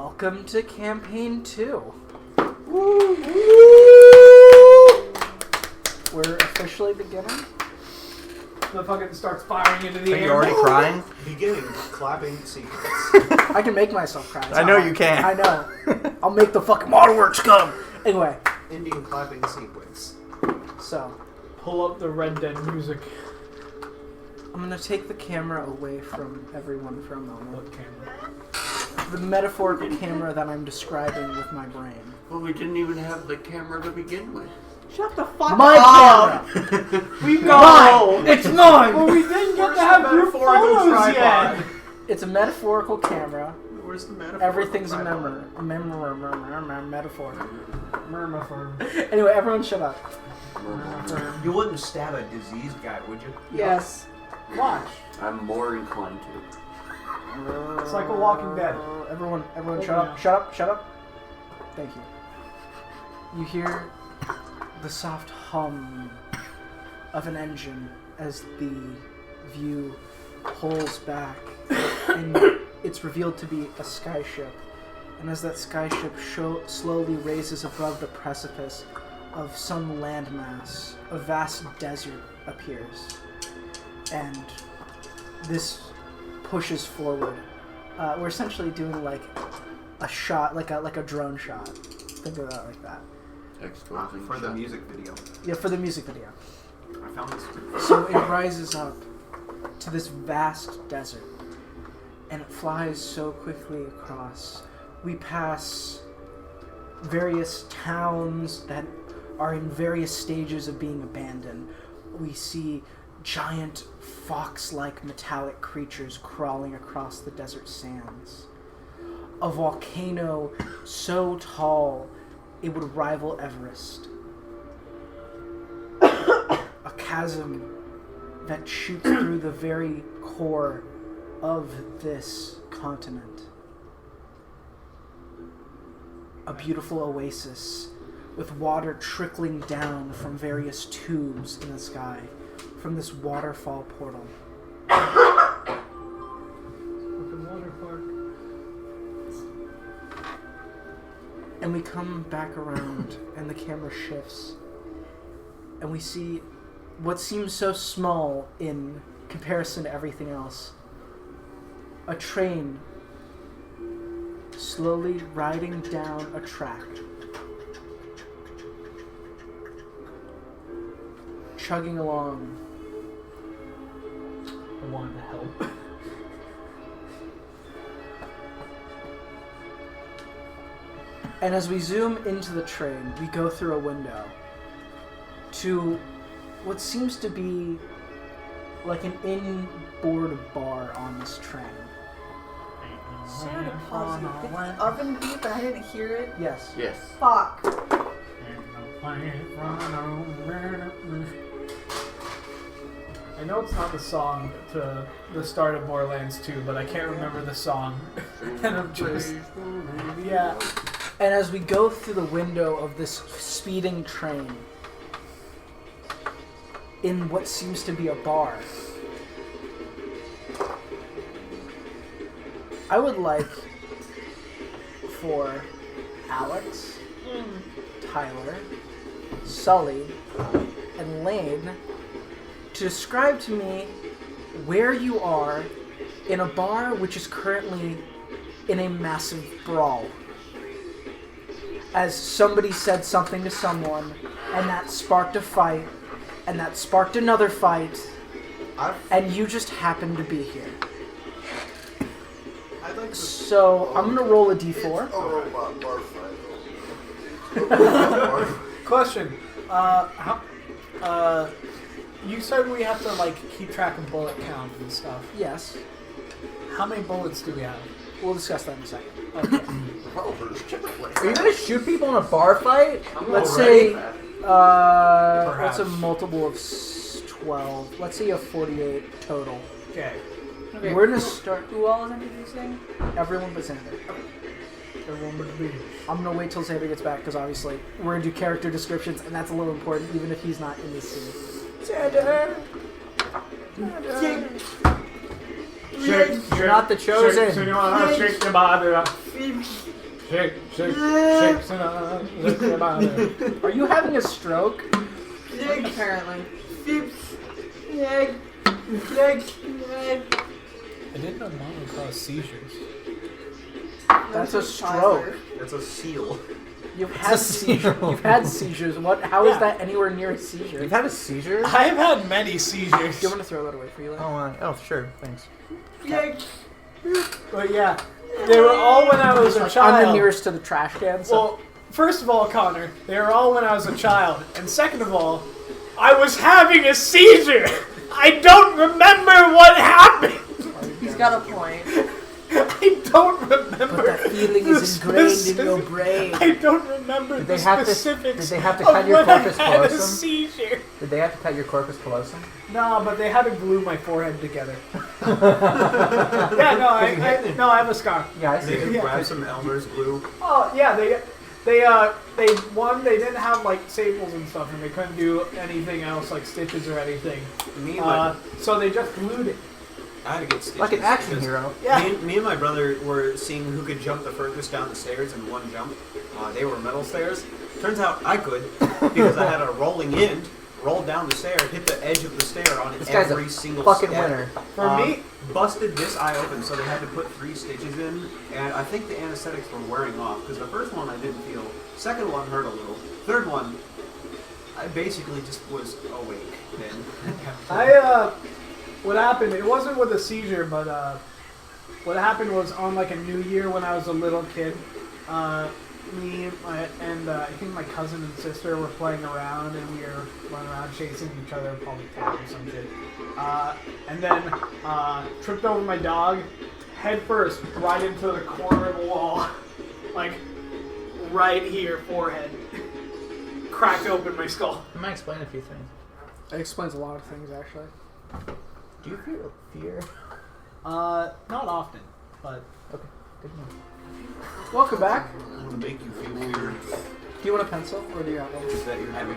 Welcome to Campaign 2. Woo! We're officially beginning. The fucking starts firing into the air. Are you already crying? Beginning clapping sequence. I can make myself cry. I know you can. I know. I'll make the fucking waterworks come. Anyway. Ending clapping sequence. So. Pull up the Red Dead music. I'm going to take the camera away from everyone for a moment. What camera? The metaphorical camera that I'm describing with my brain. Well, we didn't even have the camera to begin with. Shut the fuck my up! camera! We Mine! It's mine! Well, we didn't get to have group photos yet! It's a metaphorical camera. Where's the metaphor? Everything's a metaphor. Anyway, everyone shut up. You wouldn't stab a diseased guy, would you? Yes. Watch. I'm more inclined to. It's like a Walking Dead. Everyone shut up. Thank you. You hear the soft hum of an engine as the view pulls back, and it's revealed to be a skyship. And as that skyship slowly raises above the precipice of some landmass, a vast desert appears, and this pushes forward. We're essentially doing like a shot, like a drone shot. Think of that like that. Exposing For the music video. Yeah, for the music video. I found this too. So it rises up to this vast desert, and it flies so quickly across. We pass various towns that are in various stages of being abandoned. We see giant fox-like metallic creatures crawling across the desert sands. A volcano so tall it would rival Everest. A chasm that shoots through the very core of this continent. A beautiful oasis with water trickling down from various tubes in the sky from this waterfall portal. Fucking water park. And we come back around, and the camera shifts, and we see what seems so small in comparison to everything else. A train slowly riding down a track, chugging along. I wanted to help. And as we zoom into the train, we go through a window to what seems to be like an inboard bar on this train. Sounded positive. Did the oven beep and I didn't hear it? Yes. Yes. Fuck. I know it's not the song to the start of Borderlands 2, but I can't remember the song. And I'm just... Yeah. And as we go through the window of this speeding train, in what seems to be a bar, I would like for Alex, Tyler, Sully, and Lane to describe to me where you are in a bar which is currently in a massive brawl. As somebody said something to someone, and that sparked a fight, and that sparked another fight, and you just happened to be here. I'd like to... So, I'm gonna roll a d4. It's a robot bar fight. Question. You said we have to, like, keep track of bullet count and stuff. Yes. How many bullets do we have? We'll discuss that in a second. Okay. Are you gonna shoot people in a bar fight? Let's say, Perhaps. what's a multiple of 12? Let's say you have 48 total. Okay. We're gonna start... Who all is introducing? Everyone but Xander. Everyone would be. I'm gonna wait till Xander gets back, because obviously we're gonna do character descriptions, and that's a little important, even if he's not in this scene. Xander! You're not the chosen. So you want to shake the body up. Shake, shake, shake, Are you having a stroke? Apparently. I didn't know mine would cause seizures. That's a stroke. That's a seal. You've had seizures. You've had seizures. What? How is Yeah. that anywhere near a seizure? You've had a seizure? I've had many seizures. Do you want to throw that away for you? Oh, sure. Thanks. But yeah, they were all when I was a I'm the child. nearest to the trash can. So. Well, first of all, Connor, they were all when I was a child. And second of all, I was having a seizure. I don't remember what happened. He's got a point. I don't remember. But that feeling is the ingrained in your brain. I don't remember Did the they have to- specifics did they have to of cut your when corpus I had a callosum? seizure. Did they have to cut your corpus callosum? No, but they had to glue my forehead together. Yeah, no, I have a scar. Yeah, I see. They could Yeah. grab some Elmer's glue. Oh yeah, they didn't have like staples and stuff, and they couldn't do anything else like stitches or anything. So they just glued it. I had to get stitches. Like an action because hero. Yeah. Me and my brother were seeing who could jump the furthest down the stairs in one jump. They were metal stairs. Turns out I could because I had a rolling end, rolled down the stair, hit the edge of the stair on This guy's every a single fucking step. winner. For me, Busted this eye open, so they had to put 3 stitches in, and I think the anesthetics were wearing off because the first one I didn't feel, second one hurt a little, third one I basically just was awake then. what happened? It wasn't with a seizure, but what happened was on like a New Year when I was a little kid. Me and I think my cousin and sister were playing around, and we were running around chasing each other, probably tag or some shit. And then tripped over my dog, head first, right into the corner of the wall, like right here, forehead. Cracked open my skull. I might explain a few things. It explains a lot of things, actually. Do you feel fear? Not often, but Okay, good enough. Welcome back. I'm gonna make you feel weird. Do you want a pencil, or do you have one? Is that you're having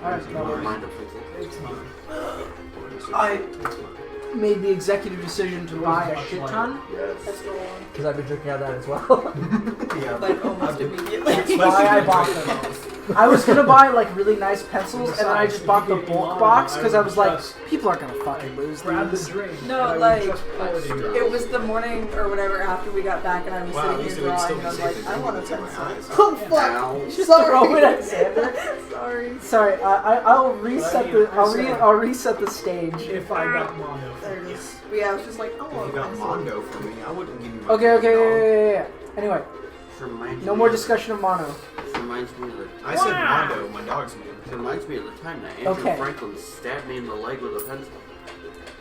Alright, no worries. Mind a pencil. it's mine. I made the executive decision to buy a shit ton. That's the one. Because I've been drinking out of that as well. Yeah, Like almost immediately. That's why I bought them. I was gonna buy like really nice pencils, and then I just bought the bulk box because I was like, people aren't gonna fucking lose Grab the these. drink. No, and I would like, just pour it in your It was the morning or whatever after we got back, and I was Wow, at sitting least here it would still drawing, be and I was safe like, I want a in my pencil. eyes. Oh fuck! Ow. Just throw it at Xander. Sorry. Sorry, I'll reset the I'll reset the stage. If I got mono. There it is. But yeah, I was just like, I If want you a got pencil. Mondo for me, I wouldn't give you my Okay. dog. Anyway, Reminds no me more of- discussion of mono. Reminds me of the. I said Mondo, my dog's name. It reminds me of the time that Andrew Okay. Franklin stabbed me in the leg with a pencil.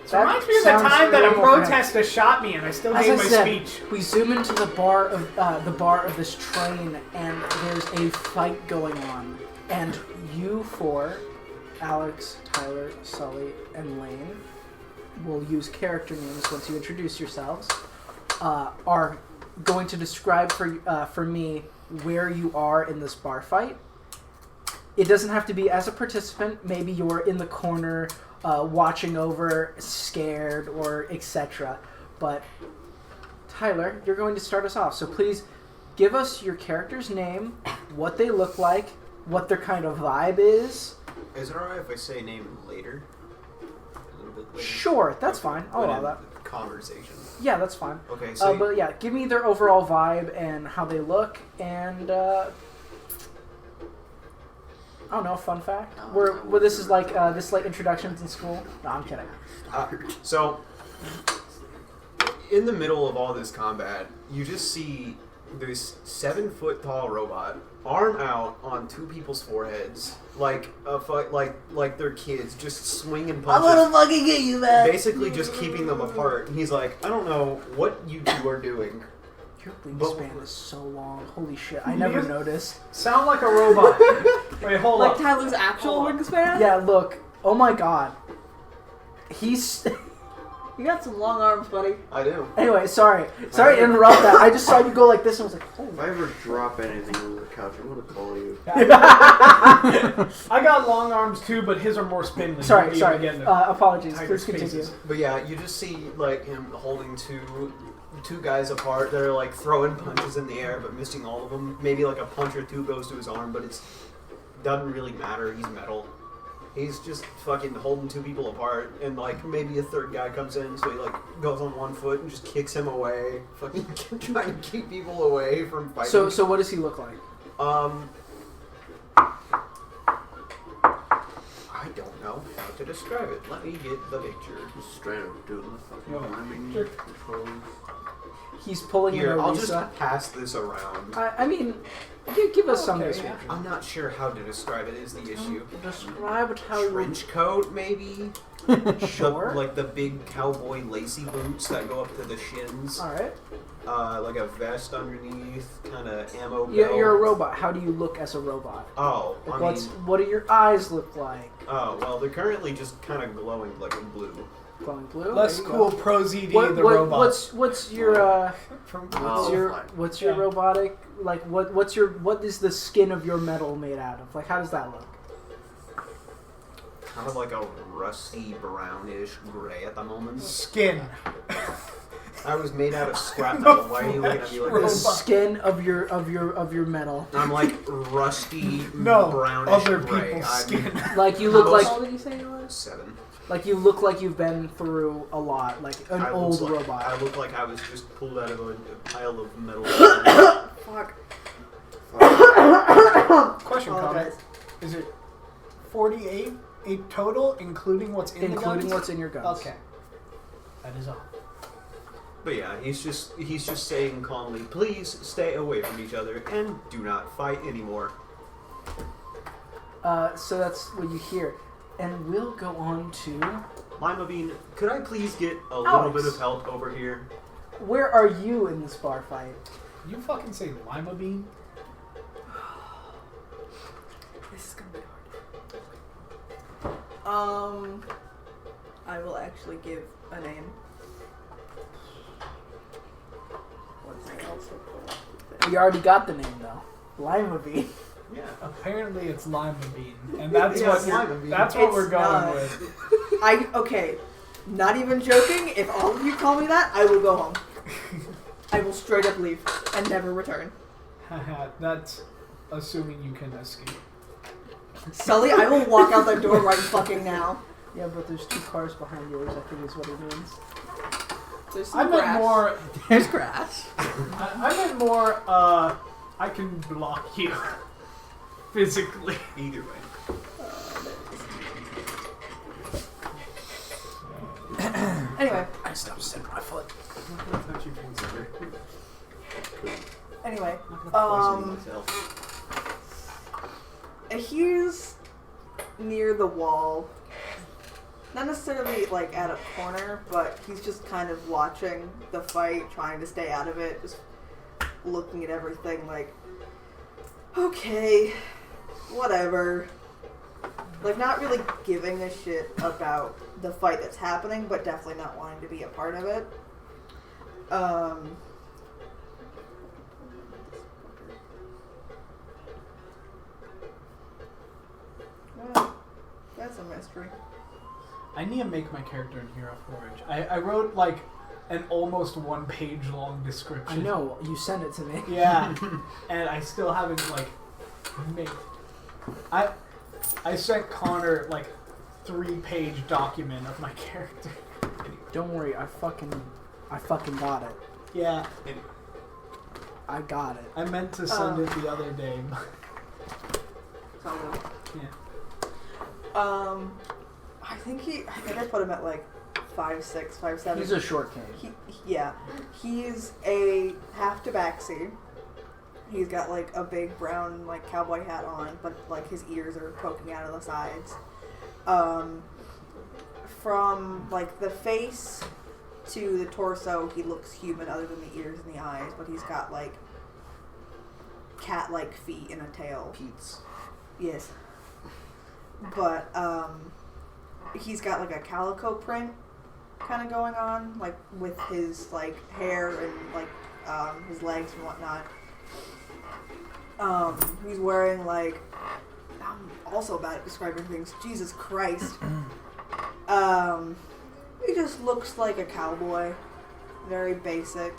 It reminds me of the sounds time that a normal for him. protester shot me, and I still As gave I my said, speech. we zoom into the bar of this train, and there's a fight going on. And you four, Alex, Tyler, Sully, and Lane, will use character names once you introduce yourselves. Are going to describe for me where you are in this bar fight. It doesn't have to be as a participant. Maybe you're in the corner, watching over, scared, or etc. But Tyler, you're going to start us off. So please give us your character's name, what they look like, what their kind of vibe is. Is it alright if I say name later? A little bit later? Sure, that's fine. I'll But allow in that. the Conversation. Yeah, that's fine. Okay, so But yeah, give me their overall vibe and how they look, and I don't know, fun fact. Where this is like this like introductions in school. No, I'm kidding. so in the middle of all this combat, you just see this 7-foot tall robot, arm out on 2 people's foreheads, like they're kids, just swinging punches. fucking get you, man. Basically, just keeping them apart. And he's like, I don't know what you 2 are doing. Your But- wingspan is so long. Holy shit! I never noticed. Sound like a robot. Wait, hold Like up. Tyler's actual wingspan? Yeah, look. Oh my god. He's. You got some long arms, buddy. I do. Anyway, sorry to interrupt that. I just saw you go like this and was like, If holy. I ever drop anything on the couch, I'm gonna call you. I got long arms too, but his are more spindly. Sorry. Again, Apologies. tighter Please continue. spaces. But yeah, you just see like him holding 2 two guys apart. They're like throwing punches in the air, but missing all of them. Maybe like a punch or two goes to his arm, but it's doesn't really matter. He's metal. He's just fucking holding two people apart, and like maybe a third guy comes in, so he like goes on one foot and just kicks him away, fucking trying to keep people away from fighting. So what does he look like? I don't know how to describe it. Let me get the picture. Just straight up doing the fucking No, climbing sure. controls. He's pulling Here, an I'll just Orisa. pass this around. I mean, give us some Okay, description. I'm not sure how to describe it is the issue. Describe how you Trench coat, maybe? Sure. Like the big cowboy lacy boots that go up to the shins. All right. Like a vest underneath, kind of ammo belt. You're a robot. How do you look as a robot? Oh, Like, what do your eyes look like? oh, well, they're currently just kind of glowing like a blue. Glowing blue. Less There you cool go. Pro ZD the robot. What's your From what's your Yeah. robotic like? What is the skin of your metal made out of? Like, how does that look? Kind of like a rusty brownish gray at the moment. skin. I was made out of scrap metal. Why are you looking at me like The this? Robot. skin of your metal. I'm like rusty No, brownish other gray. people's I'm skin. Like you look How like old did you say you was? 7. like you look like you've been through a lot, like an I old look like, robot. I look like I was just pulled out of a pile of metal. Fuck. Question, comment. Apologize. Is it 48 a total, including what's in the Including guns? what's in your guns. Okay. That is all. But yeah, he's just saying calmly, please stay away from each other and do not fight anymore. So that's what you hear, and we'll go on to Lima Bean, could I please get a little Alex. bit of help over here? where are you in this bar fight? You fucking say lima bean? This is gonna be hard. I will actually give a name. What's my else? We already got the name though, Lima Bean. Yeah. Apparently it's lima bean, and that's Yeah, what it's lima bean. that's what It's we're going not. with. Okay, not even joking. If all of you call me that, I will go home. I will straight up leave and never return. That's assuming you can escape. Sully, I will walk out that door right fucking now. Yeah, but there's 2 cars behind yours. I think is what it means. There's I some meant grass. more. There's grass. I meant more. I can block you physically. Either way. Anyway, I stopped stepping my foot. I'm not gonna touch your finger. anyway, I'm not gonna poison myself. he's near the wall. Not necessarily like at a corner, but he's just kind of watching the fight, trying to stay out of it, just looking at everything like, okay, whatever. Like, not really giving a shit about the fight that's happening, but definitely not wanting to be a part of it. Well, that's a mystery. I need to make my character in Hero Forge. I wrote like an almost 1-page long description. I know you sent it to me. Yeah, and I still haven't like made. I sent Connor like 3-page document of my character. Don't worry, I fucking got it. Yeah, I got it. I meant to send it the other day. So, Yeah. I think I put him at like 5'6", 5'7". He's a short king. Yeah, he's a half tabaxi. He's got like a big brown like cowboy hat on, but like his ears are poking out of the sides. From like the face to the torso, he looks human other than the ears and the eyes, but he's got like cat-like feet and a tail. Pete's. Yes. But he's got like a calico print kind of going on, like with his like hair and like his legs and whatnot. He's wearing like, I'm also bad at describing things. Jesus Christ. He just looks like a cowboy. Very basic.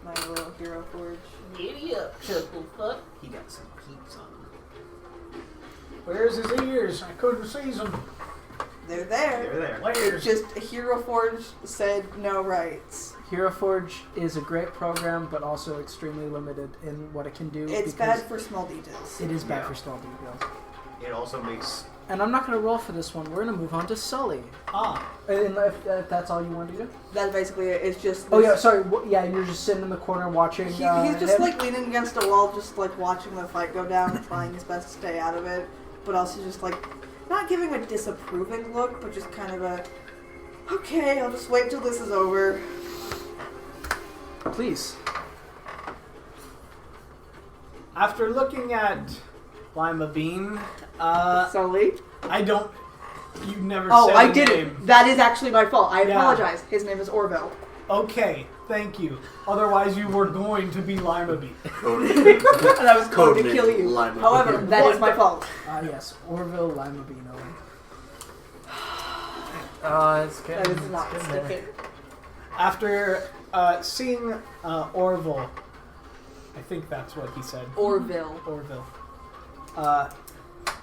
My little hero forge. Giddy up, Chucklefuck. He got some peeps on him. Where's his ears? I couldn't see them. They're there. They're there. Where's? Just Hero Forge said no rights. Hero Forge is a great program, but also extremely limited in what it can do. It's bad for small details. It is bad Yeah. for small details. It also makes... And I'm not going to roll for this one. We're going to move on to Sully. And if that's all you want to do? That's basically it. It's just. Oh, yeah, sorry. Yeah, you're just sitting in the corner watching. He's just him? like leaning against a wall, just like watching the fight go down, trying his best to stay out of it, but also just like not giving a disapproving look, but just kind of a, okay, I'll just wait till this is over. Please. After looking at Lima Bean, Sully? I don't. You've never Oh, said I his did name. it. That is actually my fault. I Yeah. apologize. His name is Orville. Okay, thank you. Otherwise, you were going to be Lima Bean. And I was going to Codename kill you. Lima However, Bean. that is my fault. Yes, Orville Lima Beano. It's good. That is not it's good there. sticking. After seeing Orville, I think that's what he said. Orville. Orville.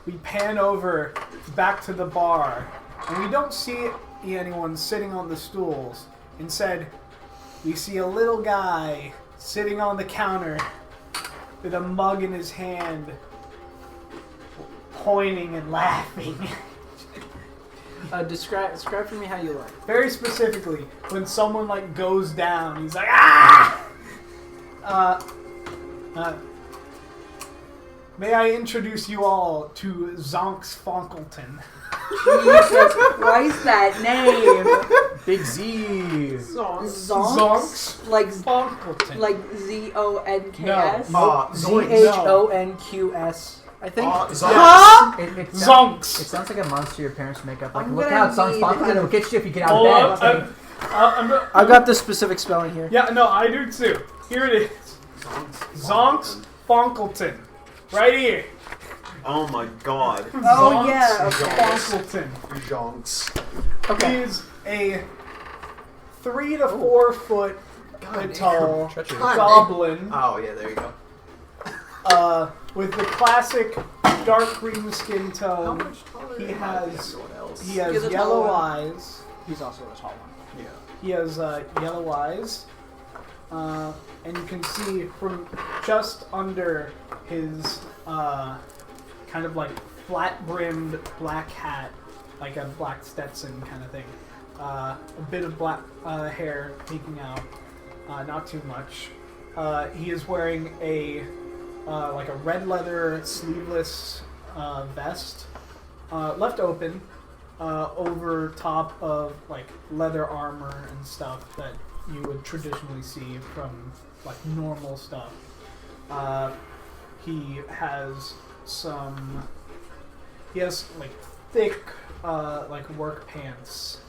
We pan over back to the bar, and we don't see anyone sitting on the stools. Instead, we see a little guy sitting on the counter with a mug in his hand, pointing and laughing. Describe for me how you look. Very specifically, when someone like goes down, he's like, ah! May I introduce you all to Zonks Fonkleton. Jesus Christ, that name. Big Z. Zonks? Zonks Like, Fonkleton. like Z-O-N-K-S? ZHONQS. I think. Huh? It Zonks. sounds like a monster your parents make up. Like, I'm look gonna out, songs need- Fonkleton, it'll get you if you get out Hold of bed. on, I got the specific spelling here. yeah, no, I do too. Here it is. Zonks Fonkleton. Right here. Oh my god. Oh, Zonks yeah, Fonkleton. Jonks. Okay. He's a 3 to 4 foot tall Treachery. goblin Oh, yeah, there you go. with the classic dark green skin tone. much taller He am I than has everyone else? he You're has the yellow tall one. eyes. He's also a tall one. Yeah. He has yellow eyes, and you can see from just under his kind of like flat-brimmed black hat, like a black Stetson kind of thing. A bit of black hair peeking out, not too much. He is wearing a like a red leather sleeveless vest, left open, over top of like leather armor and stuff that you would traditionally see from like normal stuff. He has like thick like work pants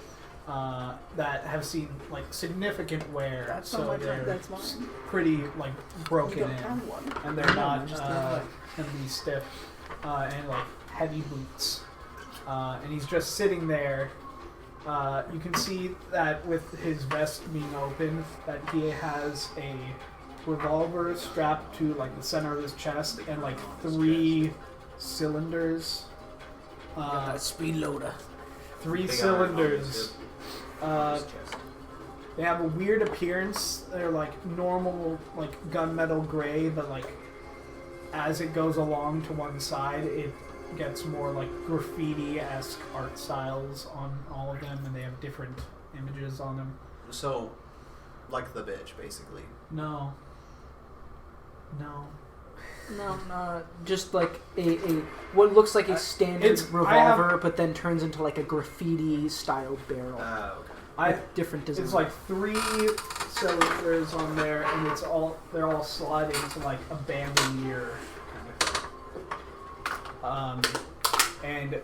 that have seen like significant wear, That's so not my they're turn, that's mine. pretty like You broken don't in, have one. and they're No, not just the other. gonna be stiff, and like heavy boots. And he's just sitting there. You can see that with his vest being open, that he has a revolver strapped to like the center of his chest, and like 3 cylinders. Speed loader. 3 Big iron cylinders. on his chest. They have a weird appearance. They're like normal, like gunmetal gray, but like as it goes along to one side, it gets more like graffiti-esque art styles on all of them, and they have different images on them. So, like the bitch, basically. No. No, just like a what looks like a standard it's- I have- revolver, but then turns into like a graffiti style barrel. I with different designs. It's like 3 cylinders on there, and they're all sliding to like a bandolier kind of thing.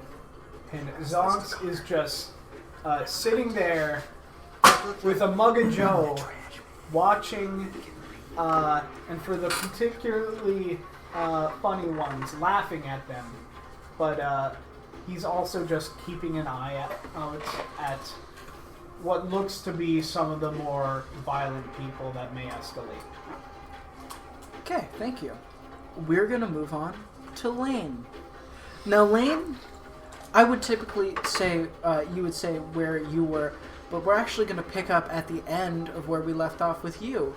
And Zonks is just sitting there with a mug of Joe, watching, and for the particularly funny ones, laughing at them. But he's also just keeping an eye at what looks to be some of the more violent people that may escalate. Okay, thank you. We're gonna move on to Lane. Now, Lane, I would typically say you would say where you were, but we're actually gonna pick up at the end of where we left off with you,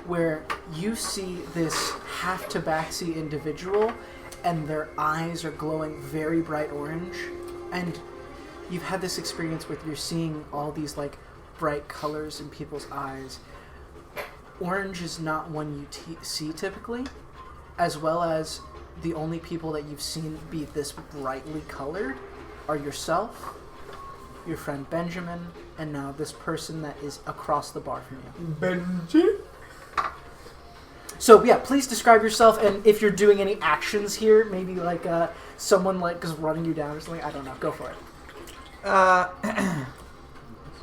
where you see this half-tabaxi individual, and their eyes are glowing very bright orange, and you've had this experience with you're seeing all these like bright colors in people's eyes. Orange is not one you see typically, as well as the only people that you've seen be this brightly colored are yourself, your friend Benjamin, and now this person that is across the bar from you. Benji? So yeah, please describe yourself, and if you're doing any actions here, maybe like someone like is running you down or something. I don't know. Go for it.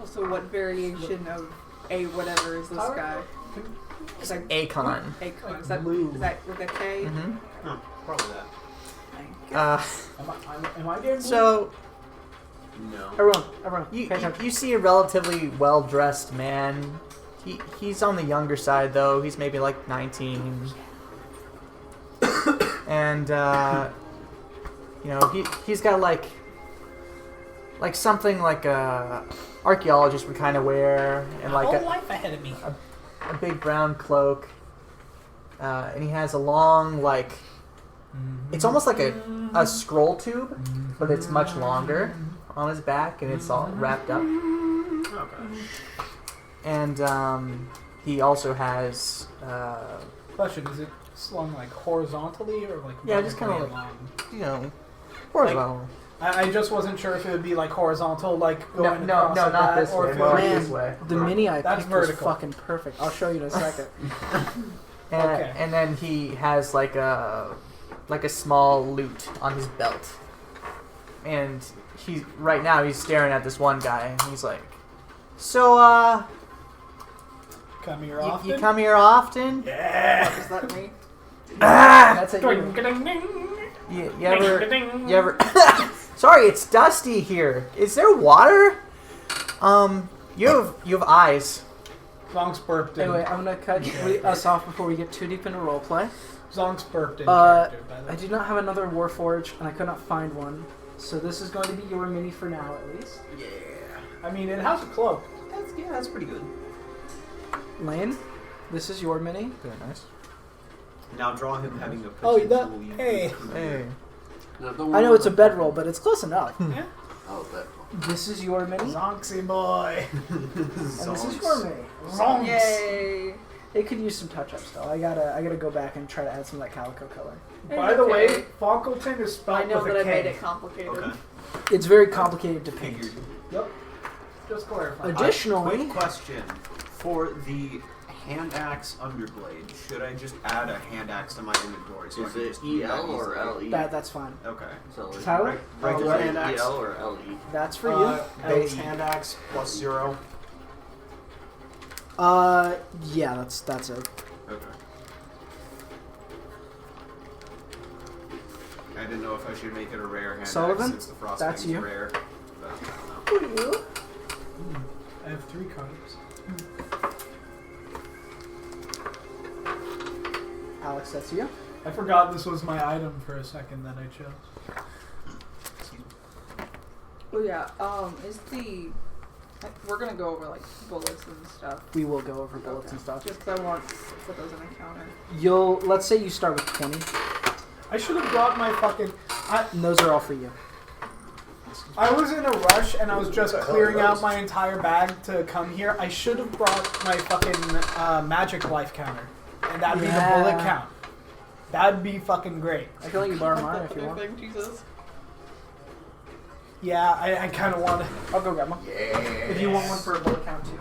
Also, what variation of a whatever is this guy? Is that Akon. Akon? Is that with a K? Mm-hmm. Huh, probably that. Am I getting So No. Everyone, you, pay attention. you see a relatively well-dressed man. He's on the younger side though. He's maybe like 19, and he's got like something like a archaeologist would kind of wear, and like whole life ahead of me? a big brown cloak, and he has a long like it's almost like a scroll tube, but it's much longer on his back, and it's all wrapped up. Okay. And he also has Question: is it slung like horizontally or like Yeah, just kinda vertically like- along? horizontal. I just wasn't sure if it would be like horizontal, like going No, across like not that, this or way. if it More would be- this way. The mini I That's picked was vertical. fucking perfect. I'll show you in a second. And, Okay. and then he has like a small lute on his belt. And right now he's staring at this one guy, and he's like, "So, Come here you often. come here often? Yeah. Is that me? That's it. Ding, ding, ding. You ever Ding, ding. You ever? Sorry, it's dusty here. Is there water? You have eyes. Zonk's burped in. Anyway, I'm gonna cut us off before we get too deep into roleplay. Zonk's burped in Uh, character, by the way. I do not have another Warforged, and I could not find one. So this is going to be your mini for now, at least. Yeah. I mean, it has a cloak. That's pretty good. Lane, this is your mini. Very nice. Now draw him having a Oh, potential hey. Hey. I know it's a bedroll, but it's close enough. Yeah. Oh, that. This is your mini, and Zonksy boy. this is your mini. Zonks. Yay! It could use some touch-ups, though. I gotta go back and try to add some of that calico color. By the way, Okay. Falkleton is I spelled know with that a I made K. it complicated. Okay. It's very complicated to paint. Figured. Yep. Just clarify. Additionally, Quick question. For the hand axe underblade, should I just add a hand axe to my inventory? So I Is can it just do that EL or easily? LE? that's fine. Okay. So like, Tyler, Regular is hand it axe. EL or LE? that's for you. Base LE. hand axe plus 0. Yeah, that's it. Okay. I didn't know if I should make it a rare hand Sullivan, axe since the frost that's thing's you. rare. But I don't know. Who are you? I have 3 cards. Alex, that's you. I forgot this was my item for a second that I chose. Oh yeah. Is the we're gonna go over like bullets and stuff. We will go over bullets and stuff. Just 'cause I want to put those in a counter. Let's say you start with 20, I should have brought my fucking. and those are all for you. I was in a rush and I was just clearing out my entire bag to come here. I should have brought my fucking magic life counter, and that'd be the Yeah. bullet count. That'd be fucking great. I can let you borrow mine if you want. Thing, Jesus. Yeah, I kind of want to. I'll go grab one. If you want one for a bullet count too.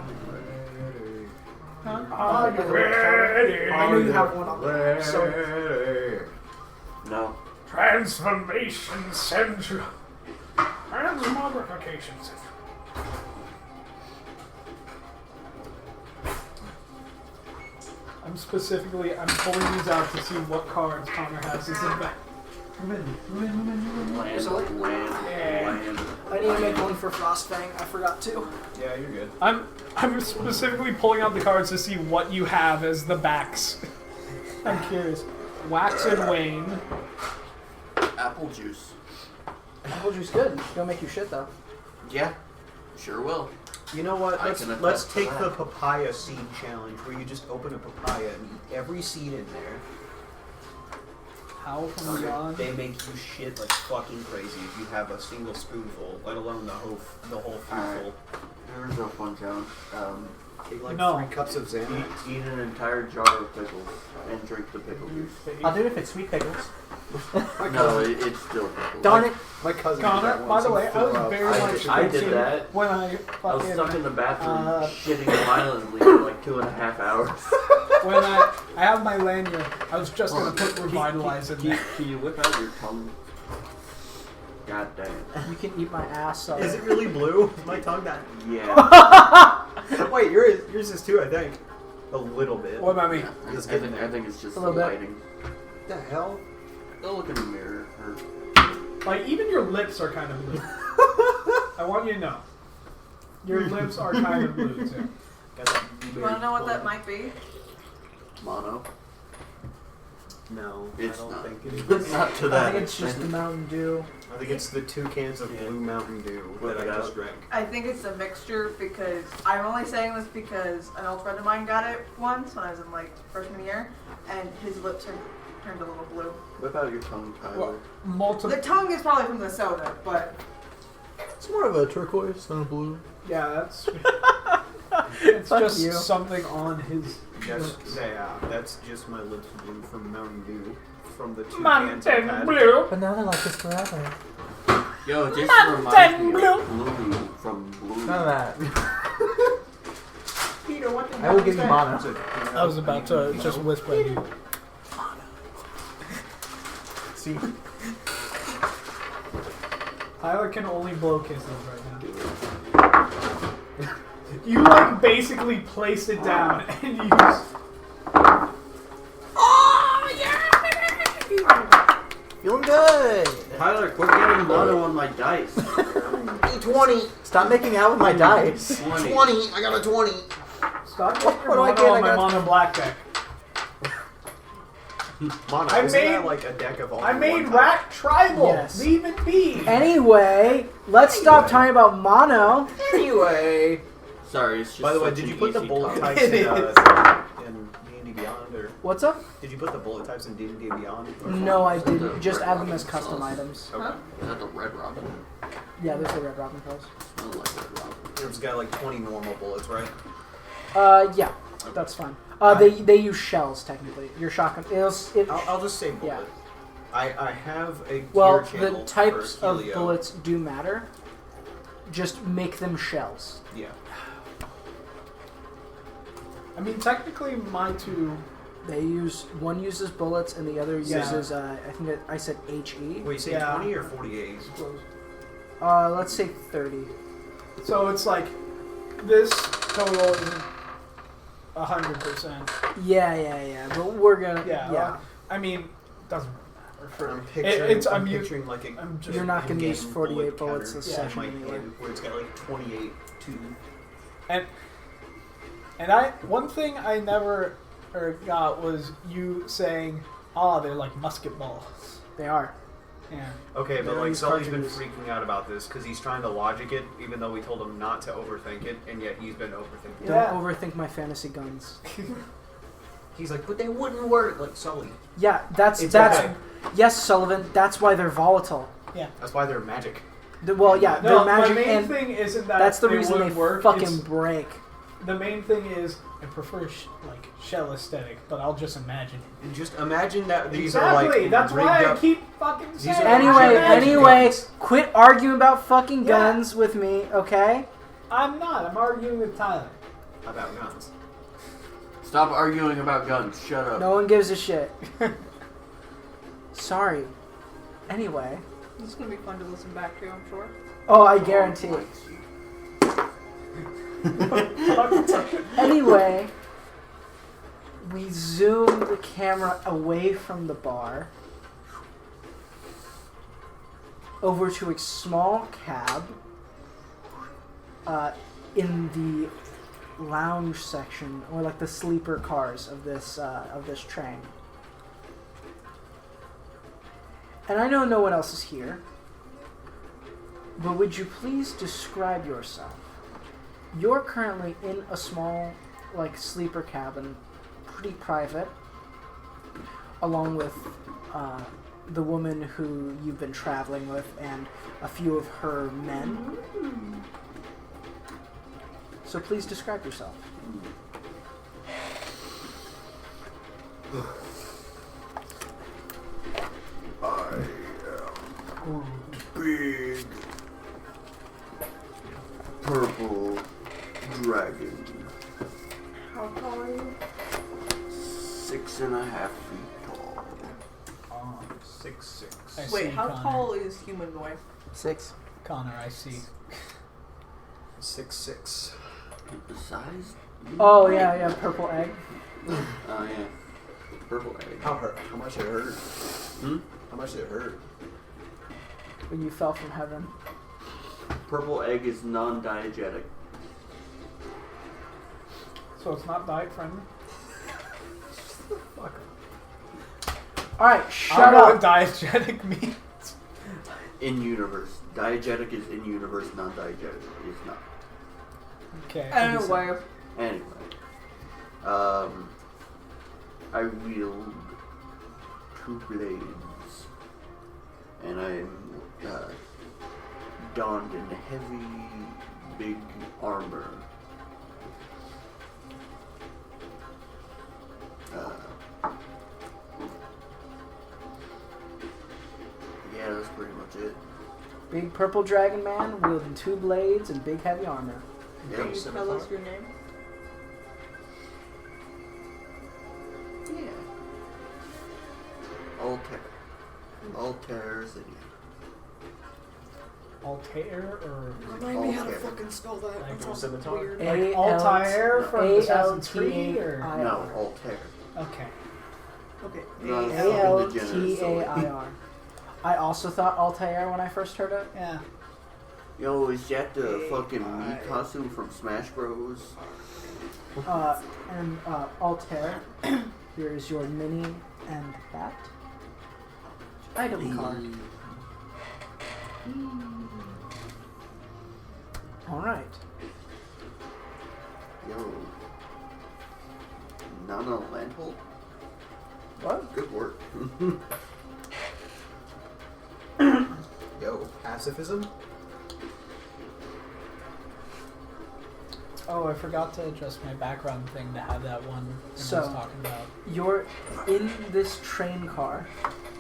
Are you ready? I know you have one on there. So No. Transformation Central. Transmogrification Central. I'm pulling these out to see what cards Connor has in the back. Land. need to make one for Frostfang. I forgot to. Yeah, you're good. I'm specifically pulling out the cards to see what you have as the backs. I'm curious. Wax and Wane. Apple juice. Apple juice good. It'll make you shit though. Yeah, sure will. You know what? I Let's, can let's attest take to the that. papaya seed challenge, where you just open a papaya and eat every seed in there. Howl from beyond. They make you shit like fucking crazy if you have a single spoonful, let alone the whole spoonful. Here's a fun challenge. Take like No. 3 cups of Xanax. Eat an entire jar of pickles and drink the pickle juice. I'll do it if it's sweet pickles. No, it's still pickles. Darn it. My cousin did Connor, that by once the and way, I threw was up. very I much did- I did thinking that. when I I was fucking stuck in the bathroom shitting violently for like 2.5 hours. when I have my lanyard, I was just gonna put revitalize in there. Can you whip out your tongue? God damn. You can eat my ass. Is it really blue? Is my tongue that? Yeah. Wait, yours is too, I think. A little bit. What about me? Yeah, I Just think, getting I think it's just A the little bit. lighting. What the hell? Go look in the mirror. Or, Like even your lips are kind of blue. I want you to know. Your lips are kind of blue too. You want to know what that might be? mono. No, It's I don't not. think it is. It's not to I that think it's just the extent. Mountain Dew. I think it's the 2 cans of Blue Mountain Dew that I just drank. I think it's a mixture because I'm only saying this because an old friend of mine got it once when I was in like freshman year, and his lips turned a little blue. Whip out your tongue, Tyler. Well, multiple. The tongue is probably from the soda, but It's more of a turquoise than a blue. Yeah, that's. It's Fuck just you. something on his. That's, that's just my lips blue from Mountain Dew. From the 2 cans Mountain I've had. Blue. But now they're like this forever. Yo, this Mountain reminds me Blue. of Blue from Blue. None of that. Peter, what the I will give you mono. I was about to just whisper at you. See, Tyler can only blow kisses right now. You like basically placed it down and used. feeling good. Tyler, quit getting mono on my dice. 20. Stop making out with my dice. 20. I got a 20. Stop What getting your do I mono get? on I my got- mono black deck. Mono, I isn't made- that like a deck of all I in made one Rat Tribal. Yes. Leave it be. Anyway, let's stop talking about mono. Anyway. Sorry, it's just By the way, such did an you put the easy bullet topic. types in D&D Beyond, or What's up? did you put the bullet types in D&D Beyond? Or No, I Is that the didn't. Just Red add them as Robin custom sauce? items. Okay. Is that the Red Robin? Yeah, there's the Red Robin pills. Smell like Red Robin. It's got like 20 normal bullets, right? Yeah, that's fine. They use shells technically. Your shotgun. I'll just say bullet. Yeah. I have a gear Well, channel the types for of Helio. bullets do matter. Just make them shells. Yeah. I mean, technically, my two. One uses bullets and the other Yeah. uses I think I said HE. Wait, you say Yeah. 20 or 48? Let's say 30. So it's like this total isn't 100%. Yeah. But we're gonna Yeah. Well, I mean, doesn't matter. For I'm picturing, it's I'm I'm u- picturing like a I'm just- You're not gonna in-game use 48 bullet bullets counter this in session my anyway. hand, where it's got like 28 to And one thing I never got was you saying, they're like musket balls. They are. Yeah. Okay, but They're like these Sully's been cartridges. freaking out about this because he's trying to logic it, even though we told him not to overthink it, and yet he's been overthinking it. Yeah. Don't overthink my fantasy guns. He's like, but they wouldn't work, like Sully. Yeah, that's It's that's okay. yes, Sullivan. That's why they're volatile. That's why they're magic. Well, yeah, No, they're magic, my main and thing isn't that that's the they reason they wouldn't work. fucking It's- break. the main thing is I prefer like shell aesthetic, but I'll just imagine it. And just imagine that these Exactly. are like That's rigged why I up. keep fucking saying. are Anyway, magic guns. quit arguing about fucking Yeah. guns with me, okay? I'm not. I'm arguing with Tyler. about guns. Stop arguing about guns. Shut up. No one gives a shit. Sorry. Anyway. this is gonna be fun to listen back to, I'm sure. Oh, I guarantee. Anyway, we zoom the camera away from the bar over to a small cab in the lounge section, or like the sleeper cars of this train. And I know no one else is here, but would you please describe yourself? You're currently in a small, like, sleeper cabin, pretty private, along with the woman who you've been traveling with and a few of her men. So please describe yourself. I am big purple dragon, How tall are you? 6.5 feet tall. 6'6". I Wait, see, how Connor. tall is humanoid? 6. Connor, I see. 6'6". The size? Oh, yeah, purple egg. Oh yeah, purple egg. How much it hurt? Hmm? How much it hurt? When you fell from heaven. Purple egg is non-diegetic. So it's not diet friendly? Alright, I shut don't know what up. diegetic means. In universe, diegetic is in universe. Non-diegetic is not. Okay. Anyway, Anyway, I wield 2 blades, and I'm donned in heavy, big armor. Yeah, that's pretty much it. Big purple dragon man wielding 2 blades and big heavy armor. can you tell us your name? Yeah. Altair. Altair Zinnia. Altair or Remind me how to Altair. fucking spell that. Like That sounds Scimitar? weird. like Altair from Assassin's Creed or No, Altair. okay. Okay. Not Altair. I also thought Altair when I first heard it. Yeah. Yo, is that the fucking Mikasu from Smash Bros? And Altair, here is your mini and that. Item card. Alright. Yo. Nana Landhold? What? Good work. Yo, pacifism? Oh, I forgot to adjust my background thing to have that one thing I was talking about. You're in this train car,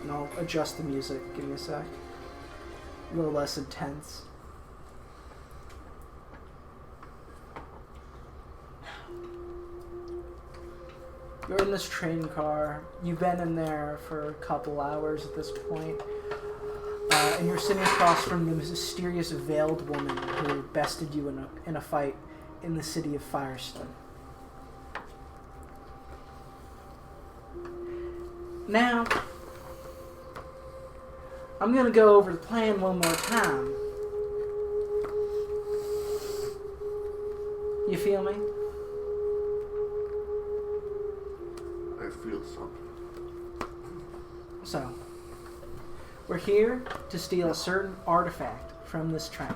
and I'll adjust the music. Give me a sec. A little less intense. You're in this train car. You've been in there for a couple hours at this point. And you're sitting across from the mysterious veiled woman who bested you in a fight in the city of Firestone. Now, I'm going to go over the plan one more time. You feel me? I feel something. So, we're here to steal a certain artifact from this train.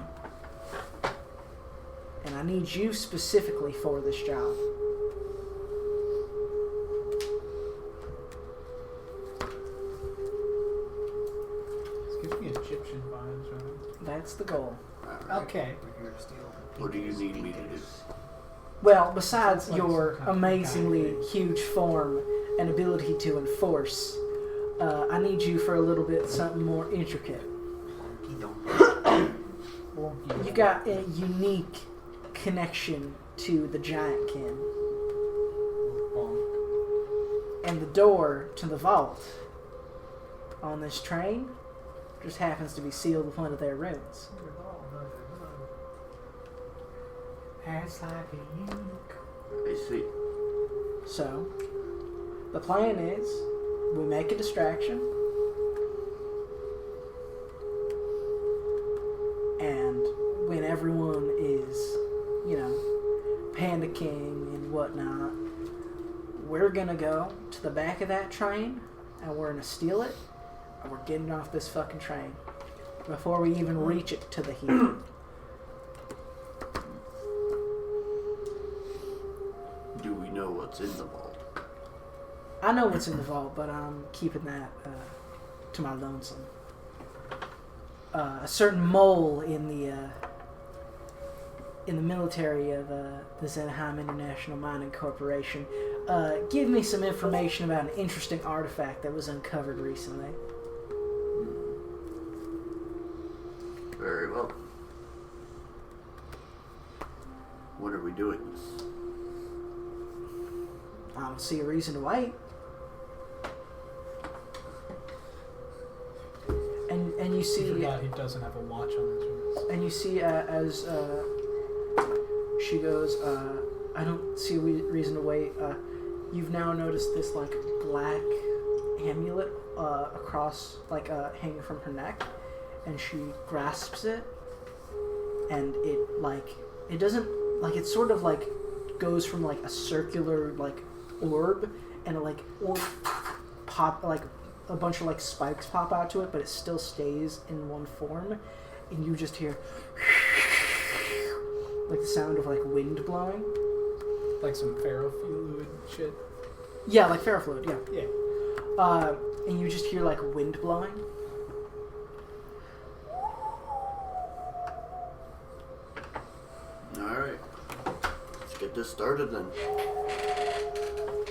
And I need you specifically for this job. This gives me Egyptian vibes, right? That's the goal. Alright. Okay. We're here to steal. What do you need me to do? Well, besides Like your some kind of amazingly guy. huge form and ability to enforce, I need you for a little bit something more intricate. You got a unique connection to the giant kin. And the door to the vault on this train just happens to be sealed with one of their runes. It's like a unicorn. I see. So, the plan is, we make a distraction, and when everyone is Panda King and whatnot, we're gonna go to the back of that train and we're gonna steal it and we're getting off this fucking train before we even reach it to the heat. Do we know what's in the vault? I know what's in the vault, but I'm keeping that to my lonesome. A certain mole in the military of the Zenheim International Mining Corporation give me some information about an interesting artifact that was uncovered recently. Very well. When are we doing this? I don't see a reason to wait. And you I see, forgot he doesn't have a watch on his wrist. and you see as she goes, I don't see a reason to wait. You've now noticed this like black amulet across, like hanging from her neck, and she grasps it, and it doesn't like it sort of like goes from like a circular like orb and pop like a bunch of like spikes pop out to it, but it still stays in one form, and you just hear like the sound of like wind blowing. Like some ferrofluid shit. Yeah, like ferrofluid. Yeah. Yeah. And you just hear like wind blowing. Alright. Let's get this started then.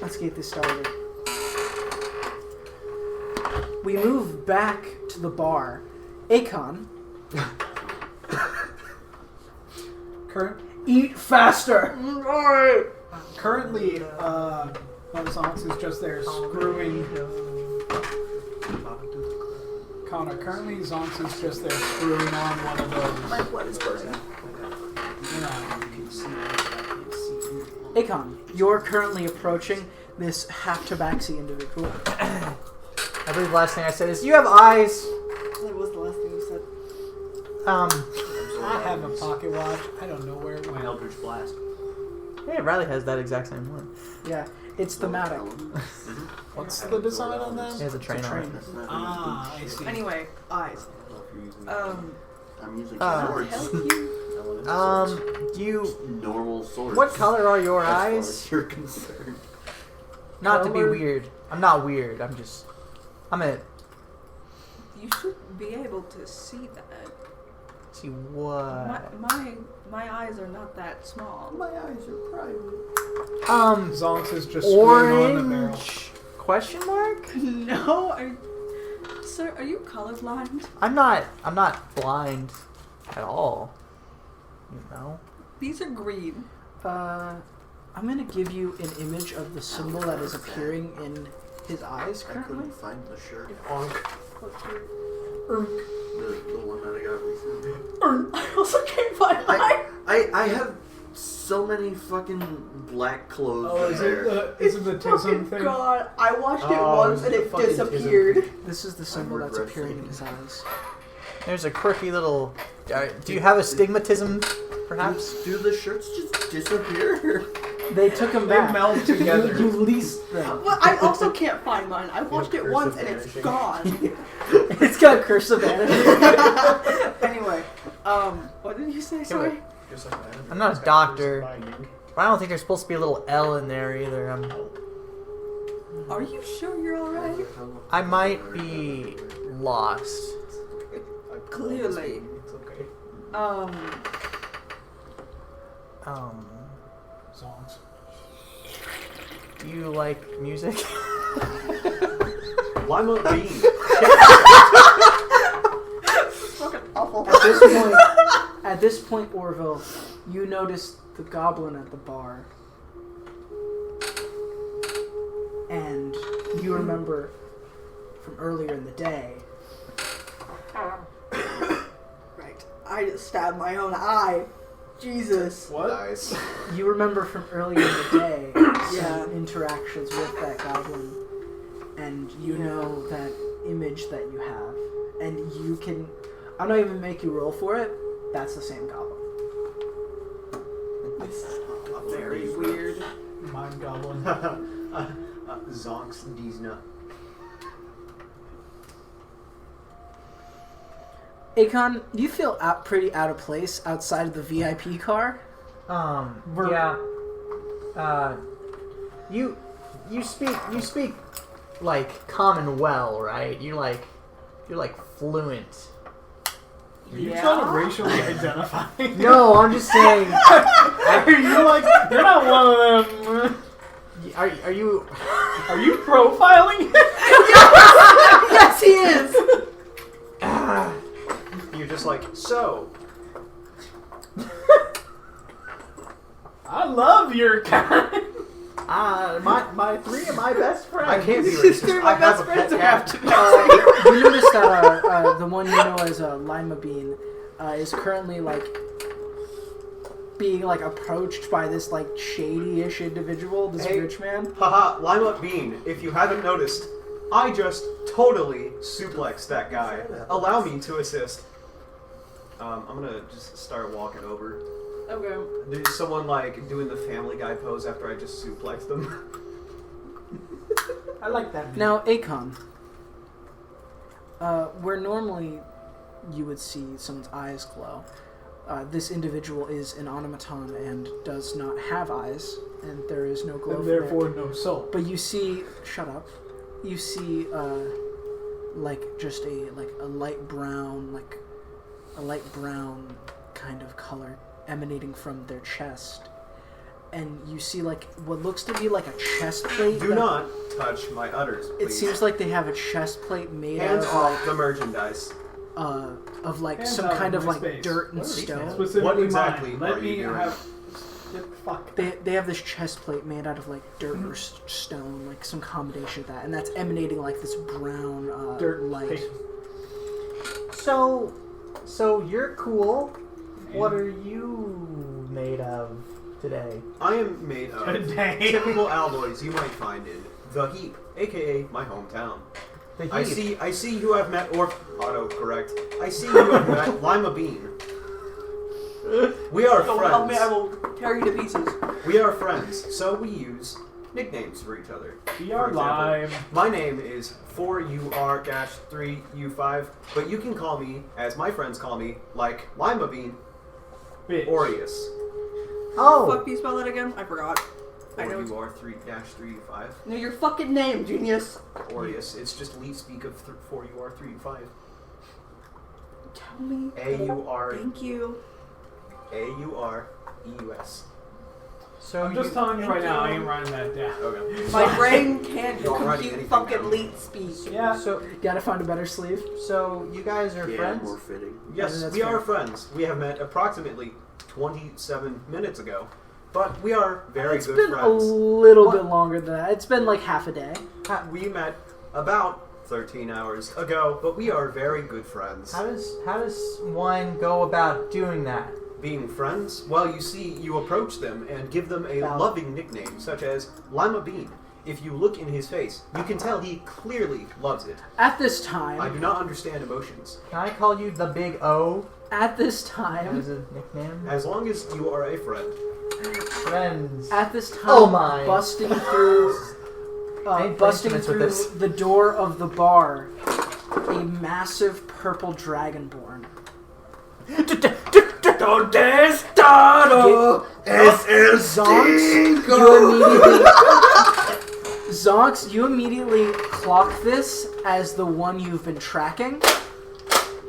Let's get this started. We move back to the bar. Akon, eat faster! Currently, Zonx is just there screwing. Connor, currently Zonx is just there screwing on one of those. My blood is burning. Akon, you're currently approaching this half-tabaxi individual. I believe the last thing I said is, "You have eyes." That was the last thing you said. I have a pocket watch. I don't know where it went. Eldritch Blast. Yeah, Riley has that exact same one. Yeah, it's thematic. What's the design on that? He has a train on it. That's not Ah, I see. Anyway, eyes. I'm using Swords. swords. You. Normal swords. What color are your as far eyes? as you're concerned. Not to be Color? weird. I'm not weird. I'm a. You should be able to see that. See what? My eyes are not that small. My eyes are private. Zonx is just screwing on the barrel. Orange? Question mark? No, sir, are you colorblind? I'm not blind at all. You know. These are green. I'm gonna give you an image of the symbol that is appearing in his eyes I currently. couldn't find the shirt. What's your... The one that I got recently. I also can't find mine. I have so many fucking black clothes. Oh, is it the Tism thing? God, I watched it Oh, once it's and the it fucking disappeared. This is the symbol that's appearing in his eyes. There's a quirky little. Do you have astigmatism, perhaps? Do the shirts just disappear? They took them They back. meld together. You leased them. Well, I also can't find mine. I watched it once and it's gone. It's got curse of vanity. Anyway, what did you say? Sorry. I'm not a doctor, but I don't think there's supposed to be a little L in there either. Are you sure you're alright? I might be lost. Clearly. It's okay. Zonx. Do you like music? Lima Bean. Fucking awful. At this point, Orville, you notice the goblin at the bar, and you remember from earlier in the day. Right. I just stabbed my own eye. Jesus. What? Nice. You remember from earlier in the day Yeah. some interactions with that goblin, and you know that image that you have, and you can. I'm not even make you roll for it. That's the same goblin. very weird. Mind goblin. Zonks Diesna. Akon, you feel pretty out of place outside of the VIP car. Yeah. You speak like common well, right? You're like fluent. Are you trying to racially identify? No, I'm just saying. Are you like, you're not one of them. Are you? Are you profiling? Yes, he is. You're just like, so. I love your kind. My three of my best friends. I can't be racist. I have a pet cat. You notice that the one you know as Lima Bean is currently like being like approached by this like shady-ish individual, this rich man. Haha, Lima Bean, if you haven't noticed, I just totally suplexed that guy. Allow me to assist. I'm gonna just start walking over. Okay. There's someone like doing the Family Guy pose after I just suplexed them. I like that. Now, Akon, where normally you would see someone's eyes glow, this individual is an automaton and does not have eyes, and there is no glow. And from it. therefore no soul. But you see, shut up. You see, like just a light brown, kind of color emanating from their chest, and you see like what looks to be like a chest plate. Do not touch my udders, please. It seems like they have a chest plate made Hands out off the merchandise. of like Hands some out kind of of my like space. dirt and What stone. Specifically What exactly mine. are Let you me doing? have. Fuck. They have this chest plate made out of like dirt or stone, like some combination of that, and that's emanating like this brown Dirt light. paint. So you're cool. What are you made of today? I am made of Today. typical alloys you might find in the Heap, aka my hometown. The I heap. see you have met, or autocorrect. I see you have met Lima Bean. We are So help me, I friends. will tear you to pieces. We are friends, so we use nicknames for each other. We For are example, live. My name is 4UR-3U5, but you can call me, as my friends call me, like Lima Bean, Bitch. Aureus. Oh, Fuck, do you spell that again? I forgot. I know it's... 4UR-3-3U5. No, your fucking name, genius. Aureus. It's just leet speak of 4UR-3U5. Tell me. A-U-R... Thank you. A-U-R-E-U-S. so I'm just telling you Thank right now, I you. ain't writing that down. Okay. My brain can't You're already compute anything fucking now. leet speak. Yeah. So Gotta find a better sleeve. you guys are Yeah, friends. more fitting. Yes, That's we fair. are friends. We have met approximately 27 minutes ago, but we are very It's good been a friends. little What? bit longer than that. It's been like half a day. We met about 13 hours ago, but we are very good friends. How does one go about doing that? Being friends? Well, you see, you approach them and give them a About- loving nickname, such as Lima Bean. If you look in his face, you can tell he clearly loves it. At this I time, do not understand emotions. Can I call you the Big O at this time, as a nickname? As long as you are a friend. Friends. at this time, Oh my. busting through, Make busting placements with through this. the door of the bar, a massive purple dragonborn. Don't start Zonks, you immediately clock this as the one you've been tracking.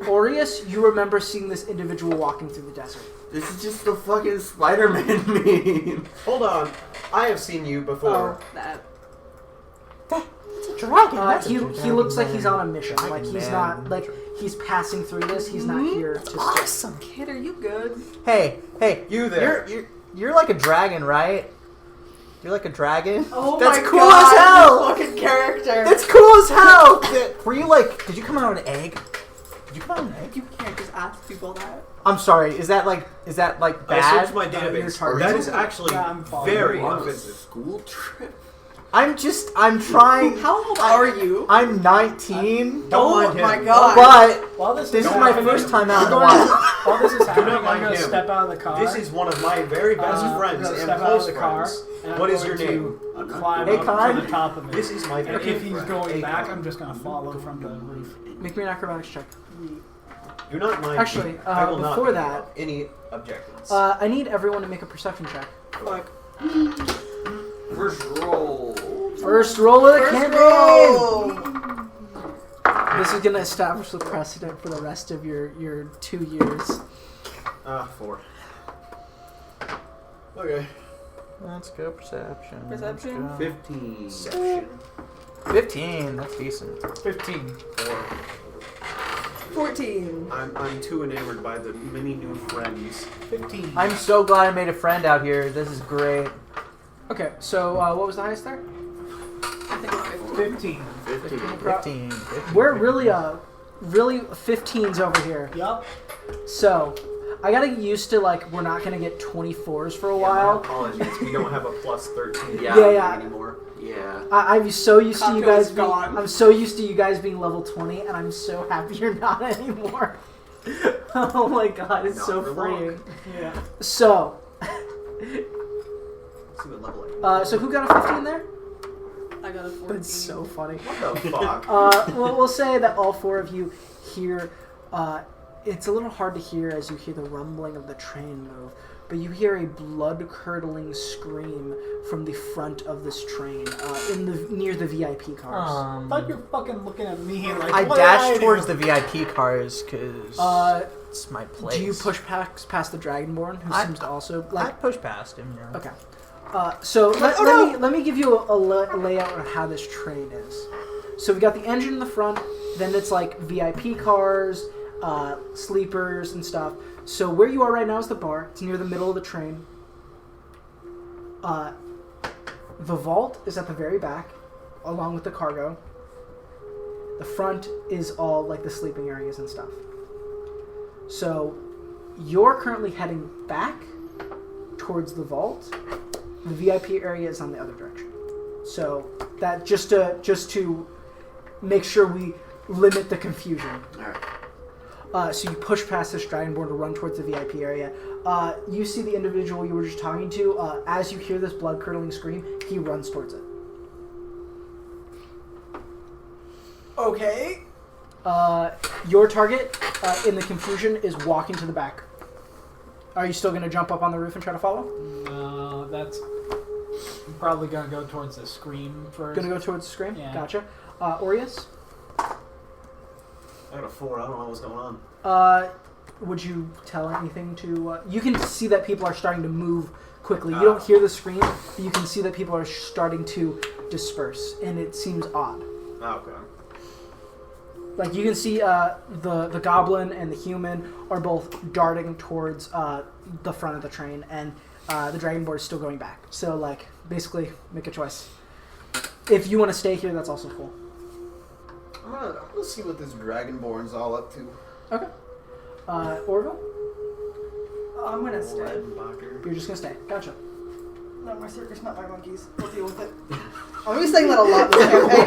Aureus, you remember seeing this individual walking through the desert. This is just the fucking Spider-Man meme. Hold on. I have seen you before. Oh, that. It's a dragon. He looks like he's on a mission. Dragon Like he's man. not like he's passing through this. He's not here to stay. Awesome. Kid, are you good? Hey, You there. you're like a dragon, right? You're like a dragon. Oh That's my cool god, as hell. this fucking character. It's cool as hell. Were you like? Did you come out of an egg? Did you come out of an egg? You can't just ask people that. I'm sorry. Is that like I bad? searched my you're database. targeted. That is actually Yeah, I'm following very you. offensive. School trip? I'm trying. How old are you? I'm 19, Don't mind him. my god. but While this this is is my happening- first time out in a while. While this is happening, I'm mind going to him. step out of the car. This is one of my very best friends I'm gonna and step out of close the car. friends. And I'm What is going your to name? Climb Hey, up Kai. to the top of it. This is my And very if he's friend. going Hey, back, Kai. I'm just going to follow from the roof. Make me an acrobatics check. Do not mind. Actually, me. I will not before make that, any objections. I need everyone to make a perception check. Fuck. First roll. First roll of the First campaign. roll. This is gonna establish the precedent for the rest of your 2 years. 4. Okay. Let's go perception. Perception? Let's go. 15. Perception. 15. That's decent. 15. 14. I'm too enamored by the many new friends. 15. I'm so glad I made a friend out here. This is great. Okay, so what was the highest there? I think it's 15. 15. 15. We're really 15s over here. Yup. So I gotta get used to we're not gonna get 24s for a My while. apologies. We don't have a plus 13 Yeah. anymore. Yeah. I'm so used to you Taco's guys being. gone. I'm so used to you guys being level 20, and I'm so happy you're not anymore. Oh my god, it's Not so for long. freeing. Yeah. So, Let's see what level so who got a 15 there? I got a 14. That's so funny. What the fuck? We'll say that all 4 of you hear. It's a little hard to hear as you hear the rumbling of the train move, but you hear a blood-curdling scream from the front of this train, near the VIP cars. I thought you were fucking looking at me like, I what dashed did I towards do? the VIP cars because it's my place. Do you push past the Dragonborn, who seems to also I pushed past him. Yeah. Okay. So let me give you a layout of how this train is. So we got the engine in the front, then it's VIP cars, sleepers and stuff. So where you are right now is the bar. It's near the middle of the train. The vault is at the very back, along with the cargo. The front is all the sleeping areas and stuff. So you're currently heading back towards the vault. The VIP area is on the other direction. So that just to make sure we limit the confusion. Alright. So you push past this Dragonborn to run towards the VIP area. You see the individual you were just talking to. As you hear this blood-curdling scream, he runs towards it. Okay. Your target, in the confusion, is walking to the back. Are you still going to jump up on the roof and try to follow? No, that's... I'm probably going to go towards the scream first. Going to go towards the scream? Yeah. Gotcha. Aureus? I got a 4. I don't know what's going on. Would you tell anything to... you can see that people are starting to move quickly. You don't hear the scream, but you can see that people are starting to disperse, and it seems odd. Okay. You can see the goblin and the human are both darting towards the front of the train, and the Dragonborn is still going back. So, basically, make a choice. If you want to stay here, that's also cool. I'm gonna see what this Dragonborn's all up to. Okay. Orville? I'm gonna stay. Redenbacher. You're just going to stay. Gotcha. Not my circus, not my monkeys. We'll deal with it. I'm gonna be saying that a lot in this campaign.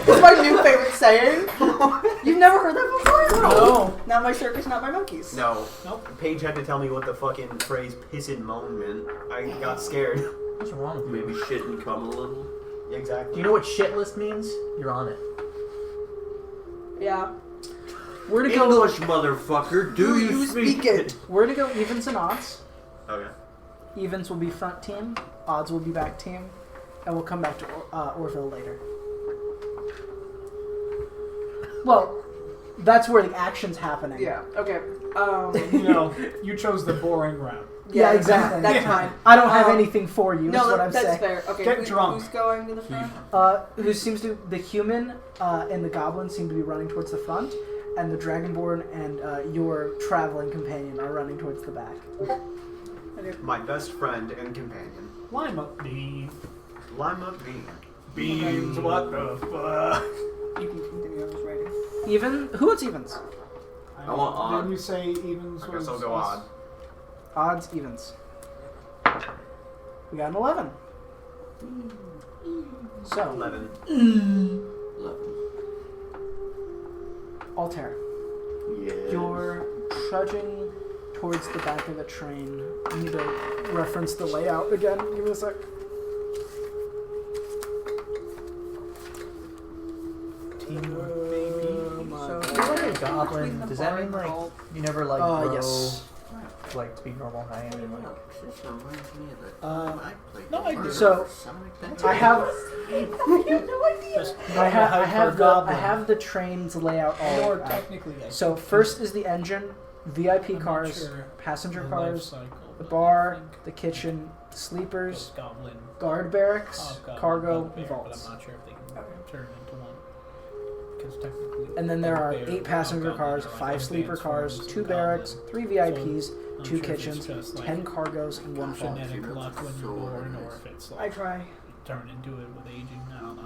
It's my new favorite saying. You've never heard that before? No. Not my circus, not my monkeys. No. Nope. Paige had to tell me what the fucking phrase piss and moan meant. I got scared. What's wrong with you? Maybe shit and come a little. Exactly. Do you know what shit list means? You're on it. Yeah. We're to go. English, motherfucker. Do you speak it? We're to go evens and odds. Okay. Evens will be front team. Odds will be back team. And we'll come back to Orville later. Well, that's where the action's happening. Yeah. Okay. You chose the boring route. Yeah, exactly. That's fine. I don't have anything for you, is No, what I'm that's saying. fair. Okay. Get drunk. Who's going to the front? Who seems to... The human and the goblin seem to be running towards the front, and the Dragonborn and your traveling companion are running towards the back. My best friend and companion. Lime up bean. Lime up bean. Beans, what the fuck? You can continue. I was writing. Even... Who wants evens? I want odd. Didn't you say evens I was guess I'll go us? odd. Odds, evens. We got an 11. So, 11. 11. Altair, Yes. you're trudging towards the back of the train. I need to reference the layout again. Give me a sec. Teamwork, baby. So, you're like a goblin. Between the Does that bar mean and like malt. you never like grow Yes. like to be normal height? And, like, This reminds me of the Uh, time I played no, I do. So, Sonic I have Just I goblin. have the train's layout all Or out. technically, I So think. first is the engine, VIP I'm not cars, sure passenger the cars, life cycle, the but bar, I think the kitchen, sleepers, it's goblin. guard barracks, Hobgoblin, cargo, bugbear, and but vaults. I'm not sure if they can turn into one. Because technically, And then there are bugbear 8 passenger and hobgoblin cars, are like 5 sleeper advanced cars, forms 2 of barracks, goblin. 3 VIPs, I'm 2 sure if it's kitchens, just, like, 10 cargos, and 1 vault. genetic Vault. luck when you're born, or if it's like try. turn into it with aging. I don't know.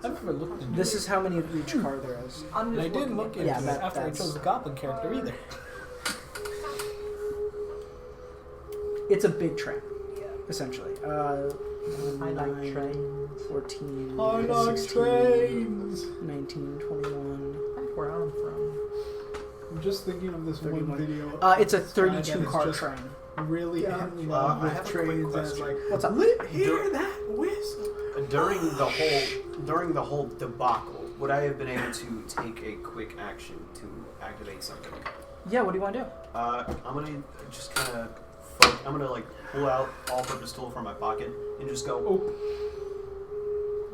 I've never looked into This it. is how many of each car there is. I'm And just I didn't look looking into Yeah, it that- after I that's- chose the goblin character either. It's a big train, essentially. I like 9, trains. 14, I like 16, trains. 19, 21. That's where I'm from. I'm just thinking of this 31. one video. It's a This guy that 32 is car just train. Really Yeah. in love I with have a quick trains as question. like, What's up? hear that whistle. During the whole debacle, would I have been able to take a quick action to activate something? Yeah, what do you want to do? I'm gonna just kind of. I'm gonna like pull out all-purpose tool from my pocket and just go. Oh.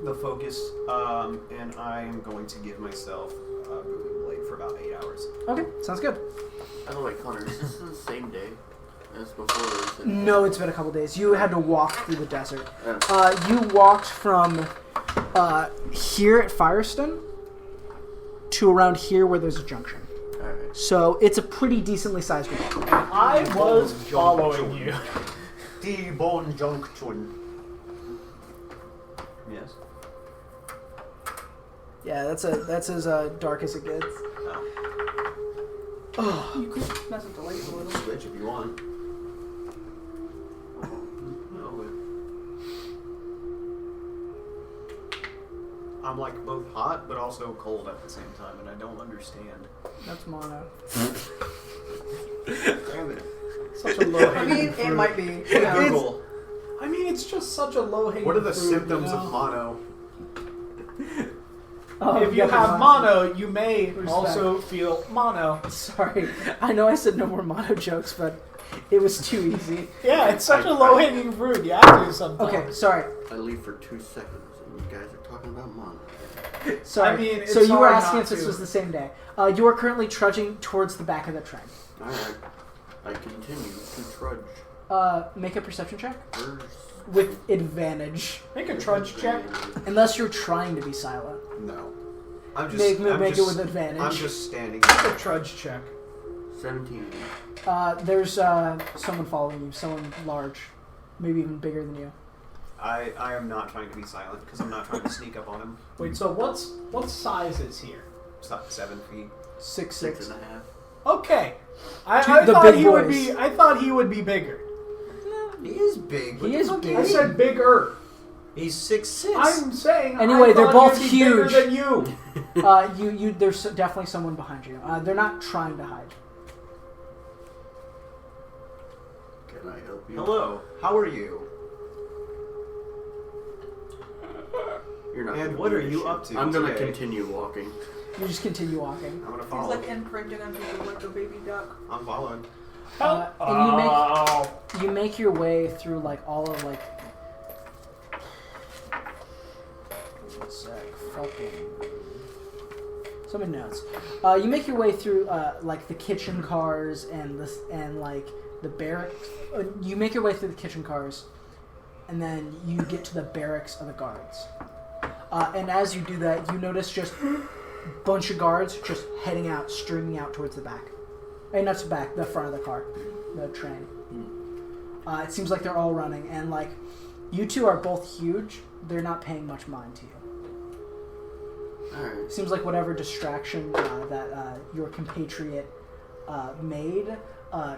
The focus, and I am going to give myself a brewing blade for about 8 hours. Okay, sounds good. By the way, Connor, is this the same day as before? Or is it No, it's been a couple days. You had to walk through the desert. Oh. You walked from here at Firestone to around here where there's a junction. Alright. So it's a pretty decently sized walk. I was following you. T-bone junction. Yes. Yeah, that's as dark as it gets. Oh. You could mess with the lights a little. Switch if you want. No. I'm like both hot but also cold at the same time, and I don't understand. That's mono. Damn it. Such a low I hanging mean, fruit. it might be. Google. I mean, it's just such a low hanging fruit. What are the symptoms you know? of mono? If you have mono, you may Respect. also feel mono. Sorry, I know I said no more mono jokes, but it was too easy. Yeah, it's such a low hanging fruit. You have to sometimes. Okay, sorry. I leave for 2 seconds, and you guys are talking about mono. Sorry. I mean, so it's you were hard asking not if this to. was the same day. You are currently trudging towards the back of the train. Alright. I continue to trudge. Make a perception check First. with advantage, Make a trudge check. unless you're trying to be silent. No. I'm just. Make I'm it just, with advantage. I'm just standing. Make a trudge check. 17. There's someone following you, someone large, maybe even bigger than you. I am not trying to be silent because I'm not trying to sneak up on him. Wait, so what size is here? It's not 7 feet. 6'6". 6.5. Okay. I The thought big he would boys. be. I thought he would be bigger. He is big. He is big. I said bigger. He's 6'6". I'm saying. Anyway, I they're thought both he'd be bigger huge. than you. There's definitely someone behind you. They're not trying to hide. Can I help you? Hello. How are you? You're not And gonna what do are this you shit. up to I'm gonna today? continue walking. You just continue walking. I'm gonna He's follow. like imprinting on people like a baby duck. I'm following. And you make your way through like all of like. One sec, fucking. Somebody knows. You make your way through like the kitchen cars and like the barracks. You make your way through the kitchen cars, and then you get to the barracks of the guards. And as you do that, you notice just a bunch of guards just heading out, streaming out towards the back. Not the back, the front of the car, the train. It seems like they're all running, and like you two are both huge. They're not paying much mind to you. Alright. Seems like whatever distraction that your compatriot made,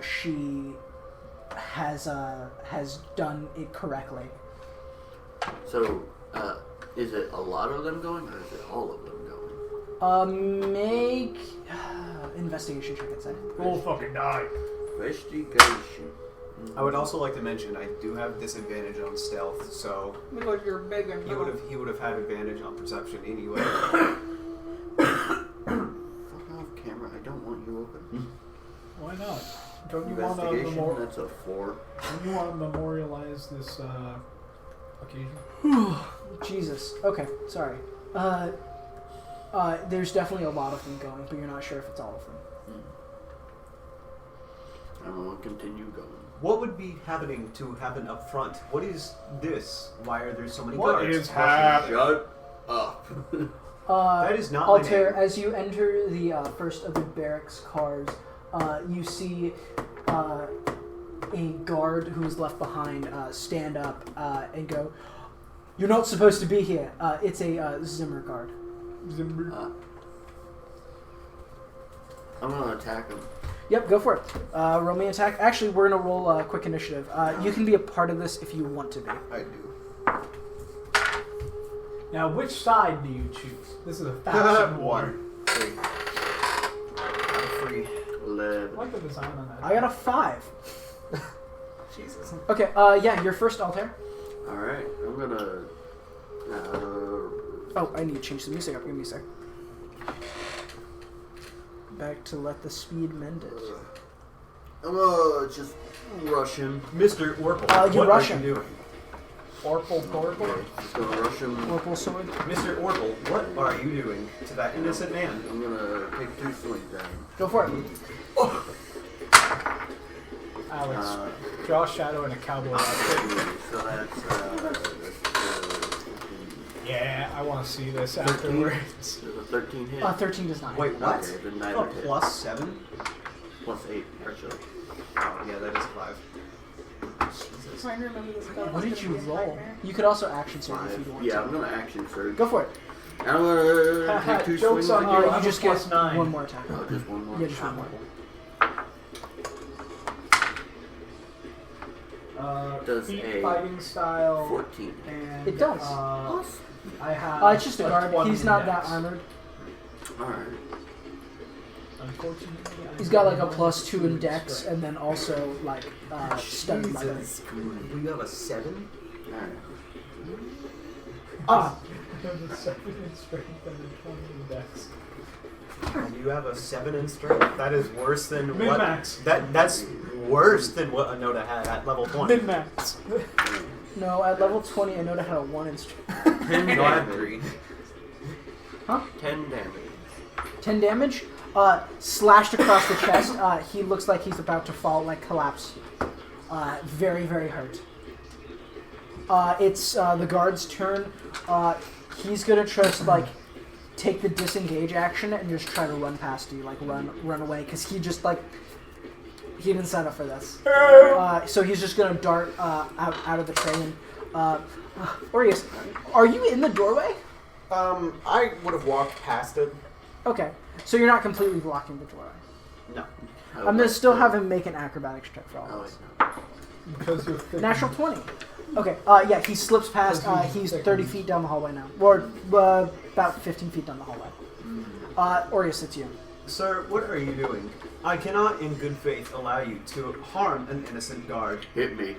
she has done it correctly. So, is it a lot of them going, or is it all of them going? Make investigation check, I'd say. We'll fucking die. Investigation. I would also like to mention I do have disadvantage on stealth, so Because you're big and he would have had advantage on perception anyway. Fuck off, camera. I don't want you open. Why not? Don't you want to Investigation, that's a 4. Don't you want to memorialize this occasion? Jesus. Okay, sorry. There's definitely a lot of them going, but you're not sure if it's all of them. I'm going to continue going. What would be happening to happen up front? What is this? Why are there so many What guards? is happening? Shut up. That is not my Altair, name. as you enter the first of the barracks cars, you see a guard who was left behind stand up and go, "You're not supposed to be here." It's a Zimmer guard. I'm going to attack him. Yep, go for it. Roll me an attack. Actually, we're going to roll quick initiative. You can be a part of this if you want to be. I do. Now, which side do you choose? This is a faction war. 3. Free. 11. I like the design on that. I got a 5. Jesus. Okay, yeah, you're first, Altair. Alright, I'm going to... Oh, I need to change the music up. Give me a sec. Back to let the speed mend it. I'm going to just rush him. Mr. Orpel, you what rush are him. you doing? Orpal. Just going to rush him. Orpal sword. Mr. Orpel, what are you doing to that innocent man? I'm going to take 2 swings at him. Go for it. Alex, draw a shadow and a cowboy outfit. So that's 15. Yeah, I want to see this 13? afterwards. There's a 13 hit. 13 does not. Wait, what? Okay, then neither Oh, hit. plus 7? Plus 8, actually. Oh, yeah, that is 5. Jesus. Trying to remember this spell. What did It's you gonna be a roll? nightmare. You could also action surge if 5. you want Yeah, to. I'm going to action surge. Go for it. And I'm going to take 2 Joke's swings on again. you. You I'm just a get plus 9. one more attack. Oh, just one more. Yeah, just one more. Does Feet a fighting style. 14. And, It does. I have. It's just a guard. 20 He's not that dex. armored. Alright. Unfortunately, He's got like a +2 in dex, strength. and then also like stunned leather. Jesus. We have a 7? Alright. Ah, I have a 7 in strength and a 20 in dex. And you have a 7 in strength? That is worse than what... Min-max. That's worse than what Anoda had at level 20. Min-max. no, at level 20, I know that had a 1 in strength. 10 No, I have damage. 3. Huh? 10 damage. 10 damage. Slashed across the chest. He looks like he's about to fall, like collapse. Very, very hurt. It's the guard's turn. He's gonna just like take the disengage action and just try to run past you, like run away, because he just like he didn't sign up for this. So he's just gonna dart out of the train. Orius, are you in the doorway? I would have walked past it. Okay, so you're not completely blocking the doorway. No. I'm gonna still have him make an acrobatics check for all Oh, this. Because you're thick. Natural 20. Okay, yeah, he slips past. He's 30 feet down the hallway now. Or about 15 feet down the hallway. Orius, it's you. Sir, what are you doing? I cannot in good faith allow you to harm an innocent guard. Hit me.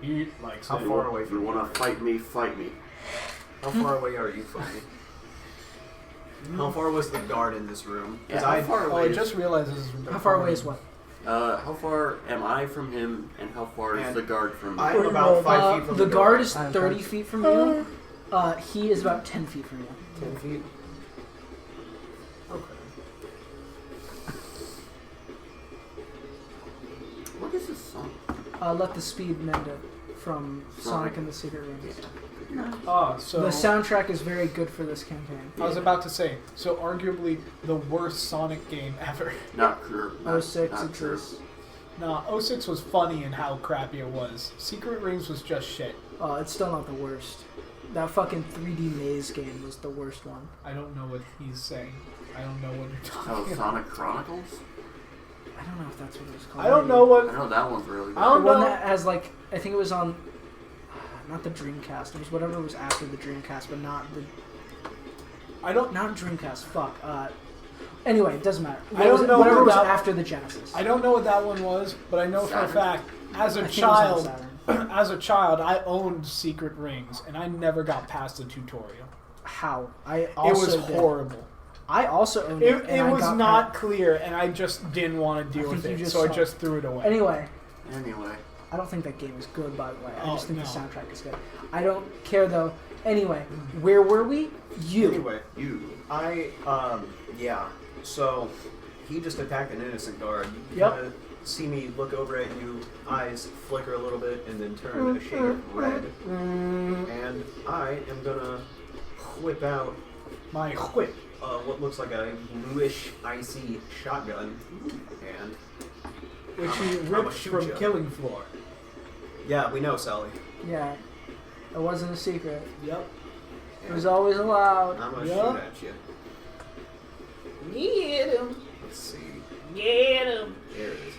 Eat like How so. far away If from you you? want to fight me, fight me. How far away are you from me? How far was the guard in this room? 'Cause Yeah, how far Oh, away I is- just realized this is. How far away is what? How far am I from him, and how far is And the guard from me? I am about 5 feet from the the guard door. is 30 feet from you. He is about 10 feet from you. 10 feet. Okay. What is this song? Let the speed mend it from Sonic and the Secret Rings. Oh, so The soundtrack is very good for this campaign. I was about to say. So arguably the worst Sonic game ever. Not true. Not, 06 not true. exists. Nah, 06 was funny in how crappy it was. Secret Rings was just shit. It's still not the worst. That fucking 3D maze game was the worst one. I don't know what he's saying. I don't know what you're Oh, talking about. Sonic Chronicles? I don't know if that's what it was called. I don't know I what. know that one's really good. I don't The one know. that has like, I think it was on. not the Dreamcast. It was whatever was after the Dreamcast, but not the. Not Dreamcast. Fuck. Anyway, it doesn't matter. I don't know whatever was that- after the Genesis. I don't know what that one was, but I know for a Saturn? fact, as I a think it was on child, Saturn. as a child, I owned Secret Rings, and I never got past the tutorial. How? I It also was did. horrible. I also owned it. It and I was got not clear, and I just didn't want to deal I with think you it, just so I saw- just threw it away. Anyway, Anyway. I don't think that game is good, by the way. I Oh, just think no. the soundtrack is good. I don't care, though. Anyway, where were we? You. Anyway, yeah. So, he just attacked an innocent guard. You Yep. kinda see me look over at you, eyes flicker a little bit, and then turn a shade of red. And I am gonna whip out My whip. what looks like a bluish, icy shotgun. And Which I'ma he ripped shoot from ya. Killing Floor. yeah, we know, Sally. Yeah. It wasn't a secret. Yep. It was always allowed. I'm gonna Yeah. shoot at you. Get him. Let's see. Get him. There it is.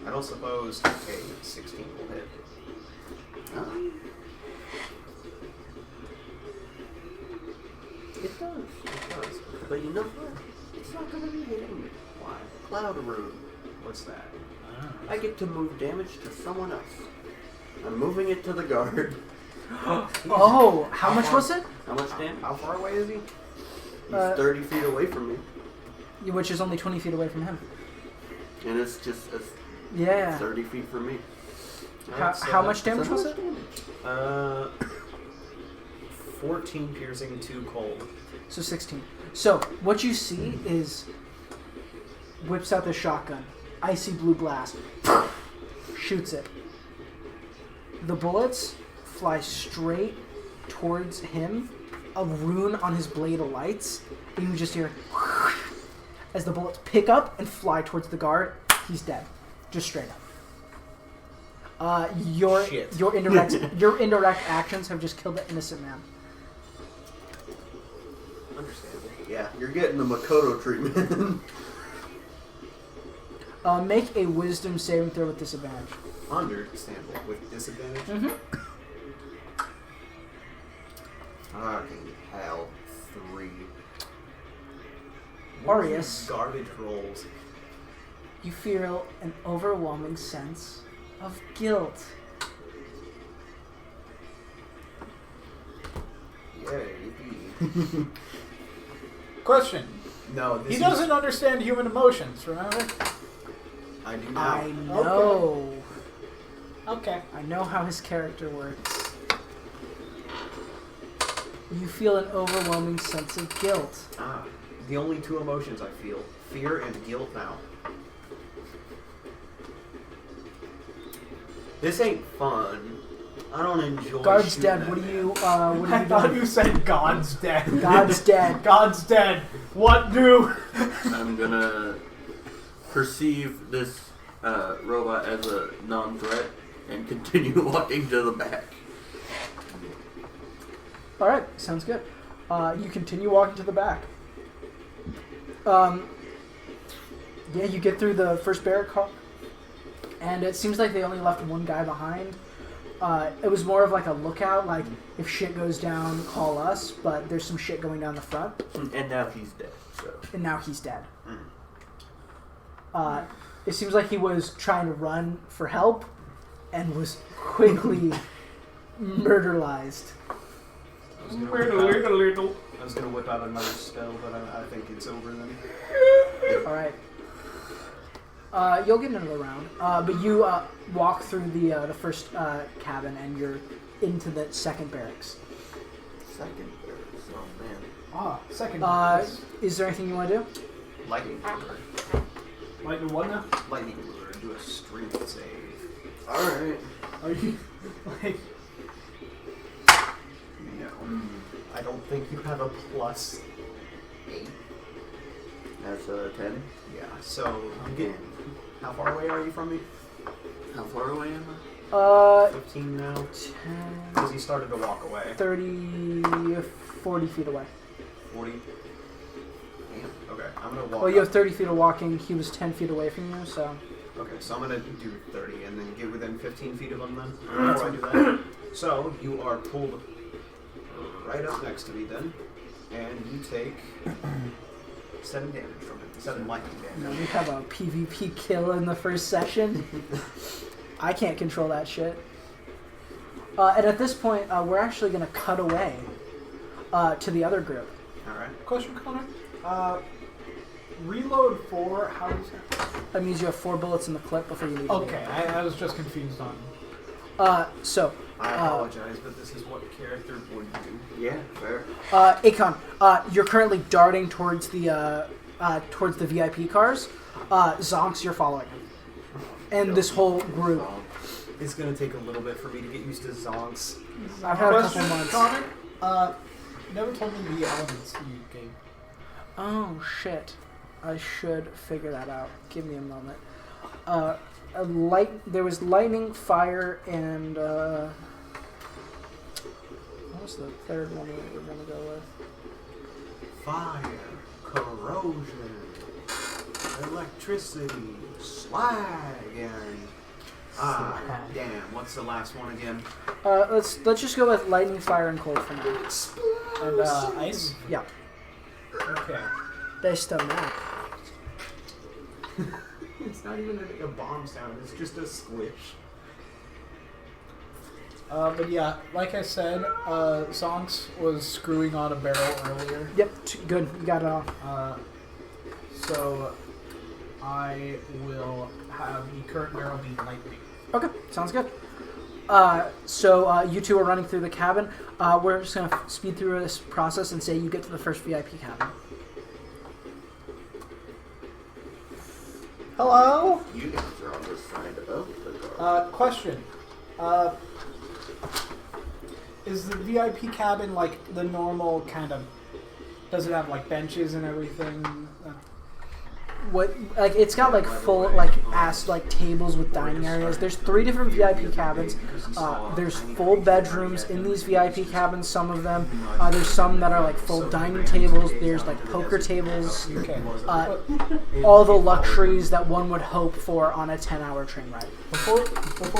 I don't suppose a 16 will hit. It does. It does. But you know what? It's not going to be hitting me. Why? Cloud Rune. What's that? I get to move damage to someone else. I'm moving it to the guard. Oh, how much was it? How much damage? How far away is he? He's Uh, 30 feet away from me. Which is only 20 feet away from him. And it's just Yeah. 30 feet from me. How much damage So was much it? damage. 14 piercing, 2 cold. So 16. So, what you see is whips out the shotgun. Icy blue blast. Shoots it. The bullets fly straight towards him. A rune on his blade alights. And you just hear as the bullets pick up and fly towards the guard. He's dead. Just straight up. Shit. Your indirect actions have just killed the innocent man. Understandable. Yeah, you're getting the Makoto treatment. Make a wisdom saving throw with disadvantage. Understandable. With disadvantage? Mm-hmm. Fucking hell. 3. Arius. Garbage rolls. You feel an overwhelming sense of guilt. Yay. Question. No, this He is... doesn't understand human emotions, remember? I do I not. know. Okay. I know how his character works. You feel an overwhelming sense of guilt. The only 2 emotions I feel. Fear and guilt now. This ain't fun. I don't enjoy Guard's shooting dead. at What are man. you? What are I you thought doing? you said God's dead. God's dead. God's dead. What do? I'm gonna perceive this robot as a non-threat and continue walking to the back. All right, sounds good. You continue walking to the back. Yeah, you get through the first barrack, and it seems like they only left one guy behind. It was more of like a lookout, like if shit goes down, call us. But there's some shit going down the front, And now he's dead, so. and now he's dead. It seems like he was trying to run for help, and was quickly murderized. I was gonna whip out another spell, but I think it's over then. All right. You'll get another round, but you walk through the first cabin, and you're into the second barracks. Second barracks, oh man. Second. Is there anything you want to do? Lightning Lure. Lightning what now? Lightning Lure. Do a strength save. Alright. Are you like? No. I don't think you have a plus 8. That's a 10. Yeah, so you get... How far away are you from me? How far away am I? 15 now? 10, Because he started to walk away. 30, 40 feet away. 40? Damn. Okay. I'm gonna walk. Well, you have up. 30 feet of walking. He was 10 feet away from you, so. Okay, so I'm gonna do 30 and then get within 15 feet of them then. Before I do that. So you are pulled right up next to me then, and you take 7 damage from it. 7 lightning damage. We have a PvP kill in the first session. I can't control that shit. And at this point, we're actually going to cut away to the other group. All right. Question, Connor. Reload 4. How does that? That means you have 4 bullets in the clip before you leave. Okay, I was just confused on. So. I apologize, but this is what a character would do. Yeah, fair. Akon, you're currently darting towards the VIP cars. Zonks, you're following him. And this whole group. It's gonna take a little bit for me to get used to zonks. I've had a couple months. Connor, never told me the elements you gave. Oh shit! I should figure that out. Give me a moment. There was lightning, fire, and what was the third one we were gonna go with? Fire, corrosion, electricity, slag, and damn. What's the last one again? Let's just go with lightning, fire, and cold for now. And ice? Yeah. Okay. Based on that. It's not even a bomb sound. It's just a squish. But yeah, like I said, Zonks was screwing on a barrel earlier. Yep, good. You got it all. So I will have the current barrel be lightning. Okay, sounds good. So you two are running through the cabin. We're just going to speed through this process and say you get to the first VIP cabin. Hello? You guys are on this side of the car. Question. Is the VIP cabin like the normal kind of... Does it have like benches and everything? What, like, it's got like full like tables with dining areas. There's 3 different VIP cabins. There's full bedrooms in these VIP cabins. Some of them. There's some that are like full dining tables. There's like poker tables. All the luxuries that one would hope for on a 10-hour train ride. Before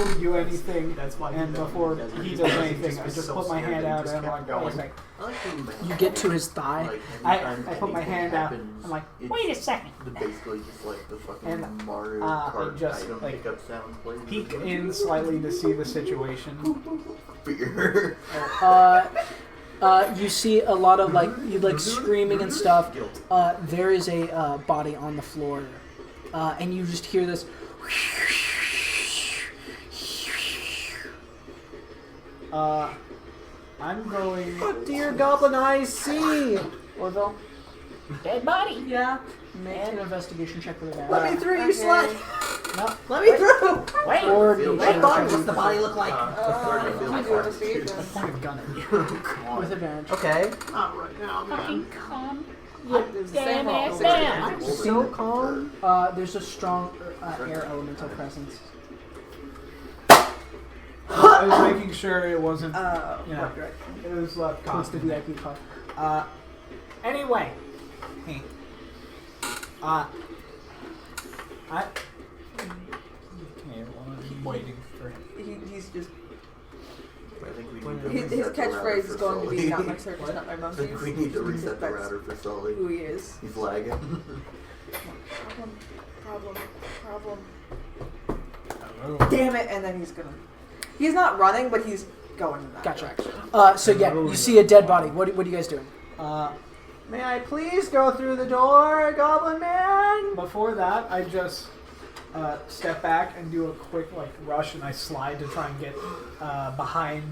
we do anything, and before he does anything, I just put my hand out and I'm like, wait a second. You get to his thigh. I put my hand out. I'm like, wait a second. Basically, just like the fucking And, Mario I Kart just, item like, pickup sound plays. peek in slightly to see the situation. Beer. You see a lot of like screaming and stuff. There is a body on the floor, and you just hear this. I'm going. What do your goblin eyes see? Orville, Dead body. Yeah. make an investigation check with advantage. Let me through, you slut! No. Let me through! Wait. Or Red body, what's the body look like? I do investigation. Point a gun at you. with advantage. Okay. Not right now, Fucking calm. It was the same Damn roll. ass down. So calm. There's a strong air elemental presence. I was making sure it wasn't. Right. It was left Towards the constant. VIP car. Anyway. Hey. I. Okay, well, I'm waiting for him. He's just. I think we need to His reset the router catchphase is for going to be Sully. not my circus, not my I monkeys. think we need to reset the That's router for Sully. who he is. He's lagging. Problem. Hello. Damn it! And then he's gonna. He's not running, but he's going in that Gotcha. direction. So yeah, you see a dead body. What are you guys doing? May I please go through the door, Goblin Man? Before that, I just step back and do a quick rush, and I slide to try and get behind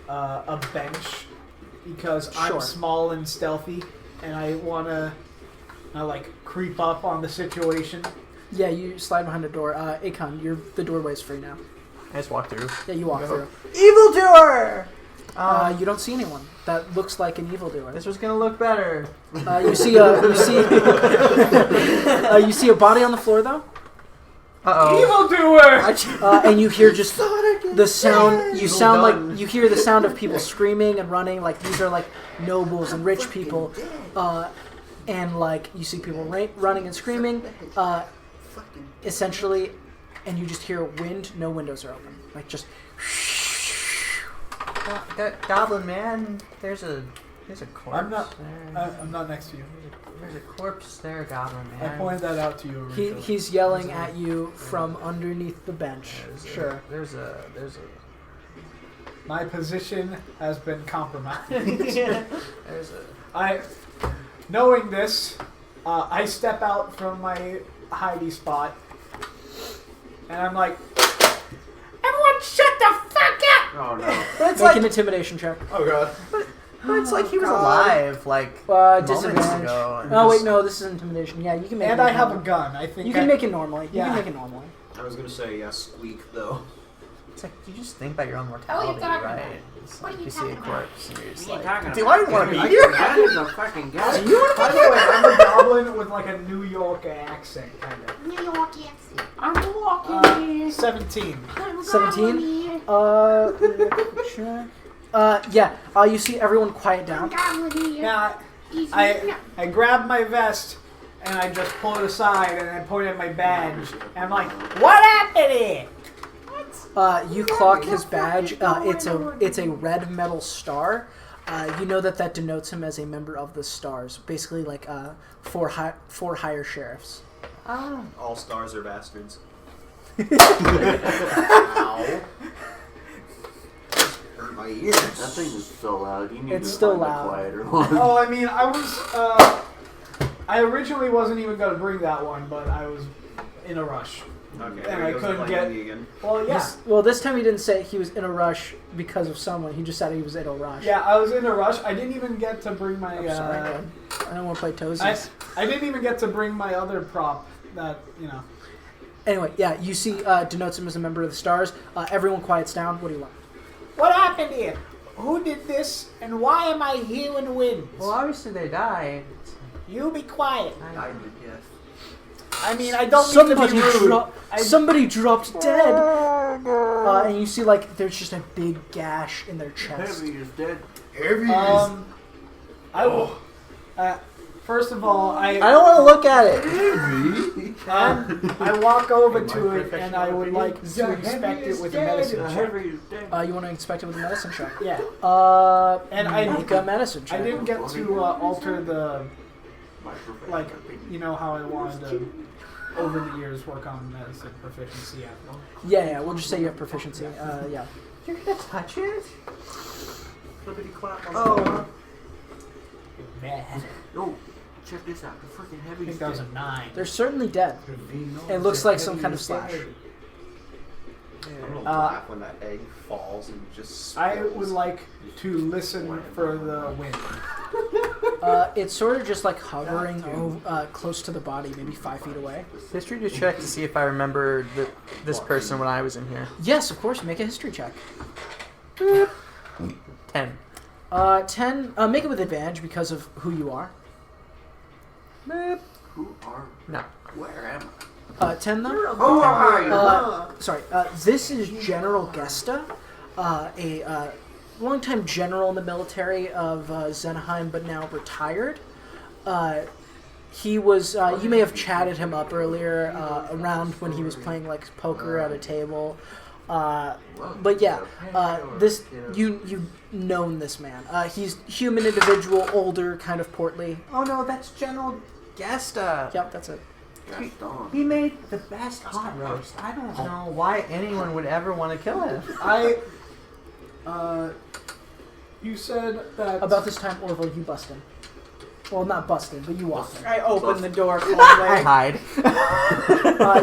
a bench because Sure. I'm small and stealthy, and I want to creep up on the situation. Yeah, you slide behind the door. Akon, the doorway's free now. I just walk through. Yeah, you walk through. Evildoer! You don't see anyone that looks like an evildoer. This was gonna look better. You see a body on the floor though, Evildoer! and you hear just the sound. You hear the sound of people screaming and running. Like these are like nobles and rich people. and like you see people running and screaming, essentially, and you just hear wind. No windows are open, like just. Goblin man, there's a corpse. I'm not next to you. There's a corpse there, Goblin man. I pointed that out to you originally. He's yelling at you from underneath the bench. Sure. There's a. My position has been compromised. There's a. Knowing this, I step out from my hidey spot, and I'm like, "Everyone, shut the fuck up!" Oh no. But it's Make an intimidation check. Oh god. But it's like he was alive, like moments Disadvantage. ago. and Oh wait, just- no, this is intimidation. Yeah, you can make. And it I have a normally. gun. I think You can make it normally. You Yeah. can make it normally. I was gonna say squeak though. It's like you just think about your own mortality, talking right? about? It's What like are you you see a talking about? corpse and you're just What are you like, talking do about? I want to be I here? That is a fucking guy. By the way, I'm a goblin with like a New York accent, kind of. New York accent. I'm walking. 17. 17. Check. You see everyone quiet down. Yeah, I grab my vest and I just pull it aside and I point at my badge and I'm like, "What happened here?" You clock his badge. It's a red metal star. You know that denotes him as a member of the Stars. Basically, like four higher sheriffs. All stars are bastards. Ow. Hurt my ears. That thing is so loud. You need It's to still find loud. a quieter one. Oh, I mean, I originally wasn't even going to bring that one, but I was in a rush. Okay. And there I goes couldn't the get- me again. Well, yeah. This time he didn't say he was in a rush because of someone. He just said he was in a rush. Yeah, I was in a rush. I didn't even get to bring my. I'm sorry, man. I don't want to play toesies. I didn't even get to bring my other prop. That Anyway, yeah, you see denotes him as a member of the Stars. Everyone quiets down. What do you want? What happened here? Who did this? And why am I here in the wind? Well, obviously they died. You be quiet. I did, yes. I mean, I don't mean to be rude. Somebody dropped dead. And you see, like, there's just a big gash in their chest. Heavy is dead. Heavy I will. First of all, I don't want to look at it. I walk over to it and I would like to inspect it with a medicine check. Heavy is dead. You want to inspect it with a medicine check? Yeah. And I- make a medicine check. I didn't get to alter the My perfect like opinion. you know how I wanted to over the years work on medicine proficiency. Yeah, we'll just say you have proficiency. Yeah. You're gonna touch it? Flippity clap on Oh. Man, Yo, check this out. The freaking I heavy think is that was dead. a 9. They're certainly dead. It looks like some kind of slash. I'm gonna laugh when that egg falls and just I spills. would like to listen for the wind. It's sort of just like hovering close to the body, maybe 5 feet away. History to check to see if I remember this person when I was in here. Yes, of course. Make a history check. 10. 10. Make it with advantage because of who you are. Who are? No. Where am 10 though. Who are you? Sorry. This is General Gesta, a longtime general in the military of Zenheim, but now retired. He was. You may have chatted him up earlier around when he was playing like poker at a table. But yeah, this you've known this man. He's human individual, older, kind of portly. Oh no, that's General Gesta. Yep, that's it. Gaston. He made the best hot roast. I don't know why anyone would ever want to kill him. You said that About this time, Orville, you bust in. Well, not bust in, but you walk in. I open the door I calmly. hide.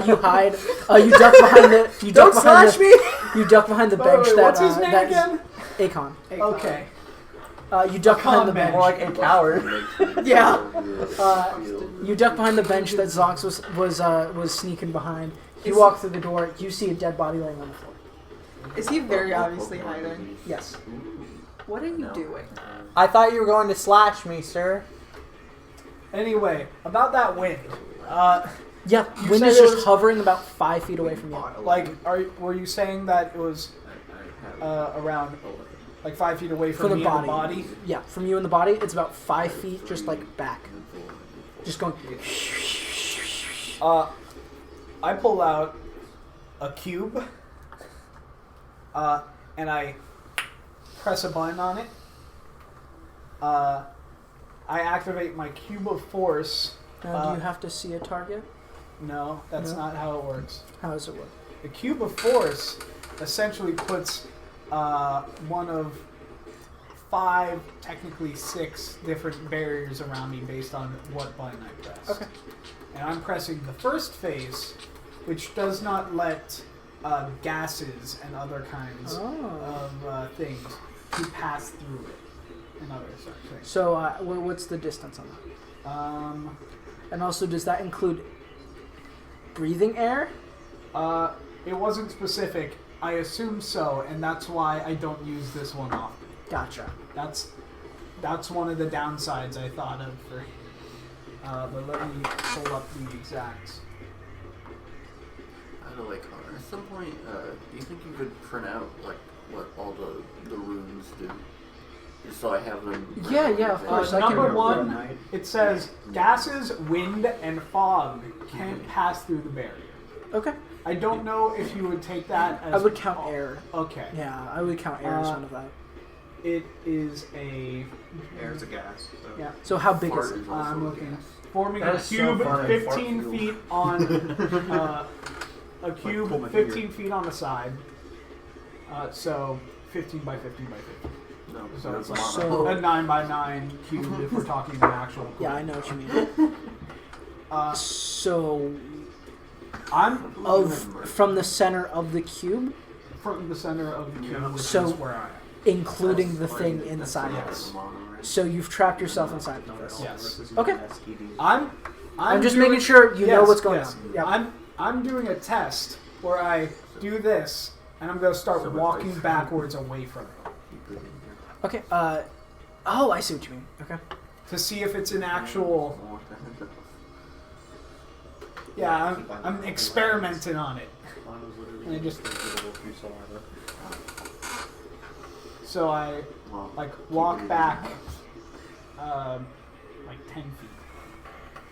You hide. You duck behind the. You duck Don't behind slash the, me! You duck behind the Wait, bench wait, that. what's his name that again? Akon. Okay. You duck behind the Akon bench. More like a coward. Yeah. You duck behind the bench that Zox was sneaking behind. You walk through the door. You see a dead body laying on the floor. Is he very obviously hiding? Yes. What are you doing? I thought you were going to slash me, sir. Anyway, about that wind. Yeah. You Wind said is it just was- hovering about 5 feet away from you. Were you saying that it was around like 5 feet away from From the me and the body? Yeah, from you and the body, it's about 5 feet, just like back. Just going. I pull out a cube, and I press a button on it. I activate my cube of force. Now, do you have to see a target? No, that's No? not how it works. How does it work? The cube of force essentially puts one of 5, technically 6 different barriers around me based on what button I press. Okay. And I'm pressing the first phase, which does not let gases and other kinds of things to pass through it. And other such things. So, what's the distance on that? And also, does that include breathing air? It wasn't specific. I assume so, and that's why I don't use this one often. Gotcha. That's one of the downsides I thought of for. But let me pull up the exacts. I don't like Connor. At some point, do you think you could print out like what all the runes do? Just so I have them. Yeah, of course. I can Number remember. 1, it says gases, wind, and fog can't pass through the barrier. Okay. I don't know if you would take that as... I would count air. Okay. Yeah, I would count air as one of that. It is a... Air's a gas. So. Yeah. So how big Fart is it? is also I'm a looking. gas. Forming That a is so cube funny. 15 feet on... a cube pull my 15 finger. feet on the side. So 15 by 15 by 15. No, So it's that's like So- a 9 by 9 cube if we're talking an actual cube. Yeah, I know what you mean. So, I'm from the center of the cube, from the center of the cube, which So- is where I am. including the thing inside Yes. of it. So you've trapped yourself inside of this. Yes. Okay. I'm just doing- making sure you know yes, what's going yes. on. Yeah. I'm doing a test where I do this, and I'm going to start walking backwards away from it Okay. Oh, I see what you mean. Okay. to see if it's an actual. Yeah, I'm experimenting on it. And I just. So I like walk back, like 10 feet.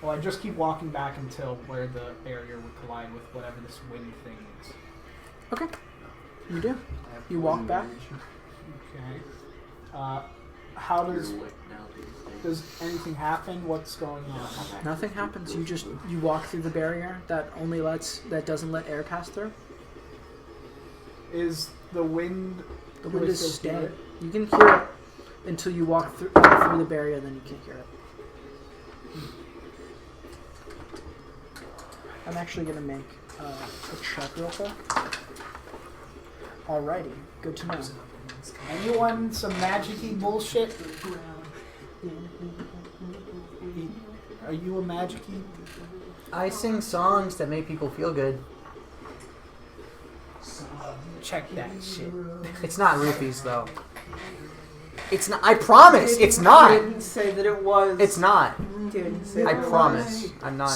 Well, I just keep walking back until where the barrier would collide with whatever this wind thing is. Okay. You do. You walk back. Okay. How does anything happen? What's going on? Nothing happens. You walk through the barrier that doesn't let air pass through. Is the wind? The do I wind is still hear staying. it? You can hear it until you walk through the barrier, then you can't hear it. I'm actually gonna make a check real quick. Alrighty, good to know. Anyone some magic-y bullshit? Are you a magic-y? I sing songs that make people feel good. Check that shit. It's not roofies though. It's not. I promise, it's not. Didn't say that it was. It's not. Didn't say I that it promise. I'm not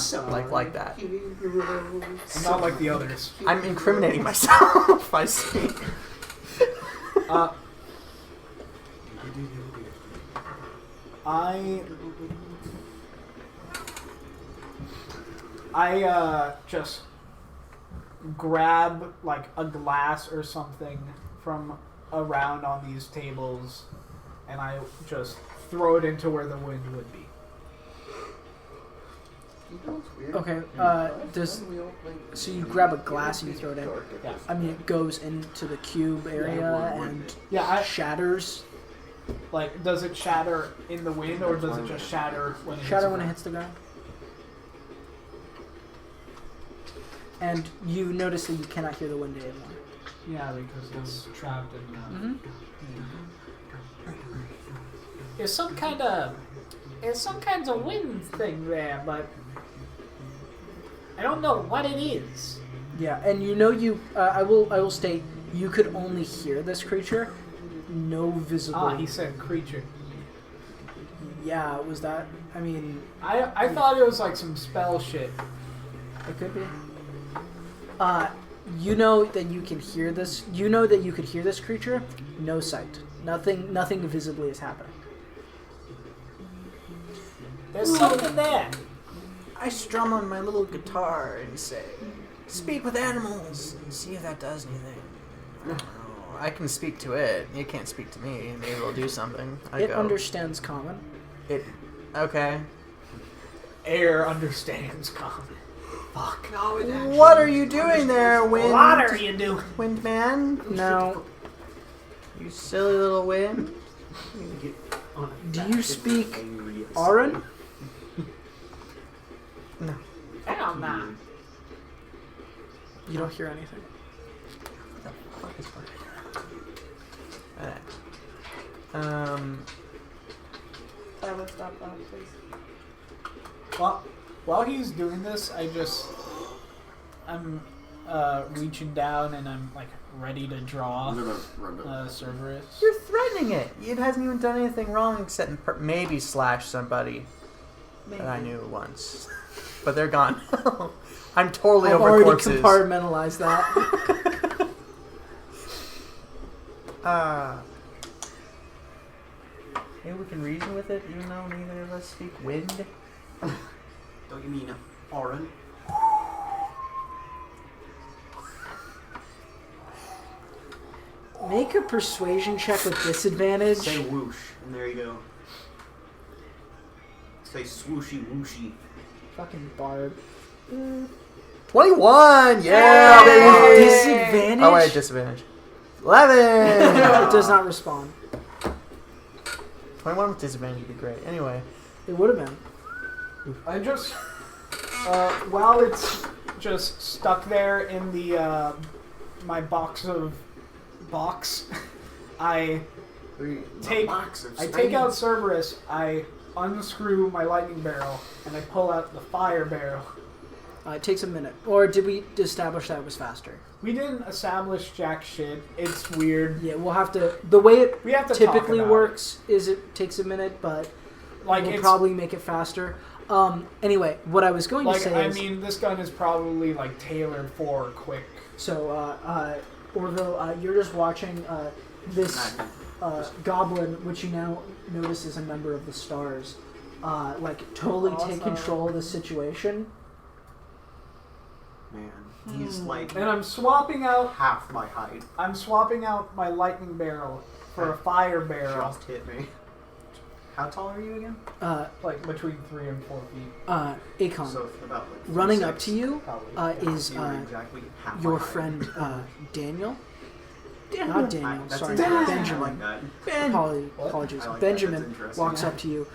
like that. I'm not like the others. I'm incriminating myself by saying. I just grab like a glass or something from around on these tables, and I just throw it into where the wind would be. Okay. So you grab a glass and you throw it in. Yeah. I mean, it goes into the cube area and Yeah, shatters. like, does it shatter in the wind, or does it just shatter when it Shatter hits when the it hits the ground. And you notice that you cannot hear the wind anymore. ground? Yeah, because it's trapped in. Mm-hmm. There's some kinds of wind thing there, but I don't know what it is. Yeah, and you know I will state you could only hear this creature. No visible. He said creature. Yeah, was that? I mean, I thought it was like some spell shit. it could be. You know that you can hear this. You know that you could hear this creature. No sight. Nothing visibly is happening. There's something there. I strum on my little guitar and say, "Speak with animals and see if that does anything." I don't know. I can speak to it. You can't speak to me. Maybe it'll do something. It understands common. Okay. Air understands common. Fuck. What are you doing there, wind? What are you doing? Wind man? Now, You silly little wind. do you speak Aran? No. Hell nah. You don't hear anything. Tyler, stop that, please. While he's doing this, I'm reaching down and I'm like ready to draw I'm gonna run over. Cerberus. You're threatening it. It hasn't even done anything wrong except maybe slash somebody that I knew once. But they're gone. I'm totally I've over already corpses. compartmentalized that. Maybe we can reason with it, even though neither of us speak wind. Don't you mean Oren? Make a persuasion check with disadvantage. Say whoosh, and there you go. Say swooshy wooshy. Fucking bard. 21! Yeah, baby! Disadvantage? Oh, wait, disadvantage. 11! It does not respond. 21 with disadvantage would be great. Anyway. It would have been. I just while it's just stuck there in the my box, I take out Cerberus, I unscrew my lightning barrel, and I pull out the fire barrel. It takes a minute. Or did we establish that it was faster? We didn't establish jack shit. It's weird. Yeah, we'll have to... The way We have to typically talk about works is it takes a minute, but Like we'll it's probably make it faster. Anyway, what I was going to say is... this gun is probably like tailored for quick. So, Orville, you're just watching this goblin, which you now notice is a member of the Stars, totally take control of the situation. Man, he's like And I'm swapping out. half my height. I'm swapping out my lightning barrel for a fire barrel. Just hit me. How tall are you again? Like between 3 and 4 feet. Akon, So about like running up 6, to you probably. is You were exactly half your my height. friend Daniel. Not Daniel, That's sorry, interesting. I Benjamin. like that. Apologies. I like that. Benjamin That's interesting. walks up to you.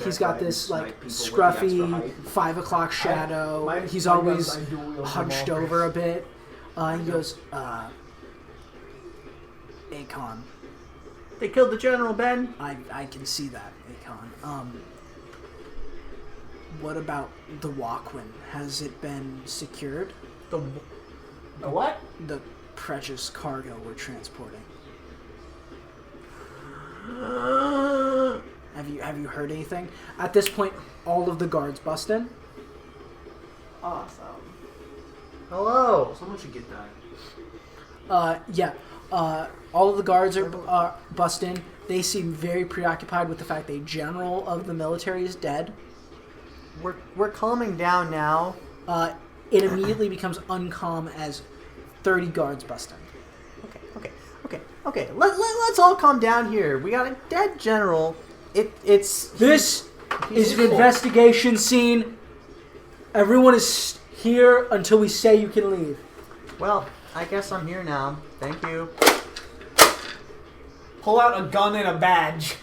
He's got this like People with the extra scruffy height. 5 o'clock shadow. He's my always guns, I dual wield hunched revolvers. over a bit. He goes, Akon, They killed the general, Ben. I can see that, Akon. What about the Walkwin? Has it been secured? The what? The precious cargo we're transporting. Have you heard anything? At this point, all of the guards bust in. Awesome. Hello. Someone should get that. All of the guards are bust in. They seem very preoccupied with the fact that a general of the military is dead. We're calming down now. It immediately becomes uncalm as 30 guards bust in. Okay. Let's all calm down here. We got a dead general. This is an investigation scene. Everyone is here until we say you can leave. Well, I guess I'm here now. Thank you. Pull out a gun and a badge.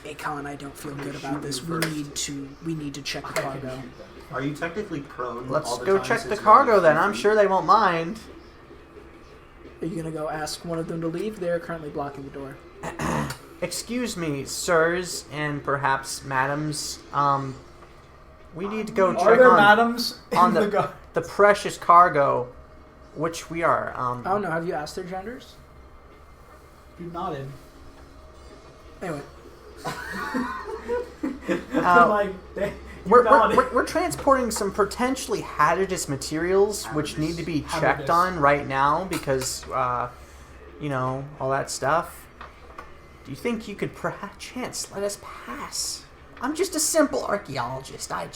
Akon, I don't feel good about this. We need to check the cargo. Are you technically prone? all Let's the go time check since the you're cargo only then. 2 I'm feet? sure they won't mind. Are you gonna go ask one of them to leave? They're currently blocking the door. Excuse me, sirs, and perhaps madams. We need to go Are check there on madams on in the- gun? the precious cargo, which we are. I don't know. Have you asked their genders? You nodded. Anyway, We're transporting some potentially hazardous materials which need to be checked Hazardous. on right now because, all that stuff. Do you think you could perchance let us pass? I'm just a simple archaeologist. I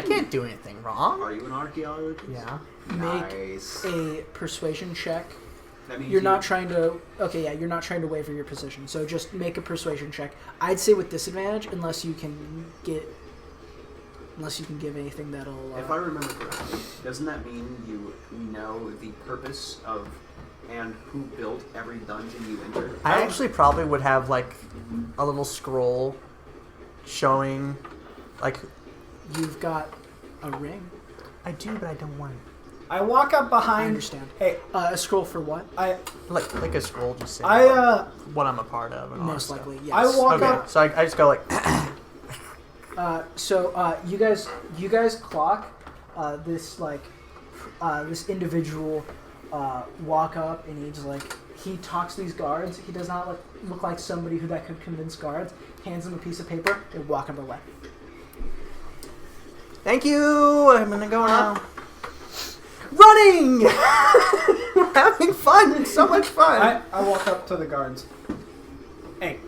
can't do anything wrong. Are you an archaeologist? Yeah. Make Nice. a persuasion check. That means You're not trying to. Okay, yeah, you're not trying to waver your position. So just make a persuasion check. I'd say with disadvantage, unless you can give anything that'll. If I remember correctly, doesn't that mean you know the purpose of and who built every dungeon you enter? I actually probably would have like a little scroll showing, like. You've got a ring. I do, but I don't want it. I walk up behind. I understand. Hey, A scroll for what? Like a scroll just saying what I'm a part of. And all Most that stuff. likely, yes. I walk Okay, up. so I just go like. You guys clock this this individual walk up, and he talks to these guards. He does not look like somebody that could convince guards. Hands them a piece of paper and walk on their way. Thank you. I'm gonna go now. Running. We're having fun. So much fun. I walk up to the guards. Hey,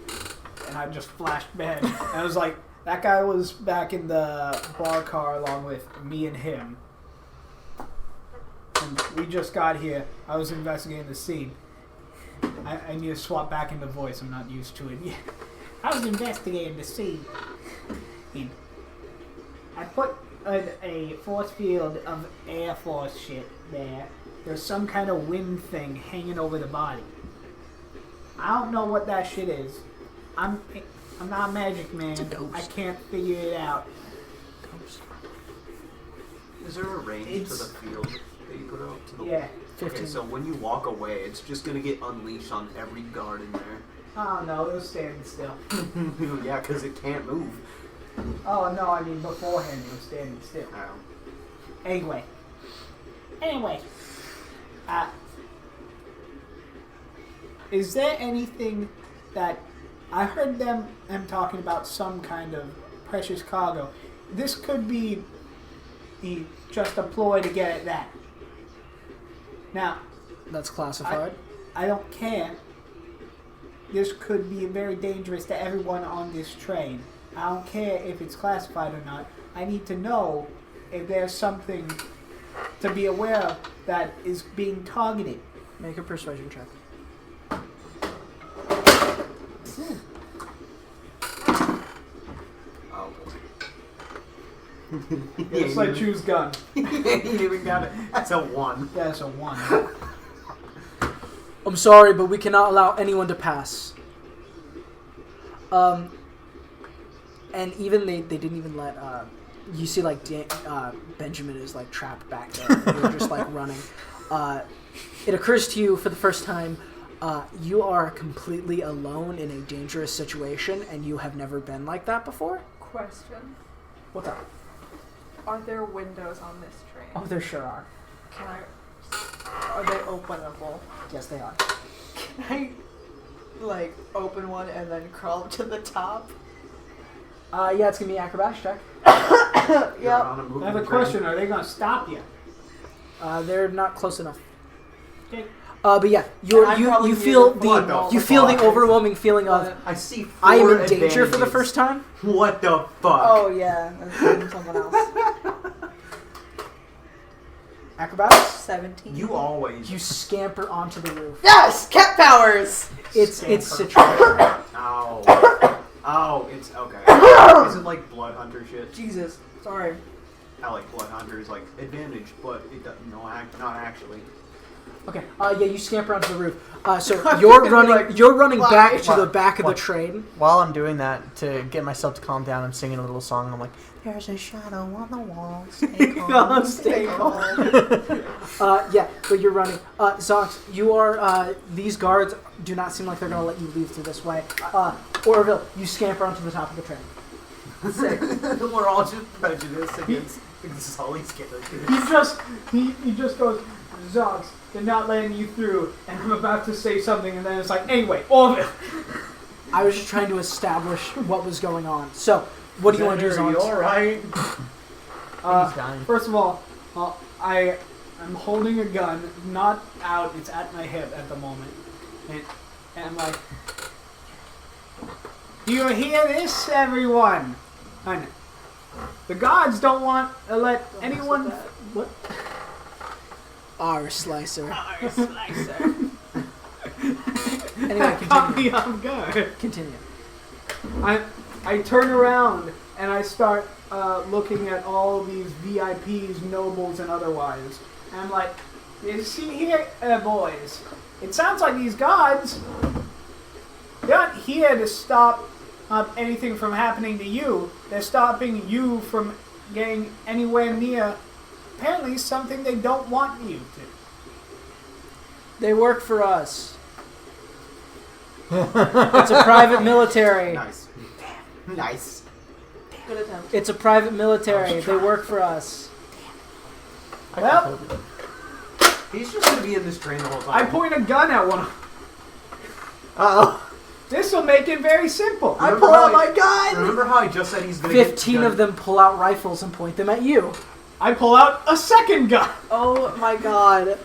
and I just flashed back. And I was like, that guy was back in the bar car along with me and him. And we just got here. I was investigating the scene. I need to swap back into voice. I'm not used to it yet. I was investigating the scene. And I put a force field of Air Force shit there. There's some kind of wind thing hanging over the body. I don't know what that shit is. I'm not a magic man. I can't figure it out. Is there a range to the field that you put out? To the Yeah. 15. Okay, so when you walk away, it's just gonna get unleashed on every guard in there. Oh no, it was standing still. Yeah, because it can't move. Oh no, I mean beforehand it was standing still. Anyway, is there anything that I heard them talking about some kind of precious cargo? This could be just a ploy to get at that. Now, That's classified. I don't care. This could be very dangerous to everyone on this train. I don't care if it's classified or not. I need to know if there's something to be aware of that is being targeted. Make a persuasion check. Oh boy. It's like choose gun. You didn't even got it. That's a 1. That's a 1. I'm sorry, but we cannot allow anyone to pass. And even they didn't even let you see Benjamin is like trapped back there. They're just like running. It occurs to you for the first time, you are completely alone in a dangerous situation, and you have never been like that before. Question. What's up? Are there windows on this train? Oh, there sure are. Can I... Are they openable? Yes, they are. Can I, open one and then crawl up to the top? Yeah, it's gonna be an acrobatics check. You're on a moving I have a train. question. Are they going to stop you? They're not close enough. Okay. But yeah, I'm probably you near feel the What the the you feel the fuck? overwhelming feeling of I see 4 I am in danger for the advantages. first time. What the fuck? Oh yeah, that's from someone else. Acrobatics. 17. You always. You scamper onto the roof. Yes! Cat powers! It's Scamper. situated. Ow. Oh, it's okay. Is it like Blood Hunter shit? Jesus. Sorry. I like Blood Hunter is like advantage, but it doesn't. No, not actually. Okay. Yeah, you scamper onto the roof. So you're running. Like, You're running why? back to the What? back of the What? train. While I'm doing that, to get myself to calm down, I'm singing a little song. I'm like, "There's a shadow on the wall. Stay calm." Stay calm. Yeah, but you're running. Zox, you are. These guards do not seem like they're gonna let you leave through this way. Orville, you scamper onto the top of the train. We're all just prejudiced against Sully's character. He just goes, Zogs, they're not letting you through, and I'm about to say something, and then it's like, anyway, all of it. I was just trying to establish what was going on. So, what do you want to do, Are you Zox? alright? He's dying. First of all, I'm holding a gun, not out, it's at my hip at the moment, and I'm like, Do you hear this, everyone? The gods don't want to let anyone... What? R slicer. Slicer. Anyway, Caught me continue. off guard. Continue. I turn around and I start looking at all these VIPs, nobles, and otherwise. And I'm like, you see here, boys, it sounds like these gods, they're not here to stop anything from happening to you. They're stopping you from getting anywhere near, apparently, something they don't want you to. They work for us. It's a private military. Nice. Nice. Good attempt. It's a private military. They work for us. Well, He's just gonna be in this train the whole time. I point a gun at one of them. Uh-oh. This will make it very simple. I pull out my gun! Remember how I just said he's gonna 15 of them pull out rifles and point them at you. I pull out a second gun. Oh my god.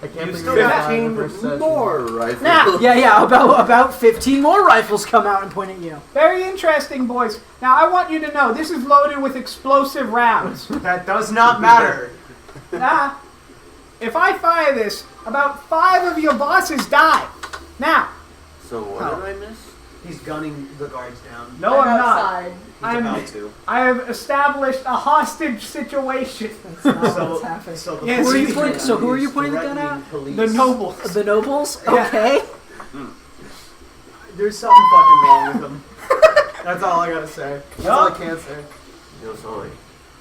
I can't You believe still that. got 15 more rifles. Now, Yeah, about 15 more rifles come out and point at you. very interesting, boys. Now, I want you to know, this is loaded with explosive rounds. That does not matter. Now, if I fire this, about 5 of your bosses die. Now, So what did I miss? He's gunning the guards down. no, I'm not. outside. He's about to. I have established a hostage situation. That's not So- what's happening. So the Yes, Who are you he's- pointing- so who are you pointing the gun at? The nobles. The nobles? Yeah. Okay. There's something fucking wrong with him. That's all I gotta say. That's all I can say. Yo, sorry.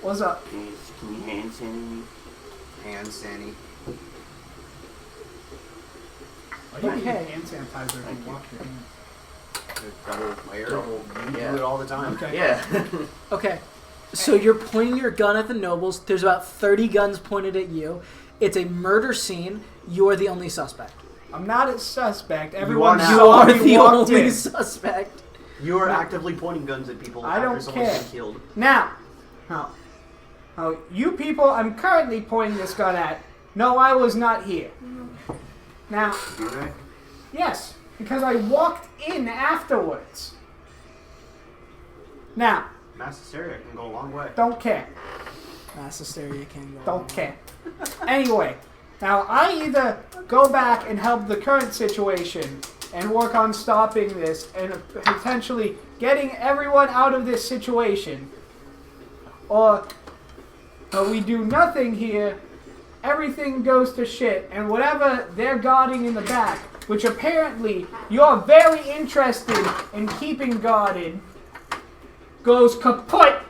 What's up? Can you hand sand me? Hand Sandy. Okay. Okay. Hand sanitizer. Thank you. Wash your hands. Double layer. You Yeah. do it all the time. Okay. Yeah. Okay. So you're pointing your gun at the nobles. There's about 30 guns pointed at you. It's a murder scene. You are the only suspect. I'm not a suspect. Everyone now. You saw are me the walked only in. suspect. You are actively pointing guns at people I after don't someone's care. been killed. Now, you people I'm currently pointing this gun at, no, I was not here. Now, Okay. yes, because I walked in afterwards. Now, Mass hysteria can go a long way. don't care. Mass hysteria can go. Don't care. Anyway, now I either go back and help the current situation and work on stopping this and potentially getting everyone out of this situation, or we do nothing here, everything goes to shit, and whatever they're guarding in the back, which apparently you're very interested in keeping guarded, goes kaput.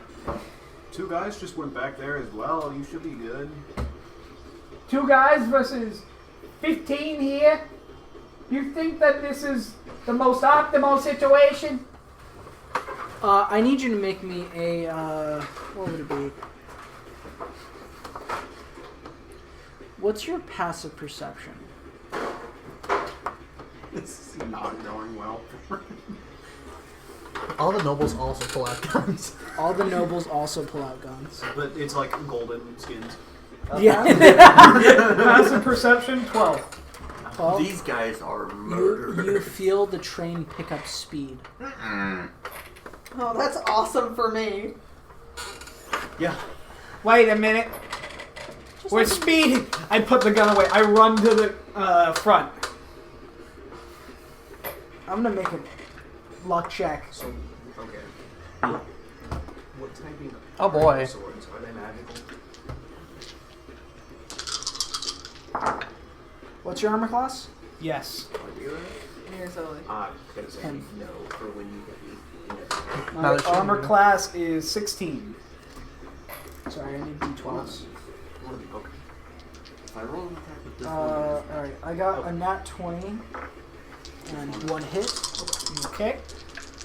2 guys just went back there as well. You should be good. 2 guys versus 15 here? You think that this is the most optimal situation? I need you to make me a, what would it be? What's your passive perception? This is not going well. All the nobles also pull out guns. All the nobles also pull out guns. But it's like golden skins. Yeah. Passive perception, 12. Well, These guys are you murderers. feel the train pick up speed. Oh, that's awesome for me. Yeah. Wait a minute. We're speeding. I put the gun away. I run to the front. I'm gonna make a luck check. So, okay. What typing Oh boy. swords? Are they magical? What's your armor class? Yes. Here's Zoe. I'm gonna say 10. no for when you get me. My that shouldn't armor be. class is 16. Sorry, I need d12s. Okay. If I roll an attack with this one, Alright, I got a nat 20 and 1 hit. Okay.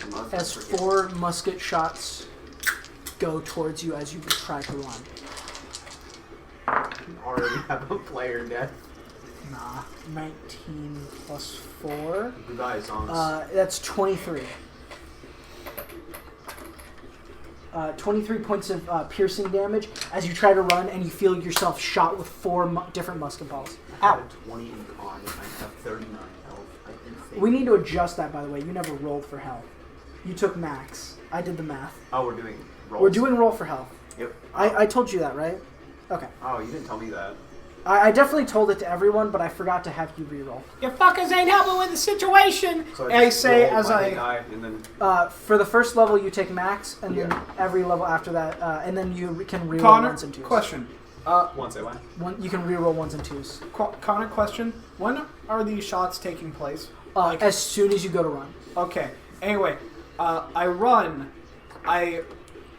unless I As forget. 4 musket shots go towards you as you try to run. You already have a player death. Nah. 19 plus 4. You guys on. That's 23. 23 points of piercing damage as you try to run and you feel yourself shot with 4 different musket balls. I Ow. had 20 in con and I have 39 health. I think We need to adjust that, by the way. You never rolled for health. You took max. I did the math. Oh, we're doing rolls. We're doing roll for health. Yep. I told you that, right? Okay. Oh, you didn't tell me that. I definitely told it to everyone, but I forgot to have you reroll. You fuckers ain't helping with the situation. So I just say roll as my I. big eye and then For the first level, you take max, and then Yeah. every level after that, and then you can reroll Connor, ones and twos. question. once I went. You can reroll ones and twos. Connor, question. When are these shots taking place? As soon as you go to run. Okay. Anyway, I run. I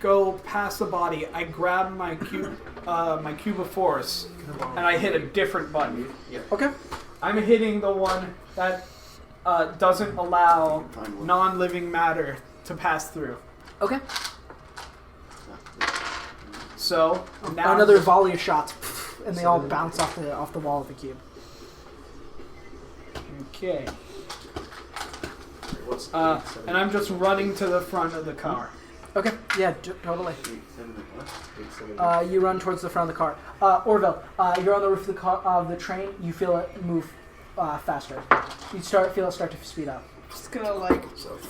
go past the body. I grab my cube of force, and I hit a different button. Okay. I'm hitting the one that doesn't allow non-living matter to pass through. Okay. So now Another volley of shots, and they all bounce off the wall of the cube. Okay. What's And I'm just running to the front of the car. Okay. Yeah, totally. 8, 7, what? 8, 7. You run towards the front of the car. Orville, you're on the roof of the train. You feel it move faster. You feel it start to speed up. Just gonna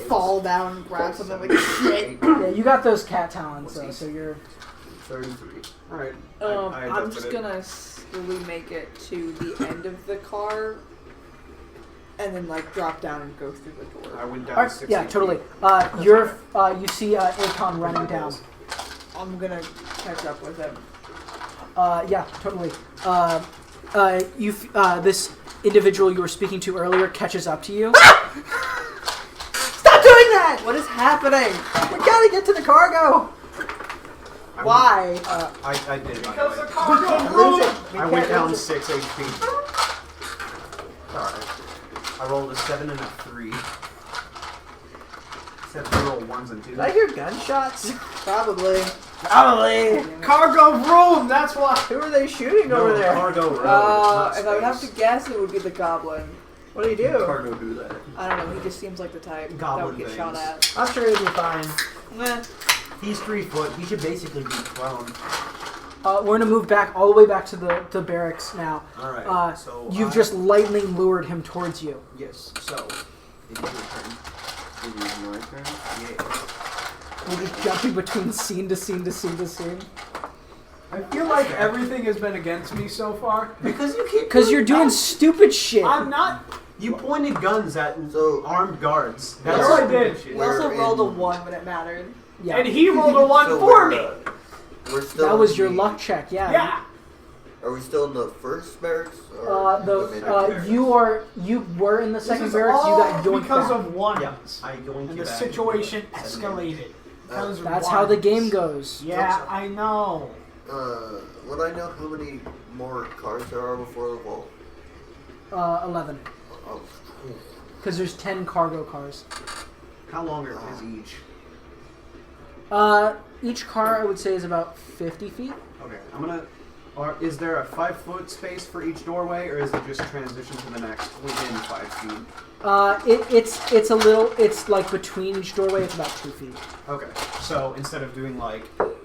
fall down and grab something like shit. Yeah, you got those cat talons, though, so you're. 33. Alright. I'm just gonna slowly make it to the end of the car, and then drop down and go through the door. I went down Alright, 60 yeah, feet. totally. You see Akon running down. I'm gonna catch up with him. Yeah, totally. This individual you were speaking to earlier catches up to you. Stop doing that! What is happening? We gotta get to the cargo. Why? I did. Because the by car Lose goes it. the way. I went down 6 HP. Alright. I rolled a 7 and a 3. Except I roll 1s and 2s. Did I hear gunshots? Probably. Probably. cargo room. That's why. Who are they shooting over there? Cargo road. not If I would have to space. guess, it would be the goblin. What do you do? Cargo do that. I don't know. He just seems like the type that Goblin would get things. shot at. I'm sure he'll be fine. Meh. He's 3 foot. He should basically be prone. We're gonna move back all the way back to the barracks now. Alright. So You've just lightning lured him towards you. Yes. So it is your turn. It is my turn. Yeah. We're just jumping between scene to scene to scene to scene. I feel like everything has been against me so far. Because you keep. Because you're doing stupid shit. I'm not. You pointed guns at So- armed guards. Yes, That's I stupid did. shit. We also We're rolled a in- 1 when it mattered. Yeah. And he rolled a 1 So for we're, me. We're still. That was in your the- luck check, yeah. Yeah. Are we still in the first barracks? Or You were in the This second is barracks. You all got yoinked because back. of ones. Yeah, I yoinked And you the back. situation escalated. Because of That's how the ones. game goes. Yeah, I know. Would I know how many more cars there are before the wall? 11. Oh, Because there's 10 cargo cars. How long is each? Each car, I would say, is about 50 feet. Okay, I'm gonna. Or is there a 5-foot space for each doorway, or is it just transition to the next within 5 feet? It's a little. It's like between each doorway. It's about 2 feet. Okay, so instead of doing like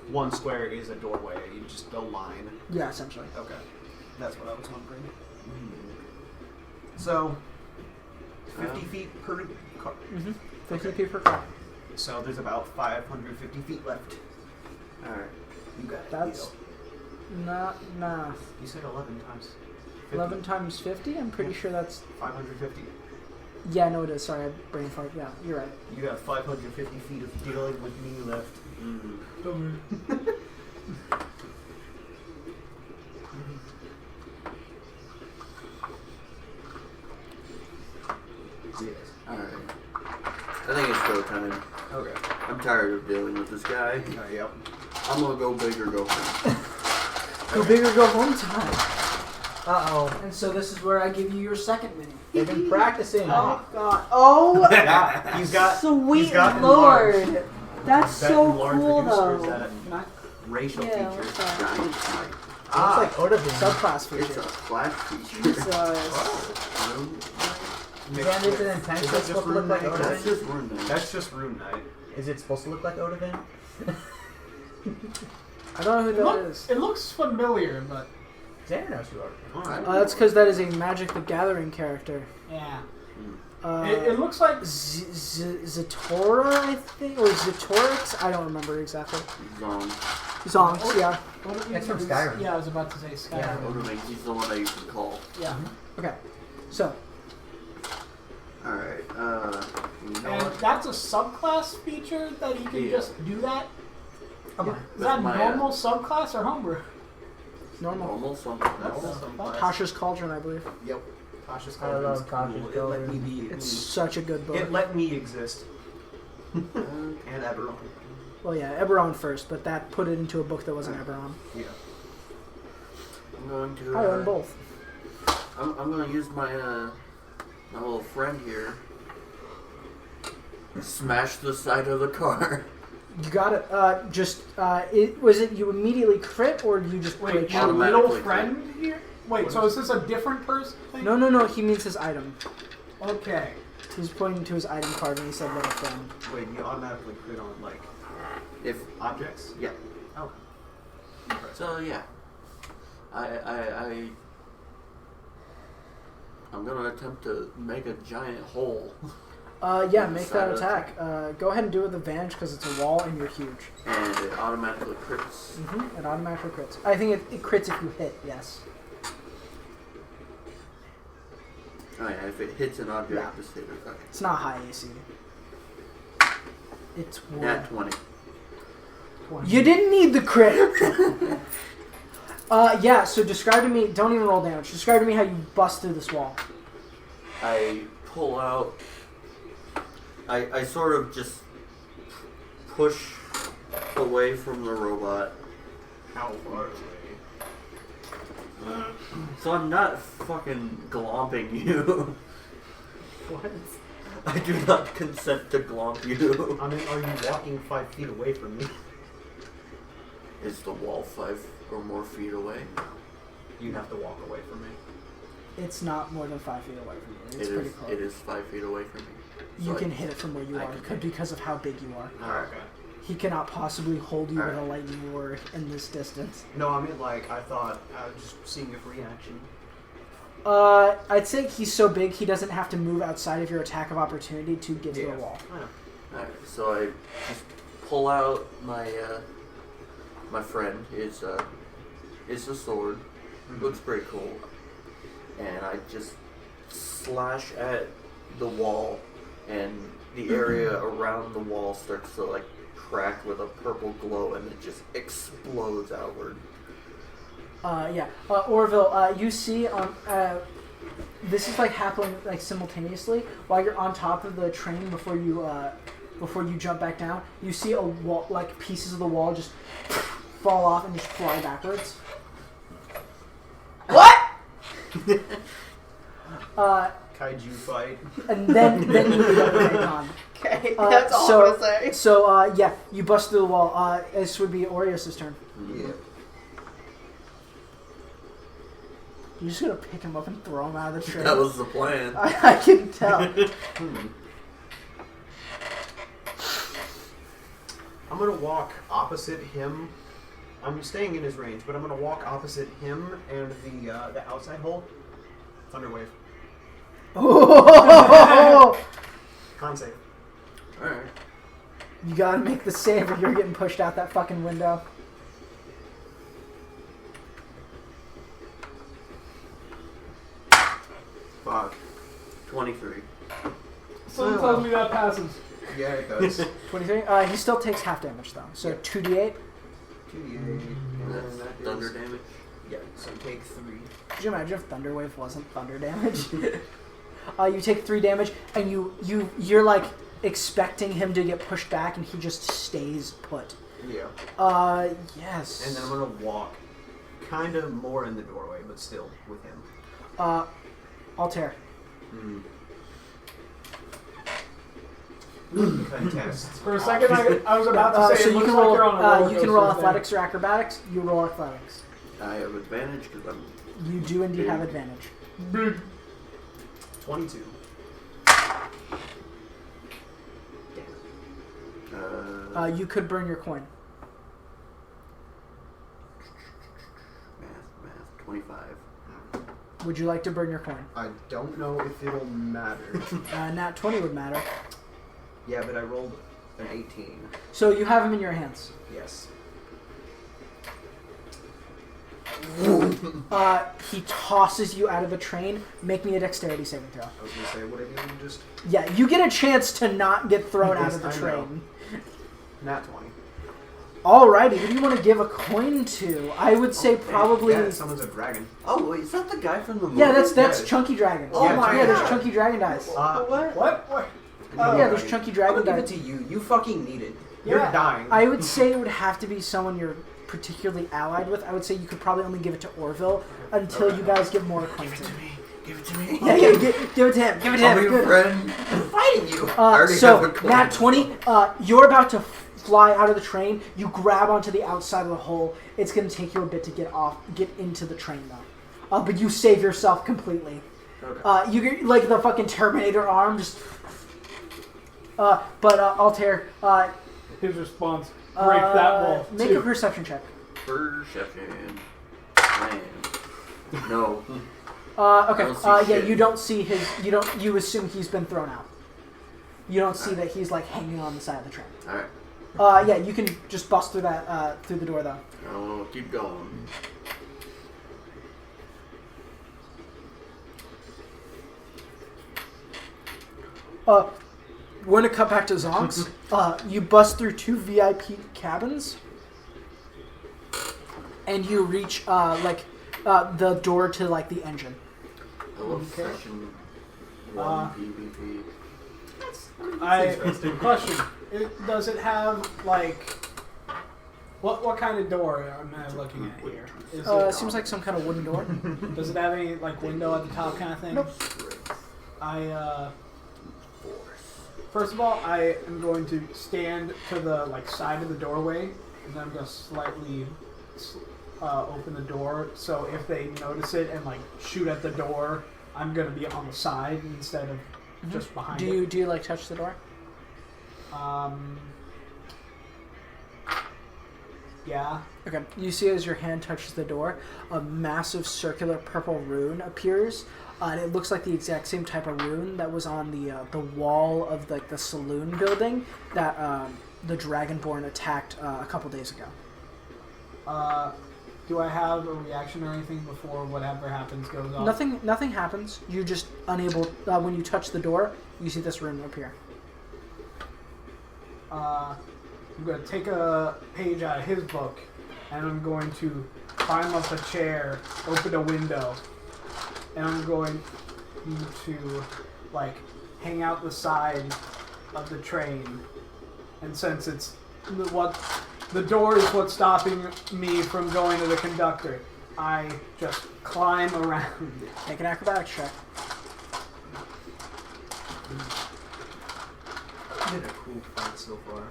1 square is a doorway, you just a line. Yeah, essentially. Okay, that's what I was wondering. So 50 feet per car. 50 feet per car. So there's about 550 feet left. All right, you got it. That's Deal. not math. You said 11 times. 50. 11 times 50? I'm pretty sure that's. 550. Yeah, no, it is. Sorry, I brain fart. Yeah, you're right. You got 550 feet of dealing with me left. Yes. Alright. I think it's go time. Okay. I'm tired of dealing with this guy. Yep. I'm gonna go big or go home. Go big or go home tonight. Uh-oh. And so this is where I give you your second mini. They've been practicing. Oh god. Oh Yeah, he's got. sweet he's got lord. enlarged. That's Is that so enlarged cool reducer, or is though. that racial Yeah, features? what's that? Giant light. Looks like Odavin. Subclass It's feature. a flash feature. Jesus. Is that an intense Is that's that supposed to look like That's Odavin? just rune knight. That's just Rune Knight. Is it supposed to look like Odavin? I don't know who that is. It looks familiar, but Xander knows who Odavin is. Alright. That's because that is a Magic the Gathering character. yeah. It looks like Zatora, I think, or Zatorix. I don't remember exactly. Zongs, yeah. It's from Skyrim. Yeah, I was about to say Skyrim. Yeah. Odorming, he's the one I used to call. Yeah. Okay, so Alright, you know And what? that's a subclass feature that he can just do that? Okay. Is that my, normal subclass or homebrew? normal. Normal something. Tasha's Cauldron, I believe. Yep. Tasha's I love Cauldron's Tasha's cool. It let Cauldron. me be. It's such a good book. It let me exist. And Eberron. Well, yeah, Eberron first, but that put it into a book that wasn't Eberron. Yeah. I'm going to. I own both. I'm going to use my my little friend here. Smash the side of the car. You got it. Was it you immediately crit or you just Wait, break your shot? automatically little friend here? Wait, so is this a different person? No. He means his item. Okay. He's pointing to his item card and he said little friend. Wait, you automatically crit on, like, If objects? yeah. Oh. So yeah, I'm gonna attempt to make a giant hole, Yeah, make Side that of the attack. Go ahead and do it with advantage because it's a wall and you're huge. and it automatically crits. It automatically crits. I think it crits if you hit, yes. Oh yeah, if it hits an object, Yeah. just hit it. Okay. It's not high AC. It's wood. Nat 20. You didn't need the crit! Yeah, so describe to me, don't even roll damage, describe to me how you bust through this wall. I pull out. I sort of just push away from the robot. How far away? So I'm not fucking glomping you. What? I do not consent to glomp you. I mean, are you walking 5 feet away from me? Is the wall 5 or more feet away? You have to walk away from me. It's not more than 5 feet away from you. It's It pretty is. close. It is 5 feet away from me. You So can hit it from where you I are can- because of how big you are. Oh, okay. He cannot possibly hold you with a Alright. lightning word in this distance. No, I mean, like, I thought I was just seeing if reaction. I'd say he's so big he doesn't have to move outside of your attack of opportunity to get to the wall. I know. Alright, so I just pull out my my friend. It's a sword. Looks pretty cool. And I just slash at the wall, and the area around the wall starts to like crack with a purple glow, and it just explodes outward. Orville, you see this is like happening like simultaneously while you're on top of the train before you jump back down. You see a wall, like pieces of the wall just fall off and just fly backwards. What? Kaiju fight. And then you get the on. Okay, that's all I'm gonna say. So yeah, you bust through the wall. This would be Aureus' turn. Yeah. You're just gonna pick him up and throw him out of the train. That was the plan. I can tell. I'm gonna walk opposite him. I'm staying in his range, but I'm gonna walk opposite him and the outside hole. Thunderwave. Oh! Con save. Alright. You gotta make the save or you're getting pushed out that fucking window. Fuck. 23. Someone tells me that passes. Yeah, it does. 23. He still takes half damage though. So 2d8. 2d8. That's And that thunder is- damage. Yeah, so take 3. Could you imagine if Thunderwave wasn't thunder damage? You take 3 damage, and you're like expecting him to get pushed back, and he just stays put. Yeah. Yes. And then I'm gonna walk kind of more in the doorway, but still with him. Altair. Contest. For a second, I was about to say So it you looks can like roll. you're on a roller You can roll coaster there. athletics or acrobatics. You roll athletics. I have advantage because I'm. You do indeed have advantage. 22. You could burn your coin. Math. 25. Would you like to burn your coin? I don't know if it'll matter. Nat 20 would matter. Yeah, but I rolled an 18. So you have him in your hands. Yes. He tosses you out of the train. Make me a dexterity saving throw. I was gonna say, what I do? Just Yeah, you get a chance to not get thrown out Yes, of the I know. train. nat 20. Alrighty, who do you want to give a coin to? I would say probably. Yeah, someone's a dragon. Oh, wait, is that the guy from the movie? Yeah, that's Yeah. Chunky Dragon. Oh my yeah, there's God. Chunky Dragon dice. What? What? Yeah, there's Chunky I'm Dragon gonna give it dice. to you. You fucking need it. Yeah. You're dying. I would say it would have to be someone you're particularly allied with. I would say you could probably only give it to Orville until you guys get more acquainted. Give it to me. Yeah, give it to him. Give it to I'll him. be your Good. friend. I'm fighting you. I already have So, a coin. Nat 20, you're about to fly out of the train. You grab onto the outside of the hole. It's going to take you a bit to get into the train, though. But you save yourself completely. Okay. You get, like, the fucking Terminator arm, just... Altair, His response, break that wall. make a perception check. Perception. Man. No. Okay, I don't see yeah, shit. you don't see his... You assume he's been thrown out. You don't see that he's, like, hanging on the side of the train. Alright. Yeah, you can just bust through that, through the door, though. I'll keep going. We're gonna cut back to Zonks. You bust through 2 VIP cabins, and you reach the door to like the engine. I love Okay. session 1 PvP. Question: does it have like what kind of door am I looking at here? Is It seems like some kind of wooden door. does it have any like window at the top kind of thing? Nope. First of all, I am going to stand to the like side of the doorway, and then I'm going to slightly open the door. So if they notice it and like shoot at the door, I'm going to be on the side instead of just behind it. Do you like touch the door? Yeah. Okay. You see as your hand touches the door, a massive circular purple rune appears. And it looks like the exact same type of rune that was on the wall of like the saloon building that the Dragonborn attacked a couple days ago. Do I have a reaction or anything before whatever happens goes off? Nothing happens. You're just unable. When you touch the door, you see this rune appear. I'm going to take a page out of his book, and I'm going to climb up a chair, open a window, and I'm going to like hang out the side of the train. And since it's the door is what's stopping me from going to the conductor, I just climb around. Make an acrobatics check. Did a cool fight so far.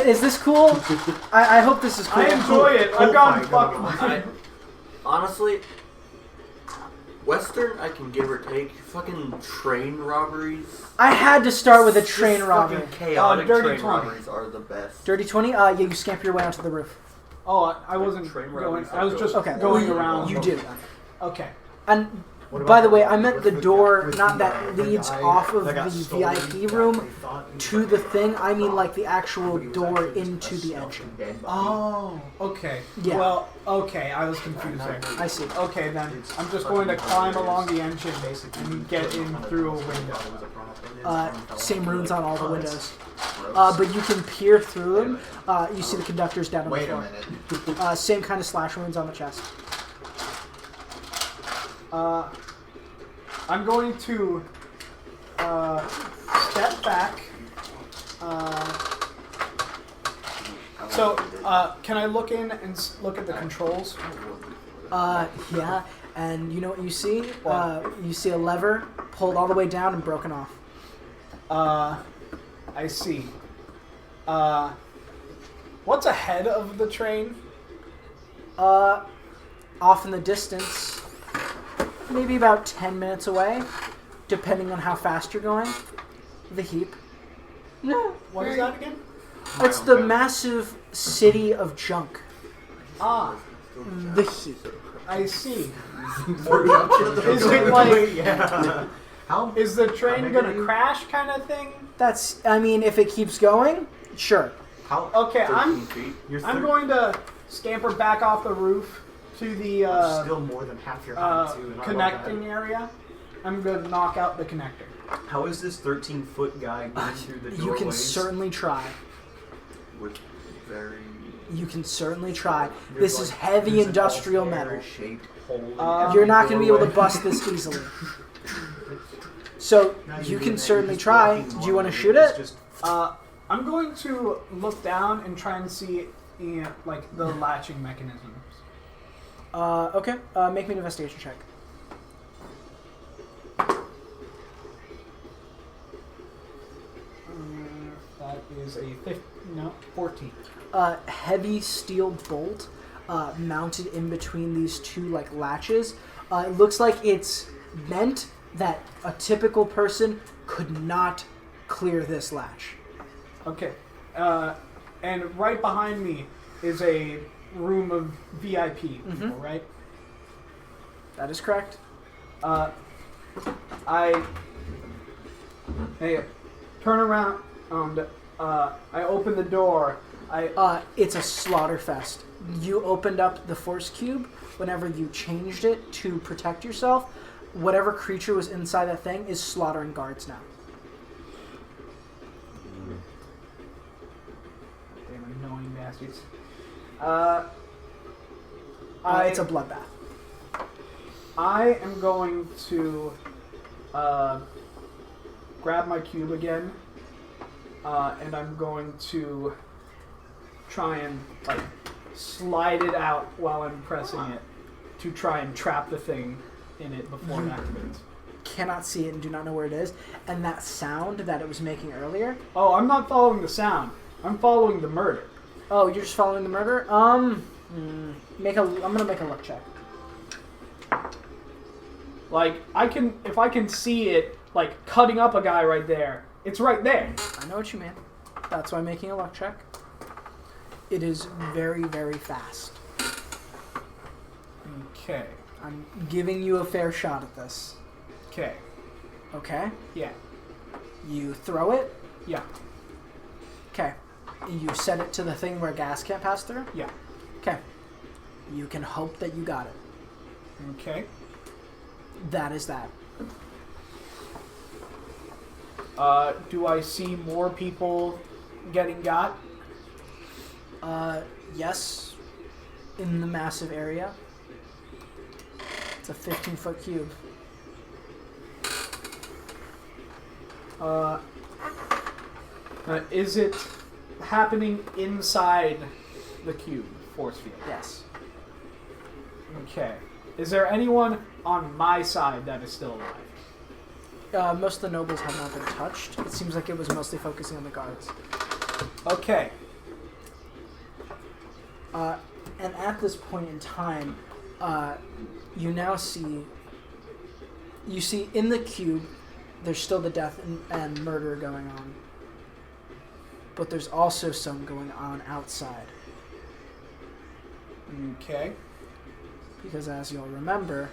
Is this cool? I hope this is cool. I enjoy it. I've gotten Cool fight fucking. Honestly, Western I can give or take. Fucking train robberies. I had to start with a Just train robbery. Fucking chaotic Dirty train 20. robberies are the best. Dirty 20. Yeah, you scamper your way onto the roof. Oh, I wasn't Train going. robberies I was just Okay. going you, around. You do. Okay. And What by about the way, the- I meant with the the door, with not the, that the leads guy off of that got the stolen, VIP that room they thought he to was the like- thing. I mean, like the actual But he was door actually just into a the skeleton engine. dead body. Oh, okay. Yeah. Well, okay, I was confused there. I see. Okay, then I'm just going to climb along the engine and get in through a window. Same runes on all the windows. But you can peer through them. You see the conductors down on the Wait a floor. minute. Same kind of slash wounds on the chest. I'm going to step back. Can I look in and look at the controls? Yeah. And you know what you see? You see a lever pulled all the way down and broken off. I see. What's ahead of the train? Off in the distance, maybe about 10 minutes away, depending on how fast you're going. The heap. No. What is that again? It's the massive city of junk. Ah, The heap. I see. Is it like- Yeah. How? Is the train big gonna are you? crash kind of thing? That's. I mean, if it keeps going, sure. How? Okay, 13 feet. You're I'm going to scamper back off the roof to the still more than half your height too. And I love connecting area. I'm going to knock out the connector. that. How is this 13-foot guy going through the doorways? You can certainly try. With very. You can certainly try. There's This is like- heavy there's an industrial all-hair metal. shaped hole in You're every not going to be able to doorway. bust this easily. So Now you doing can that, certainly you're just try. walking Do you want to along shoot it's it? Just, I'm going to look down and try and see like the latching mechanisms. Okay. Make me an investigation check. That is a 14. Heavy steel bolt mounted in between these two like latches. It looks like it's meant that a typical person could not clear this latch. Okay. And right behind me is a room of VIP people, right? That is correct. I turn around and I open the door. It's a slaughter fest. You opened up the force cube whenever you changed it to protect yourself. Whatever creature was inside that thing is slaughtering guards now. Damn annoying bastards. It's a bloodbath. I am going to grab my cube again, and I'm going to try and like slide it out while I'm pressing it to try and trap the thing in it before it activates. Cannot see it and do not know where it is. And that sound that it was making earlier. Oh, I'm not following the sound. I'm following the murder. Oh, you're just following the murder? I'm gonna make a luck check. Like if I can see it like cutting up a guy right there. It's right there. I know what you mean. That's why I'm making a luck check. It is very, very fast. Okay. I'm giving you a fair shot at this. Okay. Okay? Yeah. You throw it. Yeah. Okay. You set it to the thing where gas can't pass through. Yeah. Okay. You can hope that you got it. Okay. That is that. Do I see more people getting got? Yes. In the massive area. It's a 15-foot cube. Is it happening inside the cube force field? Yes. Okay. Is there anyone on my side that is still alive? Most of the nobles have not been touched. It seems like it was mostly focusing on the guards. Okay. And at this point in time, you now see... You see in the cube, there's still the death and murder going on. But there's also some going on outside. Okay. Because as you'll remember,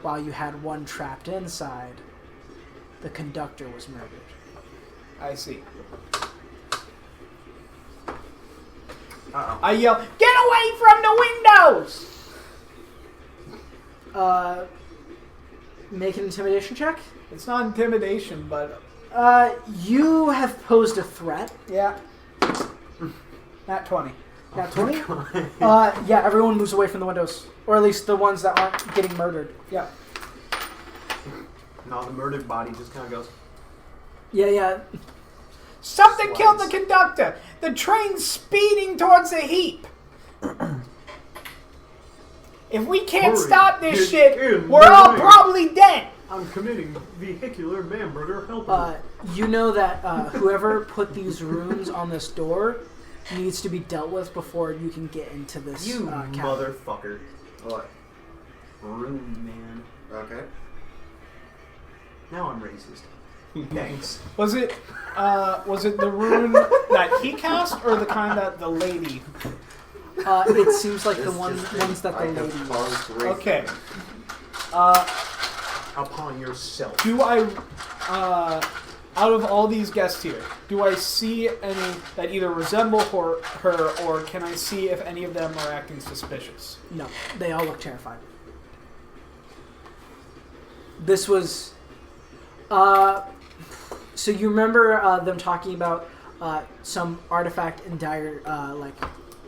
while you had one trapped inside, the conductor was murdered. I see. Uh-oh. I yell, "Get away from the windows!" Make an intimidation check. It's not intimidation, but You have posed a threat. yeah. Not 20. Now 20? Yeah, everyone moves away from the windows. Or at least the ones that aren't getting murdered. Yeah. No, the murdered body just kind of goes. Yeah. Something killed the conductor. The train's speeding towards the heap. If we can't Hurry, stop this get shit, in we're the all way. probably dead. I'm committing vehicular man murder. Help me. You know that whoever put these runes on this door needs to be dealt with before you can get into this You cabin. motherfucker. What? Rune man. Okay. Now I'm racist. Thanks. Was it the rune that he cast, or the kind that the lady? It seems like the This ones just that the I have ladies. caused racism. Okay. Upon yourself. Do I, out of all these guests here, do I see any that either resemble her, or can I see if any of them are acting suspicious? No, they all look terrified. This was. So you remember them talking about some artifact in dire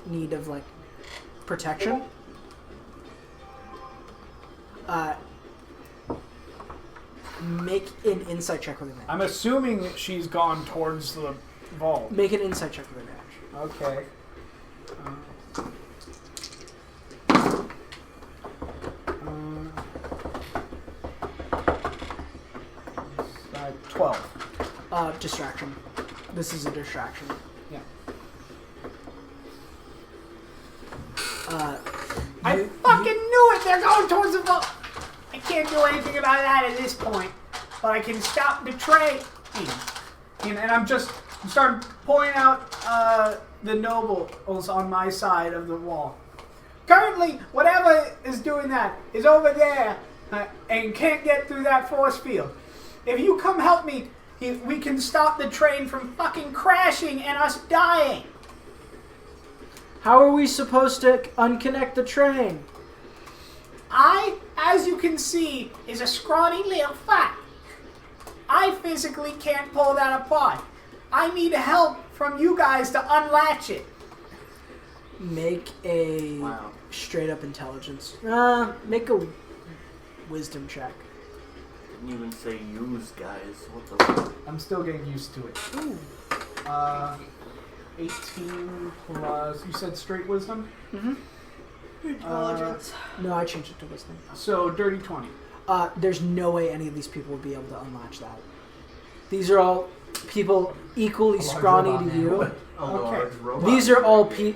need of protection? Make an insight check with advantage. I'm assuming she's gone towards the vault. Make an insight check with advantage. Okay. 12. Distraction. This is a distraction. Yeah. I fucking knew it! They're going towards the vault! I can't do anything about that at this point, but I can stop the train. And I'm starting pulling out the nobles on my side of the wall. Currently, whatever is doing that is over there and can't get through that force field. If you come help me, we can stop the train from fucking crashing and us dying. How are we supposed to unconnect the train? I, as you can see, is a scrawny little fat. I physically can't pull that apart. I need help from you guys to unlatch it. Make a straight up intelligence. Make a wisdom check. Didn't even say use, guys. What the fuck? I'm still getting used to it. Ooh. 18 plus... You said straight wisdom? Mm-hmm. Intelligence. No, I changed it to wisdom. So, dirty 20. There's no way any of these people would be able to unlatch that. These are all people equally scrawny to you. Okay.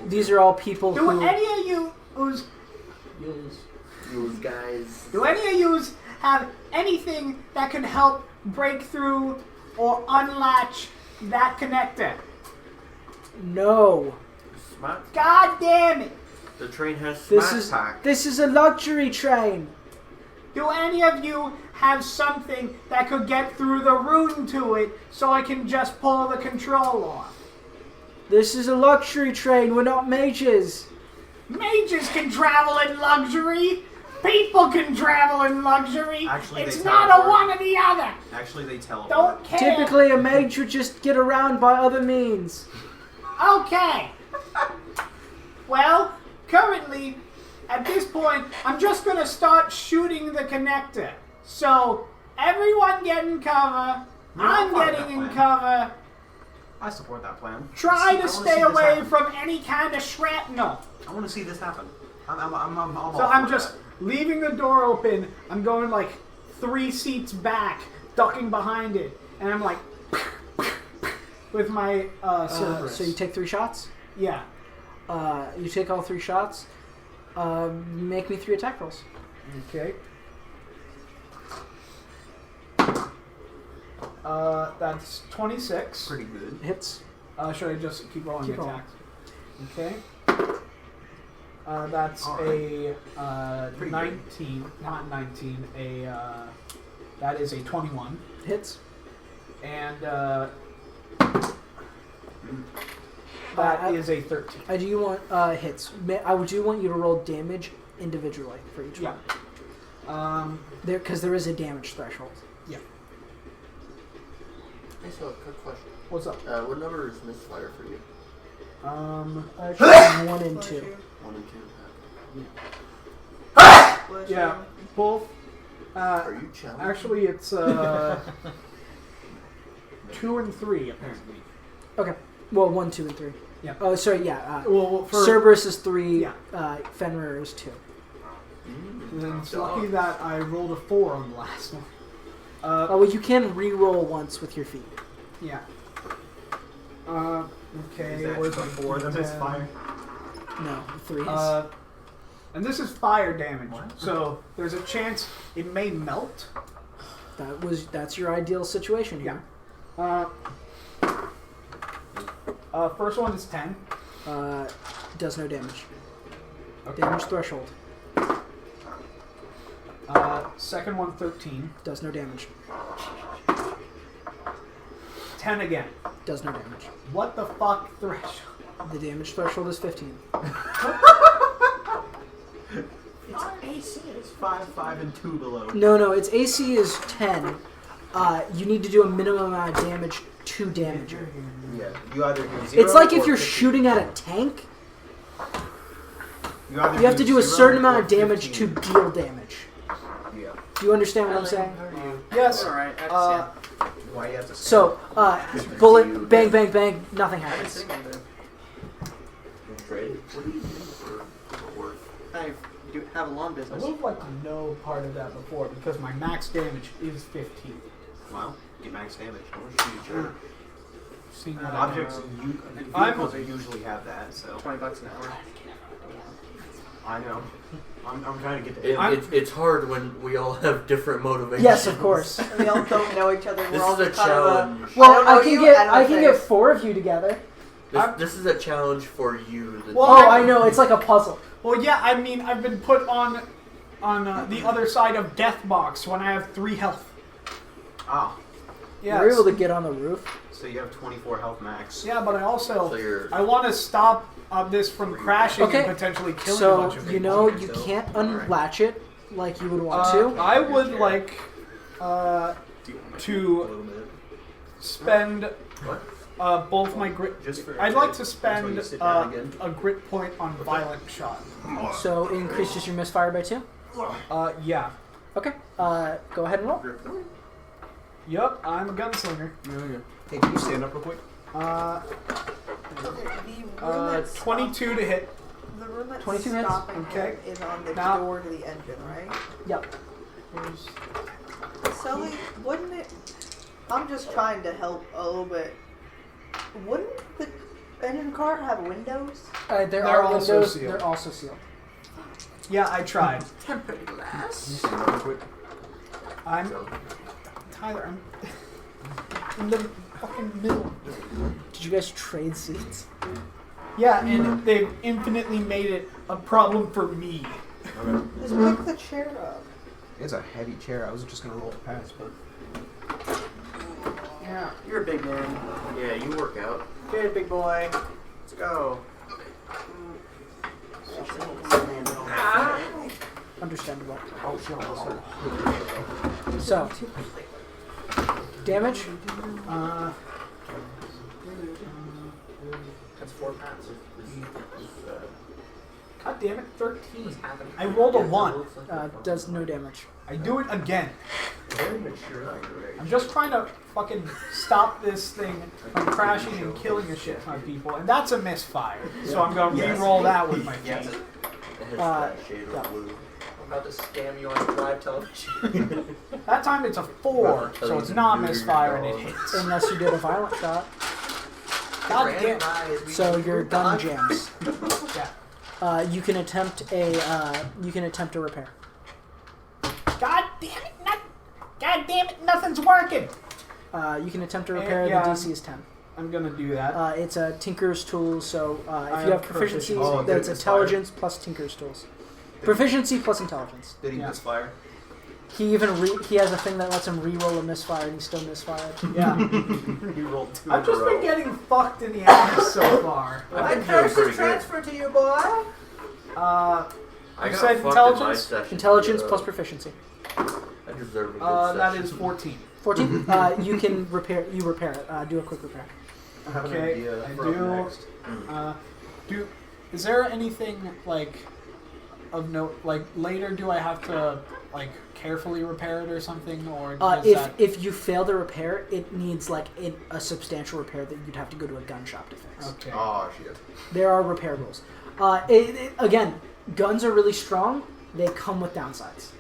These are all people Do who. any of you Use, guys. Do any of you have anything that can help break through or unlatch that connector? No. Smart. God damn it! The train has This smart is pack. this is a luxury train. Do any of you have something that could get through the rune to it so I can just pull the control off? This is a luxury train. We're not mages. Mages can travel in luxury. People can travel in luxury. Actually, it's they not a teleport. one or the other. Actually, they teleport. Don't care. Typically, a mage would just get around by other means. Okay. Well, currently, at this point, I'm just going to start shooting the connector. So, everyone get in cover. I'm getting in cover. I support that plan. Try I to wanna stay see this away happen. from any kind of shrapnel. I want to see this happen. I'm all So I'm for just that. leaving the door open. I'm going like 3 seats back, ducking behind it. And I'm like... with my Cerberus. So you take 3 shots. Yeah. You take all 3 shots. Make me 3 attack rolls. Okay. That's 26. Pretty good. Hits. Should I just keep rolling Keep the rolling. attacks? Okay. That's All a Pretty 19. Not 19. That is a 21. Hits. And that is a 13. I do want hits. I do want you to roll damage individually for each Yeah. one. Because there is a damage threshold. Hey, so, quick question. What's up? What number is misfire for you? Actually, 1 and 2. 1 and 2. Bless Yeah, you. both. Are you challenged? Actually, it's 2 and 3 apparently. Okay. Well, 1, 2, and 3. Yeah. Oh, sorry. Yeah. Well, for Cerberus is 3. Yeah. Fenrir is 2. then it's lucky that I rolled a 4 on the last one. Well, you can re-roll once with your feet. Yeah. Okay. Is that where's my before the 10? misfire? No, 3 is. And this is fire damage, What? so there's a chance it may melt. That's your ideal situation here. First one is 10. Does no damage. Okay. Damage threshold. Second one, 13. Does no damage. 10 again. Does no damage. What the fuck threshold? The damage threshold is 15. Its AC is 5, 5, and 2 below. No, its AC is 10. You need to do a minimum amount of damage to damage it. Yeah, you either do 0 It's like if or you're 15. shooting at a tank, You either you have to do a 0 certain amount or of damage 15. to deal damage. Yeah. Do you understand what I'm saying? Yes. Alright, I understand. Why you have to So, bullet, bang, bang, bang, nothing I've been happens. singing there. Trade. What do you do for work? I do have a lawn I business. would have liked to know part of that before because my max damage is 15. Well, get max damage. Seeing what Objects, vehicles usually have that, so. $20 an hour. I know. I'm trying to get to It's hard when we all have different motivations. Yes, of course. We all don't know each other. This We're all is a just kind challenge. of Well, I I don't can know get you, I can get face. 4 of you together. This is a challenge for you. Well, Oh, I know, it's like a puzzle. Well, yeah, I mean, I've been put on the other side of death box when I have 3 health. Ah, Yeah. We're able to get on the roof. so you have 24 health max. Yeah, but I also So you're- I want to stop this from crashing Okay. and potentially killing a So, bunch of people. you know, you can't unlatch it like you would want to. I would like to spend both my grit. Just for I'd like to that's why you spend sit down again. a grit point on violent shot. So, it increases your misfire by 2. Yeah. Okay, go ahead and roll. Yup, I'm a gunslinger. Hey, can you stand up real quick? The room that's 22 to hit. The room that's 22 hits? stopping Okay. him is on the Now- door to the engine, right? Yep. Sully, wouldn't it? I'm just trying to help a little bit. Wouldn't the engine cart have windows? There They're are also windows. sealed. They're also sealed. Yeah, I tried. Tempered glass. Stand up real quick. I'm Tyler. I'm in the fucking middle. Did you guys trade seats? Yeah, and they've infinitely made it a problem for me. Okay. Just pick the chair up. It's a heavy chair. I was just gonna roll it past, but. Yeah, you're a big man. Yeah, you work out. Okay, big boy. Let's go. Understandable. Oh shit! So, damage? That's 4 pounds. God damn it, 13. I rolled a 1. Does no damage. I do it again. Very mature. I'm just trying to fucking stop this thing from crashing and killing a shit ton of people, and that's a misfire. So I'm gonna re-roll that with my feet. It has that shade yeah. of blue. I'm about to scam you on live television. That time it's a 4, so it's not misfire and it hits. Unless you did a violent shot. God damn. So your gun jams. Yeah. You can attempt a repair. God damn it, nothing's working. You can attempt a repair. Yeah. The DC is 10. I'm gonna do that. It's a Tinker's Tools, so if I you have have proficiency, proficiency. Oh, that's did it intelligence plus Tinker's Tools. Proficiency plus intelligence. Did he Yeah. misfire? He even he has a thing that lets him re-roll a misfire, and he still misfired. Yeah. He rolled 2 I've in a just row. been getting fucked in the ass so far. I've been doing pretty good. transfer to you, boy. I You got said fucked in my intelligence? session. Intelligence plus proficiency. I deserve a good That session. is 14. 14. You can repair. You repair it. Do a quick repair. I have an Okay, idea I for do. next. Is there anything like of note? Like later, do I have to like carefully repair it or something, or does that? If you fail to repair, it needs like a substantial repair that you'd have to go to a gun shop to fix. Okay. Oh shit. There are repair rules. Again, guns are really strong. They come with downsides.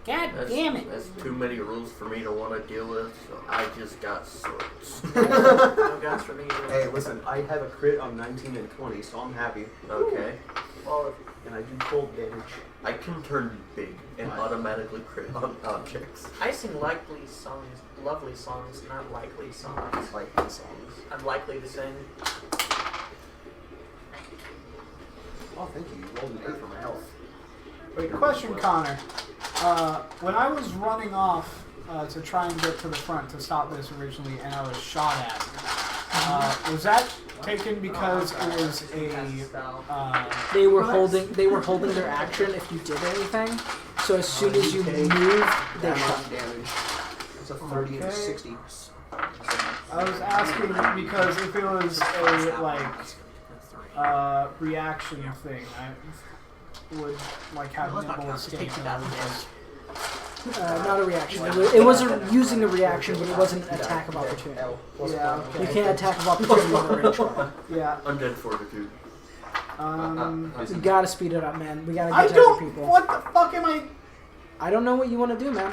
God damn it. That's too many rules for me to want to deal with, so I just got swords. No guns for me either. Hey, listen, I have a crit on 19 and 20, so I'm happy. Okay. Well, And I do cold damage. I can turn big and automatically crit on objects. I sing likely songs, lovely songs, not likely songs. Like the songs. I'm likely to sing. Oh, thank you. You rolled an 8 for my health. Wait, question, Connor. When I was running off to try and get to the front to stop this originally, and I was shot at, was that taken because it was a? They were holding their action if you did anything. So as soon as you moved, they That shot. much damage. It's a 30 and a Okay. 60. I was asking because if it was a reaction thing, I would like have nimble escape. Not a reaction. It was using a reaction, but it wasn't an attack of opportunity. Yeah. You Okay. can't attack of opportunity with a range weapon. Yeah. Undead fortitude. We gotta speed it up, man. We gotta I get to other don't. people. What the fuck am I? I don't know what you want to do, man.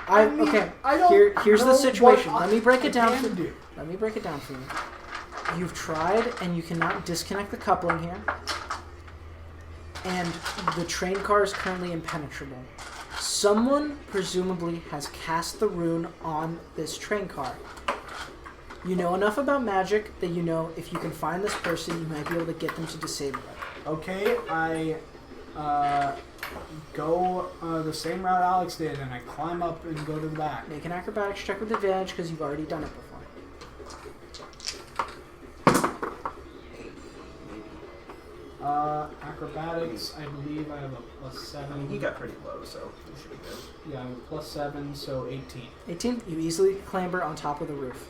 I mean, okay. I don't Here's know the situation. what Let me break it down I for can you. do. Let me break it down for you. You've tried, and you cannot disconnect the coupling here. And the train car is currently impenetrable. Someone presumably has cast the rune on this train car. You know enough about magic that you know if you can find this person, you might be able to get them to disable it. Okay, I go the same route Alex did, and I climb up and go to the back. Make an acrobatics check with advantage because you've already done it before. Acrobatics, I believe I have a +7. He got pretty low, so you should be good. Yeah, I have a +7, so 18. 18, you easily clamber on top of the roof.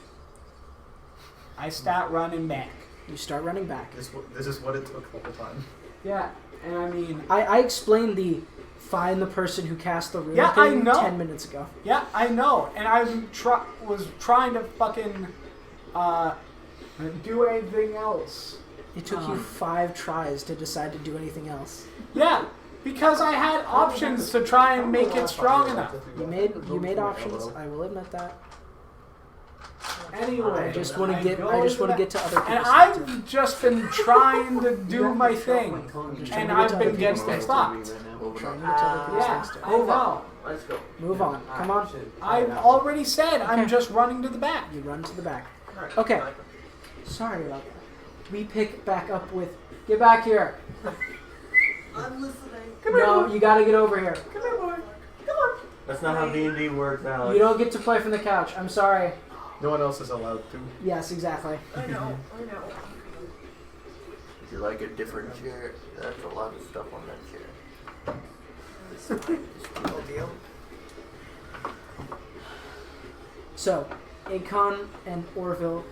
I start running back. You start running back. This is what it took the whole time. Yeah, and I mean, I explained the find the person who cast the rune Yeah, I thing know. 10 minutes ago. yeah, I know, and I was trying to fucking do anything else. It took you 5 tries to decide to do anything else. Yeah, because I had options to try and make it strong enough. You made options. I will admit that. Anyway, I just want to get go to get to other and people's I've stuff, too. just been trying to do my thing, and I've been getting stopped. Trying to get to other people's Yeah, things, too. I know. Let's go. Move on. Come on. I've already said Okay. I'm just running to the back. You run to the back. Okay. Sorry about that. We pick back up with get back here. I'm listening. No, you got to get over here. Come here, boy. Come on. That's not how D&D works, Alex. You don't get to play from the couch. I'm sorry. No one else is allowed to. Yes, exactly. I know. If you like a different chair, that's a lot of stuff on that chair. So, Akon and Orville,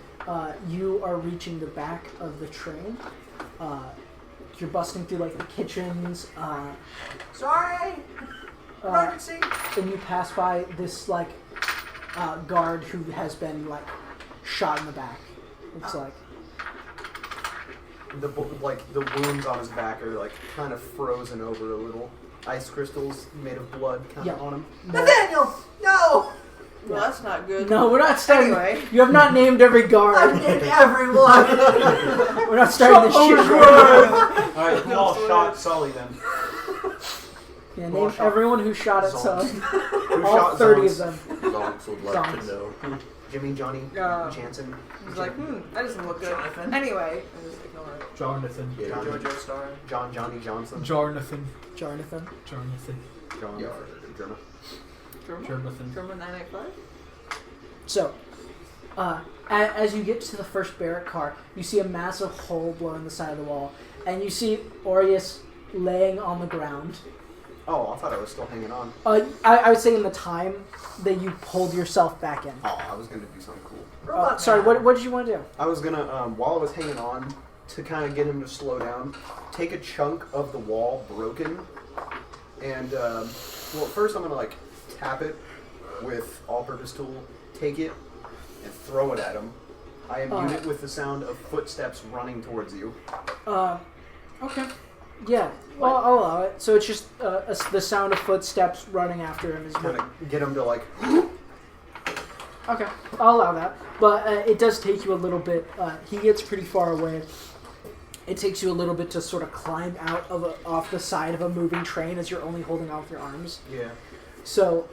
you are reaching the back of the train. You're busting through like the kitchens. Sorry. Emergency. And you pass by this like guard who has been like shot in the back. Looks like. The wounds on his back are like kind of frozen over a little. Ice crystals made of blood kind of Yeah. on him. Nathaniel, no. Well, that's not good. No, we're not starting. Anyway. You have not named every I guard. named everyone. We're not starting this shit. Alright, we all shot Sully then. Yeah, Well, name shot everyone who shot at Zonks. Sully. Who All shot 30 Zonks? of them. Zonks would like Zonks. to know. Jimmy, Johnny, Yeah. Jansen. He's like, that doesn't look good. Jonathan? Anyway, I just ignore it. Jonathan. Yeah, JoJo Star. John, Johnny Johnson. Jonathan. Jonathan. Jonathan. John, Yeah. German. Jonathan. German 985? So, as you get to the first barrack car, you see a massive hole blown in the side of the wall, and you see Aureus laying on the ground. Oh, I thought I was still hanging on. I would say in the time that you pulled yourself back in. Oh, I was gonna do something cool. Sorry, what did you want to do? I was gonna, while I was hanging on, to kind of get him to slow down, take a chunk of the wall broken, and, well, first I'm gonna, like, tap it with all-purpose tool, take it, and throw it at him. I imbue it with the sound of footsteps running towards you. Okay. Yeah, well, I'll allow it. So it's just the sound of footsteps running after him is Kind what. of get him to like. Okay, I'll allow that. But it does take you a little bit. He gets pretty far away. It takes you a little bit to sort of climb out of off the side of a moving train as you're only holding out with your arms. Yeah. So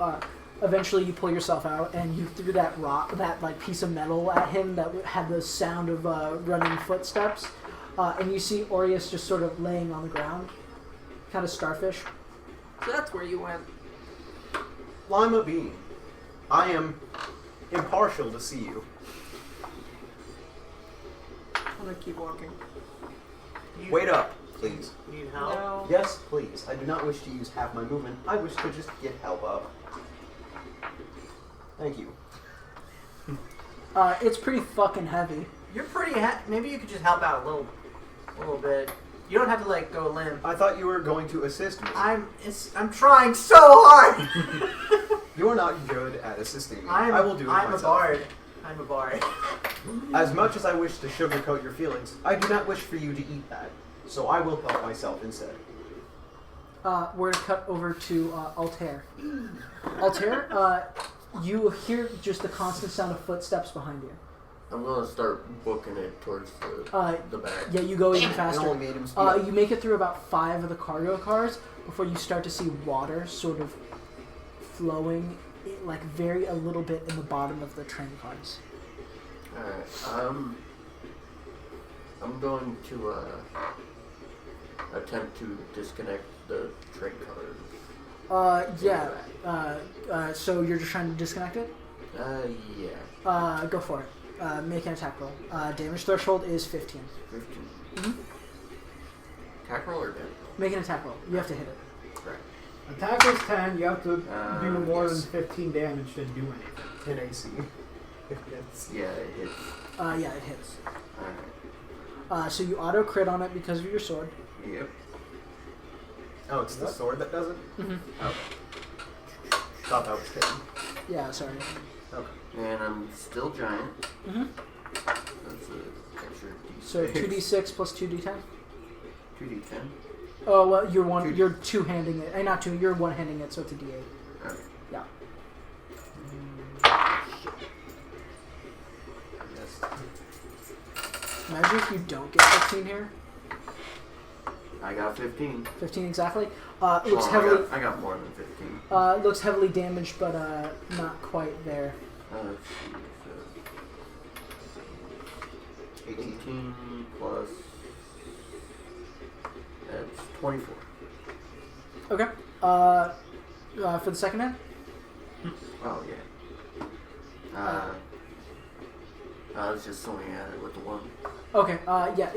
eventually you pull yourself out and you threw that like piece of metal at him that had the sound of running footsteps. And you see Aureus just sort of laying on the ground, kind of starfish. So that's where you went. Lima Bean, I am impartial to see you. I'm gonna keep walking. Wait up, please. Need help? No. Yes, please. I do not wish to use half my movement. I wish to just get help up. Thank you. It's pretty fucking heavy. You're pretty. Maybe you could just help out a little bit. You don't have to like go limp. I thought you were going to assist me. I'm trying so hard. You are not good at assisting me. I will do it I'm myself. I'm a bard. As much as I wish to sugarcoat your feelings, I do not wish for you to eat that. So I will help myself instead. We're gonna cut over to Altair. Altair, you hear just the constant sound of footsteps behind you. I'm gonna start booking it towards the back. Yeah, you go even I faster. only made him speed up. You make it through about 5 of the cargo cars before you start to see water sort of flowing, like a little bit in the bottom of the train cars. Alright, I'm going to attempt to disconnect the train cars. So you're just trying to disconnect it? Yeah. Go for it. Make an attack roll. Damage threshold is 15. 15. Mhm. Attack roll or damage roll? Make an attack roll. You have to hit it. Correct. Attack is 10. You have to do more yes. than 15 damage to do anything. 10 AC. Yes. Yeah, it hits. Yeah, it hits. Alright. So you auto crit on it because of your sword. Yep. Oh, it's the sword that does it? Mm-hmm. Oh. Thought that was 10. Yeah, sorry. Okay. And I'm still giant. Mm-hmm. That's an extra D6. So 2d6 plus 2d10. 2d10. Oh well, you're one. 2D. You're two-handing it. Not two. You're one-handing it, so it's a d8. Okay. Yeah. Yes. Imagine if you don't get 15 here. I got 15. 15 exactly. Looks Well, heavily. I got more than 15. Looks heavily damaged, but not quite there. Let's see. So 18 plus. That's 24. Okay. For the second hand. Oh, yeah. I was just swinging at it with the one. Okay. Yeah.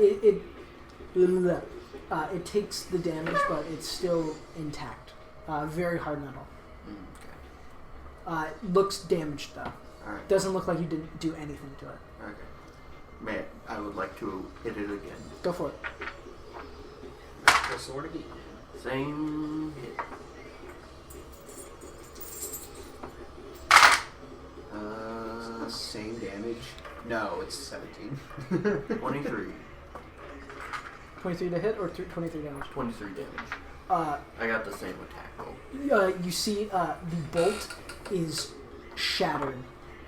It takes the damage, but it's still intact. Very hard metal. Okay. Looks damaged though. Alright. Doesn't look like you didn't do anything to it. Okay. Man, I would like to hit it again. Go for it. The sword again. Same hit. Same damage? No, it's 17. 23. 23 to hit or 23 damage. 23 damage. Uh, I got the same attack roll. You see the bolt is shattered,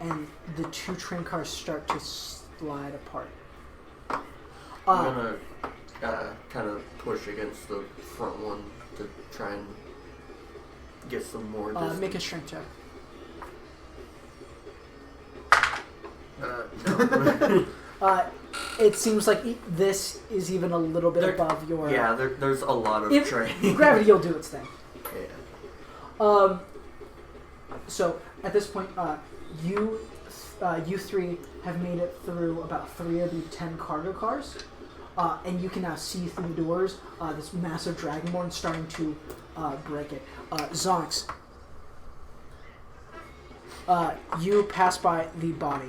and the two train cars start to slide apart. I'm gonna kind of push against the front one to try and get some more distance. Make a strength check. No. It seems like this is even a little bit above your... Yeah, there's a lot of train. Gravity will do its thing. Yeah. So, at this point, you three have made it through about 3 of the 10 cargo cars, and you can now see through the doors this massive dragonborn starting to break it. Zonx, you pass by the body.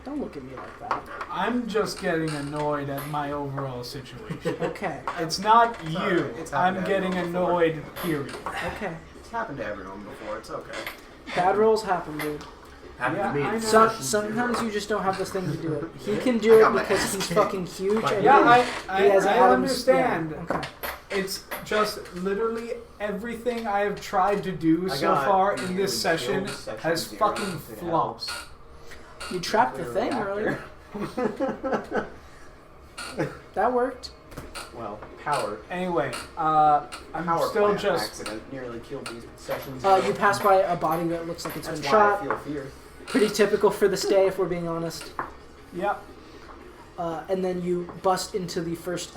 Don't look at me like that. I'm just getting annoyed at my overall situation. Okay. It's not It's you. alright. It's happened I'm to getting everyone before. annoyed, period. Okay. It's happened to everyone before, it's okay. Bad rolls happen, dude. Happened Yeah, to me. I know. Sometimes you just don't have this thing to do it. He can do it because he's fucking huge. And Yeah, he has I Adam's- understand. Yeah, okay. It's just literally everything I have tried to do I so got far nearly in this session killed section has 0 fucking if it flopped. You trapped the thing earlier. That worked. Well, power. Anyway, I'm Power still plant just. accident nearly killed these sections. You pass by a body that looks like it's That's been why shot. I feel fear. Pretty typical for this day, if we're being honest. Yep. And then you bust into the first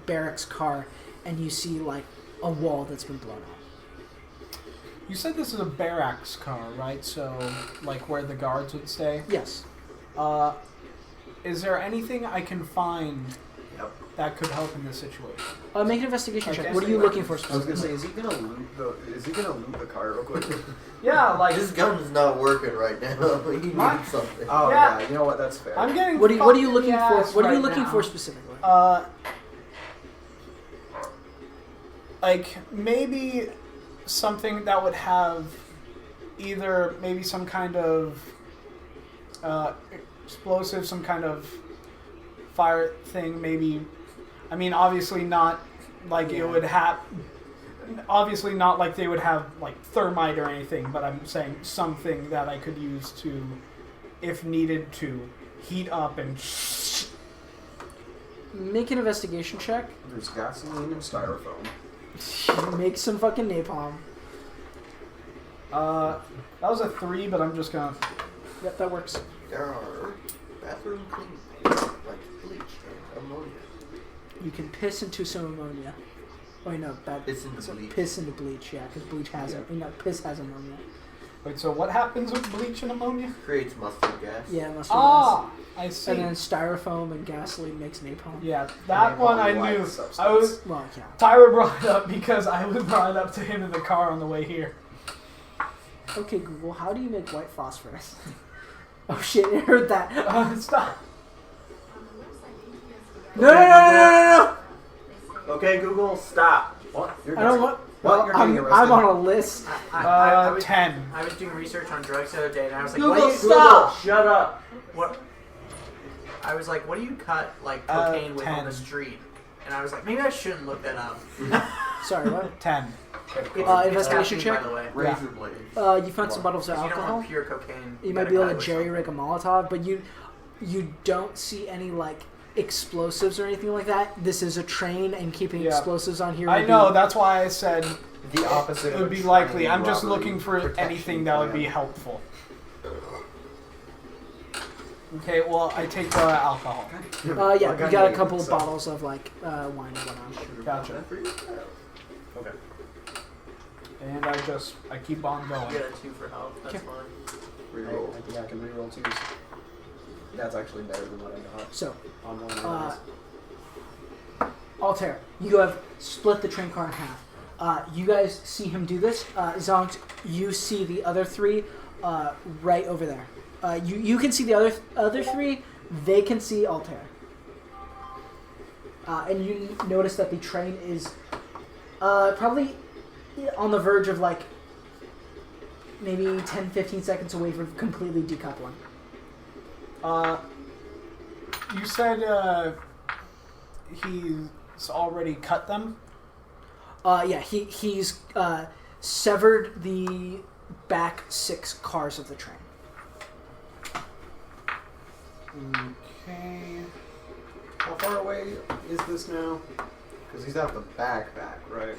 barracks car, and you see like a wall that's been blown off. You said this is a barracks car, right? So, like where the guards would stay? Yes. Is there anything I can find Yep. that could help in this situation? Make an investigation Okay. check. What are you looking for I was gonna specifically? say, is he gonna loot the car real quick? Yeah, like This gun's not working right now. He needs What? something. Oh Yeah. yeah, you know what? That's fair. I'm getting. What are you fucked in looking the for? ass What are you right looking now. for specifically? Like maybe something that would have either maybe some kind of explosive, some kind of fire thing. Maybe, I mean, obviously not like it would have. Obviously not like they would have like thermite or anything, but I'm saying something that I could use to, if needed to, heat up and. Make an investigation check. There's gasoline and styrofoam. Make some fucking napalm. That was a 3, but I'm just gonna. Yep, that works. There are bathroom cleaning paints like bleach and ammonia. You can piss into some ammonia. Oh, wait, no, that It's in the bleach. piss into bleach, yeah, because bleach has piss has ammonia. Wait, so what happens with bleach and ammonia? Creates mustard gas. Yeah, it must be Ah, I nice. see. And then styrofoam and gasoline makes napalm. Yeah, that one I Napalm-like knew. substance. I was. Well, yeah. Tyler brought it up because I was brought it up to him in the car on the way here. Okay, Google, how do you make white phosphorus? Oh shit, it heard that. Stop. No! Okay, Google, stop. What? You're I don't getting- want. What? Well, You're getting I'm arrested. on a list. I was 10. I was doing research on drugs the other day, and I was like, Google, "What do you stop! Shut up. What? I was like, "What do you cut like cocaine with on 10. the street?" And I was like, "Maybe I shouldn't look that up." Sorry, what? 10. It's Investigation caffeine, check? by the way. Razor blade. You found some bottles of 'Cause you don't alcohol. want pure cocaine. You might gotta be able cut to it with jerry rig a something. Molotov, but you don't see any like explosives or anything like that. This is a train, and keeping Yeah. explosives on here. I would know, be- that's why I said The opposite it of would a be train likely. I'm just robbery looking for protection anything that would be plan. helpful. Okay, well, I take the alcohol. yeah, you got a negative, couple of so- bottles of like wine and whatnot. Gotcha. Okay. And I keep on You going. get a 2 for health. That's Okay. fine. Reroll. Yeah, I can reroll twos. That's actually better than what I got So, on one of those. Altair, you have split the train car in half. You guys see him do this. Zonk, you see the other 3 right over there. You can see the other 3. They can see Altair. And you notice that the train is probably on the verge of like maybe 10-15 seconds away from completely decoupling. You said he's already cut them? Yeah, he's severed the back 6 cars of the train. Okay. How far away is this now? Because he's at the back, right?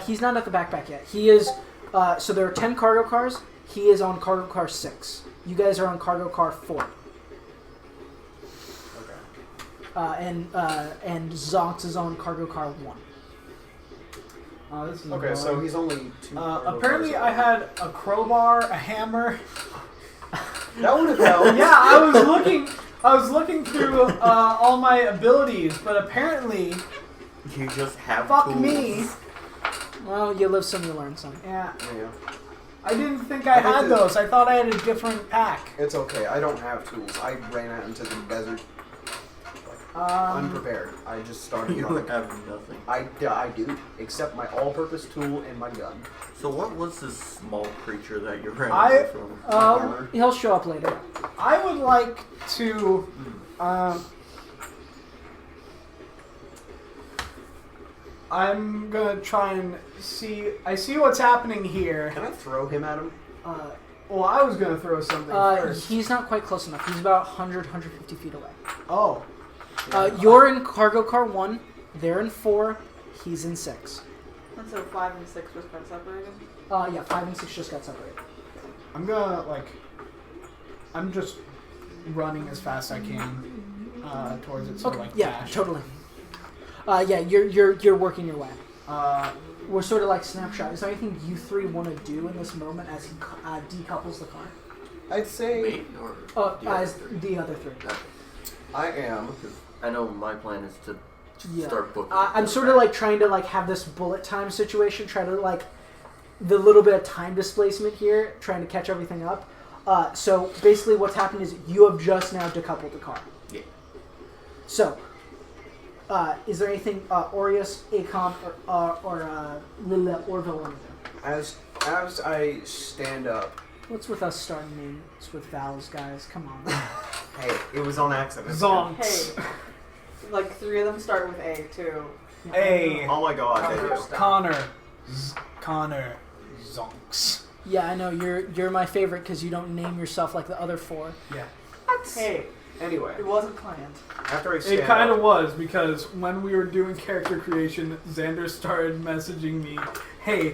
He's not at the backpack yet. He is. So there are 10 cargo cars. He is on cargo car 6. You guys are on cargo car 4. Okay. And Zonx is on cargo car 1. This is Okay, so annoying. he's only 2 cargo apparently cars I away. had a crowbar, a hammer. That would have helped. Yeah, I was looking through all my abilities, but apparently, You just have fuck tools. me. Well, you live some, you learn some. Yeah, Yeah. I didn't think I I think had that- those. I thought I had a different pack. It's okay. I don't have tools. I ran out into the desert unprepared. I just started You running. have nothing. I do, except my all-purpose tool and my gun. So what was this small creature that you ran I- away from? He'll show up later. I would like to. I'm gonna try and see. I see what's happening here. Can I throw him at him? Well, I was gonna throw something first. He's not quite close enough. He's about 100, 150 feet away. Oh. You're in cargo car 1. They're in 4. He's in 6. And so 5 and 6 just got separated? Yeah, 5 and 6 just got separated. I'm gonna I'm just running as fast as I can towards it. So dash. Totally. Yeah, you're working your way. We're sort of like snapshot. Is there anything you 3 want to do in this moment as he decouples the car? I'd say. Me or As the other 3. I am. I know my plan is to start booking. I'm sort of like trying to like have this bullet time situation. Try to like the little bit of time displacement here, trying to catch everything up. So basically, what's happened is you have just now decoupled the car. Yeah. So. Is there anything Aureus, Akon, or Lila Orville want to do? As I stand up. What's with us starting names with vowels, guys? Come on. Hey, it was on accident. Zonks. Hey. Like 3 of them start with A, too. A. Oh my god, they do. Connor. Connor. Zonks. Yeah, I know you're my favorite because you don't name yourself like the other 4. Yeah. Hey. Anyway. It wasn't planned. After I stand It kind up. of was, because when we were doing character creation, Xander started messaging me, hey,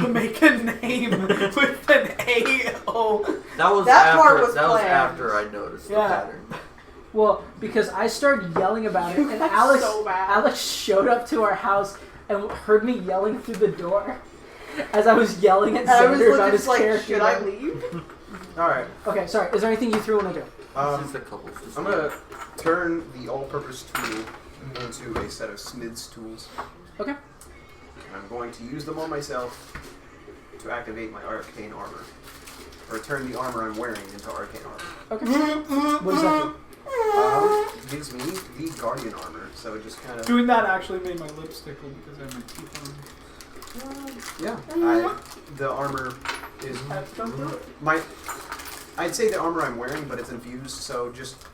make a name with an A-O. That part was that was planned. after I noticed the pattern. Well, because I started yelling about it, You and got Alex so mad. Alex showed up to our house and heard me yelling through the door as I was yelling at And I was Xander about looking his just like, character. should I leave? Alright. Okay, sorry. Is there anything you 3 want to do? This is the couples. I'm gonna turn the all-purpose tool into a set of Smith's tools. Okay. I'm going to use them on myself to activate my arcane armor. Or turn the armor I'm wearing into arcane armor. Okay. What does that do? Gives me the guardian armor, so it just kind of... Doing that actually made my lips tickle because I have my teeth on. Yeah. The armor is... I'd say the armor I'm wearing, but it's infused, so just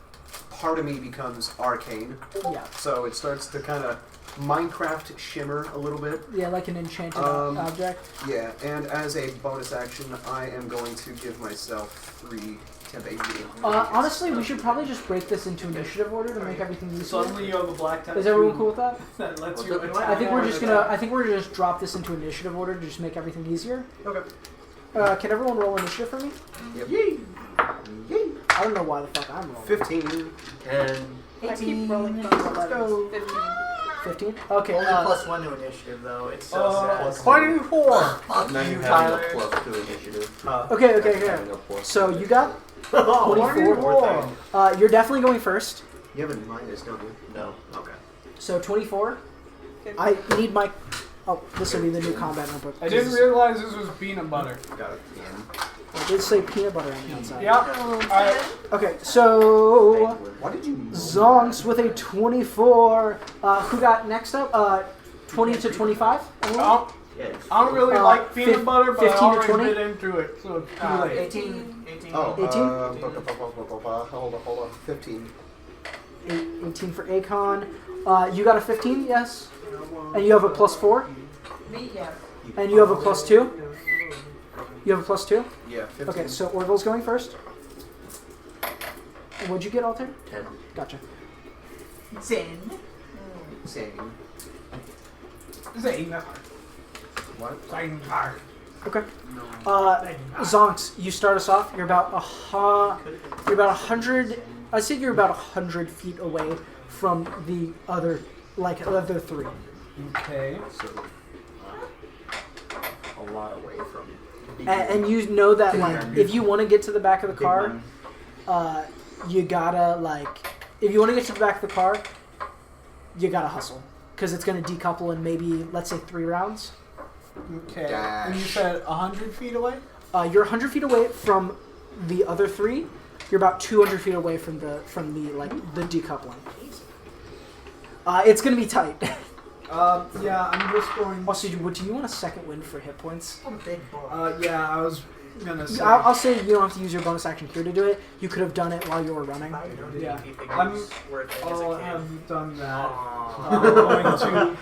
part of me becomes arcane. Yeah. So it starts to kind of Minecraft shimmer a little bit. Yeah, like an enchanted object. Yeah, and as a bonus action, I am going to give myself 3 temp HP. Honestly, we should probably just break this into initiative order to make everything easier. Suddenly you have a black tattoo. Is everyone cool with that? That lets you attack. I think we're just drop this into initiative order to just make everything easier. Okay. Can everyone roll initiative for me? Yep. Yay! Yay! I don't know why the fuck I'm rolling. 15. 10. I keep rolling from 11. 15. 15? Okay. Only +1 to initiative, though. It's so sad. 24! Fuck Now you, you Tyler. have +2 initiative. Okay, here. So you got 24. You're definitely going first. You have a minus, don't you? No. Okay. So 24. I need my... Oh, this will be the new combat notebook. I didn't realize this was peanut butter. Got it. It did say peanut butter on the outside. Yeah. Okay, so... Why did you... Zonks with a 24. Who got next up? 20 to 25? I don't really like peanut butter, but 15 I to already 20? bit into it, so it's too late. 18. Oh, 18? Hold on. 15. 18 for Akon. You got a 15, yes? And you have a +4? Me, yeah. And you have a +2? You have a +2? Yeah, 15. Okay, so Orville's going first. And what'd you get, Altair? 10. Gotcha. Zin. Same. Zane. What? Zane. Okay. Zonks, you start us off. You're about 100. I say you're about 100 feet away from the other 3. Okay. So, a lot away from... And you know that if you want to get to the back of the car, you gotta if you want to get to the back of the car, you gotta hustle because it's gonna decouple in maybe let's say 3 rounds. Okay. Dash. And you said 100 feet away? You're 100 feet away from the other 3. You're about 200 feet away from the decoupling. It's gonna be tight. Yeah, I'm just going. Also, do you want a second wind for hit points? Yeah, I was gonna say. I'll say you don't have to use your bonus action here to do it. You could have done it while you were running. Yeah, I'll have done that. I'm going to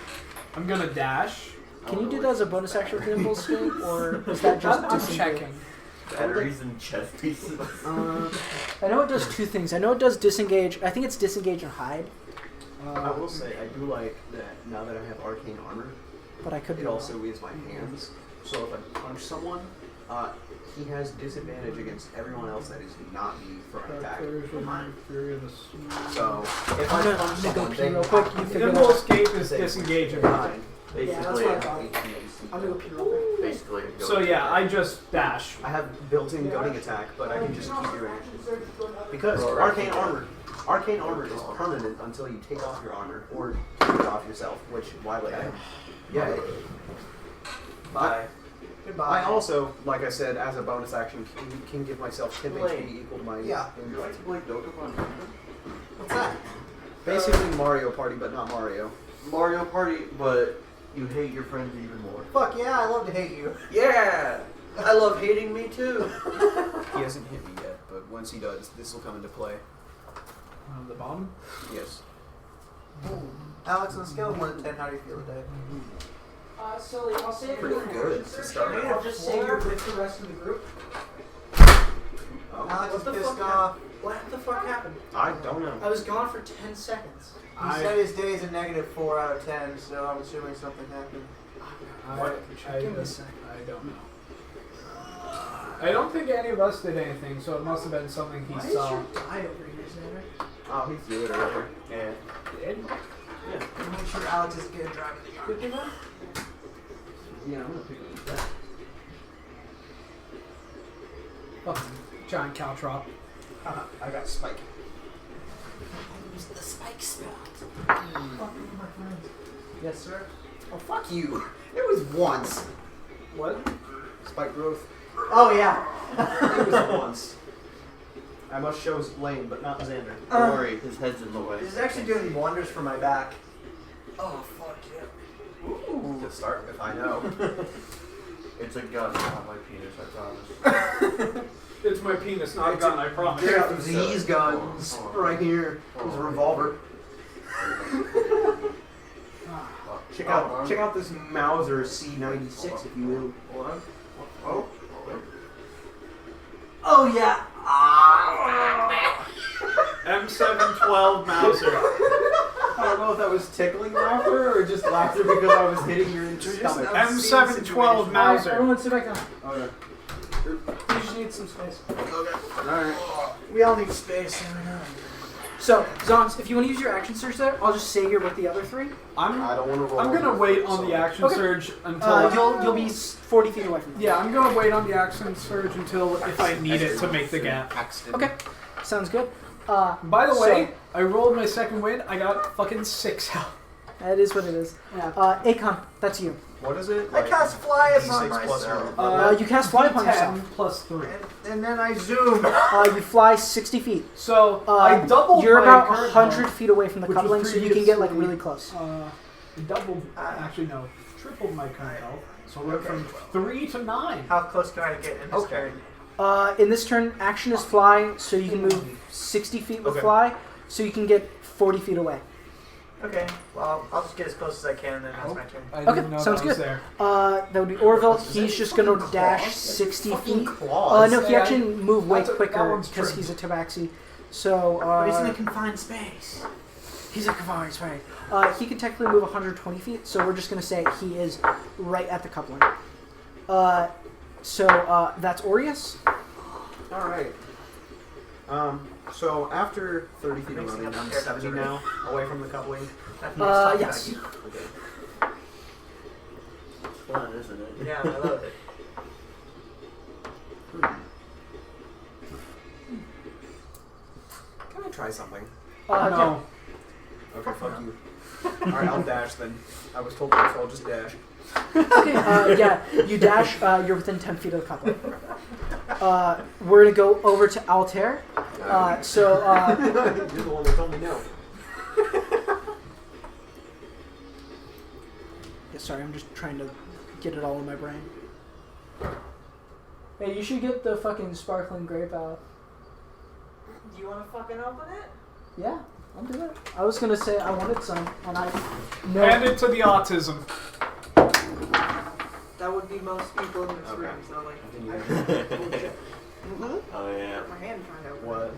I'm gonna dash. Can you do that as a bonus action with the impulse state, or is that just I'm disengage? checking. Batteries and chess pieces. I know it does two things. I know it does disengage. I think it's disengage and hide, I will say, I do like that now that I have arcane armor, but I could be it wrong. also is my hands. So if I punch someone, he has disadvantage against everyone else that is not me for an attack. So if I punch I'm gonna go someone, pee they real quick. You figure it Nimble out. escape is disengage and hide. Yeah, that's Basically, what I thought. I'm gonna go pee real quick. basically. So yeah, I just dash. I have built-in goading attack, but I can just keep doing it. Because arcane armor is permanent until you take off your armor or take it off yourself. Which why would I? Yeah. Bye. I also, like I said, as a bonus action, can give myself 10 HP equal to my. Yeah. You like to play Dota on What's that? Basically Mario Party, but not Mario. Mario Party, but you hate your friends even more. Fuck yeah, I love to hate you. Yeah! I love hating me too. He hasn't hit me yet, but once he does, this will come into play. On the bottom. Yes. Alex, on a scale of 1 to 10, how do you feel today? Sully, I'll save Pretty good to start I'll off. just say you're with the rest of the group. Alex is What the pissed fuck off. What the fuck happened? I don't know. I was gone for 10 seconds. He said his day is a negative 4 out of 10, so I'm assuming something happened. I Give me a sec. don't know. I don't think any of us did anything, so it must have been something he Why is saw. your die over here, Xander? Oh, he's doing it earlier. Yeah. Did? Make sure Alex is good driving the car. Good to know. Yeah, I'm gonna pick up that. Fucking giant caltrop. I got spike. Use the spike spell. Yes, sir. Oh, fuck you. It was once. What? Spike growth. Oh, yeah. It was once. I must show Lane, but not Xander. Don't worry, his head's in the way. This is actually doing wonders for my back. Oh, fuck yeah. Ooh. To start with, I know. It's a gun, not my penis, I promise. It's my penis, not a gun, I promise. Check out these guns right here. There's a revolver. Check out this Mauser C96, if you will. What? Oh. Oh, yeah. M712 Mauser. I don't know if that was tickling laughter or just laughter because I was hitting your stomach. M712 Mauser. Everyone sit back down. Okay. You just need some space. Alright. We all need space. So, Zons, if you want to use your action surge there, I'll just say you're with the other three. I don't want to roll. I'm gonna wait on the action Okay. surge until. You'll be 40 feet away from them. Yeah, I'm gonna wait on the action surge until if I need it to make the gap. Okay, sounds good. By the way, I rolled my second win. I got fucking 6 health. That is what it is. Akon, that's you. What is it? I cast fly upon D6 plus myself. You cast fly upon yourself. 10 plus 3. And then I zoom. You fly 60 feet. So I doubled. You're my about current 100 feet away from the which was coupling, so you can get like previously, really close. Doubled. Actually, no. Tripled my current health. So we're from 3 to 9. How close can I get in this turn? In this turn, action is fly, so you can move 60 feet with Okay. fly, so you can get 40 feet away. Okay, well, I'll just get as close as I can, and then that's my turn. I Okay, didn't know sounds that was good. there. That would be Orville. He's just going to dash 60 feet. Claws. No, he Yeah, actually moved way that's that quicker one's because true. he's a tabaxi. So, But he's in a confined space. he's a Kavari's, right. He can technically move 120 feet, so we're just going to say he is right at the coupling. So that's Aureus. Alright. So after 30 feet of running, I'm 70 now, away from the coupling. Yes. Okay. It's fun, isn't it? Yeah, I love it. Can I try something? No. Okay, fuck you. Alright, I'll dash then. I was told that, so I'll just dash. Okay, yeah, you dash, you're within 10 feet of the coupling. We're going to go over to Altair. You're the one that told me no. Yeah, sorry, I'm just trying to get it all in my brain. Hey, you should get the fucking sparkling grape out. Do you want to fucking open it? Yeah. I'll do that. I was gonna say I wanted some, and I Hand it to the autism. That would be most people in this Okay. room, so like, Continue. Oh yeah. my hand trying to open. What?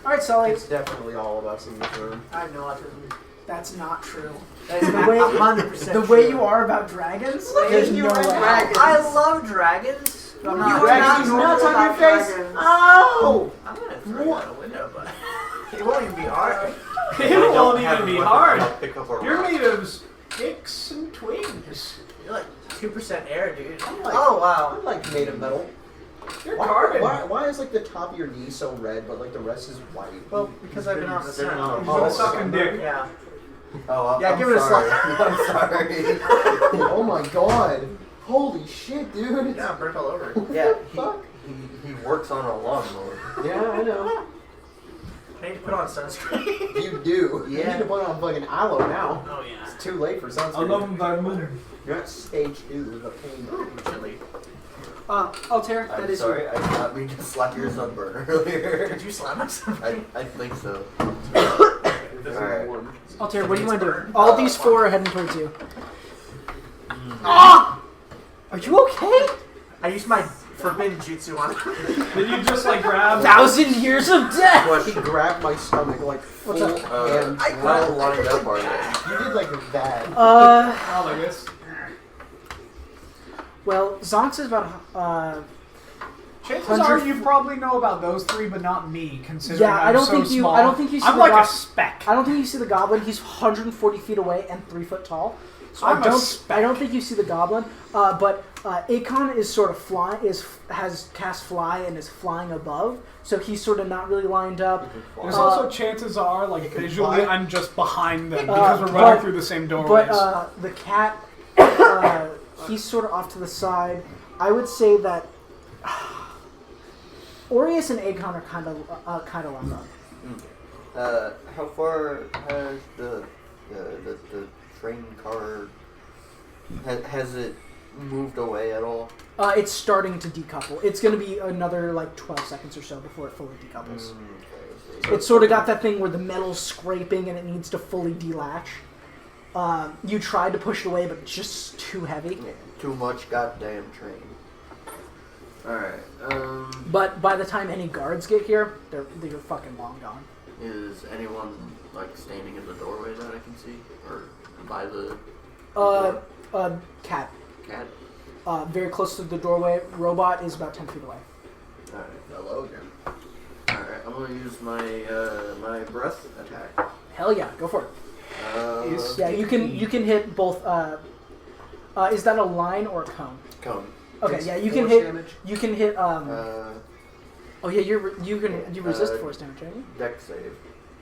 All right, Sully. It's definitely all of us in this room. I have no autism. That's not true. That is The way 100% the way true. you are about dragons, Look there's at you no and way. dragons. I love dragons. But I'm You not are dragons. not These normal nuts on your about face. dragons. Oh! I'm gonna throw you out a window, but it won't even be hard. It won't even be hard. Pick up our You're rocks. made of sticks and twigs. You're like 2% air, dude. I'm like, Oh wow. I'm like made of metal. You're Why, carbon. why is like the top of your knee so red, but like the rest is white? Well, because I've been on the Sitting sun. on a You've ball. been sucking dick. Yeah. Oh, Yeah, I'm give it a sorry. slap. I'm sorry. Oh my god! Holy shit, dude! Yeah, burnt all over. Yeah, Fuck. he works on a lawnmower. Yeah, I know. I need to put on sunscreen. You do. You Yeah. need to put on fucking aloe now. Oh yeah. It's too late for sunscreen. I love the moon. You're at stage 2 of the pain. Chilly. Altair, that I'm is sorry, you. I did not mean to slap your sunburn earlier. Did you slam us? I think so. Alright. Altair, what do you want to do? All these four are heading towards you. Mm. Ah! Are you okay? I used my forbidden jutsu on him. Did you just like grab? 1,000 years of death. He grabbed my stomach like What's full up? and How lined up are they? you did like that. Oh, like this. Well, Zonx is about Chances 100 are you probably know about those three, but not me, considering Yeah, I'm I don't so think you- small. I don't think you see I'm the like a doc- speck. I don't think you see the goblin. He's 140 feet away and 3 foot tall. So I'm a I don't think you see the goblin. But Akon is sort of has cast fly and is flying above. So he's sort of not really lined up. There's Uh, also chances are, like visually, fly. I'm just behind them because we're running but- through the same doorways. But the cat, he's sort of off to the side. I would say that Aureus and Akon are kind of lined up. How far has the train car has it moved away at all? It's starting to decouple. It's going to be another like 12 seconds or so before it fully decouples. Okay. It's sort of got that thing where the metal's scraping and it needs to fully delatch. You tried to push it away, but it's just too heavy. Yeah, too much goddamn train. Alright, But by the time any guards get here, they're fucking long gone. is anyone like standing in the doorway that I can see? Or by the Cat. cat? Very close to the doorway. Robot is about 10 feet away. Alright. Hello again. Alright, I'm gonna use my my breath attack. Hell yeah, go for it. Yeah, you can hit both. Is that a line or a cone? Cone. Okay, Takes yeah, you can force hit. damage. You can hit. Oh yeah, you resist uh, force damage, right? Deck save.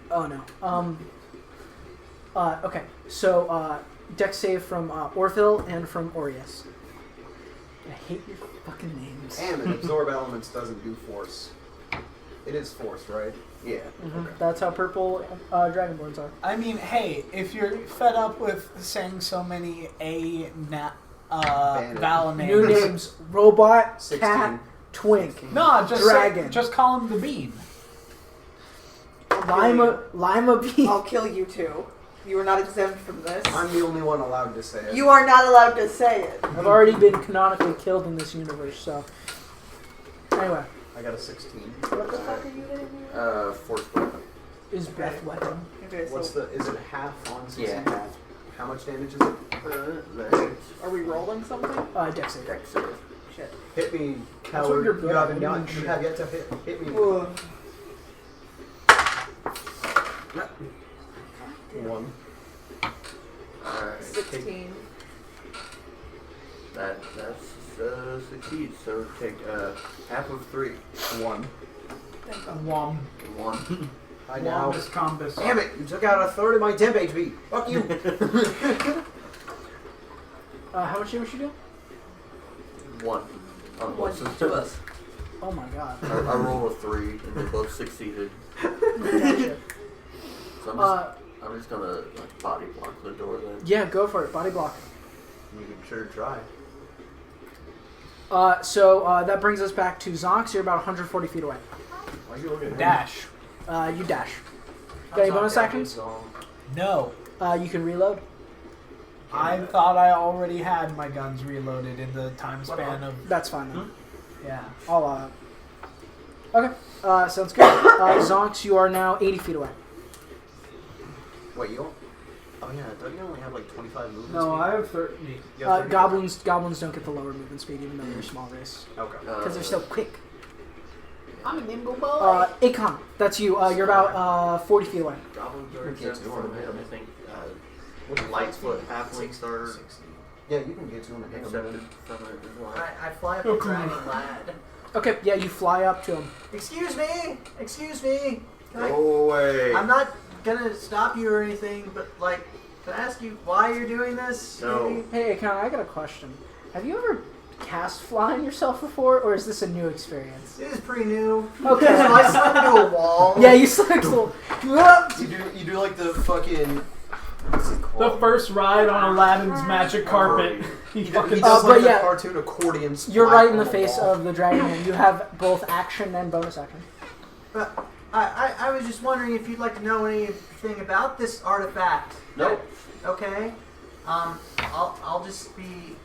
Oh no. Okay, so dex save from Orville and from Aureus. I hate your fucking names. And an absorb elements doesn't do force. It is force, right? Yeah. Mhm. That's how purple dragonborns are. I mean, hey, if you're fed up with saying so many vowel New names, names: robot, 16. cat, twink, no, just Dragon. just call him the bean. lima bean. I'll kill you too. You are not exempt from this. I'm the only one allowed to say it. You are not allowed to say it. I've already been canonically killed in this universe, so. Anyway, I got a 16. What the fuck are you hitting me? Force weapon. is breath weapon. Okay, so What's the? Is it half on 16? Yeah, half. How much damage is it? are we rolling something? Dex save. Deck save. Shit. Hit me, what coward. you're You good haven't at. done. You have yet to hit me. One. Alright. 16. That's succeeds. So take half of 3. One. Wom. 1. I now. Wombus combus. Damn it! You took out a third of my temp HP. Fuck you. How much damage you do? 1. On One both to us. Oh my god. I rolled a 3 and they both succeeded. Gotcha. So I'm just gonna like body block the door then. Yeah, go for it. Body block. You can sure try. So that brings us back to Zonx. You're about 140 feet away. Why are you looking at him? Dash. You dash. Got any bonus actions? No. You can reload. I thought I already had my guns reloaded in the time span of... That's fine then. Yeah. I'll, Okay, sounds good. Zonks, you are now 80 feet away. Wait, you don't... Oh yeah, don't you only have like 25 movement No, speed? I have 30. You have 30? Goblins don't get the lower movement speed even though they're a small race. Okay. Because they're so quick. I'm a nimble boy. Akon, that's you. You're about 40 feet away. Goblins You are can get exempt to from him, it, I I think. Lightfoot halflings are Yeah, you can get to him and hit accepted him. from it as well. I fly up the dragon lad. Okay, yeah, you fly up to him. Excuse me. Excuse me. Can I- Go away. I'm not gonna stop you or anything, but like, can I ask you why you're doing this? No. maybe? Hey, Akon, I got a question. Have you ever cast fly on yourself before, or is this a new experience? It is pretty new. Okay. So I slammed into a wall. Yeah, you select You do like the fucking... The first ride on Aladdin's magic carpet. He He fucking does but like yeah, the cartoon accordion You're splat right in on the face wall. of the dragon, and you have both action and bonus action. But I was just wondering if you'd like to know anything about this artifact. Nope. Okay. I'll just be.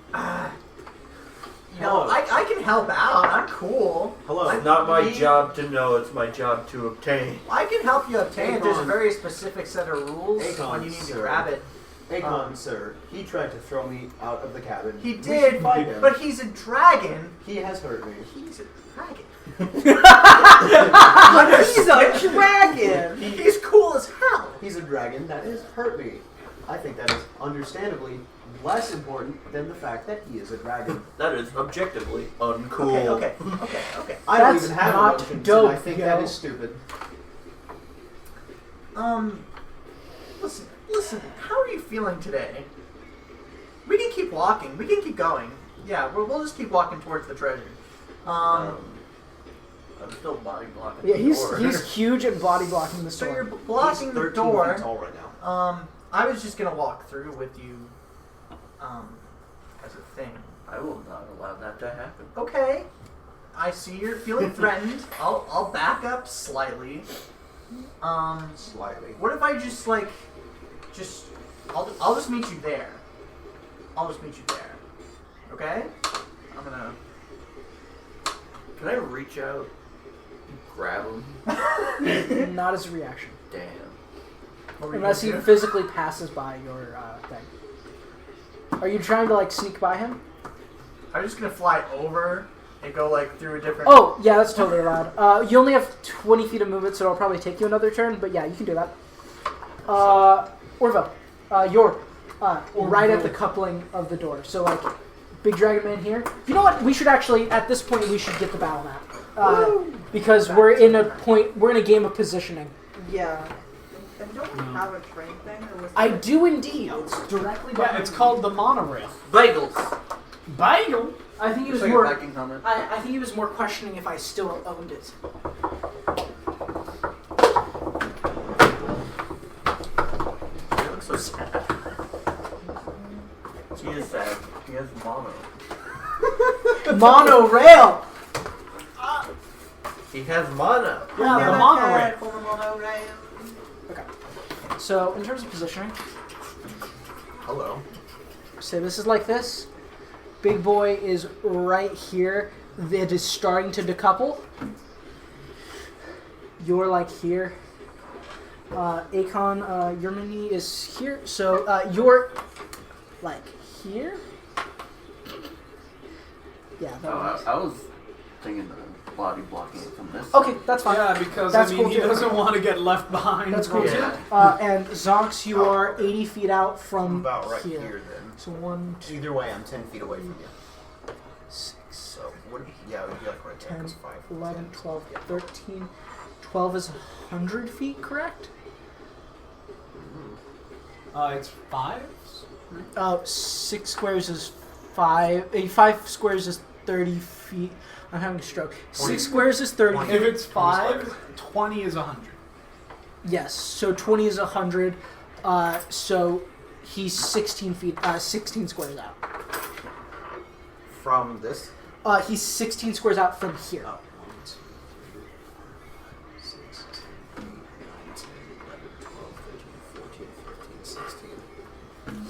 You Hello. know, I can help out. I'm cool. Hello. I'm It's not my me. job to know, it's my job to obtain. I can help you obtain it. There's a Akon. very specific set of rules Akon, when you need to sir. grab it. Akon, sir, he tried to throw me out of the cabin. He We did, should fight him. but he's a dragon. He has hurt me. He's a dragon. He's a dragon. He's cool as hell. He's a dragon that has hurt me. I think that is understandably less important than the fact that he is a dragon. That is objectively uncool. Okay. I don't That's even have not emotions, dope, and I think yo. that is stupid. Listen. How are you feeling today? We can keep walking. We can keep going. Yeah, we'll just keep walking towards the treasure. I'm still body blocking. Yeah, the he's door. huge and body blocking the So door. you're blocking He's the 13 door. feet tall right now. I was just gonna walk through with you, as a thing. I will not allow that to happen. Okay. I see you're feeling threatened. I'll back up slightly. Slightly. What if I just I'll just meet you there. I'll just meet you there. Okay? I'm gonna. Can I reach out and grab him? Not as a reaction. Damn. What were you Unless he gonna do? physically passes by your thing. Are you trying to, like, sneak by him? I'm just gonna fly over and go like through a different. Oh, yeah, that's totally allowed. You only have 20 feet of movement, so it'll probably take you another turn, but yeah, you can do that. Orville, you're right at the coupling of the door. So, like, Big Dragon Man here. You know what? We should actually, at this point, we should get the battle map. Because we're in a game of positioning. Yeah. And don't we have a train thing? Or was I there- do indeed. It's directly Yeah, behind it's me. called the monorail. Bagels! Bagel. I think he was It's like more. a Viking helmet. I think he was more questioning if I still owned it. He looks so sad. He is sad. He has mono. Monorail. He has mono. Yeah, the monorail. Okay. So in terms of positioning, Hello. say this is like this. Big boy is right here. It is starting to decouple. You're like here. Akon, your mini is here. So you're like here. Yeah. That works. I was thinking of body blocking it from this. Okay, that's fine. Yeah, because That's I mean cool he too. doesn't want to get left behind. That's cool Yeah. too. And Zonks, you are 80 feet out from I'm about right here. here then. So 1, 2, Either way, I'm 10 feet away from you. 6, So, what? Yeah, it would be like right there. 10, 'cause 5, 11, 10. 12, 13. 12 is 100 feet, correct? It's 5. 6 squares is 5. 5 squares is 30 feet. I'm having a stroke. 6 squares is 30 If feet. it's 5, 20 is 100. Yes, so 20 is 100. So he's 16 feet, 16 squares out. From this? He's 16 squares out from here. Oh, 1, 2, 3, 4, 5, 6, 7, 8,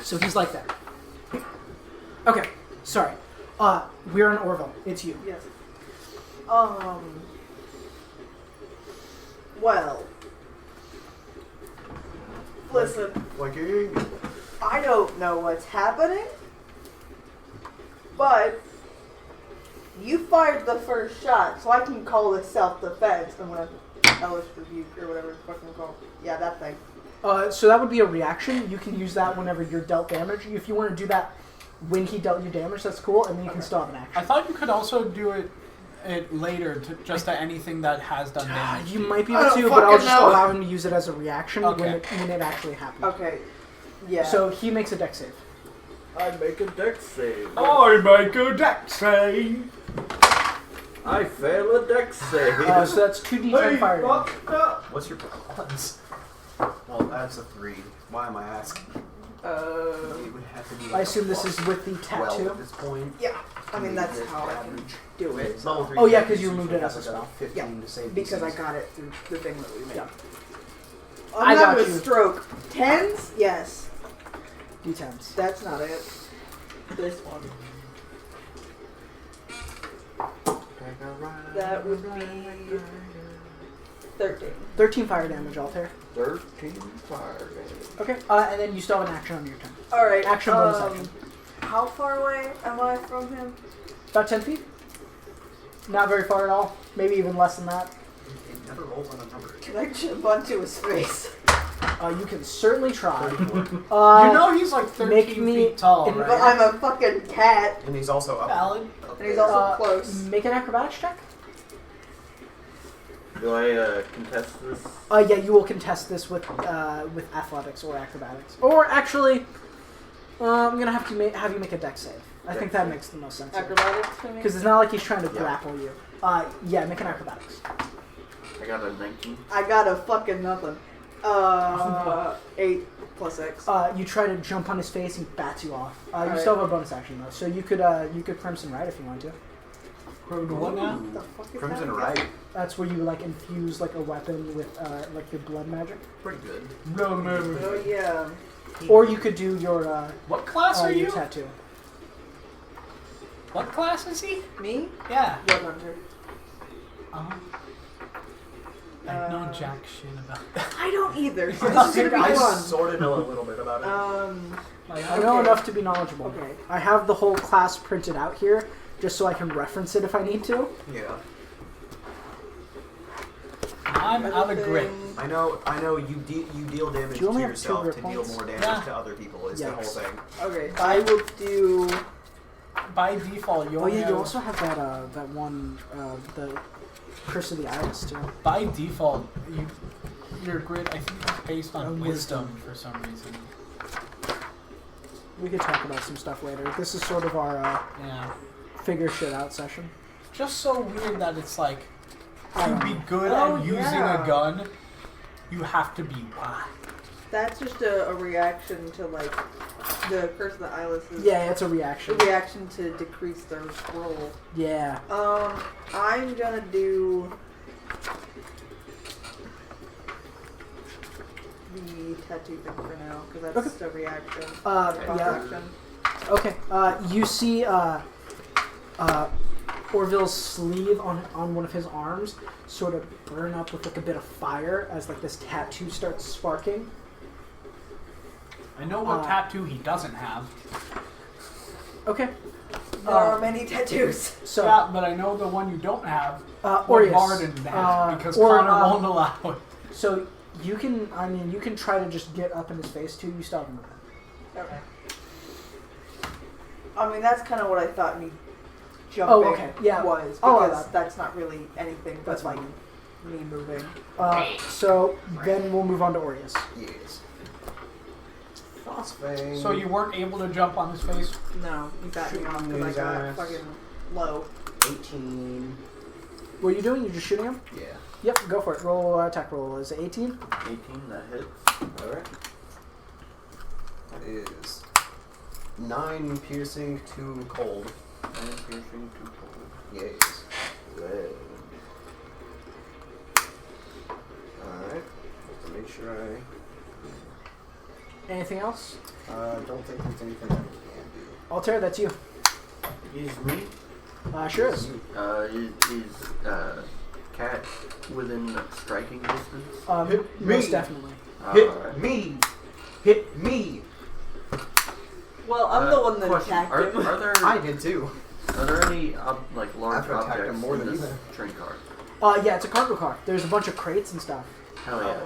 So he's like that. Okay, sorry. We're in Orville. It's you. Yes. Well. Listen, I don't know what's happening, but you fired the first shot, so I can call this self-defense. I'm gonna hellish rebuke or whatever it's fucking called. Yeah, that thing. So that would be a reaction. You can use that whenever you're dealt damage. If you want to do that when he dealt you damage, that's cool, and then you can still have an action. I thought you could also do it later, just to anything that has done damage. You might be able to, but I'll just allow him to use it as a reaction when it actually happens. Okay. Yeah. So he makes a dex save. I make a dex save. I make a dex save. I fail a dex save. So that's 2d10 fire damage. What's your odds? Well, that's a 3. Why am I asking? It would have to be like I assume this is with the 12 tattoo. at this point. Yeah. I mean, that's how I can do it. Level 3 Oh, yeah, 'cause damage you removed it has as a like spell. 15 to save Because I DCs. got it through the thing that we made. Yeah. I'm I got having you. a stroke. 10s? Yes. D10s. That's not it. This one. That would be 13. 13 fire damage, Altair. 13 fire damage. Okay, and then you still have an action on your turn. Alright. Action bonus action. How far away am I from him? About 10 feet. Not very far at all. Maybe even less than that. It never rolls on a number. Can I jump onto his face? You can certainly try. You know he's like 13 make me feet tall, in- right? But I'm a fucking cat. And he's also up. Valid. And he's also close. Make an acrobatics check. Do I contest this? Yeah, you will contest this with athletics or acrobatics. Or actually, I'm gonna have to have you make a dex save. I think that makes the most sense. Acrobatics for me? Because it's not like he's trying to grapple you. Yeah, make an acrobatics. I got a 19. I got a fucking nothing. 8 plus 6. You try to jump on his face, he bats you off. You Alright. still have a bonus action though, so you could Crimson Ride if you want to. What now? What the fuck is Crimson that? Right. That's where you like infuse like a weapon with like your blood magic. Pretty good. No, no. Oh yeah. Or you could do your What class are your you? tattoo. What class is he? Me? Yeah. Blood hunter. I know jack shit about that. I don't either. So this is gonna be I fun. sort of know a little bit about it. I know Okay. enough to be knowledgeable. Okay. I have the whole class printed out here, just so I can reference it if I need to. Yeah. I'm out of grip. I know. You deal damage Do you to only have 2 yourself grip to deal points? more damage Yeah. to other people. Is the whole Yes. thing. Okay, I will do. By default, you Oh only yeah, you have- also have that one the Curse of the Iris too. By default, your grid I think is based on On wisdom for some reason. We could talk about some stuff later. This is sort of our Yeah. figure shit out session. Just so weird that it's like I to don't be know. good Oh, at using yeah. a gun, you have to be whack. That's just a reaction to like the Curse of the Eyeless. Yeah, it's a A reaction. reaction to decrease their roll. Yeah. I'm gonna do the tattoo thing for now because that's a reaction. Bonus Yeah. action. Okay. You see Orville's sleeve on one of his arms sort of burn up with like a bit of fire as like this tattoo starts sparking. I know what tattoo he doesn't have. Okay. There are many tattoos. So Yeah, but I know the one you don't have. What Aureus, Varden has because or, Connor won't allow it. So you can, you can try to just get up in his face too. You still have movement. Okay. I mean, that's kind of what I thought me jumping okay, yeah. was I'll allow because that. that's not really anything but That's like fine. me moving. So then we'll move on to Aureus. Yes. Phosphate. So you weren't able to jump on his face? No, you got me off because I His got ass. fucking low. 18. What are you doing? You're just shooting him? Yeah. Yep, go for it. Roll attack roll. Is it 18? 18, that hits. Alright. That is 9 piercing, 2 cold. 9 piercing, 2 cold. Yes. Red. Alright. Just to make sure I. Anything else? Don't think there's anything I can do. Altair, that's you. Is me? Sure is. Is cat within striking distance? Hit Most me. definitely. Hit Alright. me! Hit me! Well, I'm the one that question, attacked him. Are there I did too. are there any like large I've attacked objects him more in than this you train car? Yeah, it's a cargo car. There's a bunch of crates and stuff. Hell yeah!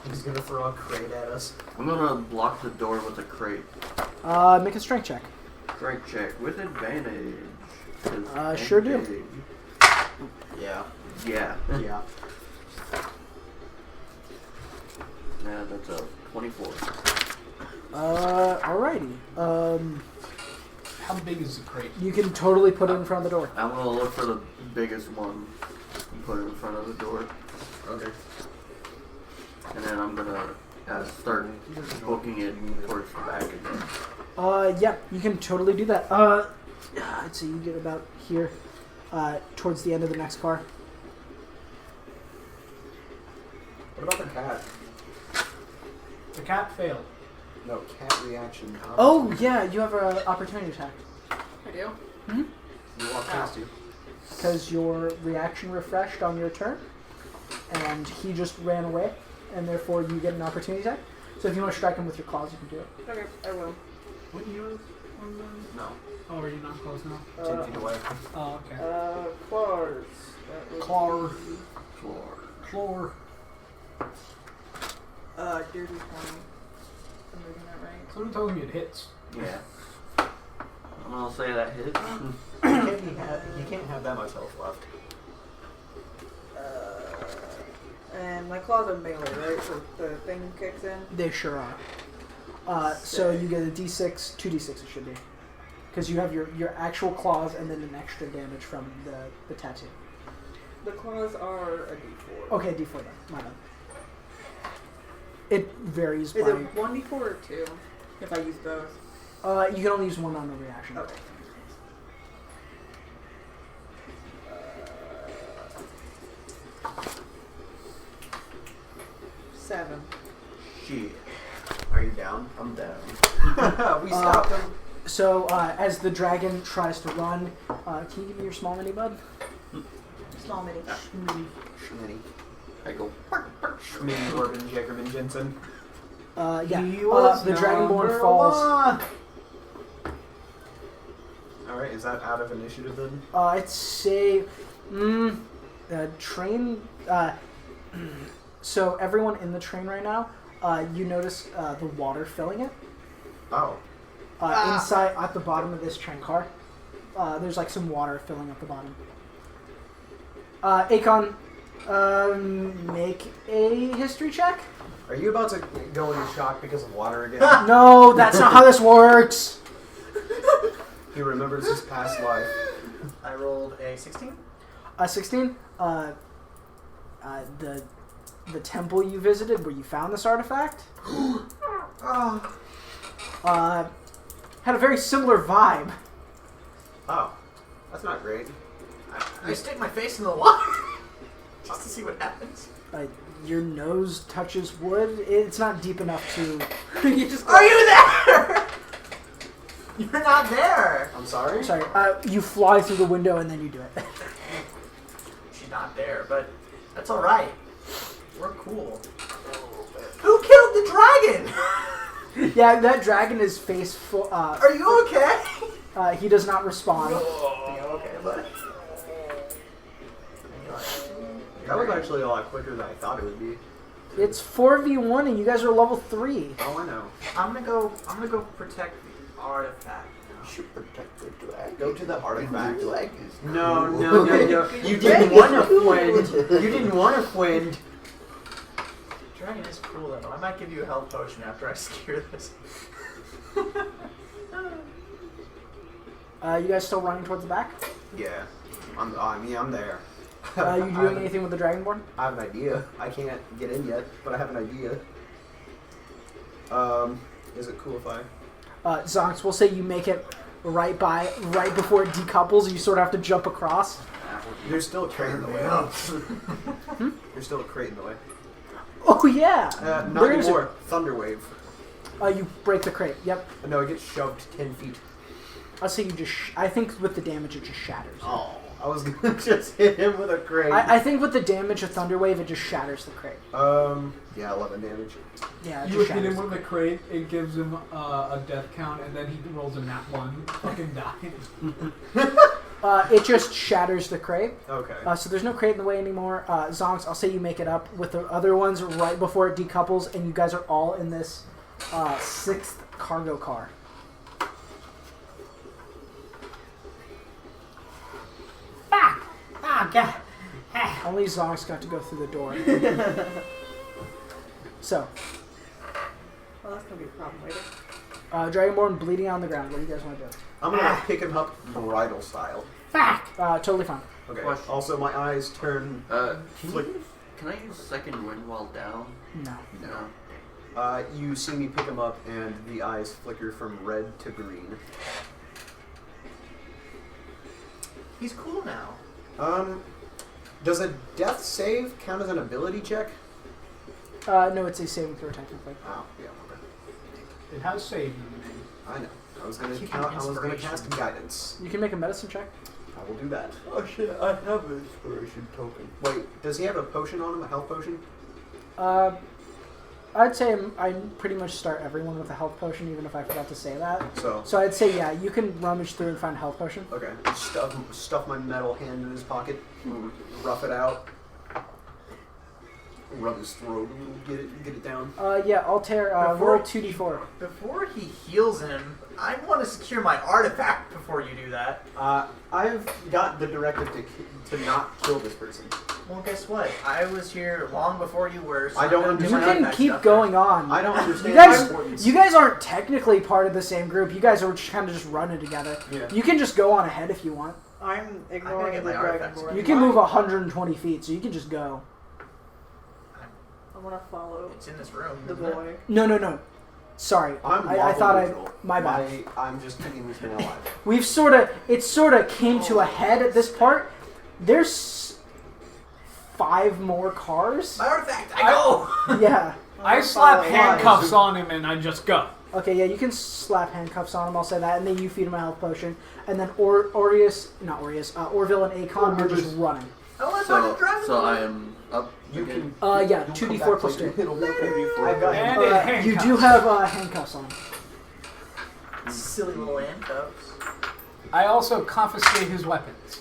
He's gonna throw a crate at us. I'm gonna block the door with a crate. Make a strength check. Strength check with advantage. 'Cause Sure do. big. Yeah. Yeah. Yeah. Yeah, that's a 24. Alrighty. How big is the crate? You can totally put it in front of the door. I'm gonna look for the biggest one and put it in front of the door. Okay. And then I'm gonna start booking it towards the back again. Yeah, you can totally do that. I'd say you get about here, towards the end of the next car. What about the cat? The cat failed. No, cat reaction. Oh, yeah, you have an opportunity attack. I do. Mm-hmm. You walk past you. Because your reaction refreshed on your turn, and he just ran away, and therefore you get an opportunity attack. So if you want to strike him with your claws, you can do it. Okay, I will. What year? No. Oh, are you not close now? 10 feet away. Oh, okay. Claws. That would Claw. be, Floor. Dirty 20. I'm reading that right. Someone told me it hits. Yeah. I'm gonna say that hits. You can't have that much health left. And my claws are melee, right? So the thing kicks in. They sure are. So you get a d6, 2d6 it should be. Because you have your actual claws and then an extra damage from the tattoo. The claws are a d4. Okay, d4 then. My bad. It varies Is by... it 1d4 or 2? If I use both. You can only use one on the reaction. Okay. 7. Shit. Are you down? I'm down. We stopped him. So, as the dragon tries to run, can you give me your small mini, bud? Small mini. Schmitty. I go. Schmitty, Corbin, Jackerman, Jensen. Yeah. He was the Dragonborn number falls. one. Alright, is that out of initiative then? I'd say, train. So everyone in the train right now, you notice the water filling it. Oh. Inside at the bottom of this train car, there's like some water filling up the bottom. Akon, make a history check. Are you about to go into shock because of water again? No, that's not how this works. He remembers his past life. I rolled a 16. 16. The temple you visited where you found this artifact had a very similar vibe. Oh. That's not great. I stick my face in the water just to see what happens. Your nose touches wood. It's not deep enough to... You just Are you there? You're not there. I'm sorry? Sorry. You fly through the window and then you do it. She's not there, but that's all right. We're cool. Who killed the dragon? Yeah, that dragon is face full. Are you okay? He does not respond. Are you okay, buddy? That was actually a lot quicker than I thought it would be. It's 4v1 and you guys are level 3. Oh, I know. I'm gonna go protect the artifact. You should protect the dragon. Go to the artifact. The dragon is No, cool. no, no, no. You didn't want a friend. You didn't want a friend. Dragon is cool though. I might give you a health potion after I secure this. You guys still running towards the back? Yeah. I'm there. You doing anything with the Dragonborn? I have an idea. I can't get in yet, but I have an idea. Is it cool if I... Zonx, we'll say you make it right before it decouples. You sort of have to jump across. There's still a crate in the way. There's still a crate in the way. Oh yeah. Not There's anymore. Thunderwave. You break the crate. Yep. No, it gets shoved 10 feet. I'll say you just. I think with the damage, it just shatters. Oh, I was gonna just hit him with a crate. I think with the damage of Thunderwave, it just shatters the crate. Yeah, 11 damage. Yeah, it You just hit him shatters. with a crate, it gives him a death count, and then he rolls a nat 1. Fucking die. It just shatters the crate. Okay. So there's no crate in the way anymore. Zonks, I'll say you make it up with the other ones right before it decouples, and you guys are all in this 6th cargo car. Fuck! Oh, God. Only Zonks got to go through the door. So, Well, that's gonna be a problem later. Dragonborn bleeding on the ground. What do you guys want to do? I'm gonna pick him up bridal style. Fuck! Totally fine. Okay. Question. Also, my eyes turn. Flick. Can I use second wind while down? No. No. You see me pick him up, and the eyes flicker from red to green. He's cool now. Does a death save count as an ability check? No, it's a saving throw technically. Oh, yeah. Okay. It has saved in the name. I know. I was gonna Keep count. an I was gonna inspiration. cast guidance. You can make a medicine check. I will do that. Oh shit! I have an inspiration token. Wait, does he have a potion on him? A health potion? I'd say I pretty much start everyone with a health potion, even if I forgot to say that. So. So I'd say, yeah, you can rummage through and find a health potion. Okay. Stuff my metal hand in his pocket. Rough it out. Rub his throat. Get it down. Yeah, Altair, roll 2d4. Before he heals him, I want to secure my artifact before you do that. I've got the directive to not kill this person. Well, guess what? I was here long before you were. So I don't I'm gonna do You my can artifact keep stuff going on. I don't understand You guys, the importance. you guys aren't technically part of the same group. You guys are just kind of just running together. Yeah. You can just go on ahead if you want. I'm ignoring get the my artifacts. dragonborn. You can move 120 feet, so you can just go. I want to follow It's in this room. the isn't it? boy. No. Sorry, I'm I thought neutral. my bad. I'm just keeping this man alive. We've it sort of came to a head at this part. There's 5 more cars. My artifact. I go. Yeah. I slap handcuffs on him and I just go. Okay, yeah, you can slap handcuffs on him, I'll say that, and then you feed him a health potion. And then Orville and Akon are just running. I want to drive So I am up. You again. can. Yeah, 2d4 plus 2. It'll be 2d4. I've got And him. it You handcuffs. do have handcuffs on. silly little handcuffs. I also confiscate his weapons.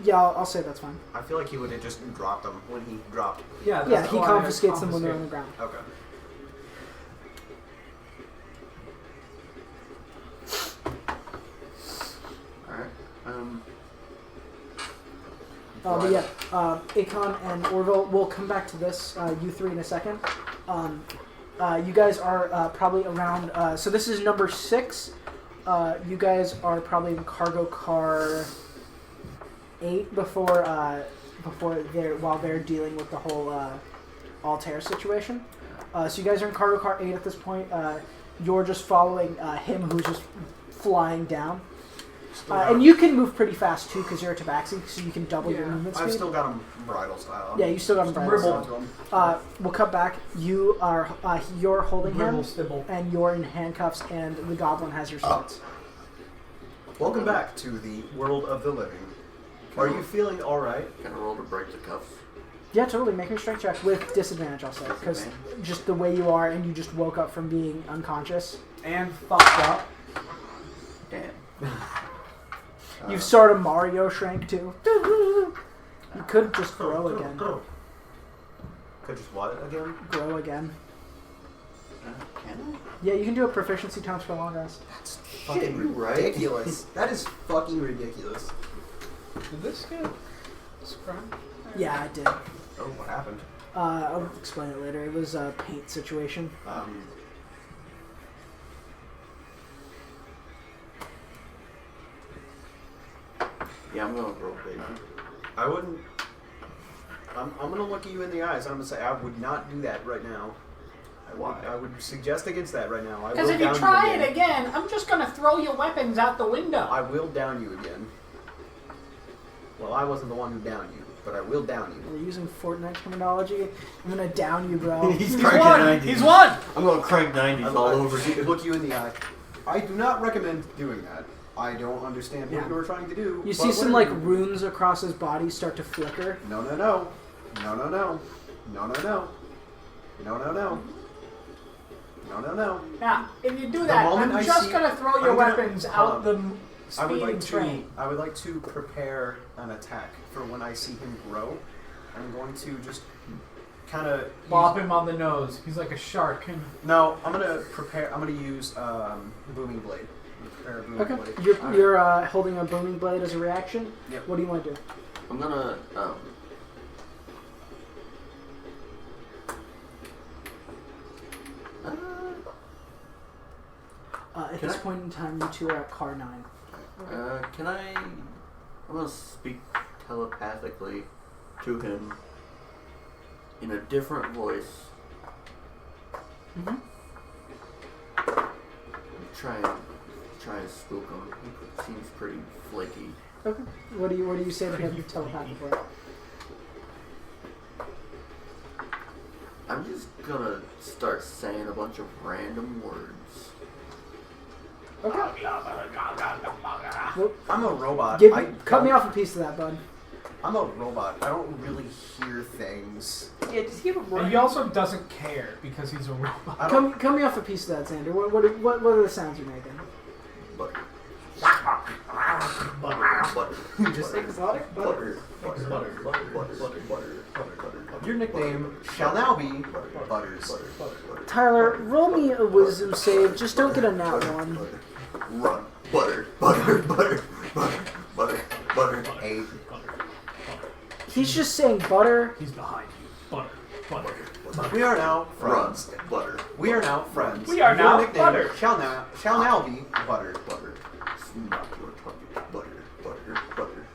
Yeah, I'll say that's fine. I feel like he would have just dropped them when he dropped. Yeah, Yeah, that's he why I confiscates them when they're on the confiscate. ground. Okay. Alright. But yeah, Akon and Orville, we'll come back to this, you three in a second. You guys are probably around, so this is number 6. You guys are probably in cargo car 8 while they're dealing with the whole Altair situation. So you guys are in cargo car 8 at this point. You're just following him who's just flying down. And you can move pretty fast too because you're a tabaxi, so you can double your movement speed. I've still got him bridal style. Yeah, you still got him bridal Ribble style. to him. We'll cut back. You are you're holding him, Ribble stibble. and you're in handcuffs, and the goblin has your swords. Welcome back to the world of the living. Are you feeling all right? Can I roll to break the cuffs? Yeah, totally. Make your strength check with disadvantage, I'll say, because just the way you are, and you just woke up from being unconscious. And fucked up. Damn. You've sort of Mario shrank too. You could just grow again. Could just what again? Grow again. Can I? Yeah, you can do a proficiency times for long rest. That's fucking ridiculous. That is fucking ridiculous. Did this get scrubbed? Yeah, I did. Oh, what happened? I'll explain it later. It was a paint situation. Yeah, I'm gonna roll, baby. I wouldn't. I'm gonna look at you in the eyes. I'm gonna say I would not do that right now. I would suggest against that right now. I Because will if you down try again. it again, I'm just gonna throw your weapons out the window. I will down you again. Well, I wasn't the one who downed you. but I will down you. We're using Fortnite terminology. I'm gonna down you, bro. He's He's cranking won. 90s. He's won. I'm gonna crank 90s all over you. Look you in the eye. I do not recommend doing that. I don't understand what Yeah. you were trying to do. You but see some like whatever. runes across his body start to flicker. No, no, no. No, no, no. No, no, no. No, no, no. No, no, no. Now, if you do that, moment I'm I just see- gonna throw your I'm gonna- weapons hold out on. the I would speeding like train. to. I would like to prepare an attack for when I see him grow. I'm going to just kind of Bop him on the nose. He's like a shark. No, I'm gonna prepare. I'm gonna use booming blade. Prepare a booming Okay. blade. You're holding a booming blade as a reaction. Yep. What do you want to do? I'm gonna At Can this I- point in time, you two are at car 9. can I? I'm gonna speak telepathically to him in a different voice. Mm-hmm. Try and spook him. He seems pretty flaky. Okay. What do you say to him telepathically? I'm just gonna start saying a bunch of random words. Okay. I'm a robot. Cut me off a piece of that, bud. I'm a robot. I don't really hear things. Yeah, just keep it And running. he also doesn't care because he's a robot. I don't. Cut me off a piece of that, Xander. What are the sounds you're making? Butter. Butter. Just Exotic? Butter. Your nickname shall now be Butters. Tyler, roll me a wisdom save. Just don't get a nat one. Run. Butter. Butter. Butter. Butter. Butter. Butter. 8. He's just saying butter. He's behind you. Butter. Butter. We are now Run. friends. Butter. We are now friends. We are Your now nickname Butter. Shall now be Butter. Butter. Not your target. Butter. Butter. Butter.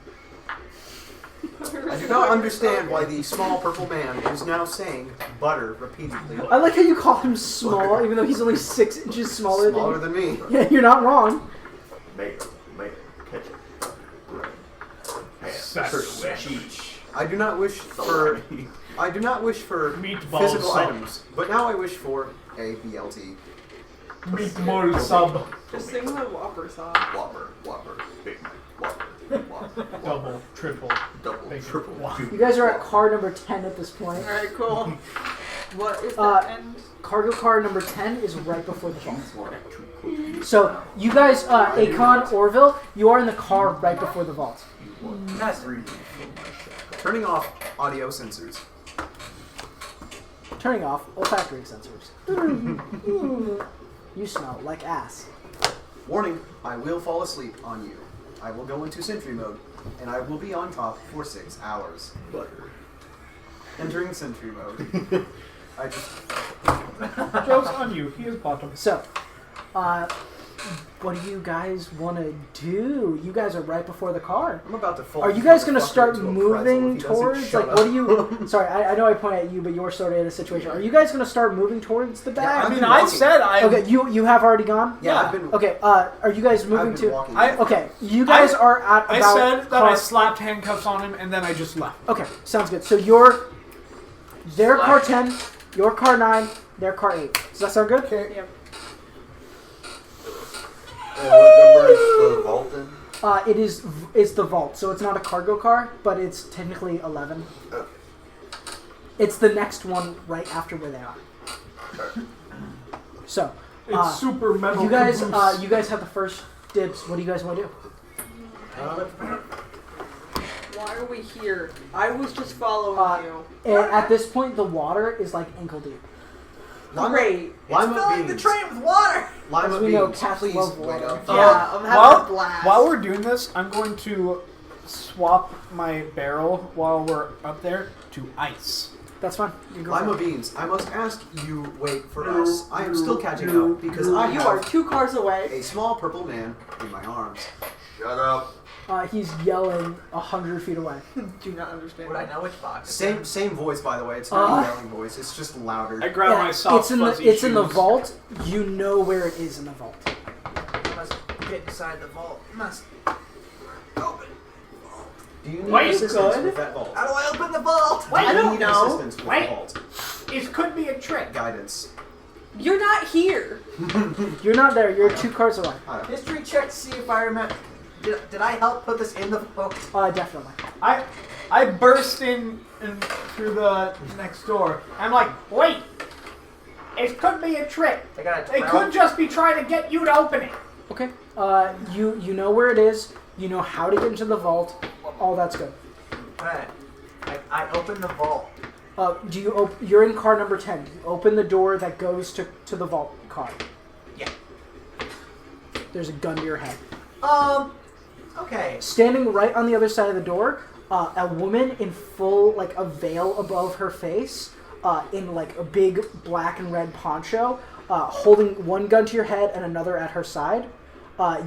I do not understand why the small purple man is now saying butter repeatedly. I like how you call him small, even though he's only 6 inches smaller Smaller than me. Yeah, you're not wrong. Mayo. Ketchup. Bread. Ham. Sausage. I do not wish for Meatball physical sub. items, but now I wish for a BLT. Meatball sub. Just sing the Whopper song. Whopper. Big Mac. Whopper. Double. Triple. Double. Big Triple. Whopper. You guys are at car number 10 at this point. Alright, cool. What is Uh, that end? Cargo car number 10 is right before the vault. So, you guys, Akon, Orville, you are in the car right before the vault. Turning off audio sensors. Turning off olfactory sensors. You smell like ass. Warning, I will fall asleep on you. I will go into sentry mode, and I will be on top for 6 hours. Butter. Entering sentry mode. I just... Joke's on you. He is bottom. So, what do you guys want to do? You guys are right before the car. I'm about to fall. Are you guys going to fucker start into a moving pretzel if he doesn't towards, shut like, what up. do you... Sorry, I know I point at you, but you're sort of in a situation. Are you guys going to start moving towards the back? I've I mean, been I walking. said I. Okay, you have already gone? Yeah, I've been... Okay, are you guys I've moving been to... walking. Okay, you guys are at I about... said that car- I slapped handcuffs on him and then I just left. Okay, sounds good. So their car 10, your car 9, their car 8. Does that sound good? Okay. Yep. What number is the vault in? It's the vault, so it's not a cargo car, but it's technically 11. Oh. It's the next one right after where they are. So, It's super metal. you guys caboose. have the first dibs. What do you guys want to do? Why are we here? I was just following you. And at this point, the water is like ankle deep. Great. Lima beans. with water. Lima As we know, beans, cats please love wake water. up. Yeah, I'm having a blast. While we're doing this, I'm going to swap my barrel while we're up there to ice. That's fine. You can go for Lima it. beans, I must ask you wait for us. I am still catching up because I You are have 2 cars away. a small purple man in my arms. Shut up. He's yelling 100 feet away. Do not understand. Would I know which box? Same voice, by the way. It's not a yelling voice. It's just louder. I grab my soft fuzzy it's in the shoes. vault. You know where it is in the vault. Must get inside the vault. Must open. Do you need Wait, assistance good? with that vault? How do I open the vault? Wait, I no. need assistance with Wait. the vault. It could be a trick. Guidance. You're not here. You're not there. You're 2 cards away. History check to see if I remember. Did I help put this in the book? Definitely. I burst in through the next door. I'm like, wait. It could be a trick. I got a They 12. could just be trying to get you to open it. Okay. You know where it is. You know how to get into the vault. All that's good. Alright. I open the vault. You're in card number 10. You open the door that goes to the vault card. Yeah. There's a gun to your head. Okay. Standing right on the other side of the door, a woman in full, like, a veil above her face, in, like, a big black and red poncho, holding one gun to your head and another at her side.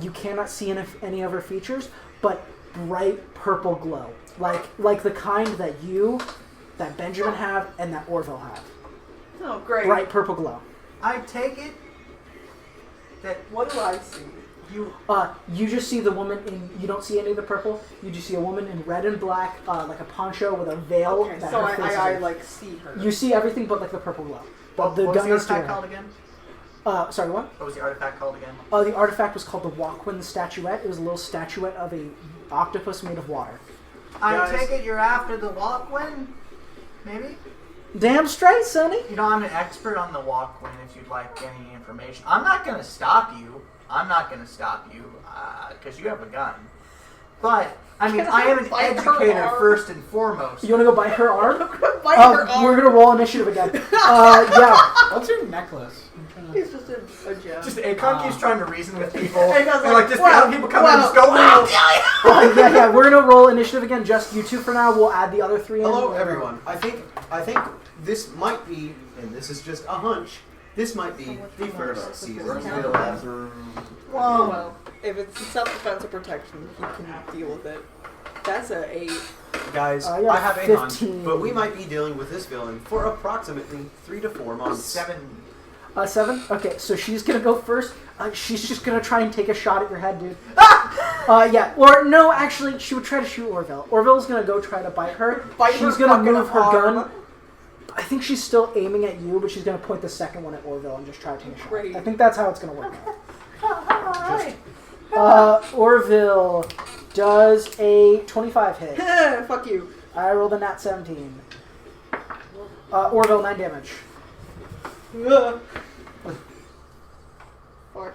You cannot see any of her features, but bright purple glow. Like the kind that Benjamin have and that Orville have. Oh, great. Bright purple glow. I take it that What do I see? You just see the woman you don't see any of the purple. You just see a woman in red and black, like a poncho with a veil. Okay, that so her face is I in. like see her. You see everything but like the purple glow. But the what was gun the is to artifact her called head. again? Sorry, what? What was the artifact called again? The artifact was called the Walkwin Statuette. It was a little statuette of a octopus made of water. I Guys. take it you're after the Walkwin? Maybe? Damn straight, Sonny. You know, I'm an expert on the Walkwin if you'd like any information. I'm not going to stop you. Because you have a gun. But, I mean, I am an Bite her educator arm. first and foremost. You want to go bite her arm? Bite her arm. We're gonna roll initiative again. Yeah. What's your necklace? He's just a gem. Just Akon keeps trying to reason with people. Akon's And like, just wow, people come in and just go, wow. wow. Yeah. We're gonna roll initiative again. Just you two for now. We'll add the other 3 in. Hello, everyone. I think this might be, and this is just a hunch. This might be the first season. Oh well. If it's self-defense or protection, he can deal with it. That's a 8. Guys, I got I have a 15. hunch, but we might be dealing with this villain for approximately 3 to 4 months. 7. 7? Okay, so she's gonna go first. She's just gonna try and take a shot at your head, dude. Yeah. Or, no, actually, she would try to shoot Orville. Orville's gonna go try to bite her. She's gonna move her gun. I think she's still aiming at you, but she's gonna point the second one at Orville and just try to take a shot. Great. I think that's how it's gonna work Alright. out. Orville does a 25 hit. Fuck you. I rolled a nat 17. Orville, 9 damage. Or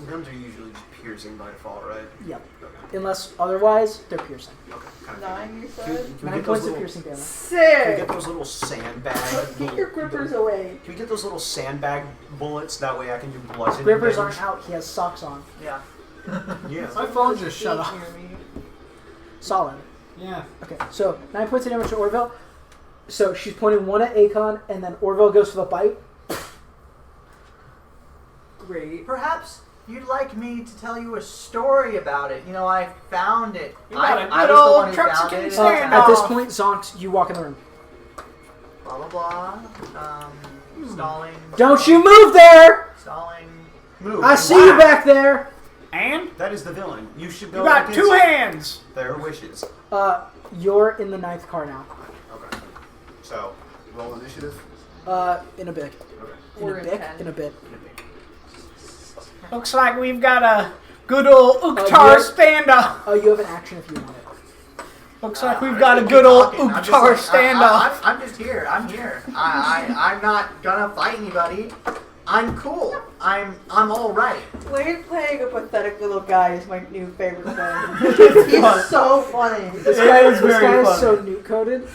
Guns are usually just piercing by default, right? Yep. Okay. Unless otherwise, they're piercing. Okay. Kind of 9, you Can said? we 9 get those points of little, piercing damage. can we Sick! get those little sandbag? Get your grippers away. Can we get those little sandbag bullets? That way I can do bludgeoning Grippers damage? aren't out. He has socks on. Yeah. Yeah. My phone just shut off. Solid. Yeah. Okay, so 9 points of damage to Orville. So she's pointing one at Akon, and then Orville goes for the bite. Great. Perhaps you'd like me to tell you a story about it. You know, I found it. You got a I good was the old one who found Truxican it. stand. At this point, Zonks, you walk in the room. Blah, blah, blah. Stalling. Don't you move there! Stalling. Move. I see you back there! And That is the villain. You should go you got against 2 hands. their wishes. You're in the 9th car now. Okay. So, roll initiative. In a bit. Okay. We're in 10. In a bit. Looks like we've got a good old Uktar yeah. standoff. You have an action if you want it. Looks like we've got a good old Uktar standoff. I'm just here. I'm here. I'm not gonna fight anybody. I'm cool. I'm all right. Playing a pathetic little guy is my new favorite thing. He's so funny. This guy is very funny. so new coded.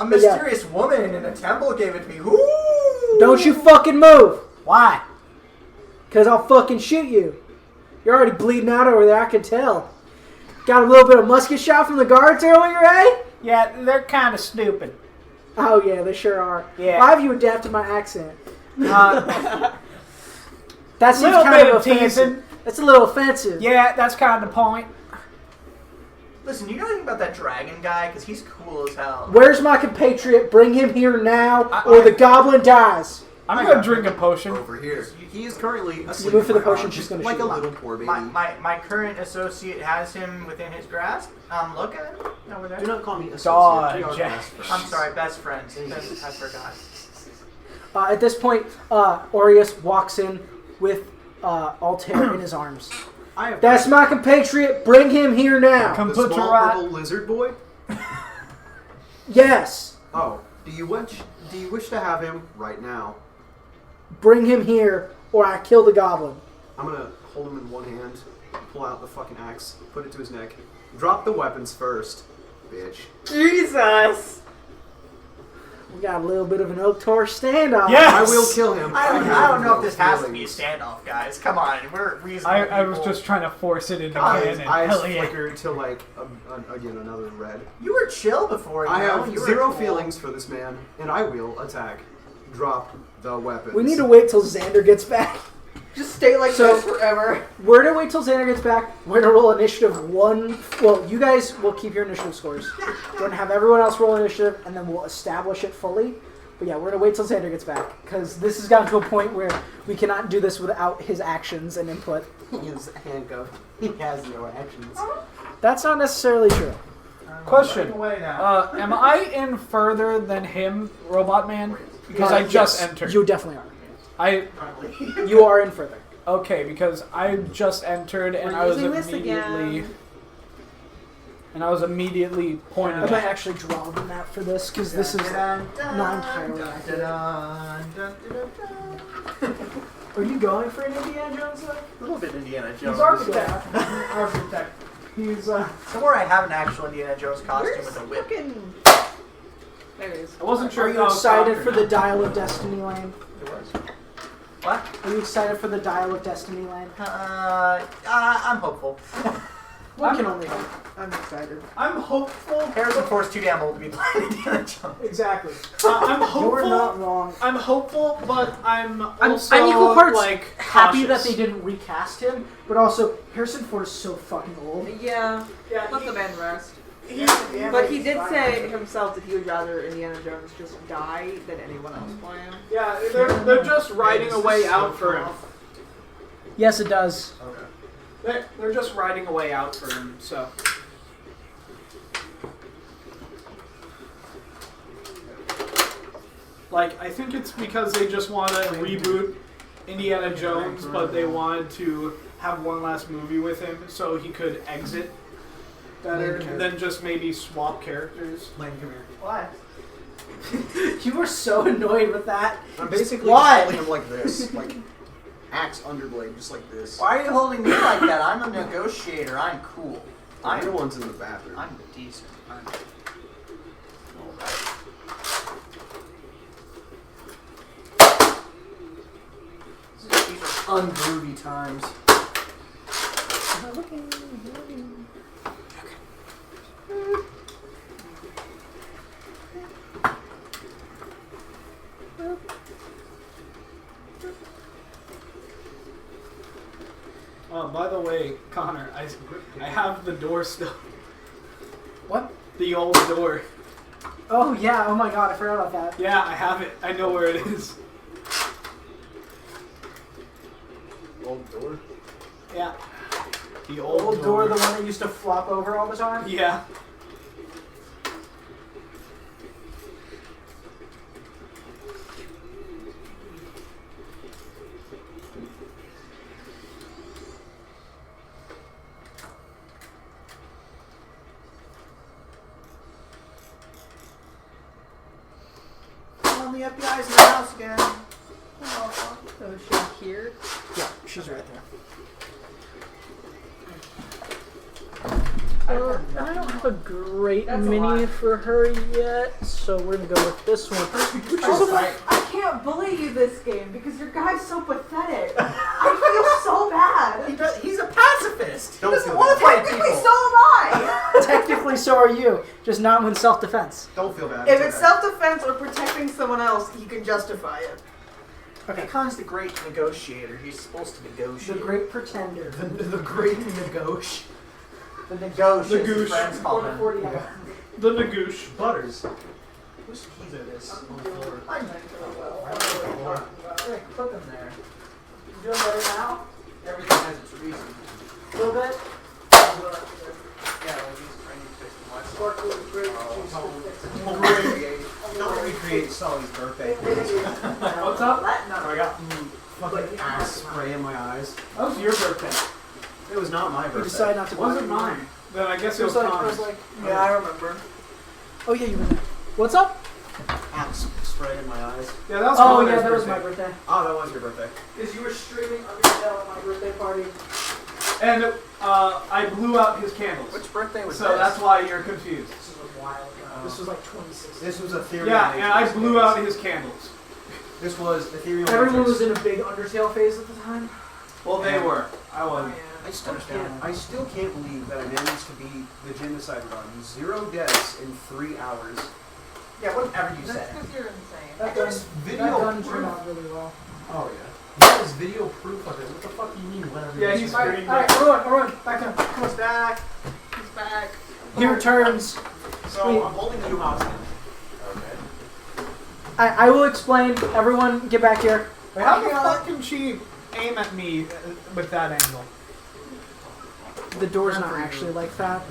A mysterious woman in a temple gave it to me. Ooh. Don't you fucking move! Why? Because I'll fucking shoot you. You're already bleeding out over there, I can tell. Got a little bit of musket shot from the guards earlier, eh? Yeah, they're kind of stupid. Oh, yeah, they sure are. Yeah. Why have you adapted my accent? Uh, That seems Little kind bit of of offensive. teasing. That's a little offensive. yeah, that's kind of the point. Listen, you know anything about that dragon guy? Because he's cool as hell. Where's my compatriot? Bring him here now, or the goblin dies. I'm gonna drink a potion. Over here. He is currently asleep. You move for the in my potion, arms, she's gonna like shoot a you. little poor baby. My current associate has him within his grasp. Look at him over there. Do not call me associate. Dodge. We are best friends. I'm sorry, best friends. I forgot. At this point, Aureus walks in with Altair in his arms. I have That's my compatriot. Bring him here now. Come the put small your rat. purple lizard boy. Yes. Oh, do you wish to have him right now? Bring him here, or I kill the goblin. I'm gonna hold him in one hand, pull out the fucking axe, put it to his neck, drop the weapons first, bitch. Jesus! We got a little bit of an Oktor standoff. Yes! I will kill him. I don't know if this has to be a Feelings. standoff, guys. Come on, we're reasonable. I was people. just trying to force it into Eyes canon. Hell yeah. flicker to like again another red. You were chill before. I know? have You were zero cool. feelings for this man, and I will attack. Drop the weapons. We need to wait till Xander gets back. Just stay like So- this forever. We're gonna wait till Xander gets back. We're gonna roll initiative 1. Well, you guys will keep your initiative scores. We're gonna have everyone else roll initiative, and then we'll establish it fully. But yeah, we're gonna wait till Xander gets back, because this has gotten to a point where we cannot do this without his actions and input. He is handcuffed. He has no actions. That's not necessarily true. Question. Running away now. Am I in further than him, Robot Man? Because I just Yes, entered. You definitely are. I You are in further. okay because I just entered and We're I was using this immediately again. immediately I pointed might at. actually draw the map for this, because this is not entirely accurate. Are you going for an Indiana Jones though? A little bit Indiana Jones. He's architect. Architect. He's Somewhere I have an actual Indiana Jones costume Where's with a whip. fucking... There it is. I wasn't sure. Are if you that was excited Falcon. for the Dial of Destiny Lane? What? Are you excited for the Dial of Destiny Lane? I'm hopeful. One can only hope. I'm excited. I'm hopeful. Harrison Ford's too damn old to be playing Indiana Jones. Exactly. I'm hopeful. You're not wrong. I'm hopeful, but I'm also I'm equal parts like happy that cautious. they didn't recast him, but also Harrison Ford is so fucking old. Yeah, Yeah, let the man rest. he- But he did say himself that he would rather Indiana Jones just die than anyone else play him. Yeah, they're just riding a way out for him. Yes, it does. They're just riding a way out for him. So. Like, I think it's because they just want to reboot Indiana Jones, but they wanted to have one last movie with him so he could exit better than just maybe swap characters. Lane, come here. What? You were so annoyed with that. I'm basically Why? holding him like this, like axe underblade, just like this. Why are you holding me like that? I'm a negotiator. I'm cool. Your one's in the bathroom. I'm decent. These are Ungroovy times. By the way, Connor, I have the door still. What? The old door. Oh yeah, oh my god, I forgot about that. Yeah, I have it. I know where it is. Old door. Yeah. The The old, old door, the one that used to flop over all the time? Yeah. the FBI's in the house again. Oh, is she here? Yeah, she's right there. I don't have a great mini for her yet, so we're gonna go with this one. Also, I can't bully you this game because your guy's so pathetic. I feel so bad. He's a pacifist. He Don't doesn't feel want to bad. fight Technically, people. so am I. Technically, so are you, just not when self-defense. Don't feel bad. If it's self-defense or protecting someone else, he can justify it. Okay. Khan's the great negotiator. He's supposed to The negotiate. Great Pretender. the great negoti. The negotiator. The goosh. Friends call him. The Nagoosh. Butters. Whose keys are this on the floor? Put them there. You doing better now? Everything has its reason. A little bit? Yeah, like these training fix and what's Sparkly grape Don't recreate Sully's birthday. What's up? I got fucking ass spray in my eyes. That was your birthday. It was not my You birthday. decide not to. It wasn't mine. Then I guess it was It was Tom's. like, Yeah, I remember. oh yeah, you were there. What's up? Ass spray in my eyes. Yeah, that was Oh Connor's yeah, that was birthday. my birthday. Oh, that was your birthday. Because you were streaming Undertale at my birthday party. And I blew out his candles. Which birthday was So this? that's why you're confused. This was a while ago. This was like 2016. This was Ethereum. Yeah, and I blew out his candles. This was Ethereum. Everyone Matrix. was in a big Undertale phase at the time. Well, they were. I wasn't. I still can't believe that I managed to beat the genocide run. 0 deaths in 3 hours. Yeah, whatever you That's say. because you're insane. That There's gun, video that gun proof. turned out really well. Oh yeah. That is video proof of it. What the fuck do you mean whatever Yeah, you he's say? screaming. Alright, everyone, back down. Come on. Back. He's back. He returns. So I'm holding you hostage. Okay. I will explain. Everyone, get back here. Wait, how the fuck can she aim at me with that angle? The door's not actually like that.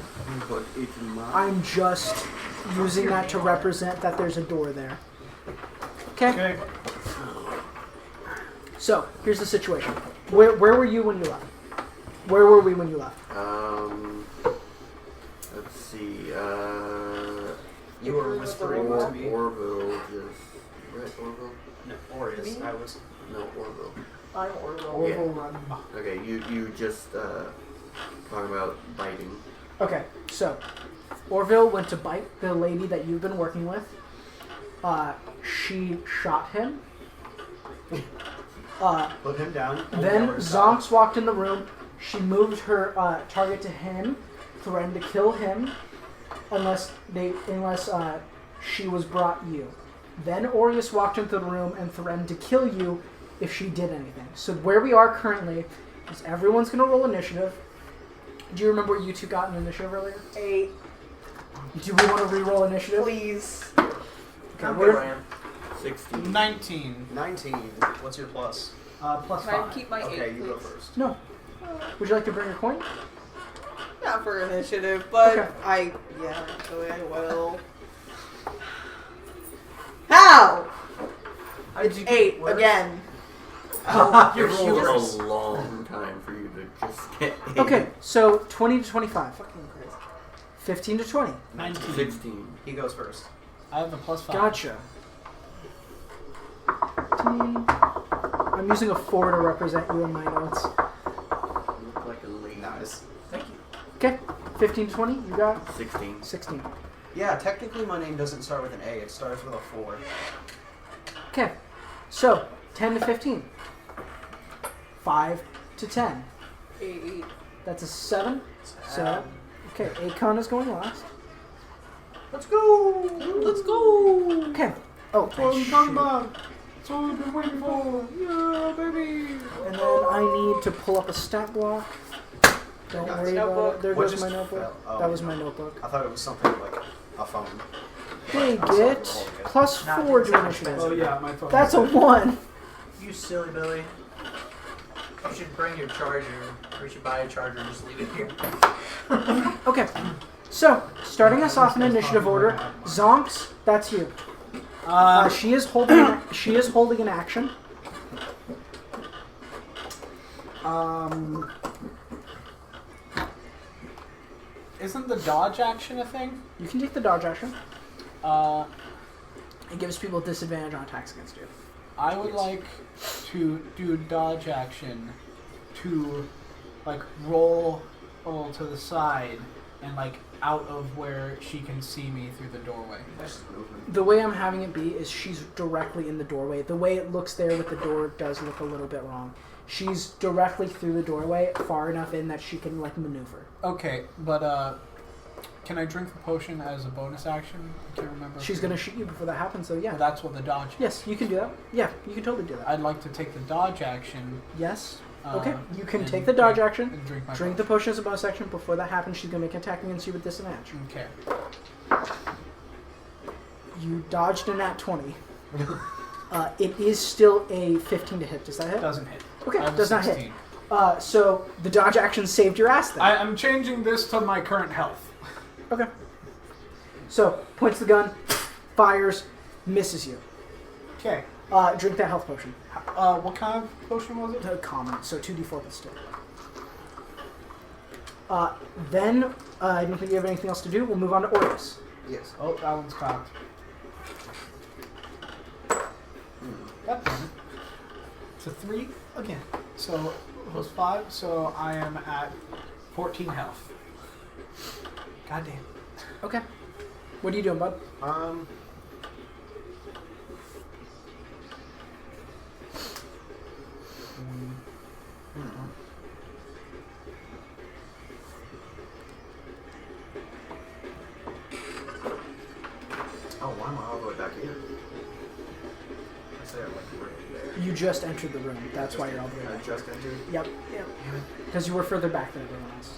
But it's my. I'm just using that to represent that there's a door there. Okay? Okay. So, here's the situation. Where were you when you left? Where were we when you left? Let's see. You were whispering to me. Orville just. Right, Orville? No, Orius. I was. No, Orville. I'm Orville. Orville Run. Okay, you just talking about biting. Okay, so Orville went to bite the lady that you've been working with. She shot him. Put him down. Then Zonks walked in the room. She moved her target to him, threatened to kill him unless she was brought you. Then Orius walked into the room and threatened to kill you if she did anything. So where we are currently is everyone's going to roll initiative. Do you remember what you two got in initiative earlier? 8. Do we want to re-roll initiative? Please. Okay, we're, 16. 19. 19. What's your plus? Plus Can I 5. keep my 8, Okay, you go please? first. no. Would you like to bring a coin? Not for initiative, but Okay. actually I will. How? How did you 8 worse? again. It was a long time for you to just get. Okay, so 20 to 25. Fucking crazy. 15 to 20. 19. 16. He goes first. I have a plus 5. Gotcha. I'm using a 4 to represent you in my notes. You look like a lady. Nice. Thank you. Okay, 15 to 20, you got 16. 16. Yeah, technically my name doesn't start with an A. It starts with a 4. Okay, so 10 to 15. 5 to 10. 8. That's a 7. So, okay, Akon is going last. Let's go! Let's go! Okay. Oh, That's what I'm shoot. talking about. That's what we've been waiting for. Yeah, baby. And then I need to pull up a stat block. Don't Got worry it. about Notebook. it. There What goes just my notebook. fell? Oh, That was no. my notebook. I thought it was something like a phone. They I'm sorry, get we're holding it. plus Not 4 too to initiative. Oh yeah, my phone. That's a 1. You silly Billy. You should bring your charger. Or you should buy a charger and just leave it here. Okay, so starting us off in initiative order, Zonks, that's you. She is holding an action. Isn't the dodge action a thing? You can take the dodge action. Uh, It gives people disadvantage on attacks against you. I would like to do dodge action to like roll to the side and like out of where she can see me through the doorway. That's movement. The way I'm having it be is she's directly in the doorway. The way it looks there with the door does look a little bit wrong. She's directly through the doorway, far enough in that she can like maneuver. Okay, but can I drink the potion as a bonus action? I can't remember. She's gonna shoot you before that happens, so yeah. Well, that's what the dodge. Yes, you can do that. Yeah, you can totally do that. I'd like to take the dodge action. Yes. Okay, you can and take the dodge drink- action. and drink my Drink the potion as a bonus action. Before that happens, she's gonna make an attack against you with disadvantage. Okay. You dodged a nat 20. It is still a 15 to hit. Does that hit? Doesn't hit. Okay, I have a does not 16. hit. So the dodge action saved your ass then. I'm changing this to my current health. Okay. So, points the gun, fires, misses you. Okay. Drink that health potion. What kind of potion was it? Common, so 2d4 plus 2. Then, I don't think you have anything else to do. We'll move on to Orcus. Yes. Oh, that one's cocked. That one. It's a 3 again. So it was 5, so I am at 14 health. Goddamn. Okay. What are you doing, bud? Oh, why am I all the way back here? I say I'm like right there. You just entered the room. That's why you're all the way I back. just entered. Yep. Yep. Because you were further back than everyone else.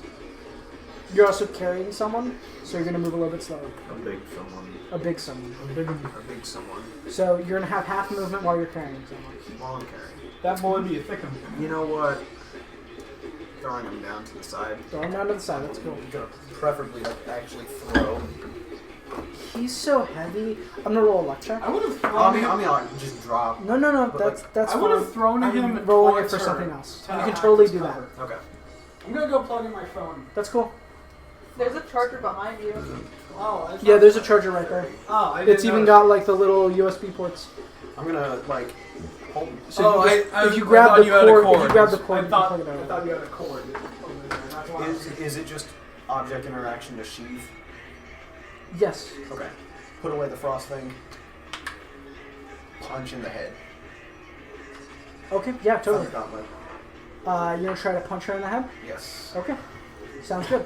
You're also carrying someone, so you're going to move a little bit slower. A big someone. A big someone. A big someone. So you're going to have half movement while you're carrying someone. While I'm carrying. That boy be a thick one. You know what? Throwing him down to the side. Throw him down to the side. That's cool. Preferably like actually throw. He's so heavy. I'm going to roll a luck check. I would have thrown I him. mean, like just drop. No. But, That's I fine. would have thrown I'm him rolling it towards for her something else. to You can act totally as do that. cover. Okay. I'm gonna go plug in my phone. That's cool. There's a charger behind you. Oh, I Yeah, there's a charger right there. Oh, I didn't It's even notice. got like the little USB ports. I'm gonna like hold. So Oh, if you grab the cord, if you grab the cord, I you thought, can plug it I out. thought you had a cord over there. That's why. Is it just object interaction to sheath? Yes. Okay. Put away the frost thing. Punch in the head. Okay. Yeah, totally. Thunder gauntlet. You're gonna try to punch her in the head. Yes. Okay. Sounds good.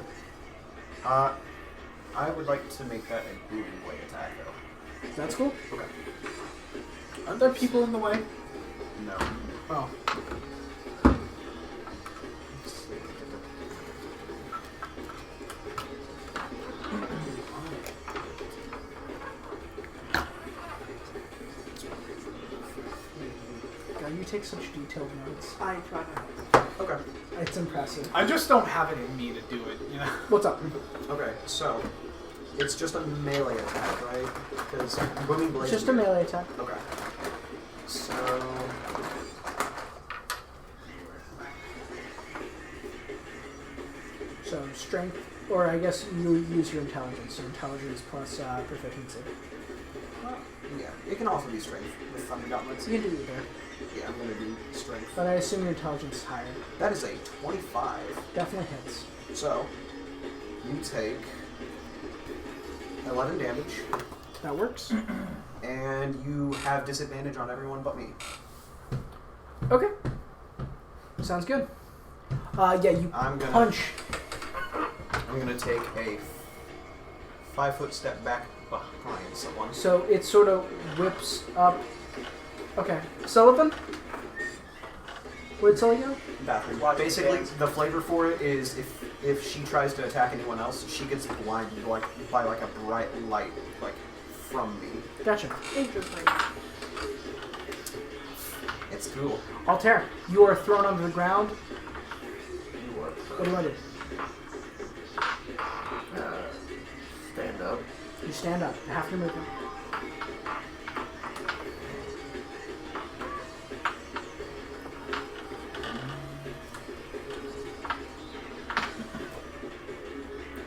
I would like to make that a brewing blade attack though. That's cool. Okay. Aren't there people in the way? No. Oh. God, you take such detailed notes. I try to. Okay. It's impressive. I just don't have it in me to do it, you know? What's up? Okay. So it's just a melee attack, right? Because booming blade. It's just a melee attack. Okay. So. So strength, or I guess you use your intelligence. So intelligence plus proficiency. Yeah, it can also be strength with thunder gauntlets. You can do either, Yeah, I'm gonna do strength. but I assume your intelligence is higher. That is a 25. Definitely hits. So you take 11 damage, That works. and you have disadvantage on everyone but me. Okay. Sounds good. Yeah, you I'm gonna punch. I'm gonna take a 5-foot step back behind someone. So it sort of whips up. Okay. Sullivan? Where'd Sully go? Bathroom. Basically, the flavor for it is if she tries to attack anyone else, she gets blinded like by like a bright light like from me. Gotcha. Interesting. It's cool. Altair, you are thrown onto the ground. You are What do you want to do? stand up. You stand up. Half your movement.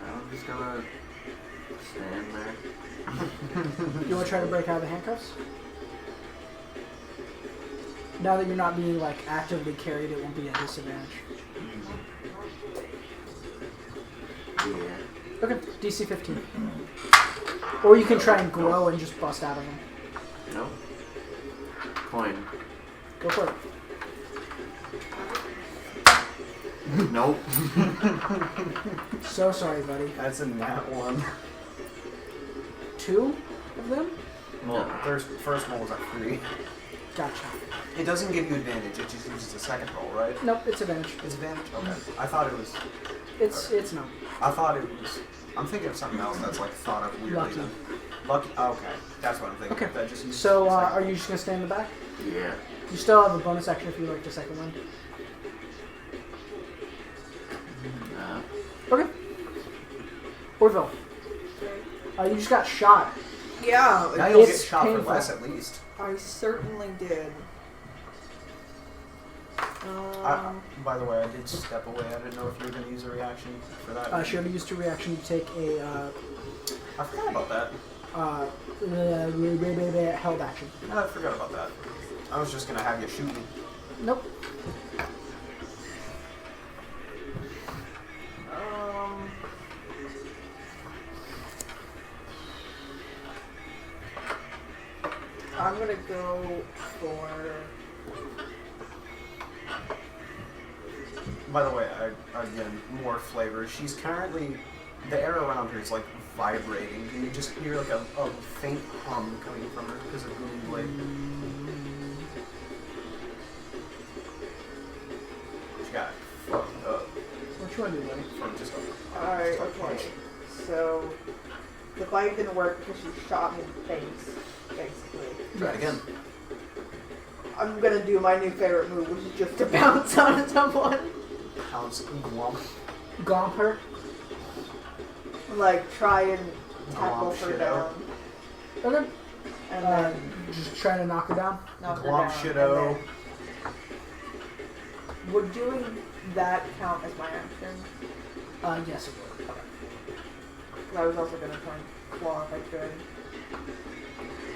I'm just gonna stand there. You want to try to break out of the handcuffs? Now that you're not being like actively carried, it won't be a disadvantage. Yeah. Okay, DC 15. Or you can try and grow and just bust out of them. No. Coin. Go for it. Nope. So sorry, buddy. That's a nat 1. 2 of them? Well, first roll was a 3. Gotcha. It doesn't give you advantage. It just uses the second roll, right? Nope, it's advantage. It's advantage. Okay. I thought it was. It's no. I thought it was. I'm thinking of something else that's like thought of weirdly. Lucky. Then. Lucky. Oh, okay, that's what I'm thinking. Okay. That just So, are you just gonna stay in the back? Yeah. You still have a bonus action if you like to second wind. Okay. Orville, you just got shot. Yeah, Now you'll get It's shot painful. for less at least. I certainly did. By the way, I did step away. I didn't know if you were going to use a reaction for that. She already used a reaction to take a I forgot about that. held action. I forgot about that. I was just going to have you shoot me. Nope. I'm gonna go for. By the way, again, more flavor. She's currently, the air around her is like vibrating. And you just hear like a faint hum coming from her because of booming blade. She got fucked up. What you want to do, buddy? From just a, Alright, just a punch. okay. So, the bite didn't work because she shot me in the face, basically. Try it again. I'm gonna do my new favorite move, which is just to bounce on someone. Pounce and glump. Glomp her. Like, try and tackle Glomp her shit down. out. Okay. And then Just trying to knock her down. knock her Glomp down. shit and out. then- Would doing that count as my action? Yes, it would. 'Cause I was also gonna try and claw if I could.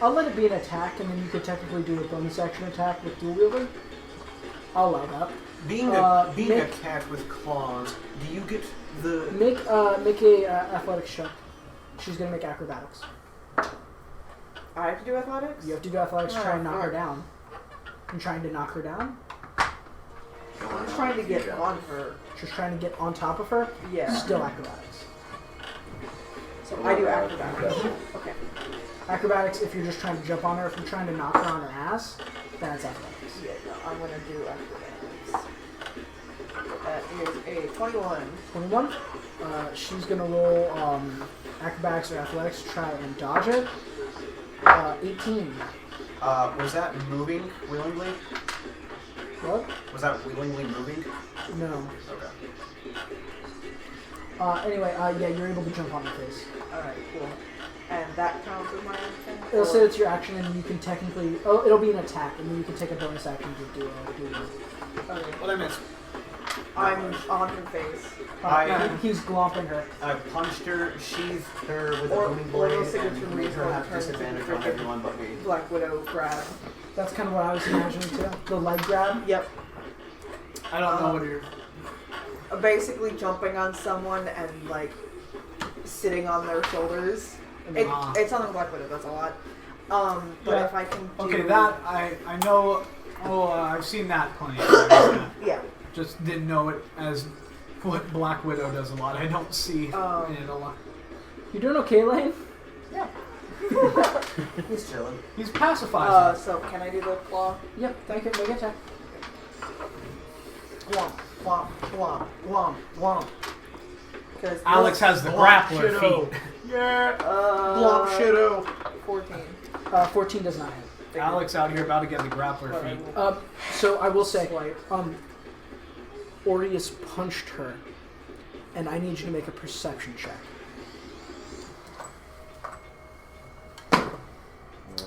I'll let it be an attack, and then you could technically do a bonus action attack with dual wielding. I'll allow that. Being a make- cat with claws, do you get the? Make a athletics check. She's gonna make acrobatics. I have to do athletics? You have to do athletics to try and knock her fuck. down. I'm trying to knock her down. I'm just trying to get on her. Just trying to get on top of her. Yeah. Still acrobatics. So I do acrobatics. Okay. Acrobatics if you're just trying to jump on her. If you're trying to knock her on her ass, then it's athletics. Yeah, no, I'm gonna do acrobatics. That is a 21. 21. She's gonna roll acrobatics or athletics to try and dodge it. 18. Was that moving willingly? What? Was that willingly moving? No. Okay. Anyway, yeah, you're able to jump on her face. Alright, cool. And that counts as my action? It'll Or- say it's your action, and you can technically. Oh, it'll be an attack, and then you can take a bonus action to do it. Okay. What I missed? I'm on her face. He's glomping her. I punched her, sheathed her with Or- a booming or blade, those signature and made moves her where have it turns disadvantage into on freaking everyone but me. Black Widow grab. That's kind of what I was imagining too. The leg grab. Yep. I don't know what you're. Basically jumping on someone and, like, sitting on their shoulders. It's on the Black Widow, that's a lot. But Yeah. if I can do... Okay, that I know. Oh, I've seen that plenty of times. Yeah. Just didn't know it as what Black Widow does a lot. I don't see it a lot. You doing okay, Lane? Yeah. He's chilling. He's pacifying. So can I do the claw? Yep. Make it. Make an attack. Womp, womp, womp, womp, womp. Alex has the grappler feet. Yeah. Glomp shitto. 14. 14 does not hit. Alex out here about to get the grappler feet. So I will say, Swipe. Orius punched her, and I need you to make a perception check.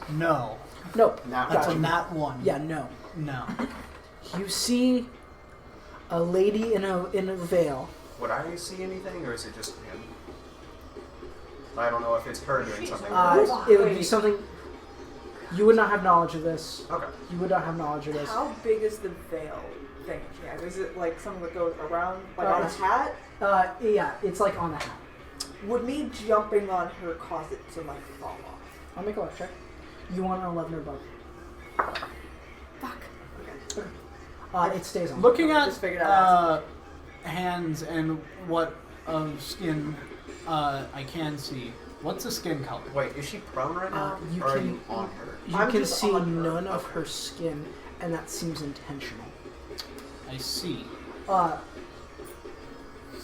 No. Nope. Now That's a Gotcha. nat one. Yeah, no. No. You see a lady in a veil. Would I see anything, or is it just him? I don't know if it's her doing something. It would be something. You would not have knowledge of this. Okay. You would not have knowledge of this. How big is the veil thing she has? Is it like something that goes around, like on a it's- hat? Yeah, it's like on a hat. Would me jumping on her cause it to like fall off? I'll make a luck check. You want an 11 or above. Fuck. It stays on. Looking I at just figured out hands and what skin I can see. What's the skin color? Wait, is she prone right now, you or are can- you on her? You I'm can just see on her. none of her skin, and that seems intentional. I see.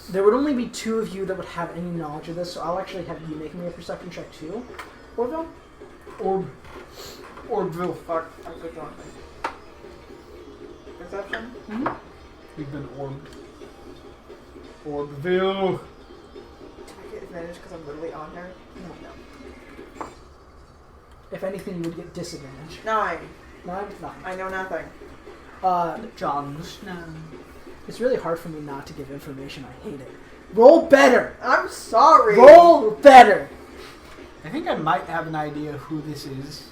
There would only be 2 of you that would have any knowledge of this, so I'll actually have you make me a perception check too. Orville? Orville. Fuck. I'm good on perception. Mm-hmm. We've been orbed. Orbville. Do I get advantage because I'm literally on her? No. If anything, you would get disadvantage. 9. 9? Nothing. I know nothing. Johns. No. It's really hard for me not to give information. I hate it. Roll better! I'm sorry. Roll better! I think I might have an idea who this is.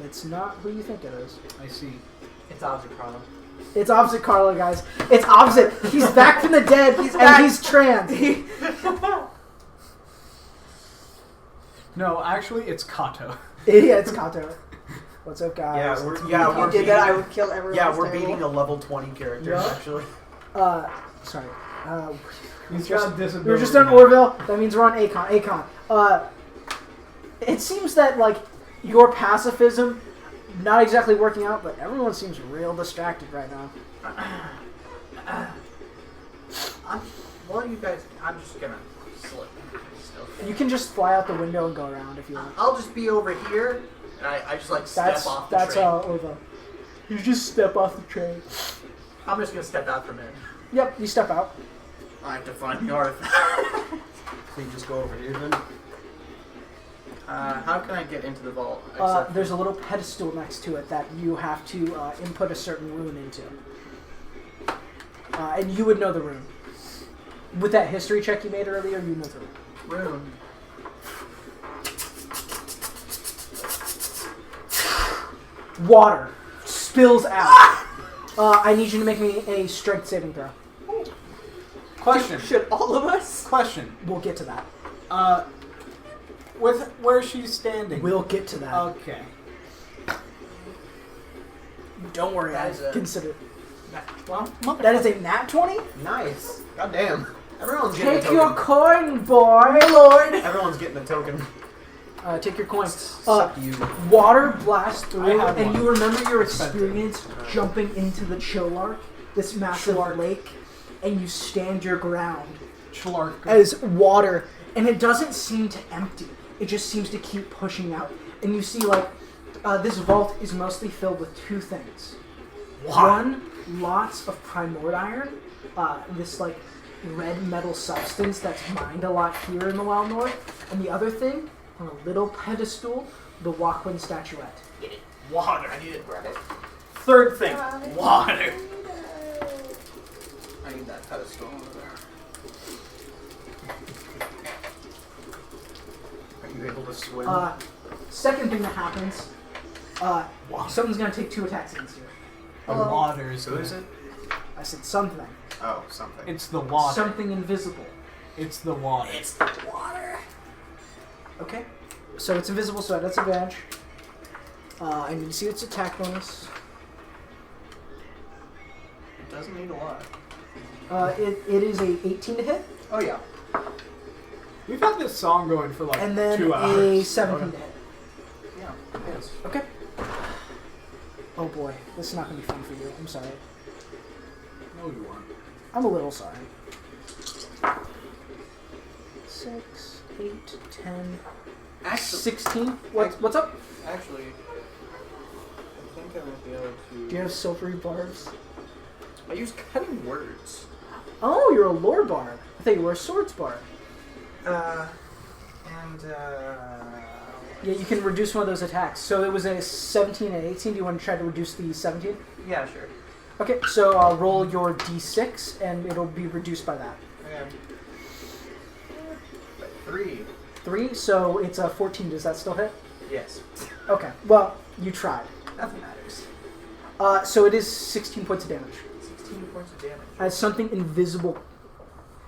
It's not who you think it is. I see. It's opposite Carlo. It's opposite Carlo, guys. It's opposite. He's back from the dead, and he's trans. No, actually, it's Kato. Yeah, it's Kato. What's up, guys? Yeah, If you did that, I would kill everyone. Yeah, we're beating a level 20 character, Yeah. actually. Sorry. He's Just- got disability. We were just on Orville. That means we're on Akon. It seems that, like, your pacifism, not exactly working out, but everyone seems real distracted right now. What are you guys? I'm just gonna slip. You can just fly out the window and go around if you want. I'll just be over here, and I just like step off the That's train. Orville. You just step off the train. I'm just gonna step out from it. Yep, you step out. I have to find the artifact. So you just go over here then? How can I get into the vault? There's a little pedestal next to it that you have to input a certain rune into. And you would know the rune. With that history check you made earlier, you know the rune. Room. Water spills out. I need you to make me a strength saving throw. Question. Should all of us? Question. We'll get to that. With where she's standing. We'll get to that. Okay. Don't worry, That I is a- consider. Well, That is a nat 20? Nice. God damn. Everyone's getting Take a your token. coin, boy! Lord! Everyone's getting a token. Take your coin. It's up to you. Water blasts through, I have and one. you remember your Expensive. experience jumping into the Cholark, this massive lake, and you stand your ground Chlark. as water, and it doesn't seem to empty. It just seems to keep pushing out. And you see, like, this vault is mostly filled with 2 things. One, lots of primordial iron, this, like, red metal substance that's mined a lot here in the Wild North. And the other thing, on a little pedestal, the Walkwind statuette. Water. I need it. Right. Third thing. Water. I need that pedestal over there. Are you able to swim? Second thing that happens, someone's gonna take 2 attacks against you. Water is Who is it? I said something. Oh, something. It's the water. Something invisible. It's the water. It's the water. Okay. So it's invisible, so that's advantage. And you can see its attack bonus. It doesn't need a lot. It is a 18 to hit, Oh yeah. We've had this song going for like and then 2 hours. a 17 to hit. Yeah. Yes. Okay. Oh boy, this is not gonna be fun for you. I'm sorry. No, you aren't. I'm a little sorry. 6, 8, 10, Actually, 16. What's up? actually, I think I might be able to. Do you have silvery barbs? I use cutting words. Oh, you're a lore bard. I thought you were a swords bard. Yeah, you can reduce one of those attacks. So it was a 17 and 18. Do you want to try to reduce the 17? Yeah, sure. Okay, so I'll roll your d6, and it'll be reduced by that. Okay. 3. 3, so it's a 14. Does that still hit? Yes. Okay, well, you tried. Nothing matters. So it is 16 points of damage. 16 points of damage. As something invisible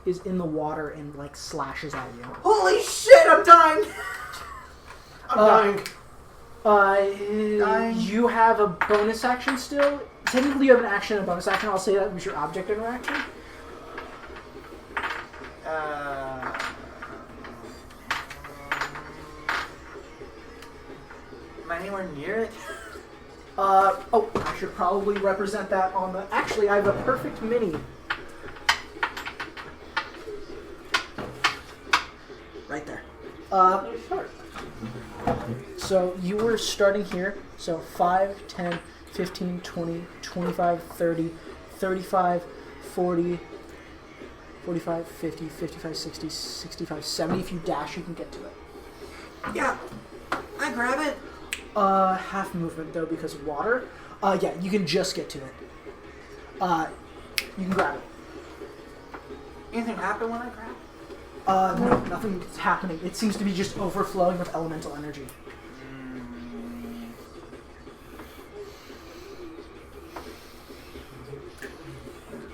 is in the water and, like, slashes at you. Holy shit! I'm dying. I'm dying. You have a bonus action still. Technically, you have an action and a bonus action. I'll say that was your object interaction. Am I anywhere near it? Oh, I should probably represent that on the... Actually, I have a perfect mini. So you were starting here. So 5, 10, 15, 20, 25, 30, 35, 40, 45, 50, 55, 60, 65, 70. If you dash, you can get to it. Yeah. I grab it. Half movement though because of water. Yeah, you can just get to it. You can grab it. Anything happen when I grab? No, nothing's happening. It seems to be just overflowing with elemental energy.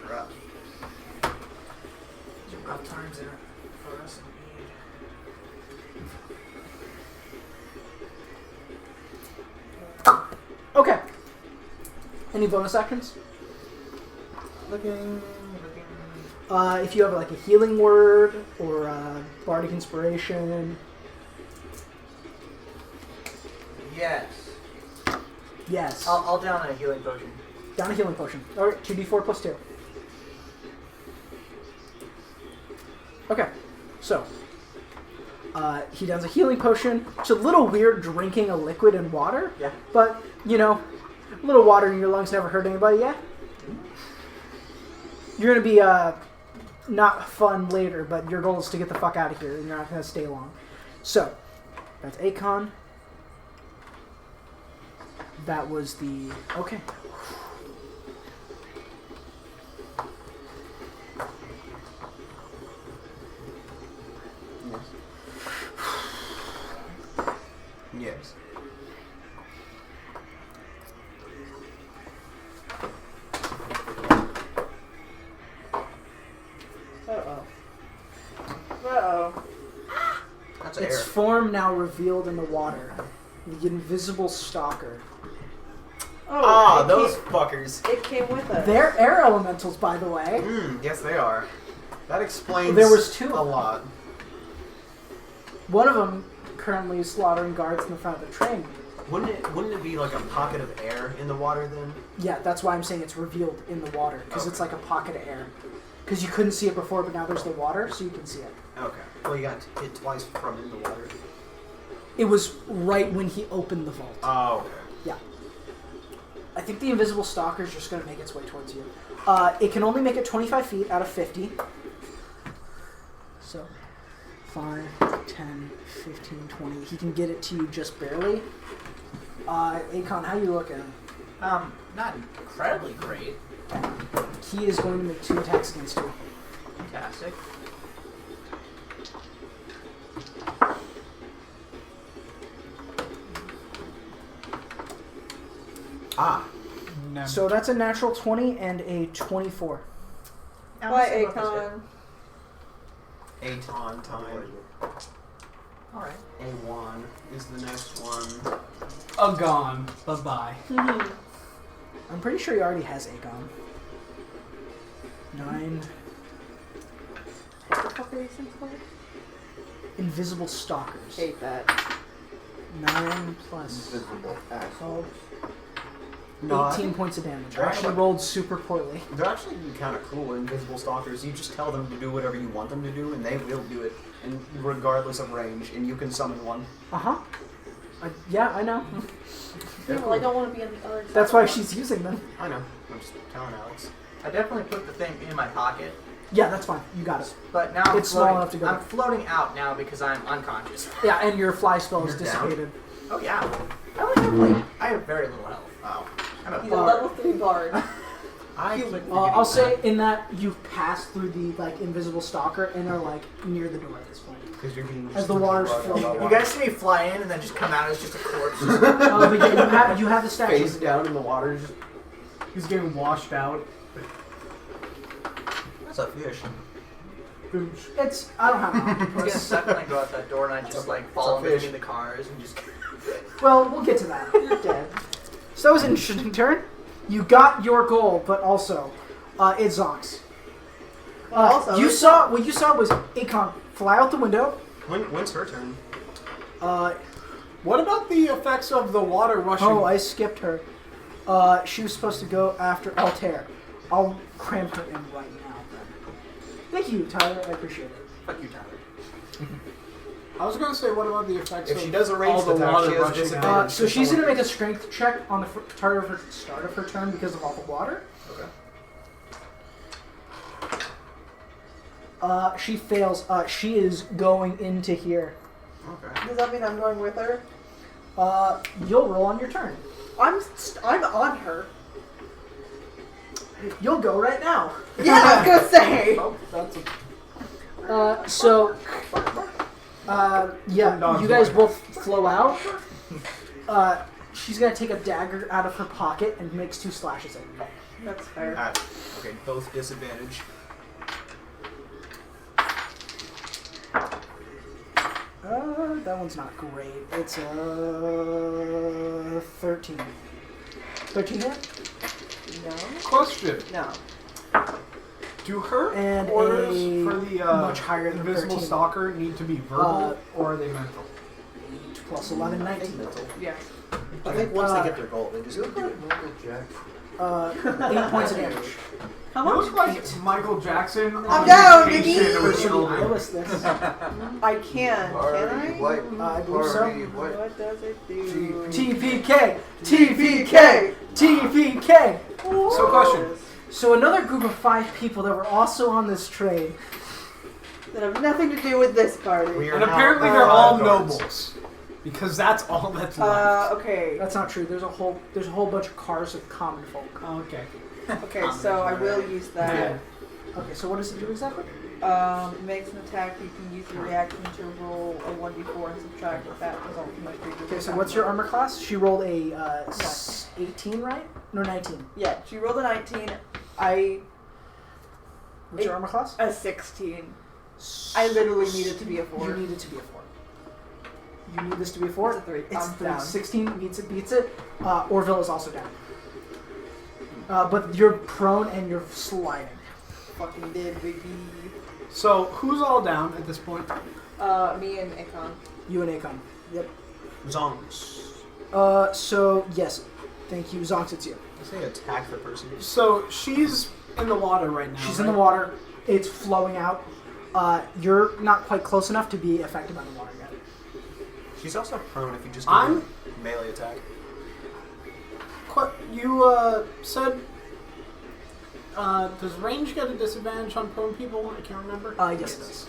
Rough. These are rough times there for us indeed. Okay. Any bonus actions? Looking. If you have like a healing word or bardic inspiration. Yes. Yes. I'll down a healing potion. Down a healing potion. Alright, 2d4 plus 2. Okay, so he downs a healing potion. It's a little weird drinking a liquid in water. Yeah. But, you know, a little water in your lungs never hurt anybody, yeah? You're going to be not fun later, but your goal is to get the fuck out of here, and you're not going to stay long. So, that's Akon. That was the... Okay. Yes. That's Its air. form now revealed in the water. The invisible stalker. Ah, it those came- fuckers. It came with us. They're air elementals, by the way. Yes, they are. That explains There was two a of them. lot. One of them currently is slaughtering guards in the front of the train. Wouldn't it be like a pocket of air in the water then? Yeah, that's why I'm saying it's revealed in the water, because it's like a pocket of air. Because you couldn't see it before, but now there's the water, so you can see it. Okay. Well, you got hit twice from in the water. It was right when he opened the vault. Oh, okay. Yeah. I think the invisible stalker is just going to make its way towards you. It can only make it 25 feet out of 50. So, 5, 10, 15, 20. He can get it to you just barely. Akon, how you looking? Not incredibly great. He is going to make 2 attacks against you. Fantastic. Ah. No. So that's a natural 20 and a 24. Why, Akon? Aton time. Alright. A1 is the next one. Gone. Bye-bye. I'm pretty sure he already has Aegon. 9. What the fuck are these things called? Invisible stalkers. Hate that. 9 plus Invisible assholes. 12. No, I 18 think points of damage. I they're actually actually- rolled super poorly. They're actually kind of cool, invisible stalkers. You just tell them to do whatever you want them to do, and they will do it, and regardless of range, and you can summon one. Uh-huh. Yeah, I know. Yeah, well, I don't want to be on the other side. That's why she's using them. I know. I'm just telling Alex. I definitely put the thing in my pocket, Yeah, that's fine. You got it. but now I'm It's small floating. enough to go I'm there. floating out now because I'm unconscious. Yeah, and your fly spell is You're down? dissipated. Oh yeah. I only have like I have very little health. Oh. I'm a He's a bard. level 3 bard. I'll say in that you've passed through the like invisible stalker and are like near the door at this point. Because you're being As the water's flowing. You guys see me fly in and then just come out as just a corpse. But yeah, you have the statue. face down in the water. Just, He's getting washed out. that's a fish. It's I don't have an It's gonna octopus. suck when I go out that door and I just like fall in fish. between the cars and just. Well, we'll get to that. You're dead. So that was an interesting turn. You got your goal, but also, it's Zonks. Also, You saw what you saw was Akon fly out the window. When's her turn? What about the effects of the water rushing? Oh, I skipped her. She was supposed to go after Altair. I'll cram her in right now. Thank you, Tyler. I appreciate it. Fuck you, Tyler. I was gonna say, what about the effects If of she does a all ranged the attack, water she has rushing disadvantage. out? So she's going to make a strength check on the start of her turn because of all the water. Okay. She fails. She is going into here. Okay. Does that mean I'm going with her? You'll roll on your turn. I'm on her. You'll go right now. Yeah, I was gonna say. Oh, that's Yeah, you guys both flow out. She's gonna take a dagger out of her pocket and makes 2 slashes at you. That's fair. Okay, both disadvantage. That one's not great. It's 13. 13 hit? No. Question. No. Do her And orders a for the much higher than invisible 13. stalker need to be verbal, or are they mental? 8 plus 11, 19. Yes. I think once they get their goal, they just do it. Michael Jackson. 8 points of damage. How You much? look like Michael Jackson on I'm down, vacation Biggie! with I children. list this. I can. Can I? White. I believe so. Party white. What does it do? TPK! TPK! TPK! So, question. So another group of 5 people that were also on this train. That have nothing to do with this party. We are And now apparently they're all guards. nobles. Because that's all that's left. Okay. That's not true. There's a whole bunch of cars of common folk. Okay. Okay, so I will use that. Okay, so what does it do exactly? Makes an attack. You can use your reaction to roll a 1d4 and subtract that result from my previous Okay, so attack. what's your armor class? She rolled a 18, right? No, 19. Yeah, she rolled a 19. What's your armor class? A 16. I literally need it to be a 4. You need it to be a 4. You need this to be a 4? It's a 3. It's I'm 3. down. 16 beats it. Orville is also down. But you're prone and you're sliding. Fucking did, baby. So, who's all down at this point? Me and Akon. You and Akon. Yep. Zonks. So, yes. Thank you. Zonks, it's you. I say attack the person. So, she's in the water right now. She's in the water. It's flowing out. You're not quite close enough to be affected by the water yet. She's also prone if you just I'm- do a melee attack. You said, does range get a disadvantage on prone people? I can't remember. Yes, it does.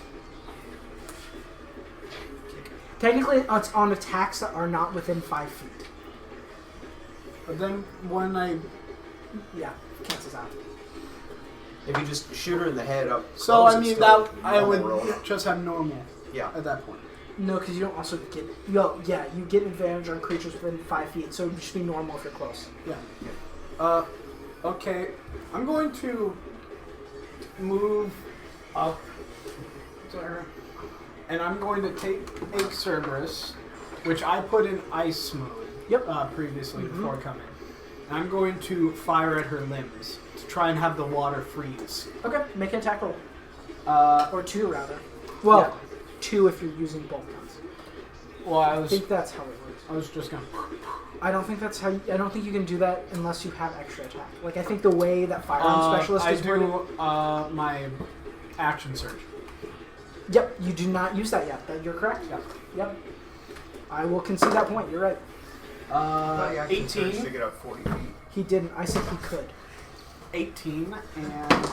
Technically, it's on attacks that are not within 5 feet. But then when I... Yeah, cancels out. If you just shoot her in the head up So, close, I it's mean, still that I would normal roll. just have normal Yeah. at that point. No, because you don't also get... you get advantage on creatures within 5 feet, so it would just be normal if you're close. Yeah. Okay. I'm going to move up there. And I'm going to take a Cerberus, which I put in ice mode previously before coming. And I'm going to fire at her limbs to try and have the water freeze. Okay, make an attack roll. Or 2, rather. Well, Well, 2 if you're using both guns. Well, I I was think that's how it works. I was just gonna. I don't think that's how. I don't think you can do that unless you have extra attack. Like I think the way that firearm specialist I is worded. do my action surge. Yep, you do not use that yet. That you're correct. Yep. I will concede that point. You're right. Yeah, 18. To get up 40 feet. He didn't. I said he could. 18 and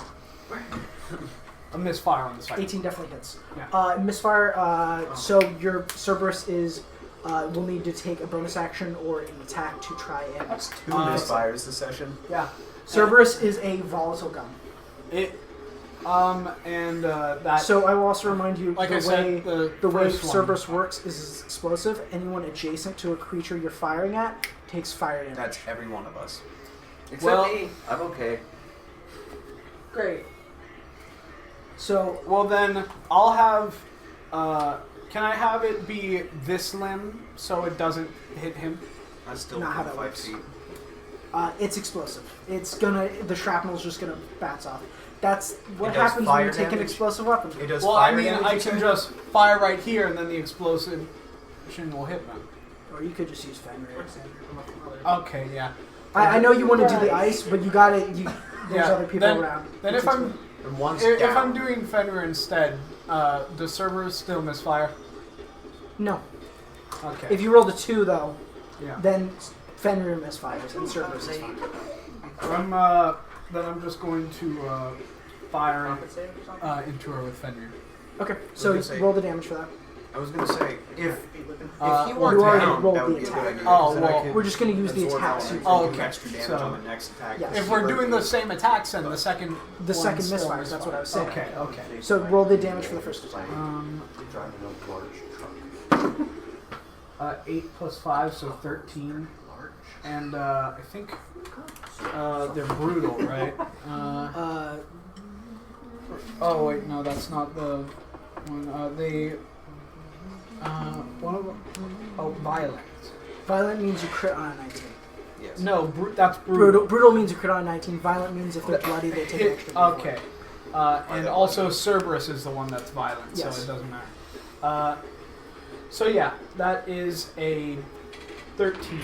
a misfire on the second. 18 definitely hits. Yeah. Misfire. So your Cerberus is will need to take a bonus action or an attack to try and. That's 2 misfires this session. Yeah. Cerberus is a volatile gun. That. So I will also remind you Like the I said, way the way first one. Cerberus works is explosive. Anyone adjacent to a creature you're firing at takes fire damage. That's every one of us. Except me. I'm okay. Great. So Well, then I'll have. Can I have it be this limb so it doesn't hit him? That's still Not how that 5 works. feet. it's explosive. It's gonna the shrapnel's just gonna bounce off. That's what It does happens when you fire take an damage? explosive weapon. It does Well, fire I mean, damage, I you can said? just fire right here and then the explosion will hit them. Or you could just use Fenrir. Okay, yeah. I know you want to do the ice, but you gotta. There's Yeah, other people then- around. Then It's if I'm And one's if down. I'm doing Fenrir instead, does Cerberus still misfire? No. Okay. If you rolled a 2, though, Yeah. then Fenrir misfires and Cerberus is fine. Then I'm just going to fire into her with Fenrir. Okay, so gonna say- roll the damage for that. I was gonna say if Uh, you well, were you already down, rolled that would the be a good attack. idea. Oh, 'cause then I well, could We're just going to use the absorb attack. out So you Oh, do okay. extra damage So- on the next attack. Yes. If we're doing the same attacks, then the second The one second still misfires, that's what I was saying. Okay. So roll the damage for the first attack. Driving a large truck. 8 plus 5, so 13. And I think they're brutal, right? Oh wait, no, that's not the one. One of them. Oh, violent. Violent means you crit on a 19. Yes. No, that's brutal. Brutal means you crit on a 19. Violent means if they're bloody, they take an extra. D4. Okay. And also Cerberus is the one that's violent, Yes. so it doesn't matter. So yeah, that is a 13.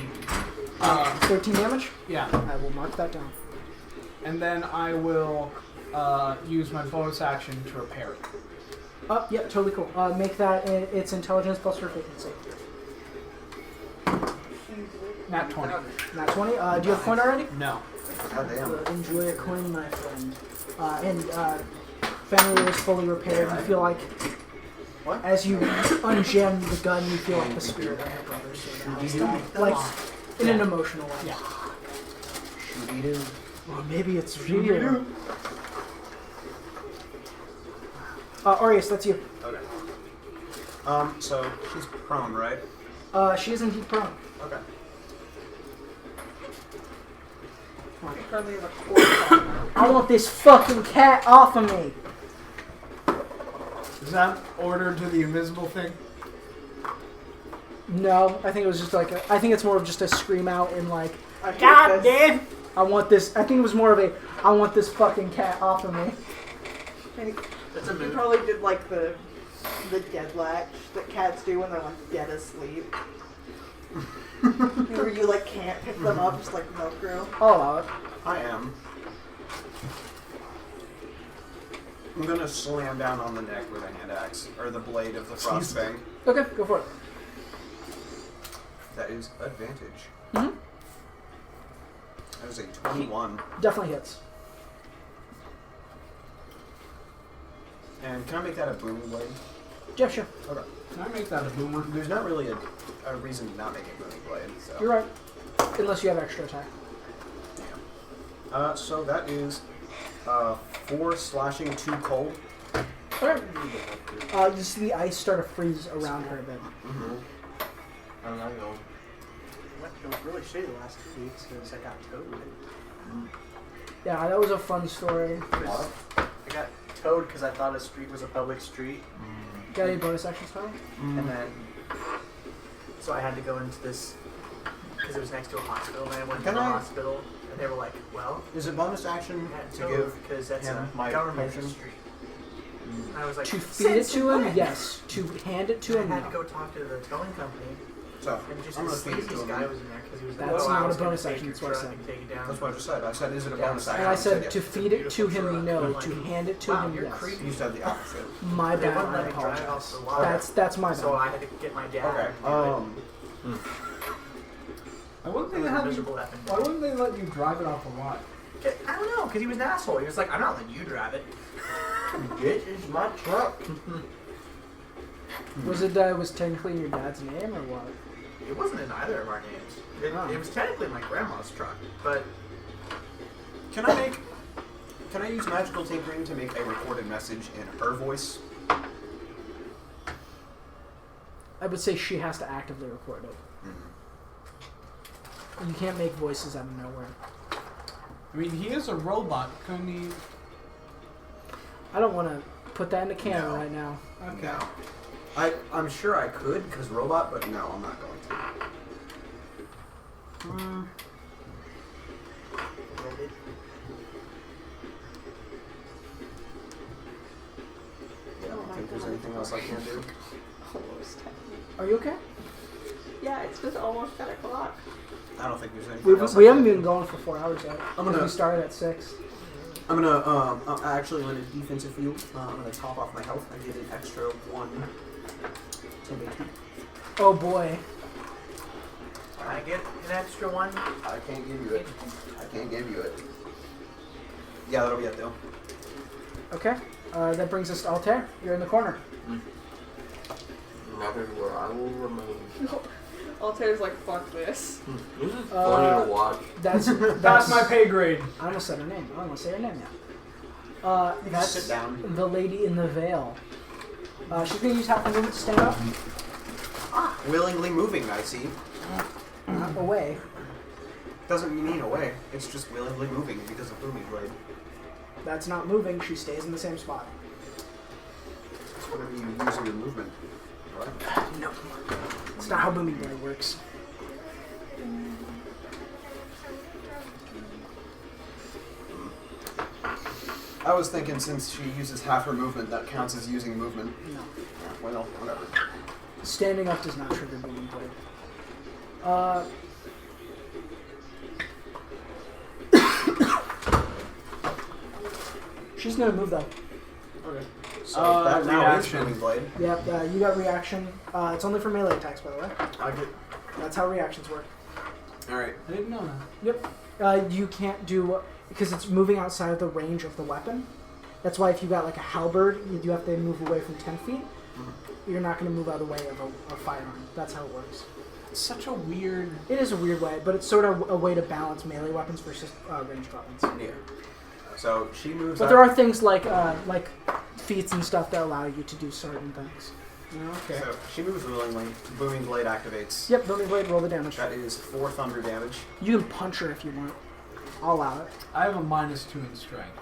13 damage? Yeah. I will mark that down. And then I will use my bonus action to repair it. Oh, yeah, totally cool. Make that its intelligence plus proficiency. Nat 20. Not 20. Do you have a coin already? No. God damn. Enjoy a coin, my friend. Fenrir is fully repaired. You feel like, as you ungem the gun, you feel like the spirit of your brother sort of died. Like, in an emotional way. Yeah. Well, maybe it's real. Arius, that's you. Okay. So she's prone, right? She is indeed prone. Okay. Currently in a quarter. I want this fucking cat off of me. Is that order to the invisible thing? No, I think it was just like I think it's more of just a scream out in like, I hate God this. damn! I want this. I think it was more of a, I want this fucking cat off of me. That's a You move. probably did like the dead latch that cats do when they're like dead asleep. Where you like can't pick them up, just like milk room. I'll allow it. I am. I'm gonna slam down on the neck with a hand axe, or the blade of the frostfang. Okay, go for it. That is advantage. Mhm. That is a 21. Definitely hits. And can I make that a booming blade? Yeah, sure. Okay. Can I make that a boomer? There's not really a reason to not make a booming blade. So. You're right. Unless you have extra attack. So that is 4 slashing, 2 cold. Alright. You see the ice start to freeze around her a bit. I'm not going. It was really shitty the last 2 weeks because I got towed. Yeah, that was a fun story. I got towed because I thought a street was a public street. Got any bonus actions, Tyler? And then, so I had to go into this, because it was next to a hospital, and I went to Can the I- hospital, and they were like, well, Is it bonus action I had to to give because that's him a my government potion? street. And I was like, To feed it "Since to him? when?" Yes. To hand it to I him? had to No. go talk to the towing company, So and just I'm the gonna feed it to sleaziest him. guy was in there because he was like, That's oh, not I a was gonna bonus take action, your that's what I truck said. and take it down. That's what I just said. I said, is it a Yeah. bonus action? And I said yes. to feed it to him, Beautiful no. truck. To hand it to Wow, him, you're yes. creepy. You said the opposite. My They bad. wouldn't I let me drive off apologize. the lot. That's my So bad. I had to get my dad. Okay. to do it. Why wouldn't they It was a have you? miserable effing Why day. wouldn't they let you drive it off a lot? I don't know, because he was an asshole. He was like, I'm not letting you drive it. This is my truck. Was it was technically your dad's name or what? It wasn't in either of our names. Oh. It was technically my grandma's truck, but Can I use magical tinkering to make a recorded message in her voice? I would say she has to actively record it. You can't make voices out of nowhere. I mean, he is a robot. Couldn't he? I don't want to put that in the canon No. right now. Okay. No. I'm sure I could, because robot, but no, I'm not going to. Yeah, I don't think there's anything else I can do. Almost 10. Are you okay? Yeah, it's just almost 10 o'clock. I don't think there's anything else We I haven't can been do. going for 4 hours yet. I'm gonna- We started at 6. I'm gonna actually on a defensive field. I'm gonna top off my health. I get an extra 1 to make Oh boy. Can I get an extra one? I can't give you it. I can't give you it. Yeah, that'll be it though. Okay. That brings us to Altair. You're in the corner. Never where I will remain. Altair's like, fuck this. This is funny to watch. That's my pay grade. I almost said her name. I don't want to say her name yet. You That's just sit down. the lady in the veil. She's going to use half her movement to stand up. Willingly moving, I see. Away. Doesn't mean away. It's just willingly moving because of booming blade. That's not moving. She stays in the same spot. It's whatever you use in your movement. Right? No. It's not how booming blade works. I was thinking since she uses half her movement, that counts as using movement. No. Well, whatever. Standing up does not trigger booming blade. She's gonna move though. Okay. So that now is reaction. booming blade. Yep, you got reaction. It's only for melee attacks, by the way. I get. That's how reactions work. All right. I didn't know that. Yep. You can't do because it's moving outside of the range of the weapon. That's why if you got like a halberd, you do have to move away from 10 feet. You're not going to move out of the way of a firearm. That's how it works. It's such a weird. It is a weird way, but it's sort of a way to balance melee weapons versus ranged weapons. Yeah. So she moves. But out. there are things like feats and stuff that allow you to do certain things. Okay. So she moves willingly. Booming blade activates. Yep, booming blade, roll the damage. That is 4 thunder damage. You can punch her if you want. I'll allow it. I have a -2 in strength.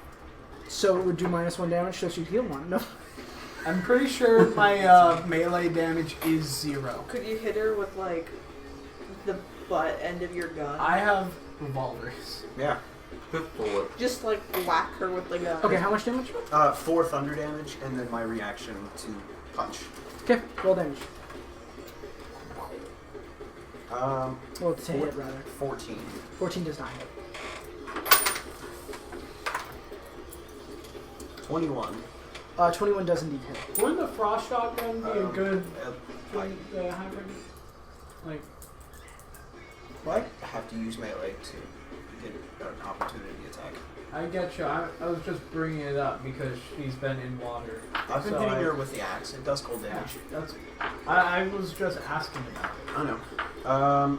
So it would do -1 damage, so she'd heal 1. No. I'm pretty sure my melee damage is 0. Could you hit her with like the butt end of your gun? I have revolvers. Yeah. Pistol. Just like whack her with the gun. Okay, how much damage? 4 thunder damage, and then my reaction to punch. Okay, roll damage. Um, Well, to hit, rather. 14. 14 does not hit. 21. 21 does indeed hit. Wouldn't the frost shotgun be a good I hybrid? Like, have to use melee to get an opportunity attack. I get you. I was just bringing it up because she's been in water. I've been So hitting her with the axe. It does cold Yeah, damage. that's. I was just asking about it. I know.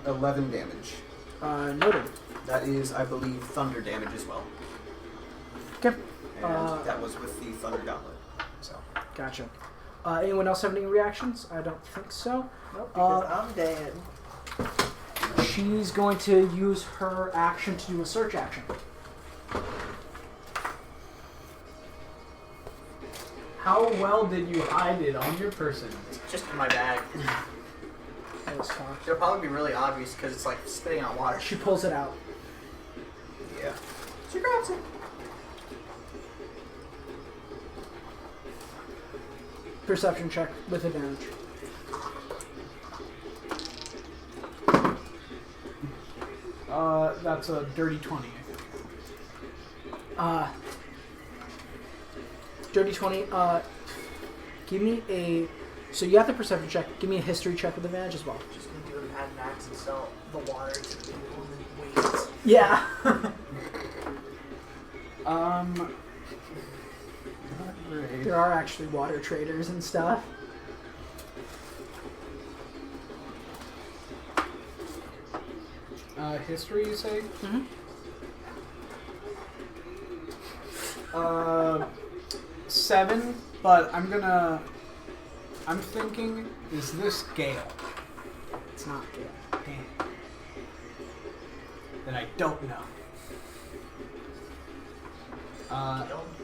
11 damage. Noted. That is, I believe, thunder damage as well. Okay. And that was with the thunder gauntlet. So. Gotcha. Anyone else have any reactions? I don't think so. Nope, because I'm dead. She's going to use her action to do a search action. How well did you hide it on your person? Just in my bag. That was tough. It'll probably be really obvious because it's like spitting out water. She pulls it out. Yeah. She grabs it. Perception check with advantage. That's a dirty 20, I think. Dirty 20. Give me a. So you have the perception check. Give me a history check with advantage as well. Just gonna do an add max and sell the water to the people in waste. Yeah. There are actually water traders and stuff. History, you say? Mm-hmm. 7, but I'm thinking, is this Gale? It's not good. Damn. Then I don't know.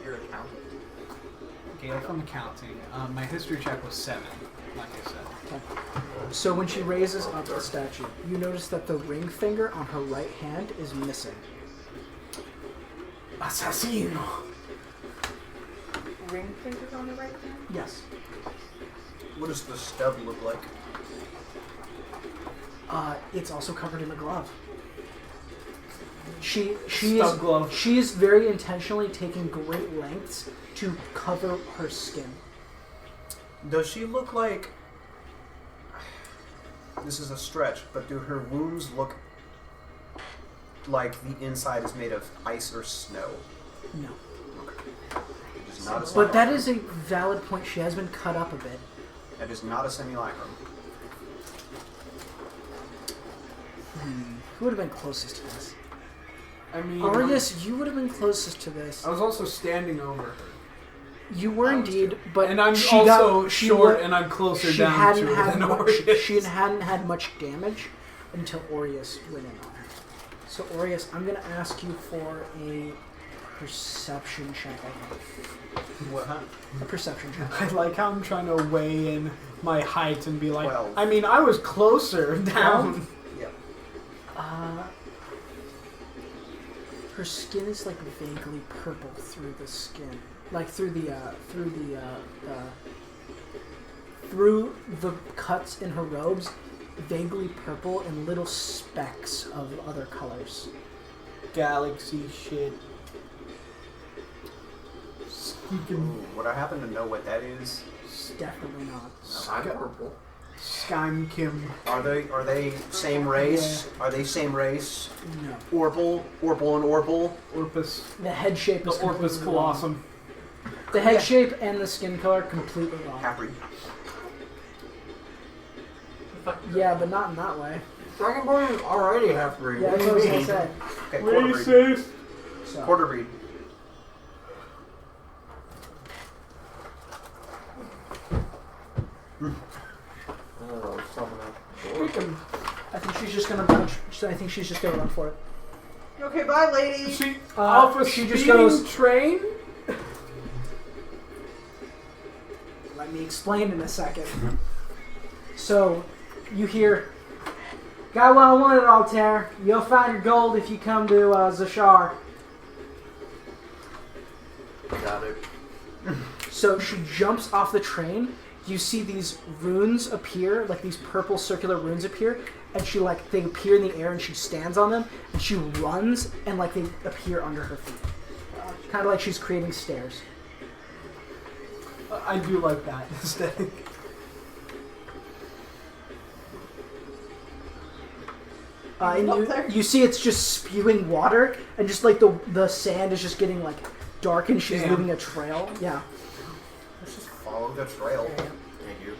Your accountant. Gale from accounting. My history check was 7, like I said. Okay. So when she raises up the statue, you notice that the ring finger on her right hand is missing. Assassino. Ring fingers on the right hand? Yes. What does the stub look like? It's also covered in a glove. She Stub glove. She is very intentionally taking great lengths to cover her skin. Does she look like... this is a stretch, but do her wounds look like the inside is made of ice or snow? No. It is not a But simulacrum. that is a valid point. She has been cut up a bit. That is not a simulacrum. Who would have been closest to this? I mean, Arius, you would have been closest to this. I was also standing over her. You were indeed, but And I'm she also got, short, she and I'm closer she down hadn't to her had than much, Orius. She hadn't had much damage until Orius went in on her. So Orius, I'm going to ask you for a perception check. I think. What, huh? A perception check. I like how I'm trying to weigh in my height and be like, 12. I mean, I was closer down. Yep. Her skin is like vaguely purple through the skin, like through the cuts in her robes, vaguely purple and little specks of other colors. Galaxy shit. Ooh, would I happen to know what that is? Definitely not. I'm purple. Skym Kim. Are they same race? Are they same race? No. Orpal and Orpal. Orpus. The head shape The is Orpus completely wrong. Colossum. The head shape and the skin color completely wrong. Half-breed. Yeah, but not in that way. Dragonborn is already half-breed. Yeah, What that's do what you I was mean? gonna say. Okay, quarter breed. Racist. So, Quarter breed. Oh, something else. I think she's just gonna run. I think she's just gonna run for it. Okay, bye, lady. She Uh, off a she just speeding goes- train? Let me explain in a second. So, you hear, "Got what I wanted, Altair. You'll find gold if you come to Zashar." Got it. So she jumps off the train. You see these runes appear, like these purple circular runes appear, and they appear in the air, and she stands on them, and she runs, and like they appear under her feet, kind of like she's creating stairs. I do like that aesthetic. And you see it's just spewing water, and just like the sand is just getting like dark, and she's Damn. leaving a trail. Yeah. Let's just follow the trail. Thank you.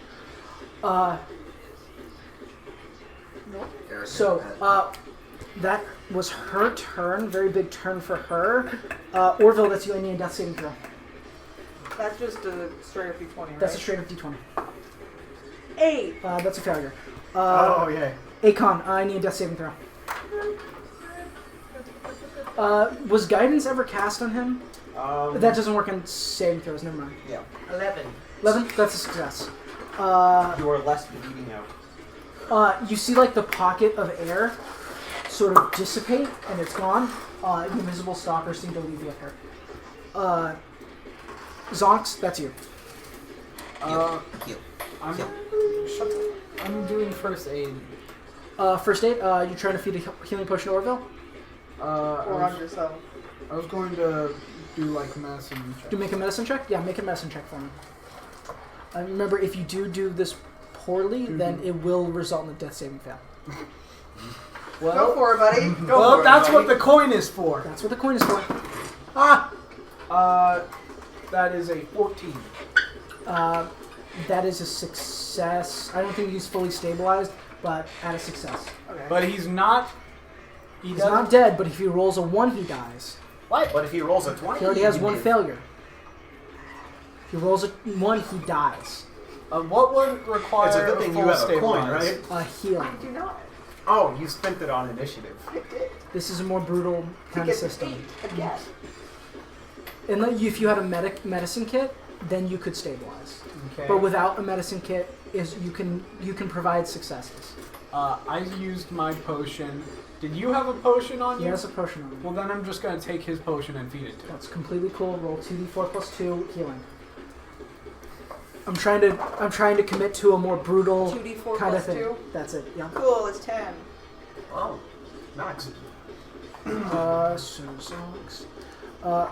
So, that was her turn. Very big turn for her. Orville, that's you. I need a death saving throw. That's just a straight up D20, right? That's a straight up d20. 8. That's a failure. Oh, yeah. Akon, I need a death saving throw. Was guidance ever cast on him? That doesn't work on saving throws, never mind. Yeah. 11. 11? That's a success. You are less bleeding out. You see like the pocket of air sort of dissipate, and it's gone. The invisible stalkers seem to alleviate her. Zonks, that's you. Heal. I'm doing first aid. First aid, you're trying to feed a healing potion to Orville? Or on yourself. I was going to do like medicine check. Do make a medicine check? Yeah, make a medicine check for me. Remember, if you do this poorly, then it will result in a death saving fail. Go for it, buddy. Go Well, for it, that's buddy. what the coin is for. That's what the coin is for. That is a 14. That is a success. I don't think he's fully stabilized, but at a success. Okay. But he's not. He's not dead, but if he rolls a 1, he dies. But if he rolls a 20, He already has one live. failure. If he rolls a 1, he dies. What would require It's a good thing full you have a coin, stabilize? right? Healing. Do not. Oh, you spent it on initiative. I did. This is a more brutal kind of Get the system. 8 again. And if you had a medicine kit, then you could stabilize. Okay. But without a medicine kit, you can provide successes. I used my potion. Did you have a potion on He you? has a potion on him. Well, then I'm just going to take his potion and feed it to him. That's completely cool. Roll 2d4 plus 2 healing. I'm trying to commit to a more brutal 2d4 kind of plus thing. 2. That's it. Yeah. Cool, it's 10. Oh, nice. So Zonks.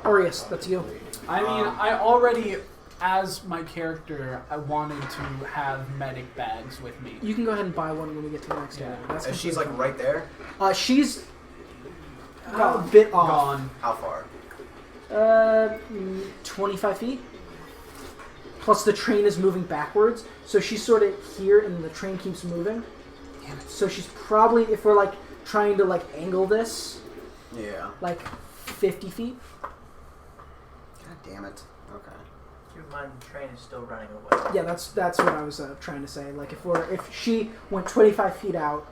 Aureus, that's you. I mean, I already as my character, I wanted to have medic bags with me. You can go ahead and buy one when we get to the next area. That's And she's like completely right there. fine. She's a bit off. Gone. How far? 25 feet. Plus the train is moving backwards, so she's sort of here, and the train keeps moving. Damn it. So she's probably, if we're like trying to like angle this, Yeah. like 50 feet. God damn it. Okay. Keep in mind, the train is still running away. Yeah, that's what I was trying to say. Like if she went 25 feet out,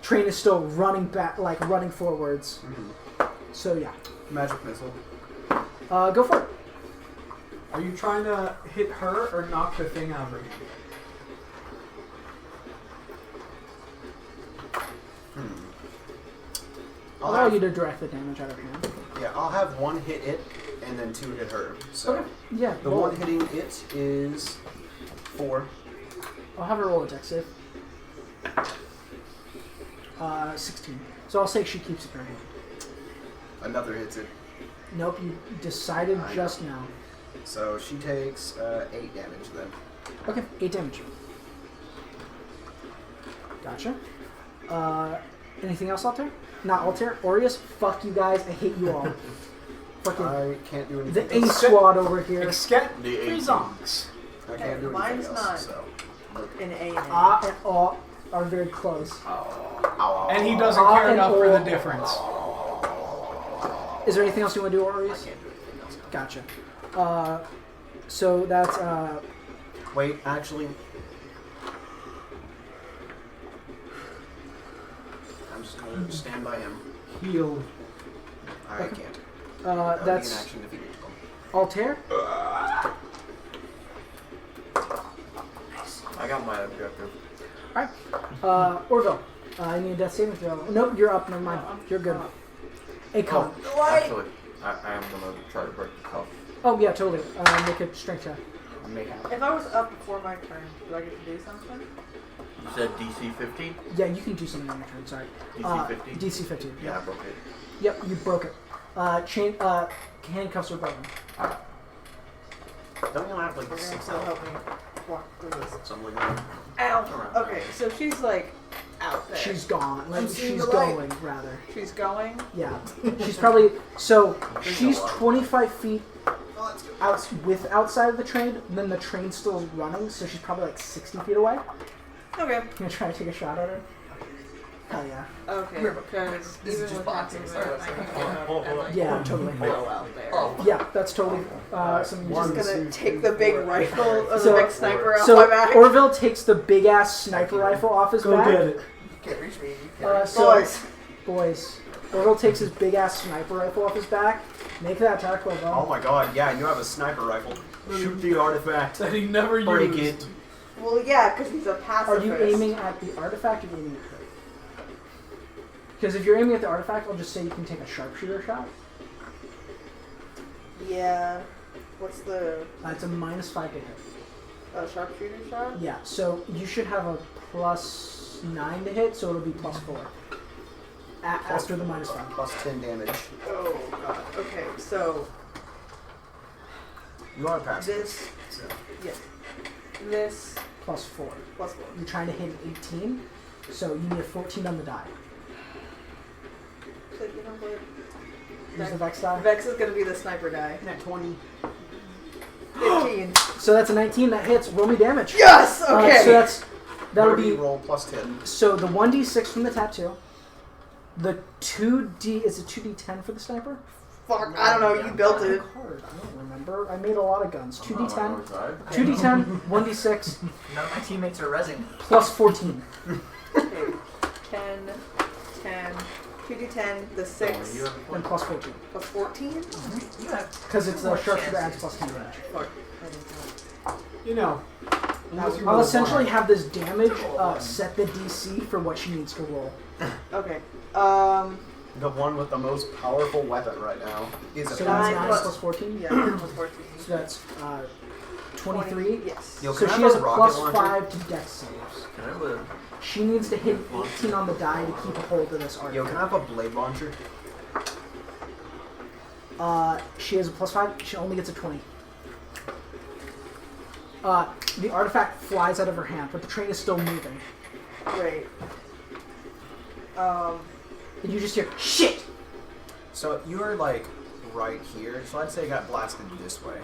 train is still running back, like running forwards. Mm-hmm. So yeah, Magic missile. go for it. Are you trying to hit her or knock the thing out of her hand? I'll allow you to direct the damage out of your hand. Yeah, I'll have one hit it and then 2 hit her. So Okay. Yeah. the roll one it. hitting it is 4. I'll have her roll a dex save. 16. So I'll say she keeps it in her hand. Another hits it. Nope, you decided I just now. So she takes 8 damage then. Okay, 8 damage. Gotcha. Anything else, Altair? Not Altair. Aureus, fuck you guys. I hate you all. Fucking I can't do anything. the A squad over here. Except The Frizongs. I can't do anything Mine's else. not. So. In A and A. Ah and O are very close. And he doesn't Ah, care and enough for the O. difference. Is there anything else you want to do, Aureus? Can't do anything else. Gotcha. So that's Wait, actually. I'm just gonna stand by him. Heal. I can't. That would be an that's action defeat. Altair. I got my objective. Alright. Orville. I need a death saving throw. Nope, you're up. Never mind. You're good. Akon. Actually, I am gonna try to break the cuff. Oh yeah, totally. Make a strength check. I may have. If I was up before my turn, do I get to do something? You said DC 15? Yeah, you can do something on your turn. Sorry. DC 15? DC 15. Yeah, I broke it. Yep, you broke it. Handcuffs are broken. Don't you have like We're gonna 6 still health? help me walk through this. Something like that. Ow! Okay, so she's like out there. She's gone. Like, seeing she's the light. going, rather. She's going. Yeah. She's probably... So, There's she's a lot. 25 feet Oh, that's good. outside of the train, and then the train's still running, so she's probably like 60 feet away. Okay. You gonna try to take a shot at her? Hell yeah. Okay. Because This is even just with boxing, that so movement, it's I like- can get up and like Yeah, totally. blow out there. Oh. Yeah, that's totally something you Just just... gonna take the big rifle or So- the big sniper off my So, back. Orville takes the big-ass sniper rifle off his back. it. You can't reach me. You can't So, Boys. boys. Orville takes his big-ass sniper rifle off his back. Make that attack roll, Oh my god, yeah, you have a sniper rifle. Shoot the artifact. That he never Break used. it. Well, yeah, because he's a Are pacifist. you aiming at the artifact or aiming at her? Because if you're aiming at the artifact, I'll just say you can take a sharpshooter shot. Yeah. What's the It's a -5 to hit. sharpshooter shot? Yeah, so you should have a +9 to hit, so it'll be +4. After the -5. Plus 10 damage. Oh god. Okay, so You are passive. this, So. yeah, this +4. plus 4. You're trying to hit an 18, so you need a 14 on the die. So you know what? Use the Vex die. Vex is gonna be the sniper die. Net 20. 15. So that's a 19, that hits. Roll me damage. Yes. Okay. So that'll Ruby be... roll plus 10. So the 1d6 from the tattoo. The 2d... Is it 2d10 for the sniper? Fuck. I don't know. You built it. Card. I don't remember. I made a lot of guns. I'm not on 2d10. my side. 2d10, 1d6, None of my teammates are rezzing. plus 14. Okay. 10, 10, 2d10, the 6, You have a And point. plus 14. plus 14? You have Because it's more a sharpshooter adds chances. plus 10 damage. Fuck. You know. unless you I'll roll essentially one. have this damage set the DC for what she needs to roll. Okay. The one with the most powerful weapon right now is a So Nine that's 9 plus- plus 14? Yeah, 10 plus 14. So that's 23. Yes. Yo, So can I she have has a a rocket plus launcher? 5 to dex saves. Can I live? She needs to hit 18 on the die to keep a hold of this Yo, artifact. can I have a blade launcher? She has a plus 5. She only gets a 20. The artifact flies out of her hand, but the train is still moving. Great. And you just hear, shit! So you're like right here, so I'd say it got blasted this way.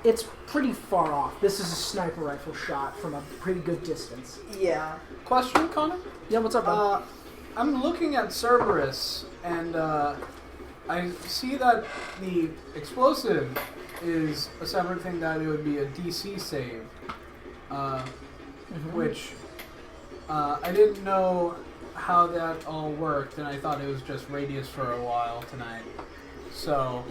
It's pretty far off. This is a sniper rifle shot from a pretty good distance. Yeah. Question, Connor? Yeah, what's up, bud? I'm looking at Cerberus, and I see that the explosive is a separate thing, that it would be a DC save, which I didn't know how that all worked, and I thought it was just radius for a while tonight. So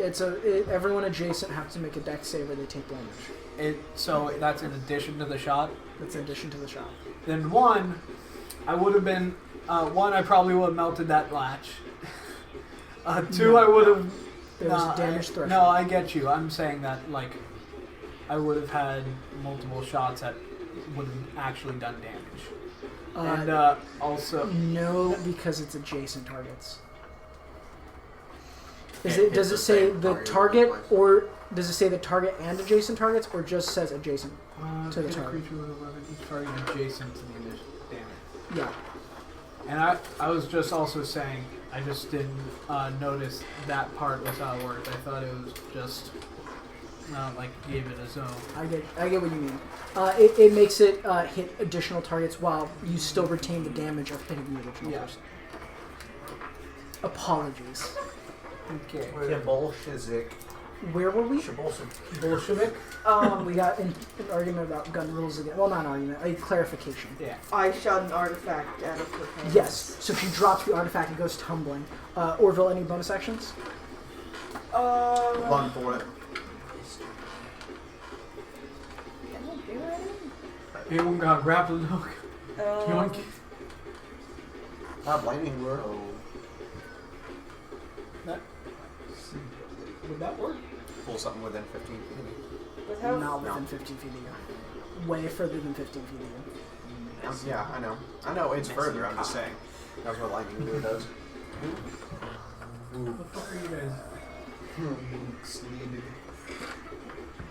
everyone adjacent has to make a dex save or they take damage. So that's in addition to the shot? That's in addition to the shot. Then one, I would have been... one, I probably would have melted that latch. Two, I would have... There was a damage threshold. No, I get you. I'm saying that, like, I would have had multiple shots that would have actually done damage. And also... No, because it's adjacent targets. Does it say the target, or does it say the target and adjacent targets, or just says adjacent to the target? Creature with a weapon, each target adjacent to the initial damage. Yeah. And I was just also saying, I just didn't notice that part was how it worked. I thought it was just like gave it a zone. I get what you mean. It makes it hit additional targets while you still retain the damage of hitting the original person. Apologies. Okay. Bolshevik. Where were we? Bolshevik? We got an argument about gun rules again. Well, not an argument, a clarification. Yeah. I shot an artifact out of her hand. Yes. So she drops the artifact and goes tumbling. Orville, any bonus actions? Run for it. Anyone got grappled hook? Yoink. Lightning word. Would that work? Pull something within 15 feet. Not within 15 feet of you. Way further than 15 feet of you. Yeah, I know. I know it's further, I'm just saying. That's what lightning word does. What the fuck are you guys?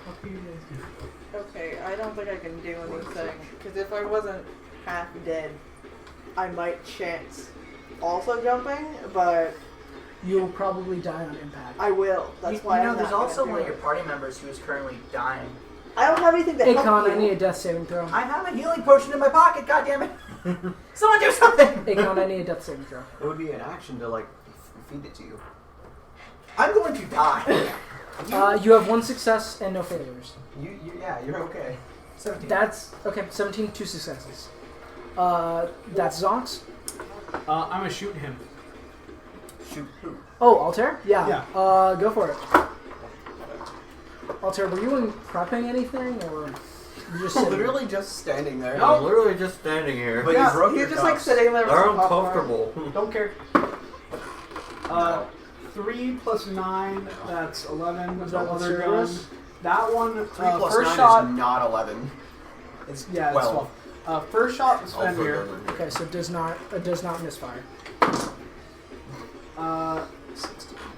What are you guys doing? Okay, I don't think I can do anything, because if I wasn't half dead, I might chance also jumping, but... You'll probably die on impact. I will. That's why I'm there's not also gonna one do of your it. party members who is currently dying. I don't have anything to Hey, help Con, you. I need a death saving throw. I have a healing potion in my pocket, goddammit! Someone do something! Hey, Con, I need a death saving throw. It would be an action to, like, feed it to you. I'm going to die! You have one success and no failures. Yeah, you're okay. 17. That's... Okay, 17, 2 successes. That's Zonks. I'm gonna shoot him. Shoot who? Oh, Altair? Yeah. Yeah. Go for it. Altair, were you prepping anything, or you just sitting? Literally just standing there. No, I'm literally just standing here. But Yeah, you broke he's your just like cups. sitting there with They're some popcorn. uncomfortable. Don't care. No. 3 plus 9, that's 11. Was The that other gun. Cerberus? That one, 3 plus first 9 shot. is not 11. It's Yeah, it's 12. 12. First shot was Also Fenrir. doesn't- Okay, so it does not misfire.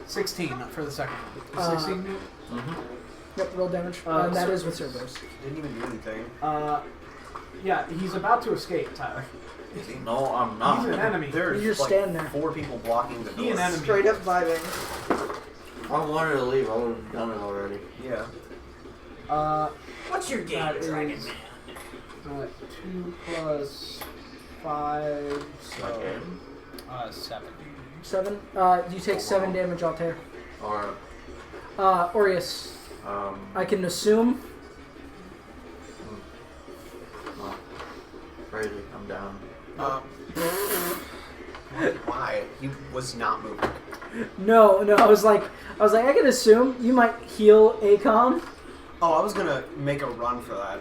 16 for the second one. 16? Yep, roll damage. And that is with Cerberus. Didn't even do anything. Yeah, he's about to escape, Tyler. No, I'm not. He's an enemy. There's You just like stand there. 4 people blocking the door. He an enemy. Straight up vibing. If I wanted to leave, I would have done it already. Yeah. What's your game, That Dragon is- Man? 2 plus 5, so Okay. 7. 7. You take 7 damage, Altair. Or, Aureus, well, I can assume. crazy, I'm down. Why? He was not moving. No, I was like, I can assume you might heal Akon. Oh, I was gonna make a run for that.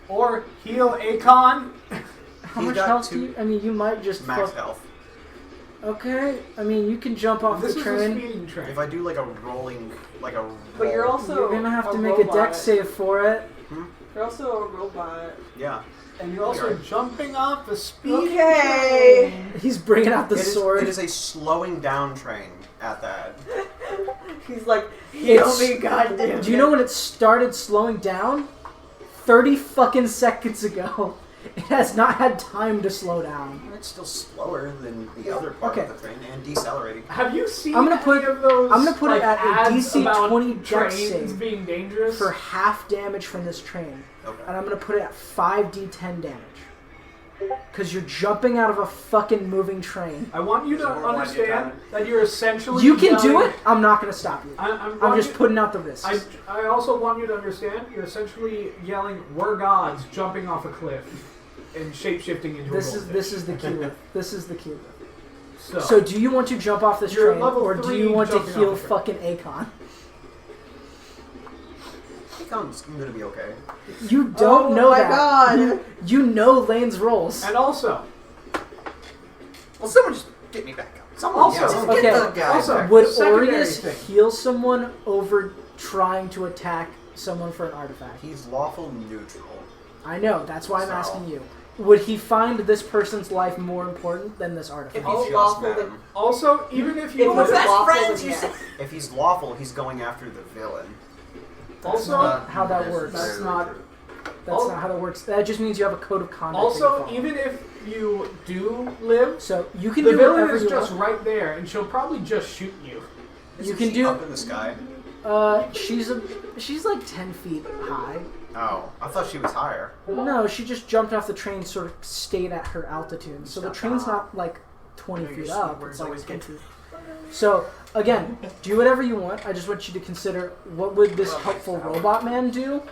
Or heal Akon. How He's much got health 2 do you? I mean, you might just max health. Okay, I mean, you can jump off This the is a train. speeding train. If I do like a rolling, like a. But you're roll- also You're gonna have a to make a robot. dex save for it. You're also a robot. Yeah. And you're also jumping off the speed Okay. train. He's bringing out the It is- sword. it is a slowing down train at that. He's like, heal It's- me, goddamn. Do you know when it started slowing down? 30 fucking seconds ago. It has not had time to slow down. It's still slower than the other part Okay. of the train and decelerating. Have you seen I'm gonna put- any of those? I'm gonna put it at a ads DC about 20 dex trains save being dangerous for half damage from this train. Okay. And I'm going to put it at 5d10 damage. Because you're jumping out of a fucking moving train. I want you to So we're winding understand down. that you're essentially. You can do yelling- it. I'm not going to stop you. I'm I'm just you- putting out the risks. I also want you to understand you're essentially yelling, "We're gods!" jumping off a cliff and shape-shifting into This a is the keyword. This is the keyword. So, So do you want to jump off this You're train, level or do 3 you want to jumping heal off the train. fucking Akon? Akon's gonna be okay. You don't know my that. God. You know Lane's rolls. and also, Well, someone just get me back up. Someone, Also- yeah, someone Okay. get the guy Also- back. Would Secondary Aureus thing. heal someone over trying to attack someone for an artifact? He's lawful neutral. I know, that's why I'm So- asking you. Would he find this person's life more important than this artifact? If He he's just lawful, met then him. also, even if you If we're would- best lawful, friends, then you yes. said. If he's lawful, he's going after the villain. also, Not how that works. that's necessarily not. true. That's Al- not how that works. That just means you have a code of conduct. that Also, you follow. even if you do live, So you can the do villain whatever is you just want. right there, and she'll probably just shoot you. You Isn't can she do- up in the sky. She's like 10 feet high. Oh, I thought she was higher. No, she just jumped off the train, sort of stayed at her altitude. So the train's not like 20 No, your feet up. words It's like always 10 get- feet. So again, do whatever you want. I just want you to consider what would this helpful robot man do?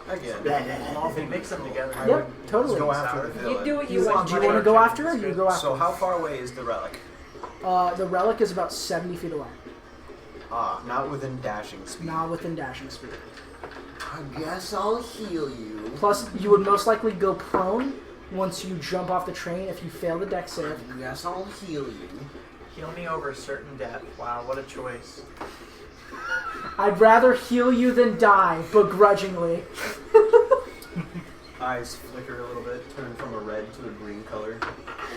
Again, Lawful, mix them together. I Yep, would totally. go after the You villain. do what You, you do want. you want to go after her? Or you go after So her? how far away is the relic? The relic is about 70 feet away, Ah, not within dashing speed. not within dashing speed. I guess I'll heal you. Plus, you would most likely go prone once you jump off the train if you fail the deck save. I guess I'll heal you. Heal me over a certain depth. Wow, what a choice. I'd rather heal you than die, begrudgingly. Eyes flicker a little bit, turn from a red to a green color.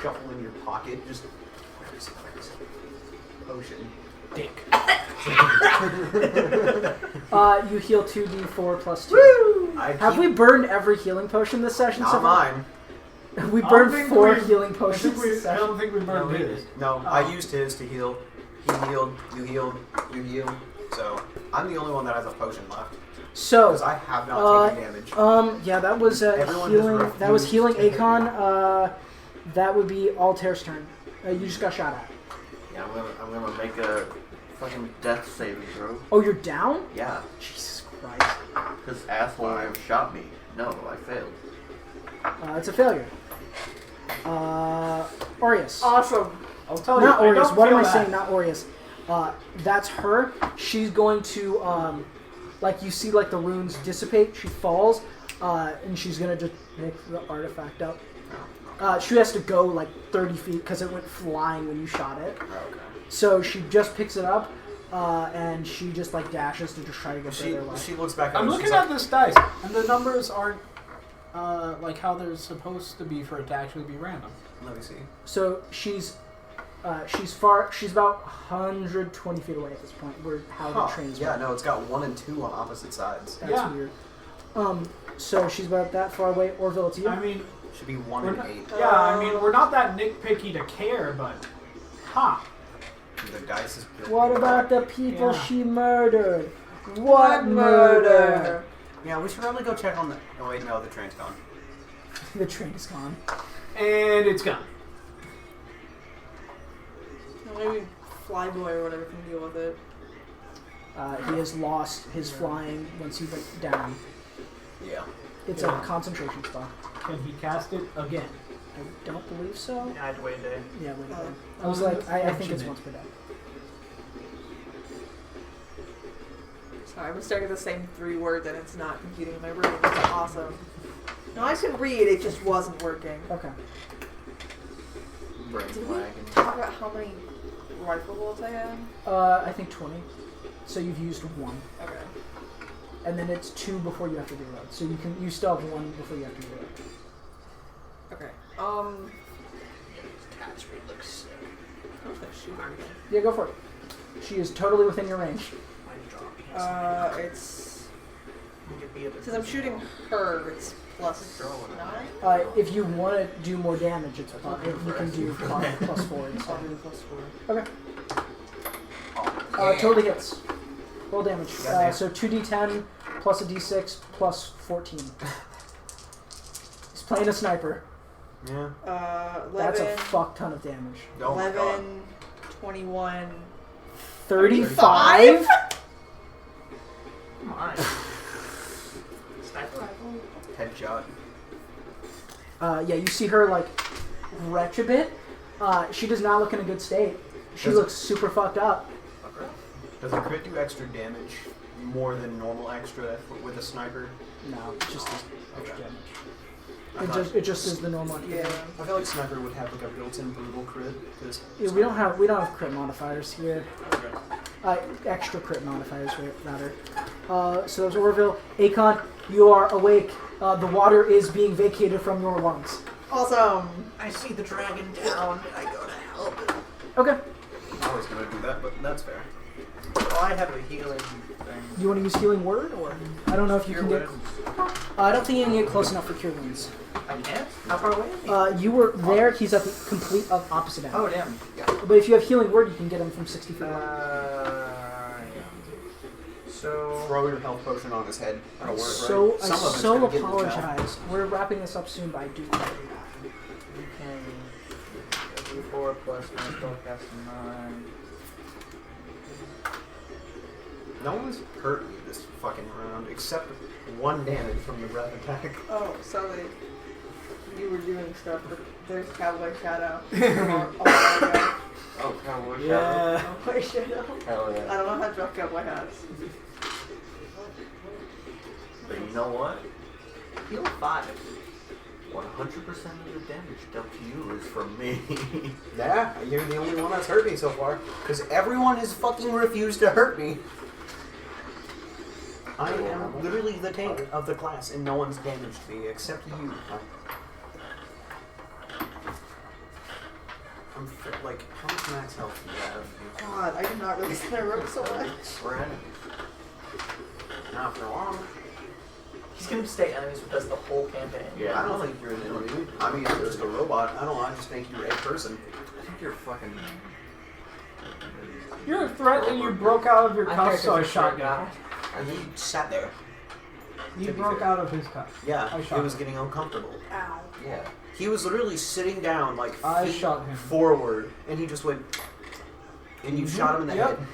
Shuffle in your pocket, just where is it? Potion. Dick. You heal 2d4 plus 2. Have we burned every healing potion this session so Not far? mine. We I don't burned think 4 we- healing I, potions think we, this I session. don't think we burned No, we his. No, Oh. I used his to heal. He healed, you healed, you healed. So I'm the only one that has a potion left. So, Because I have not taken damage. yeah, that was Everyone healing. has That was refused healing to hit Akon. That would be Altair's turn. You just got shot at. Yeah, I'm gonna make a fucking death saving throw. Oh, you're down? Yeah, Jesus Christ. this asshole shot me. No, I failed. It's a failure. Aureus. Awesome. I'll tell you. Not I Aureus. don't What am feel I that. saying? Not Aureus. That's her. She's going to, like, you see, like, the runes dissipate. She falls, and she's going to just pick the artifact up. She has to go, like, 30 feet because it went flying when you shot it. Okay. So she just picks it up, and she just, like, dashes to just try to get She further away. she looks back at I'm us. looking She's at like, this dice, and the numbers aren't like how they're supposed to be for it to actually be random. let me see. So she's about 120 feet away at this point, where how the train's Yeah, going. no, it's got 1 and 2 on opposite sides. That's Yeah. weird. So she's about that far away. Orville, it's you. I mean, Should be 1 we're and not, 8. yeah, I mean, we're not that nitpicky to care, but The dice is built. What about the people Yeah. she murdered? What murder? Yeah, we should probably go check on the. Oh wait, no, the train's gone. The train is gone. and it's gone. Maybe Flyboy or whatever can deal with it. He has lost his flying once he went down. Yeah. It's Yeah. a concentration spell. Can he cast it again? I don't believe so. I had to wait a day. Yeah, wait a minute. Oh. I was like, I think it's Unfortunate. once per day. Sorry, I'm staring at the same 3 words and it's not computing in my brain. It's awesome. No, I could read, it just wasn't working. Okay. Brain Did we lagging. talk about how many rifle bullets I had? I think 20. So you've used 1. Okay. And then it's 2 before you have to reload. So you still have 1 before you have to reload. Okay. Cat's really looks sick. I was gonna shoot her again. Yeah, go for it. She is totally within your range. Might drop. It's Get would be a bit. Since I'm shooting her, it's +9. If you want to do more damage, it's you can do +4 instead. Okay. Totally hits. Roll damage. So 2d10 plus a d6 plus 14. He's playing a sniper. Yeah. 11. That's a fuck ton of damage. Oh my 11, 21. 35? Come on. Sniper rifle. Headshot. Yeah, you see her like retch a bit. She does not look in a good state. She looks super fucked up. Does a crit do extra damage more than normal extra with a sniper? No, it just does extra damage. I It just is the normal. Yeah. I feel like sniper would have like a built-in brutal crit. Yeah, we don't have crit modifiers here. Extra crit modifiers rather. So there's Orville. Akon, you are awake. The water is being vacated from your lungs. Awesome. I see the dragon down. I go to help it. Okay. I was gonna do that, but that's fair. Oh, I have a healing thing. You want to use healing word, or I don't know if you can get. I don't think you can get close enough for cure wounds. I can't? How far away is he? You were there. He's at the complete opposite end. Oh, damn. Yeah. But if you have healing word, you can get him from 60 feet away. Yeah. So... Throw your health potion on his head. That'll work, So right? I Some of it's so gonna get in his mouth. apologize. We're wrapping this up soon, but I do. We can... do 4 plus my spellcasting 9. No one's hurt me this fucking round except 1 damage from the breath attack. Oh, so you were doing stuff, but there's Cowboy Shadow. Oh, Cowboy Shadow. Yeah. Cowboy Shadow. Hell I yeah. don't know how to draw cowboy hats. But you know what? Heal 5. 100% of the damage dealt to you is from me. Yeah, you're the only one that's hurt me so far. Because everyone has fucking refused to hurt me. I am literally the tank of the class, and no one's damaged me except you. I'm like, how much max health do you have? God, I did not realize that I wrote so much. We're enemies. Not for long. He's going to stay enemies with us the whole campaign. Yeah. I don't think you're an enemy. I mean, you're just a robot. I don't know. I just think you're a person. I think you're fucking... You're a threat and you broke out of your cuffs, so I shot you. And he sat there. He broke out of his cuffs. Yeah, I he shot was him. getting uncomfortable. Ow. Yeah. He was literally sitting down, like, I feet shot him. forward, and he just went... And you shot him in the Yep. head.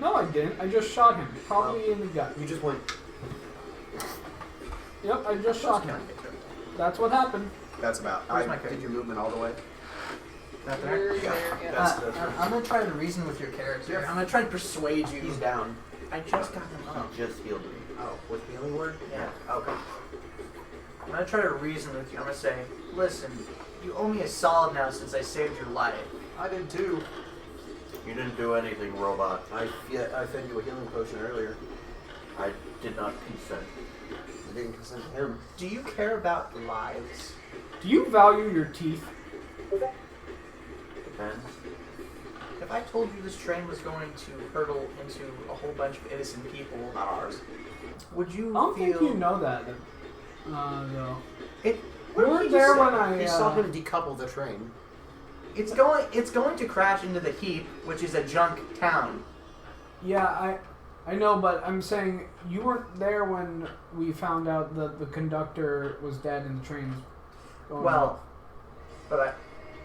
No, I didn't. I just shot him. Probably in the gut. You just went... Yep, I just shot him. That's what happened. That's about... Where's my did character? your movement all the way? Not there? You're there, yeah. That's the... I'm going to try to reason with your character. I'm going to try to persuade you. He's down. I just got him up. You just healed me. Oh, with healing word? Yeah. Okay. I'm going to try to reason with you. I'm going to say, listen, you owe me a solid now since I saved your life. I did too. You didn't do anything, robot. I fed you a healing potion earlier. I did not consent. I didn't consent to him. Do you care about lives? Do you value your teeth? Depends. If I told you this train was going to hurtle into a whole bunch of innocent people, Not ours. would you I don't feel... think you know that. No. It, You weren't there when I. He saw him decouple the train. It's going to crash into the heap, which is a junk town. Yeah, I know, but I'm saying you weren't there when we found out that the conductor was dead and the train was going Well, but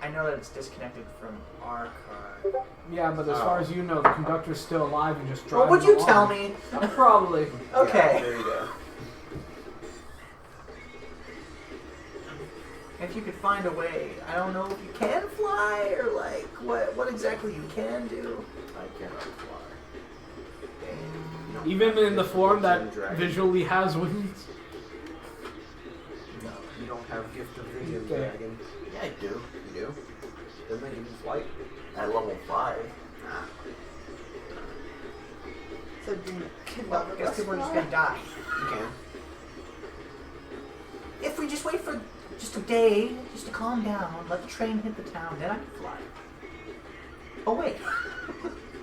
I know that it's disconnected from our car. Yeah, but as far as you know, the conductor's still alive and just Well, driving would you along. tell me? Probably. Okay. Yeah, there you go. If you could find a way, I don't know if you can fly or like what exactly you can do. I cannot fly. Even in the form that Dragon. visually has wings. No, you don't have gift of vision, Okay. dragon. Yeah, I do. You do? Doesn't that give you flight? At level 5. So do you can Well, I guess people are just gonna die. You can. If we just wait for just a day, just to calm down, let the train hit the town, then I can fly. Oh wait.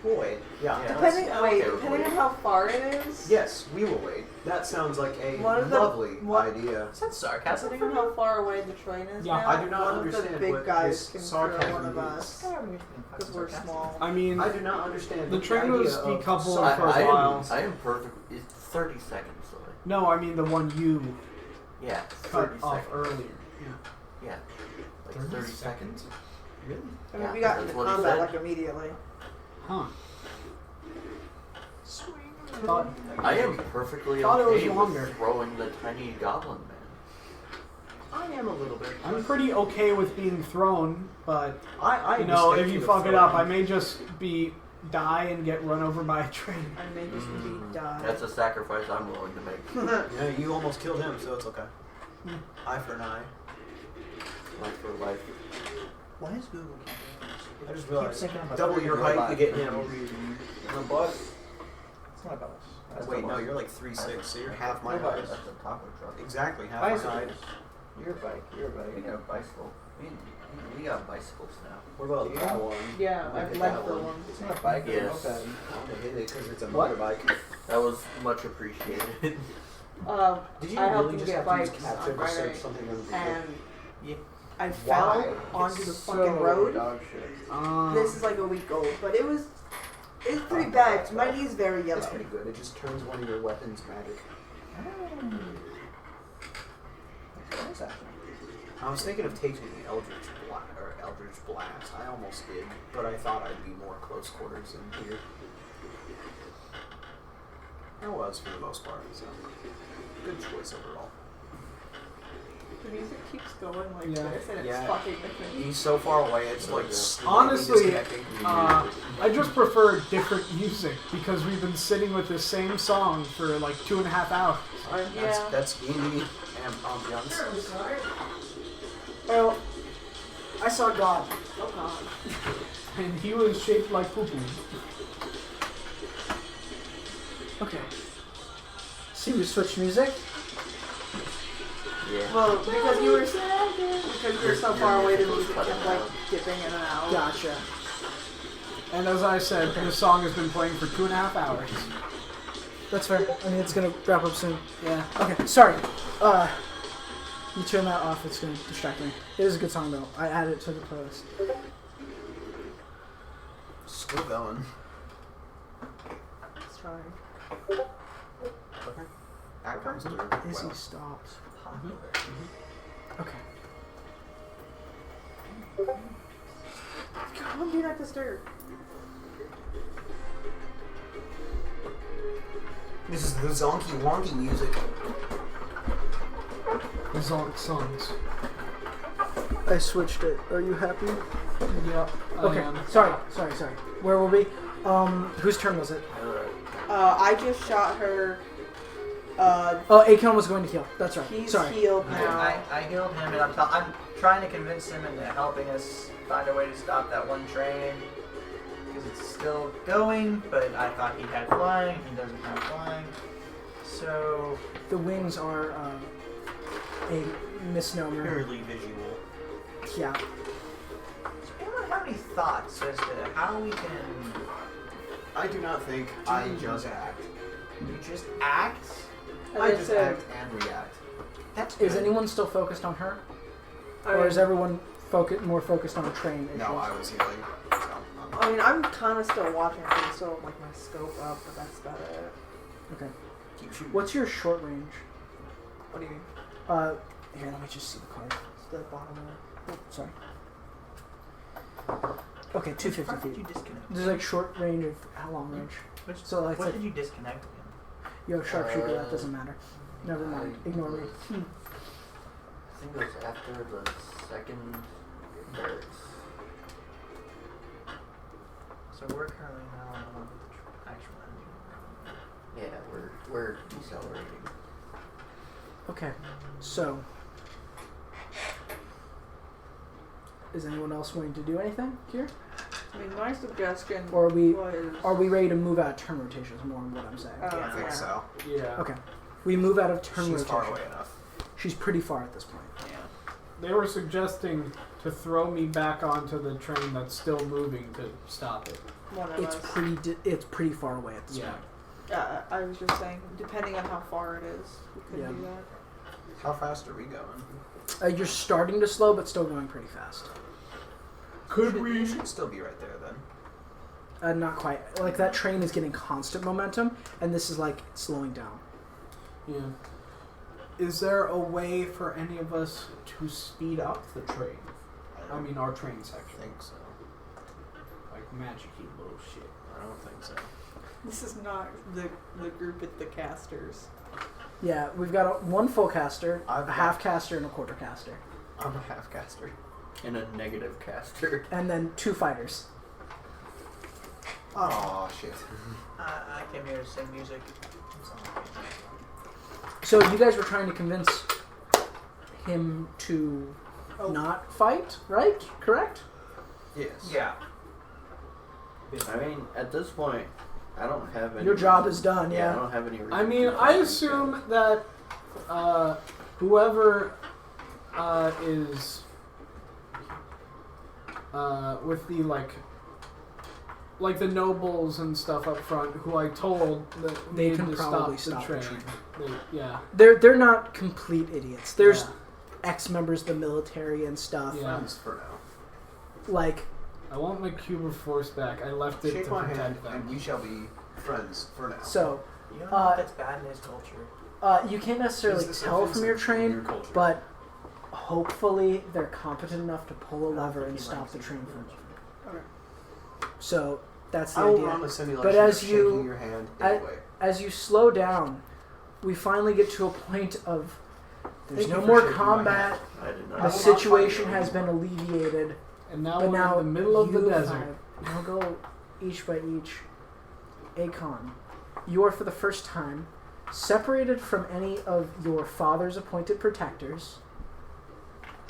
We'll wait. Yeah. Depending, Yeah, wait, okay, depending on how far it is. Yes, we will wait. That sounds like a One of the- lovely what- idea. Is that sarcasm? Depending on how far away the train is. Yeah, now, I do not one understand of the big what guys this can throw sarcasm one of means. us because we're small. I mean, I do not understand the train idea was of decoupled sarcasm. for a while. I am perfect. It's 30 seconds away. No, I mean the one you Yeah, cut 30 off seconds. earlier. Yeah, like 30 seconds. Really? I mean, Yeah, we got that's into what he combat said. like immediately. Huh. Thought, I am perfectly Thought it was okay longer. with throwing the tiny goblin man. I am a little bit. I'm pretty okay with being thrown, but I you know, if mistake you the fuck it up, I throwing. may just die and get run over by a train. I may just be die. That's a sacrifice I'm willing to make. Yeah, you almost killed him, so it's okay. Eye for an eye. Life for life. why is Google? I just realized thinking about double your height to get him. The bus. It's not a bus. That's Wait, the no, bus. you're like 3'6", so you're half my Your height. bus. That's a taco truck. Exactly, half my Bicycles. height. Your bike. Your bike. We got a bicycle. We got bicycles now. What about that one? Yeah, I I've hit left that the one. one. It's not a bike. Yes. It's a moped. I want to hit it because it's a What? motorbike. That was much appreciated. Did you I helped really him just get have to use bikes capture on to search Friday, something on Google? and Yeah. I Why? fell onto the fucking road. Dog shit. This is like a week old, but it's pretty bad. My knee's very It's yellow. pretty good. It just turns one of your weapons magic. What is that? I was thinking of taking the Eldritch Blast. I almost did, but I thought I'd be more close quarters in here. I was for the most part, so good choice overall. The music keeps going like Yeah. this, and it's Yeah. fucking with me. He's so far away, it's like Honestly, disconnecting. I just prefer different music because we've been sitting with the same song for like 2.5 hours. Yeah. That's indie and ambiance. Well, I saw God. Oh god. And he was shaped like poo-poo. Okay. See, we switched music. Yeah. Well, because you were so far away, the music Cut it kept like out. dipping in and out. Gotcha. And as I said, this song has been playing for 2.5 hours. That's fair. I mean, it's gonna wrap up soon. Yeah. Okay, sorry. You turn that off. It's gonna distract me. It is a good song though. I added it to the playlist. Still going. It's trying. Okay. That comes through. Is Well. he stopped? Okay. Come on, do not disturb. This is the zonky wonky music. The Zonk songs. I switched it. Are you happy? Yep. Okay. Sorry. Where were we? Whose turn was it? I just shot her. Oh, Akon was going to heal. That's right. He's Sorry. healed now. I healed him, and I'm trying to convince him into helping us find a way to stop that one train because it's still going. But I thought he had flying. He doesn't have flying. So The wings are a misnomer. Purely visual. Yeah. anyone have any thoughts as to how we can? I do not think I just act. You just act. I just act and react. That's Is good. anyone still focused on her? Or is everyone more focused on train issues? No, I was healing. So, I mean, I'm kind of still watching. I can still have, like my scope up, but that's about it. Okay. keep shooting. What's your short range? What do you mean? Here, let me just see the card. It's the bottom one. Oh, sorry. Okay, 250 Which part did feet. you disconnect? There's like short range of how long range? Which, So, like, what like- did you disconnect again? Yo, sharpshooter, that doesn't matter. Never mind. Ignore me. I think it was after the second barracks. So we're currently now on the actual engine. Yeah, we're decelerating. Okay, so is anyone else going to do anything here? I mean, my suggestion Or was. are we ready to move out of turn rotations? More than what I'm saying. I think so. Yeah. Okay, we move out of turn She's rotation. far away enough. She's pretty far at this point. They were suggesting to throw me back onto the train that's still moving to stop it. one of It's us. it's pretty far away at this Yeah. point. I was just saying, depending on how far it is, we could Yeah. do that. How fast are we going? You're starting to slow, but still going pretty fast. We should still be right there then. Not quite. Like that train is getting constant momentum, and this is like slowing down. Yeah. Is there a way for any of us to speed up the train? I mean, our train I section. think so. Like magic-y bullshit. I don't think so. This is not the group at the casters. Yeah, we've got one full caster, I've a half caster, and a quarter caster, I'm a half caster. And a negative caster. and then 2 fighters. Oh shit. I came here to sing music. So you guys were trying to convince him to not fight, right? Correct? Yes. Yeah. I mean, at this point, I don't have any. Your job is done. I Yeah. don't have any reason. I mean, to I fight assume that whoever is with the like the nobles and stuff up front, who I told that They needed can to probably stop stop the the train. train. Yeah. They're not complete idiots. There's Yeah. ex-members of the military and stuff. Yeah. Friends for now. Like, I want my cube of force back. I left it Shake to my hand, protect them. and we shall be friends for now. so You don't know if that's bad in his culture. you can't necessarily Is this tell from your offensive train, in your culture? but hopefully they're competent enough to pull a I don't lever think and he stop likes the it. train from. So that's the I will idea. run a simulation But as of you- shaking your hand I- anyway. As you slow down, we finally get to a point of there's Thank no you for more shaking my combat. hand. I did not. The will not situation fight you has been alleviated. And now But we're now in the middle of the you desert. Now go each by each. Akon, you are for the first time separated from any of your father's appointed protectors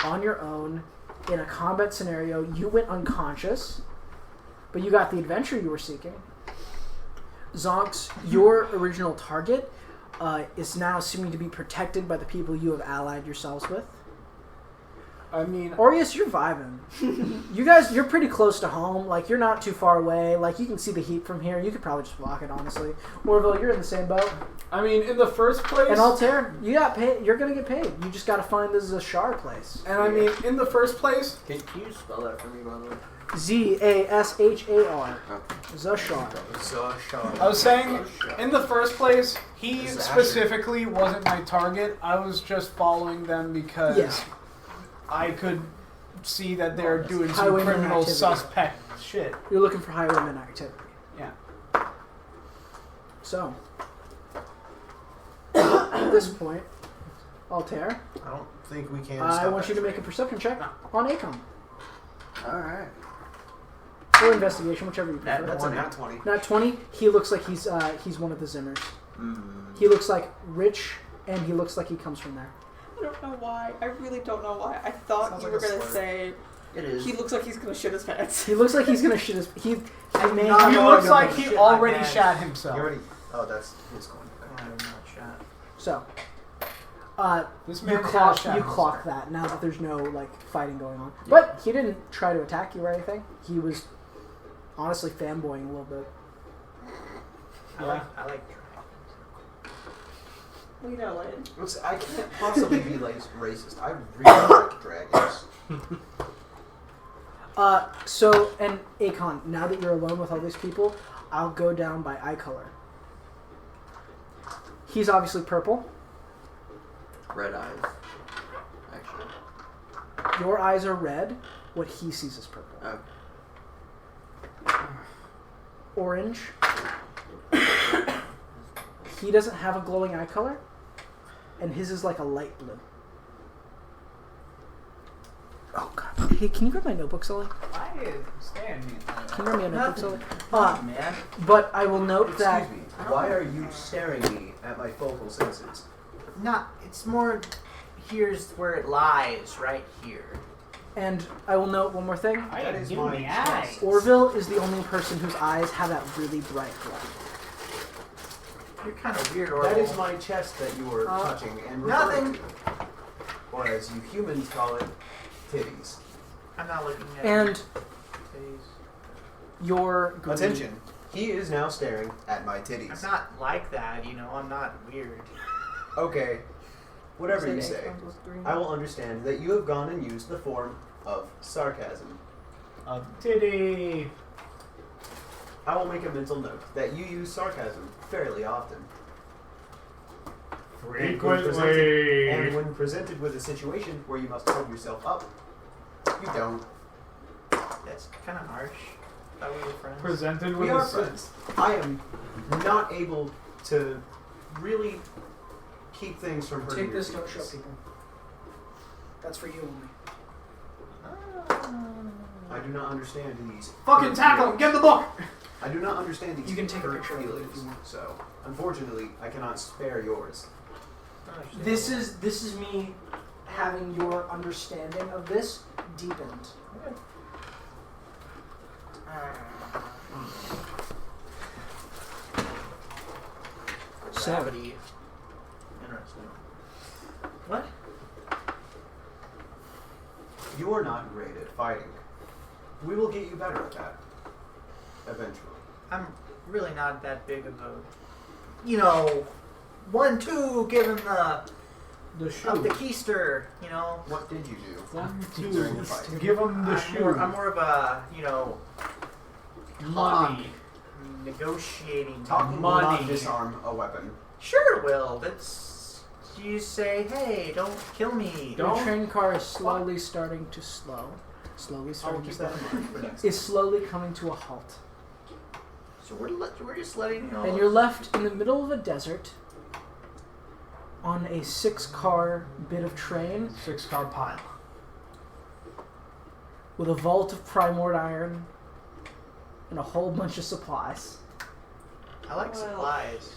on your own in a combat scenario. You went unconscious, but you got the adventure you were seeking. Zonks, your original target is now seeming to be protected by the people you have allied yourselves with. I mean, Aureus, you're vibing. You guys, you're pretty close to home. Like, you're not too far away. Like, you can see the heat from here. You could probably just walk it, honestly. Orville, you're in the same boat. I mean, in the first place, And Altair, you got paid. You're gonna get paid. You just got to find this is a Shar place. and I mean, in the first place, Can you spell that for me, by the way? Zashar. Zashar. So, I was saying, in the first place, he This is specifically wasn't my target. I was just following them because Yeah. I could see that they're doing some Highwayman criminal activity. suspect shit. You're looking for highwayman activity. Yeah. So, at this point, Altair, I don't think we can. I stop want you to that make a perception check on Akon. Alright. Or investigation, whichever you prefer. That's a nat 20. Not 20. He looks like he's one of the Zimmers. Mm. He looks like rich, and he looks like he comes from there. I don't know why. I really don't know why. I thought Sounds you like were a gonna slur. say It is. he looks like he's gonna shit his pants. He looks like he's gonna shit his. He may not have He Oh, looks no, like no, he shit, already my bad. shat You himself. already. Oh, that's his coin. I'm not shot. So, This you man has clock shat you himself. clock that now that there's no like fighting going on. But he didn't try to attack you or anything. He was honestly fanboying a little bit. I like We know it. I can't possibly be like racist. I really like dragons. So, and Akon, now that you're alone with all these people, I'll go down by eye color. He's obviously purple. Red eyes. Actually. Your eyes are red. What he sees is purple. Okay. Orange. He doesn't have a glowing eye color, and his is like a light blue. Oh god! Hey, can you grab my notebook, Sully? Why is Stan being like Can you grab me a notebook, Sully? man. But I will note that. Excuse me. Why are you staring me at my focal senses? Not. It's more. Here's where it lies, right here. And I will note one more thing. I That am is giving my me eyes. chest. Orville is the only person whose eyes have that really bright glow. You're kind of weird, or That is my chest that you were touching and referring nothing. to. Or as you humans call it, titties. I'm not looking at And titties. your greed. Attention. He is now staring at my I'm titties. not like that, you know. I'm not weird. Okay. Whatever you Say say. 3. I will understand that you have gone and used the form of sarcasm. A titty. I will make a mental note that you use sarcasm fairly often. And when presented with a situation where you must hold yourself up, you don't. That's kind of harsh. Thought we were friends. Presented with We are a friends. I am not able to really keep things from hurting Take your this, don't show feelings. people. That's for you only. I do not understand these. Fucking tackle him. Get the book. I do not understand these. You can take a hurt picture of it if feelings. you want. So, unfortunately, I cannot spare yours. This is me having your understanding of this deepened. Gravity. Interesting. What? You are not great at fighting. We will get you better at that. Eventually. I'm really not that big of a, you know, 1-2, give him the The up the shoe. keister, you know. What did you do 1, 2. during the fight? Give him the I'm shoe. more of a, you know, Money. negotiating. Talking will not Money. disarm a weapon. Sure it will. That's, you say, hey, don't kill me. Your train car is slowly starting to slow. Slowly I will starting to keep slow. that in mind for next Is slowly coming to a halt. So we're just letting you know. And you're left in the middle of a desert on a 6-car bit of train 6-car pile. with a vault of primord iron and a whole bunch of supplies. I like supplies,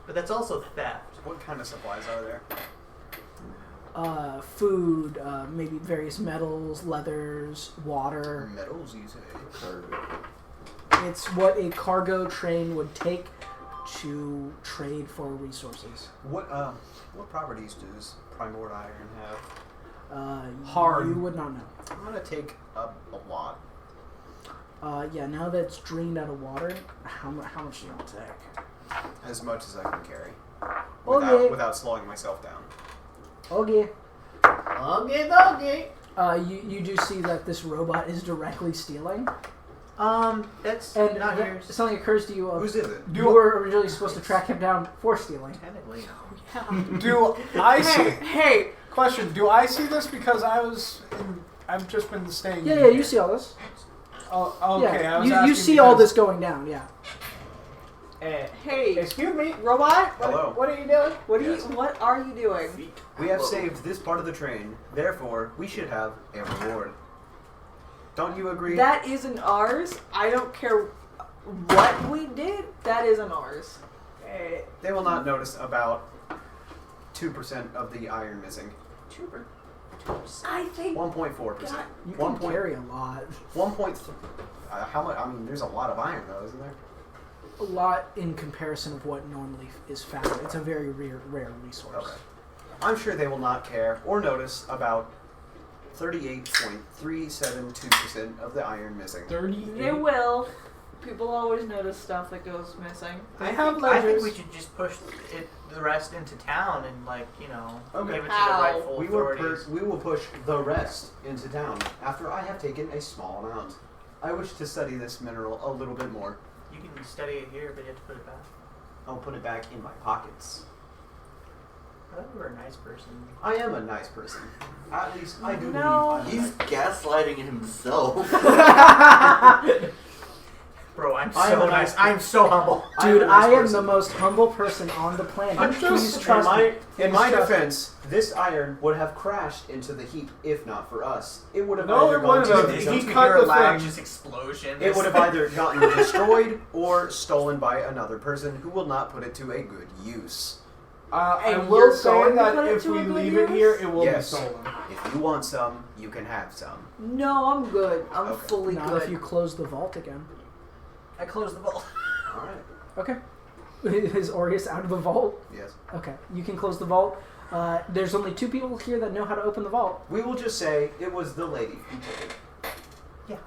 but that's also theft. What kind of supplies are there? Food, maybe various metals, leathers, water. Metals, you say? It's what a cargo train would take to trade for resources. What properties does primord iron have? Hard. You would not know. I'm gonna take a lot. Yeah, now that it's drained out of water, how much do you want to take? As much as I can carry. Okay. Without slowing myself down. Okay. Okay. You do see that this robot is directly stealing. That's And not yours. something occurs to you of Whose is it? you were originally supposed to track him down for stealing. Technically. Do I see? Hey, Question: do I see this because I've just been staying? Yeah, you see all this. Oh, okay. Yeah, I was you asking see all because- this going down, yeah. hey, Excuse me, robot. Hello. What are you doing? What are you doing? We have saved this part of the train, therefore we should have a reward. Don't you agree? That isn't ours. I don't care what we did. That isn't ours. They will not notice about 2% of the iron missing. I think. 1.4%. God, You One can point- carry a lot. 1.3. How much? I mean, there's a lot of iron though, isn't there? A lot in comparison of what normally is found. It's a very rare resource. Okay. I'm sure they will not care or notice about 38.372% of the iron missing. 30. They will. People always notice stuff that goes missing. I have I think ledgers. we should just push the rest into town and, like, you know, Okay. give it to How? the rightful We will, authorities. we will push the rest into town after I have taken a small amount. I wish to study this mineral a little bit more. You can study it here, but you have to put it back. I'll put it back in my pockets. I thought you were a nice person. I am a nice person. At least I do No. believe He's gaslighting himself. Bro, I'm I am so a nice. nice- I'm so humble. Dude, I'm a nice I am person. the most humble person on the planet. Please trust me. In my Please trust me. defense, this iron would have crashed into the heap if not for us. It would have No, either it gone wouldn't to have. the He Don't dump- you cut hear a the loud thing. just explosion? It would have either gotten destroyed or stolen by another person who will not put it to a good use. I And will you're say going to that put it if to we a good leave it use? here, it will Yes. be stolen. If you want some, you can have some. No, I'm good. I'm Okay. fully Not good. if you close the vault again. I closed the vault. Alright. Okay. Is Aureus out of the vault? Yes. Okay, you can close the vault. There's only 2 people here that know how to open the vault. We will just say it was the lady who took it.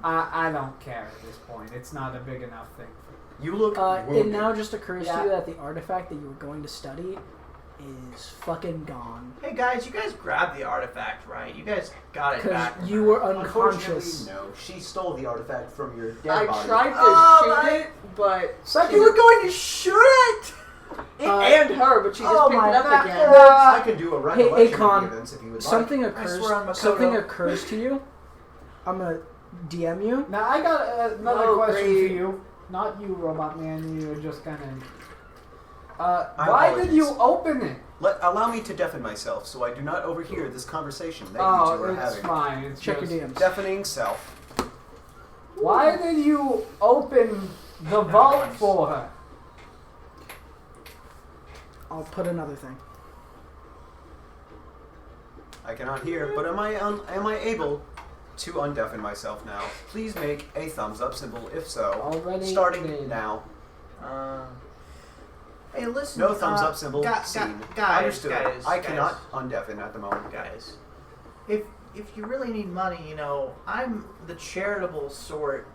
I don't care at this point. It's not a big enough thing. You look. It now just occurs Yeah. to you that the artifact that you were going to study is fucking gone. Hey guys, you guys grabbed the artifact, right? You guys got it Because back. you were Unfortunately, unconscious. no. She stole the artifact from your dead I body. tried to Oh, shoot it, but Second, you were going to shoot it and her, but she just oh picked my it up God. again. I can do a Hey, recollection Akon, of the events if you would Something like. occurs. swear on Makoto. Something occurs to you. I'm gonna DM you. now I got another Oh, question great. for you. Not you, Robot Man. You were just kind of. My Why apologies. did you open it? Allow me to deafen myself so I do not overhear this conversation that you Oh, two are it's having. fine. It's Check your just, DMs. Deafening self. Why did you open the vault for her? I'll put another thing. I cannot hear, but am I able to undeafen myself now? Please make a thumbs up symbol if so. Already Starting did. now. Hey, listen. No thumbs up symbol seen. Guys, Understood. guys, I guys. cannot undeafen at the moment. Guys, if you really need money, you know, I'm the charitable sort.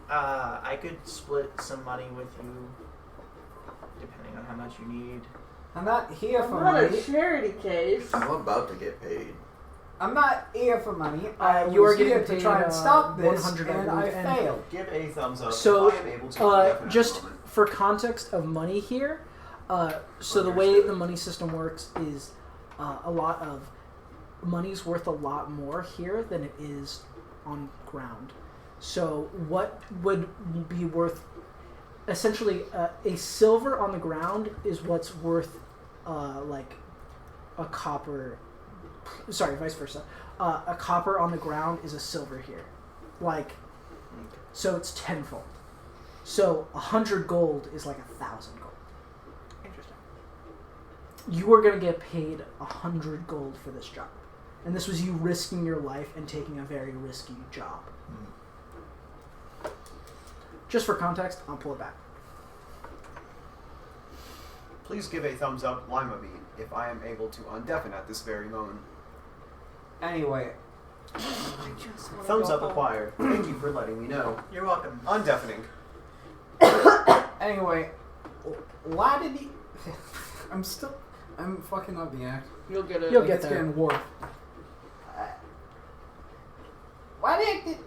I could split some money with you, depending on how much you need. I'm not here for Not a money. charity case. I'm about to get paid. I'm not here for money. You are was here getting to paid, try and stop this, 100, I and I believe, and- failed. Give a thumbs up So, if I am able to undeafen at just the moment. for context of money here, so the way the money system works is a lot of money's worth a lot more here than it is on ground. So what would be worth, essentially, a silver on the ground is what's worth like a copper. Sorry, vice versa. A copper on the ground is a silver here, like, so it's tenfold. So 100 gold is like 1,000 gold. Interesting. You are going to get paid 100 gold for this job, and this was you risking your life and taking a very risky job. Just for context, I'll pull it back. Please give a thumbs up, Lima Bean, if I am able to undeafen at this very moment. Anyway, Thumbs up acquired. Thank you for letting me know. You're welcome. Undeafening. anyway, why did he? I'm fucking up the act. You'll get it. You'll get It's there. getting warped. Why did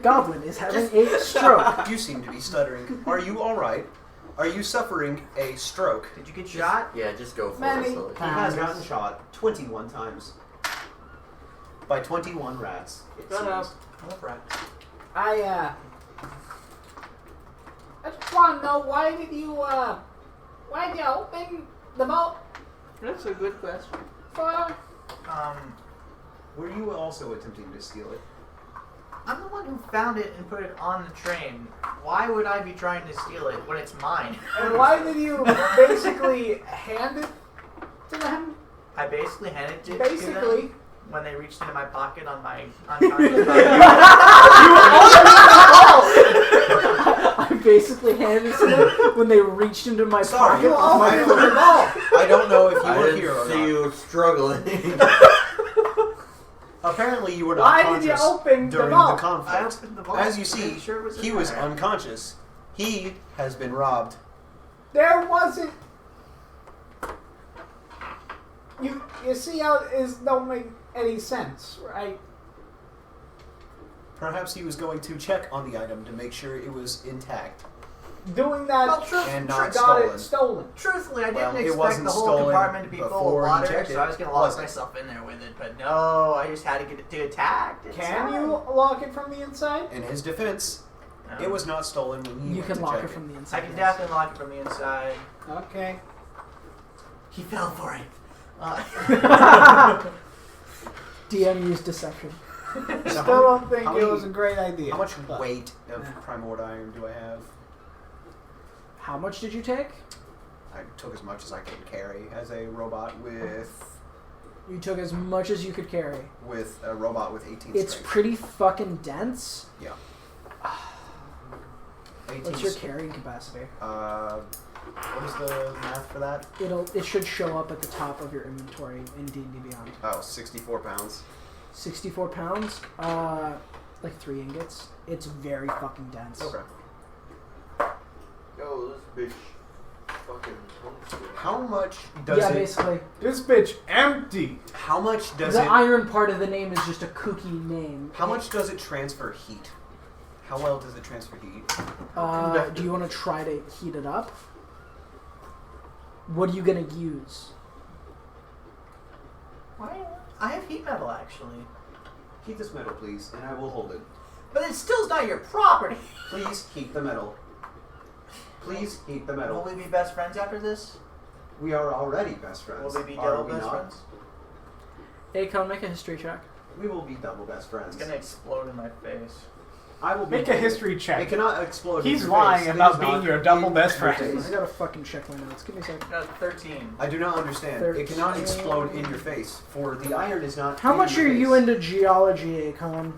Goblin is having a stroke. You seem to be stuttering. Are you alright? Are you suffering a stroke? Did you get shot? Yeah, just go for Many it. Sully. He has gotten shot 21 times. By 21 rats. It Shut up. seems. What rat? I just want to know why did you open the vault That's a good question. for? Were you also attempting to steal it? I'm the one who found it and put it on the train. Why would I be trying to steal it when it's mine? And why did you basically hand it to them? I basically handed it to Basically. them when they reached into my pocket on my unconscious. I basically handed it to them when they reached into my Sorry, pocket. you of my all- clothes. I don't know if you I were didn't here or see not. you struggling. Apparently you were not Why conscious did you open the during the vault? I conflict. opened the vault. As you see, I'm sure it was in he was there. unconscious. He has been robbed. There wasn't. You see how it don't make any sense, right? Perhaps he was going to check on the item to make sure it was intact Doing that Well, and not got stolen. it stolen. Truthfully, I Well, didn't it expect wasn't the whole stolen compartment to be full before of he water, checked so it, I was going to lock was it? myself in there with it. But no, I just had to get it to attack. Can you lock it from the inside? In his defense, it was not stolen when he You went can to lock check it from the inside. I can yes. definitely lock it from the inside. Okay. He fell for it. DM used deception. Still don't think how it many- was a great idea. How much but- weight of primordium do I have? How much did you take? I took as much as I could carry as a robot with You took as much as you could carry. a robot with 18 It's strength. pretty fucking dense. Yeah. 18 What's your carrying capacity? What is the math for that? It should show up at the top of your inventory in D&D Beyond. Oh, 64 pounds. 64 pounds. Like 3 ingots. It's very fucking dense. Okay. Yo, this bitch fucking. How much does Yeah, it? basically. This bitch empty. How much does The it? iron part of the name is just a kooky name. How much does it transfer heat? How well does it transfer heat? Do you want to try to heat it up? What are you gonna use? I have heat metal actually, Heat this metal, please, and I will hold it. but it still's not your property. Please heat the metal. Please heat the metal. Will we be best friends after this? We are already best friends. Will we be Are double we best not? friends? Akon, make a history check. We will be double best friends. It's gonna explode in my face. I will be Make a history It check. cannot explode. He's in your lying face. It about is being not your double in best your friend. face. I gotta fucking check my notes. Give me a second. Got a 13. I do not understand. It cannot explode in your face, for the iron is not. How in much your are face. you into geology, Akon?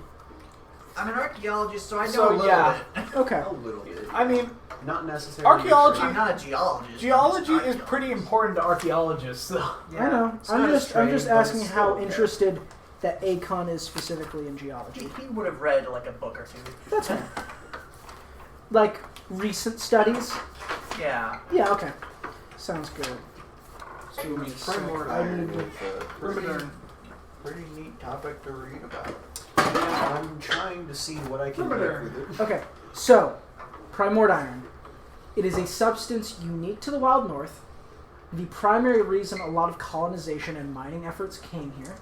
I'm an archaeologist, so I know So, a little yeah. bit. Okay. A little bit. I mean, Not necessarily. Archaeology- I'm not a geologist. geology I'm just is an pretty important to archaeologists, though. archaeologist. I know. It's I'm not just as trained, but asking it's how still okay. interested that Akon is specifically in geology. He would have read like a book or two. That's fine. Like recent studies. Yeah. Yeah. Okay. Sounds good. Primordial I need to- is a pretty neat topic to read about. I'm trying to see what I can do with it. Okay. So, primord iron. It is a substance unique to the Wild North. The primary reason a lot of colonization and mining efforts came here.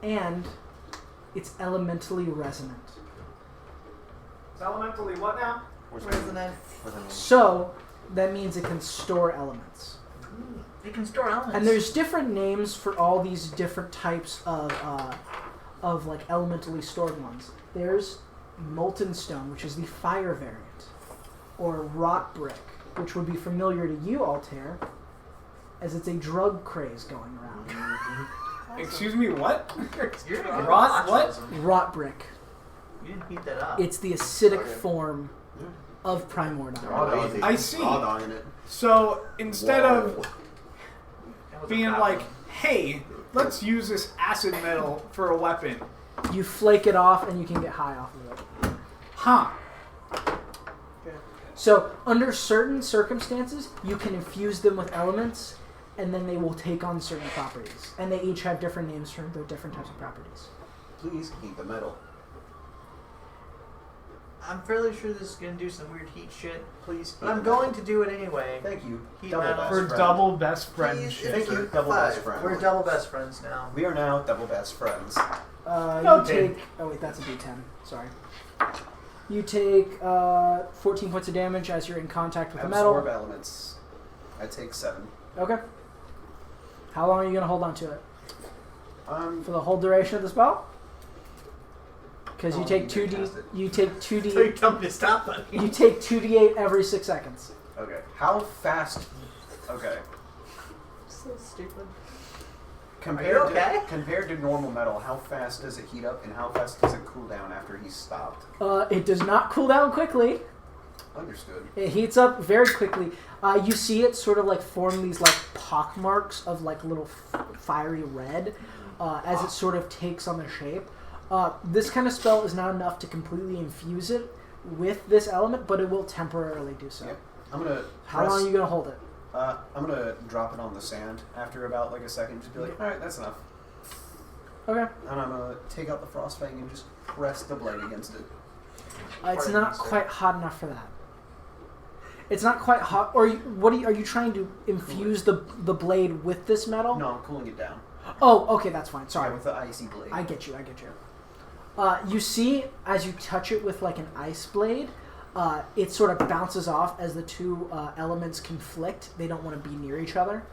And it's elementally resonant. It's elementally what now? Where's the name? So, that means it can store elements. It can store elements. And there's different names for all these different types of like elementally stored ones. There's molten stone, which is the fire variant, or rot brick, which would be familiar to you, Altair, as it's a drug craze going around. Excuse me, what? You're Rot what? Rot brick. You didn't heat that up. It's the acidic Okay. form of primord They're iron. all easy. I see. Raw dogging it. So instead of That was a being bad like, one. hey, let's use this acid metal for a weapon. You flake it off and you can get high off of it. Huh. So, under certain circumstances, you can infuse them with elements, and then they will take on certain properties. And they each have different names for their different types of properties. Please heat the metal. I'm fairly sure this is going to do some weird heat shit. Please. But I'm going to do it anyway. Thank you. Heat Double metal. best For friend. double best friend Please, shit. Thank you. Insert Double best 5. friend. We're double best friends now. We are now double best friends. You take... Oh, wait, that's a d10. Sorry. You take 14 points of damage as you're in contact with the Absorb metal. elements. I take 7. Okay. How long are you going to hold on to it? For For the whole duration of the spell? Because you Oh, take you 2d... cast it. You take So you 2d... tell me to stop on You take 2d8 every 6 seconds. Okay. How fast? Okay. So stupid. Compared okay? to compared to normal metal, how fast does it heat up, and how fast does it cool down after he's stopped? It does not cool down quickly. Understood. It heats up very quickly. You see it sort of like form these like pock marks of like little fiery red as it sort of takes on the shape. This kind of spell is not enough to completely infuse it with this element, but it will temporarily do so. Yep. I'm gonna. How long are you gonna hold it? I'm gonna drop it on the sand after about like a second. Just be like, all right, that's enough. Okay. And I'm gonna take out the frostfang and just press the blade against it. It's not quite hot enough for that. It's not quite hot. Or are you trying to infuse the blade with this metal? No, I'm cooling it down. Oh, okay, that's fine. Sorry. Yeah, with the icy blade. I get you. You see, as you touch it with like an ice blade, it sort of bounces off as the two elements conflict. They don't want to be near each other.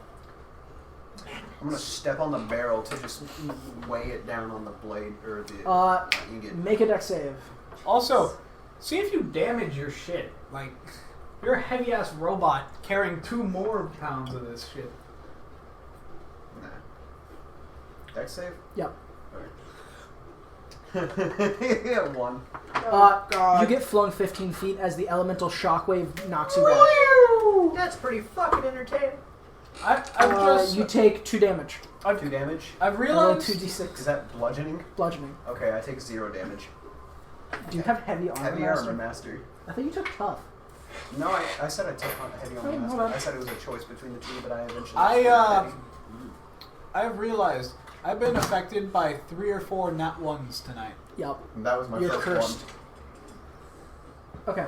I'm gonna step on the barrel to just weigh it down on the blade or the ingot. Make a dex save. Also, see if you damage your shit. Like, you're a heavy ass robot carrying 2 more pounds of this shit. Nah. Dex save? Yep. Yeah, 1. You get flung 15 feet as the elemental shockwave knocks you back. That's pretty fucking entertaining. You take 2 damage. 2 damage. I've Roll realized 2d6. Is that bludgeoning? Bludgeoning. Okay, I take 0 damage. Do you have heavy armor? Heavy master? armor master. I think you took tough. No, I said I took heavy armor Oh, master. hold on. I said it was a choice between the two, but I eventually. I've realized I've been affected by 3 or 4 nat 1s tonight. Yep. That was my You're first cursed. Okay.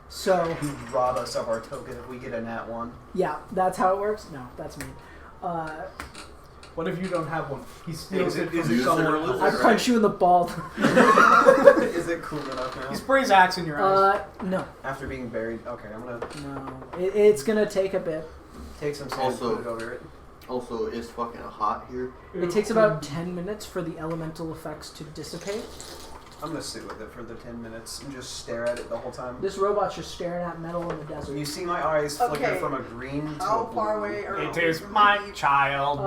So, one. You rob us of our token if we get a nat 1. yeah, that's how it works? No, that's me. What if you don't have one? He steals it is from it someone lose else. I right? punch you in the ball. Is it cool enough now? He sprays axe in your eyes. No. After being buried. Okay, I'm gonna No. It's gonna take a bit. take some sand Also- and put it over it. Also, it's fucking hot here. It takes about 10 minutes for the elemental effects to dissipate. I'm gonna sit with it for the 10 minutes and just stare at it the whole time. This robot's just staring at metal in the desert. You see my eyes flicker Okay. from a green to How a far blue. away are It we is from my the- child.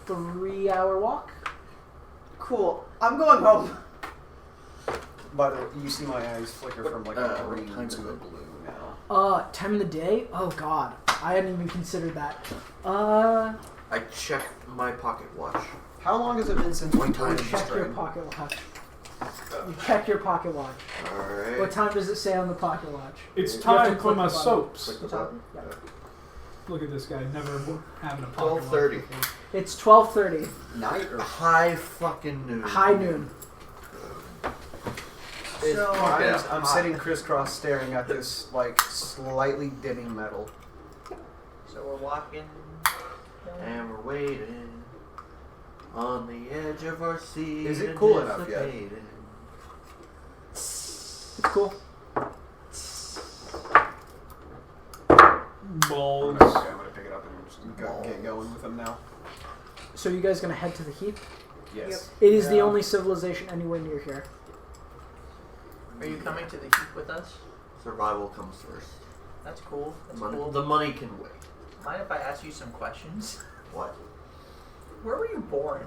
3-hour walk? Cool. I'm going home. By the way, you see my eyes flicker from like a what green time is to a it? blue now. Time of the day? Oh god. I hadn't even considered that. I checked my pocket watch. How long has it been since we One time. played this Check your train? pocket watch. You check your pocket watch. Alright. What time does it say on the pocket watch? It's You have to time for click my the button. soaps. Click the You top- button. yeah. Look at this guy, never having a pocket watch 12:30. before. It's 12:30. Night or High fucking noon. High noon. It's So- fucking I'm hot. sitting crisscross staring at this like slightly dimming metal. So we're walking. And we're waiting on the edge of our seat. Is it cool enough yet? anticipating. It's cool. Balls. Okay, I'm gonna pick it up and just get going with them now. So you guys gonna head to the heap? Yes. It is the Yeah. only civilization anywhere near here. Are you coming to the heap with us? Survival comes first. That's cool. That's Money, cool. the money can wait. Mind if I ask you some questions? What? Where were you born?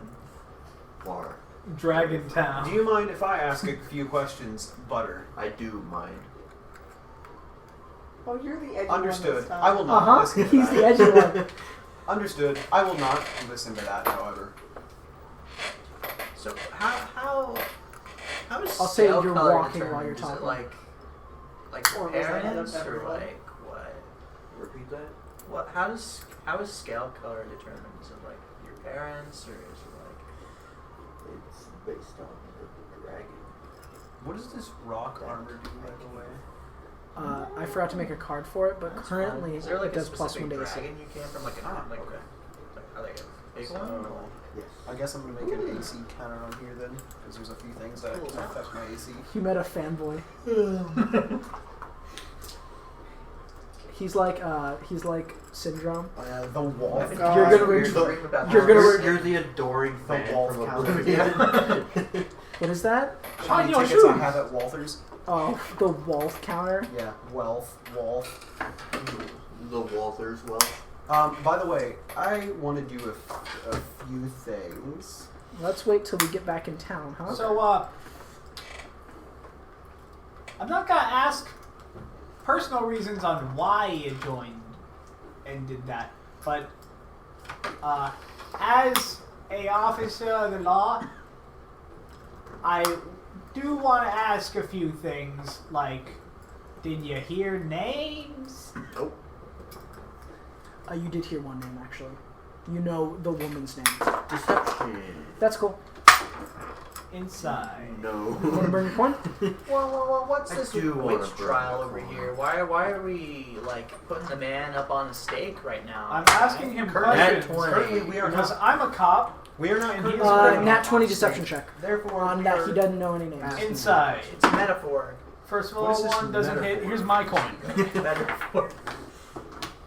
Bar. Dragon Town. Do you mind if I ask a few questions, Butter? I do mind. Oh, you're the edgy Understood. one this time. I will not listen to He's that. the edgy one. Understood. I will not listen to that, however. So how does I'll say scale you're color walking determine? while you're Is talking. it like Or was that parents of or everyone? like what? Repeat that? What? How is scale color determined? Is it like your parents or is it like? It's based on the dragon. What does this rock armor do, by the way? I forgot to make a card for it, but currently Is there like it does a plus specific 1 to AC. dragon you came from? Like an Ah, like okay. are they a big So- one? Or? Yes. I guess I'm gonna make an AC counter on here then, because there's a few things that Cool. can affect my AC. You met a fanboy. he's like Syndrome. The wall. I think You're gonna weird reach- dream about you're gonna this. re- You're the adoring The fan wolf from counter. Oblivion. What is that? How many your tickets I shoes. have at Walther's? Oh, the Wolf counter. Yeah, Wolf. The Walther's wealth. By the way, I want to do a few things. Let's wait till we get back in town, huh? So, I'm not gonna ask personal reasons on why you joined and did that, but as a officer of the law, I do want to ask a few things, like, did you hear names? Nope. You did hear one name, actually. You know the woman's name. Deception. That's cool. Inside. You want to No. burn your coin? Well, what's I this do wanna witch burn trial the over corn. here? Why are we like putting the man up on a stake right now? I'm asking him Nat questions. 20. Currently, we are Because not. I'm a cop. We are not. And he's currently- Nat 20 deception check. Therefore, On we that, are- he doesn't know any names. Inside. It's a metaphor. First of What all, is this one doesn't hit. metaphor? Here's my coin. Metaphor.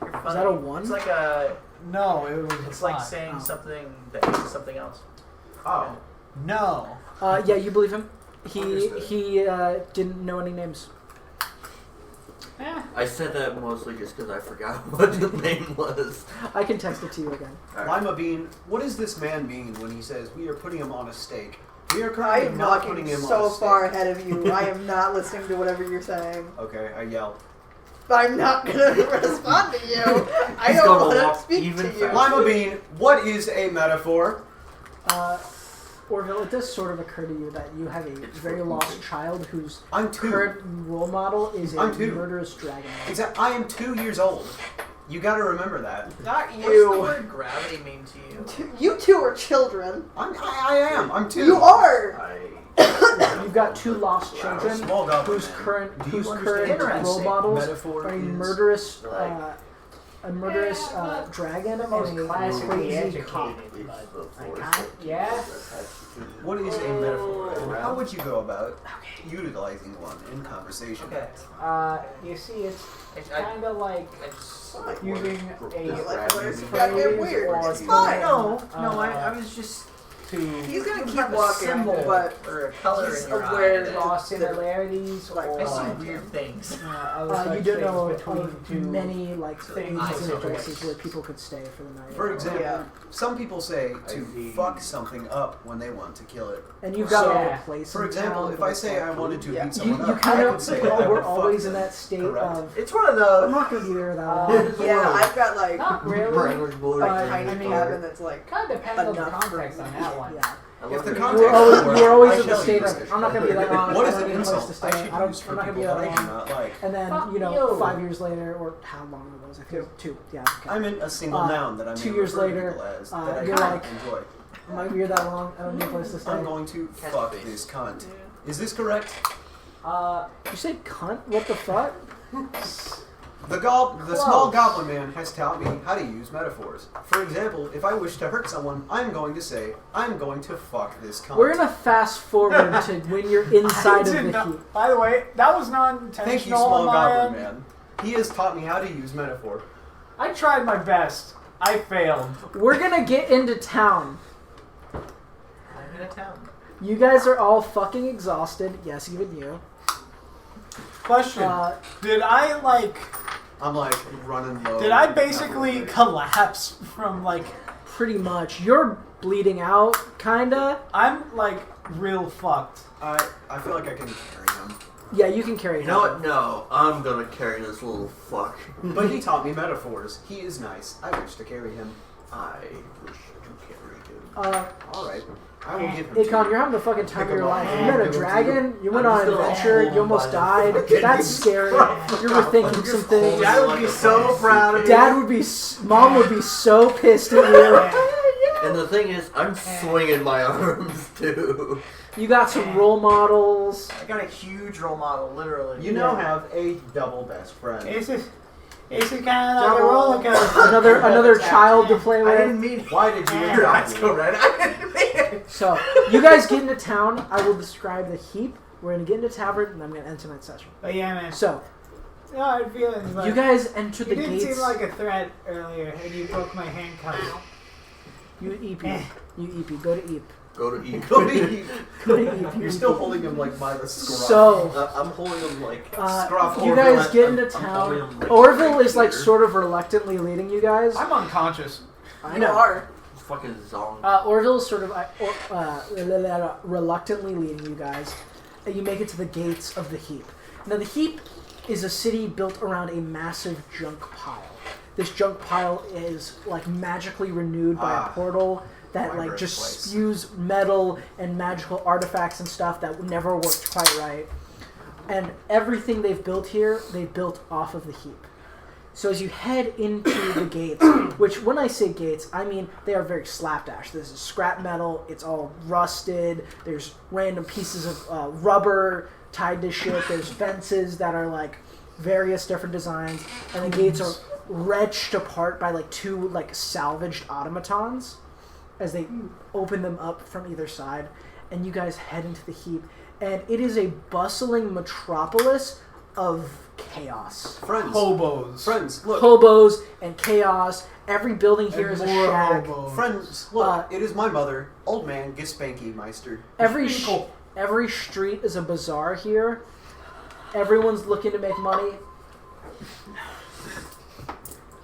You're Is funny. that a 1? It's like a. No, it was. It's like five. saying Oh. something that means something else. Oh, No. Yeah, you believe him. He Understood. didn't know any names. Eh. I said that mostly just because I forgot what the name was. I can text it to you again. Lima Bean. What does this man mean when he says we are putting him on a stake? We are I currently am not putting walking him on so a stake. far ahead of you. I am not listening to whatever you're saying. Okay, I yell. I'm not gonna respond to you. I He's don't gonna want to walk speak even to you. faster. Lima Bean, what is a metaphor? Orville, it does sort of occur to you that you have a very lost child whose I'm 2. current role model is a I'm 2. murderous dragon. Exactly. I am 2 years old. You got to remember that. Not What's the you. word gravity mean to you? You two are children. I am. I'm 2. You are. You've got 2 lost children Small goblin whose man. current Do you whose understand current what role models metaphor are a is? murderous Yeah, dragon the most and a classically crazy educated. cop. Yeah. What is a metaphor, and how would you go about utilizing one in conversation? Okay. You see, it's I- kind of like using a Like, phrase it's got get weird. or It's fine. No, I was just to He's gonna you keep have a walking, symbol but or a color he's in your aware eye. that- draw similarities Like, or I see weird things. other You such don't know things between of two many things. agencies and places where people could stay for the night. For example, Yeah. some people say to fuck something up when they want to kill it. And you've got So, a place. For in example, town, if but I it's say like- I wanted to Yeah. beat you someone up, kind I of could say I we're would fuck always in them. that state Correct. of It's one of I'm those. not going to be there that long. Yeah, I've got like Not really. a tiny I mean, cabin that's like Kind of depends on the enough for context on that one. Yeah. If the You context were always, is you were always I in the shall state use of it. I'm not going to be that long. What I is don't an need a place insult? to stay. I should use for I'm not going to people be that that I do long. not like. And then, Fuck you know, you. 5 years later, or how long it was, I feel 2. Yeah. Okay. I'm in a single Uh, noun that I'm 2 years later, as, uh, that I you're don't like- enjoy. I'm not going to be here that long. I don't need a place to stay. I'm going to Catch fuck face. this cunt. Is this correct? You say cunt? What the fuck? The small goblin man has taught me how to use metaphors. For example, if I wish to hurt someone, I'm going to say, I'm going to fuck this cunt. We're going to fast forward to when you're inside of did the not- heat. By the way, that was not intentional. Thank you, small on my goblin end. man. He has taught me how to use metaphor. I tried my best. I failed. We're going to get into town. I'm in a town. You guys are all fucking exhausted. Yes, even you. Question: Did I I'm like running low. Did I basically collapse from like? Pretty much. You're bleeding out, kinda. I'm like real fucked. I feel like I can carry him. Yeah, you can carry You him. know what? No, I'm gonna carry this little fuck. But he taught me metaphors. He is nice. I wish to carry him. I wish to carry him. Alright. I will give him Akon, to you're having the fucking time of Pick your him life. up. You met a Give him to dragon, you went I'm on an still adventure, hold you almost by died. the- That's scary. You're rethinking some things. Dad would be so proud of you. Dad would be, Mom would be so pissed at you. And the thing is, I'm swinging my arms too. You got some role models. I got a huge role model, literally. You now have a double best friend. It's kind of like a roller coaster. Another child to play I didn't with. mean. Why did you Your eyes adopt go me? red. I didn't mean it. So, you guys get into town. I will describe the heap. We're going to get into tavern, and I'm going to end tonight's session. But yeah, man. So, No, I had feelings. But you guys enter you the didn't gates. seem like a threat earlier, and you broke my handcuffs. You EP. You EP. Go to EP. Go to eat. Go to eat. Go to EP. You're still holding him like by the scruff. So, I'm holding him like. Scruff you Orville guys at- get into I'm holding town. him right Orville is like here. sort of reluctantly leading you guys. I'm unconscious. I you know. are. It's fucking zong. Orville is sort of reluctantly leading you guys. And you make it to the gates of the heap. Now, the heap is a city built around a massive junk pile. This junk pile is like magically renewed by a portal that my like just birthplace. spews metal and magical artifacts and stuff that never worked quite right. And everything they've built here, they built off of the heap. So as you head into the gates, which when I say gates, I mean they are very slapdash. This is scrap metal. It's all rusted. There's random pieces of rubber tied to shit. There's fences that are like various different designs. And the gates are wrenched apart by like two like salvaged automatons as they open them up from either side. And you guys head into the heap. And it is a bustling metropolis of chaos. Friends. Hobos. Friends, look. Hobos and chaos. Every building here is a more shack. hobos. Friends, look. It is my mother, old man Gispanky Meister. Every street is a bazaar here. Everyone's looking to make money.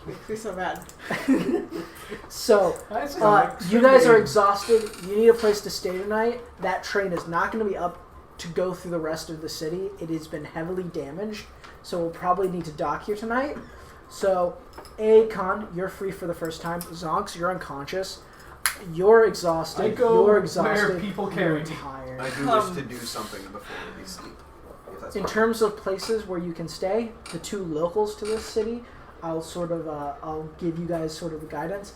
Makes me so mad. So, That's you guys are exhausted. You need a place to stay tonight. That train is not going to be up to go through the rest of the city. It has been heavily damaged. so we'll probably need to dock here tonight. So, Akon, you're free for the first time. Zonks, you're unconscious. You're exhausted. I go you're exhausted. where people carry You're me. tired. I do wish to do something before we sleep. If that's In fine. terms of places where you can stay, the 2 locals to this city, I'll give you guys sort of the guidance.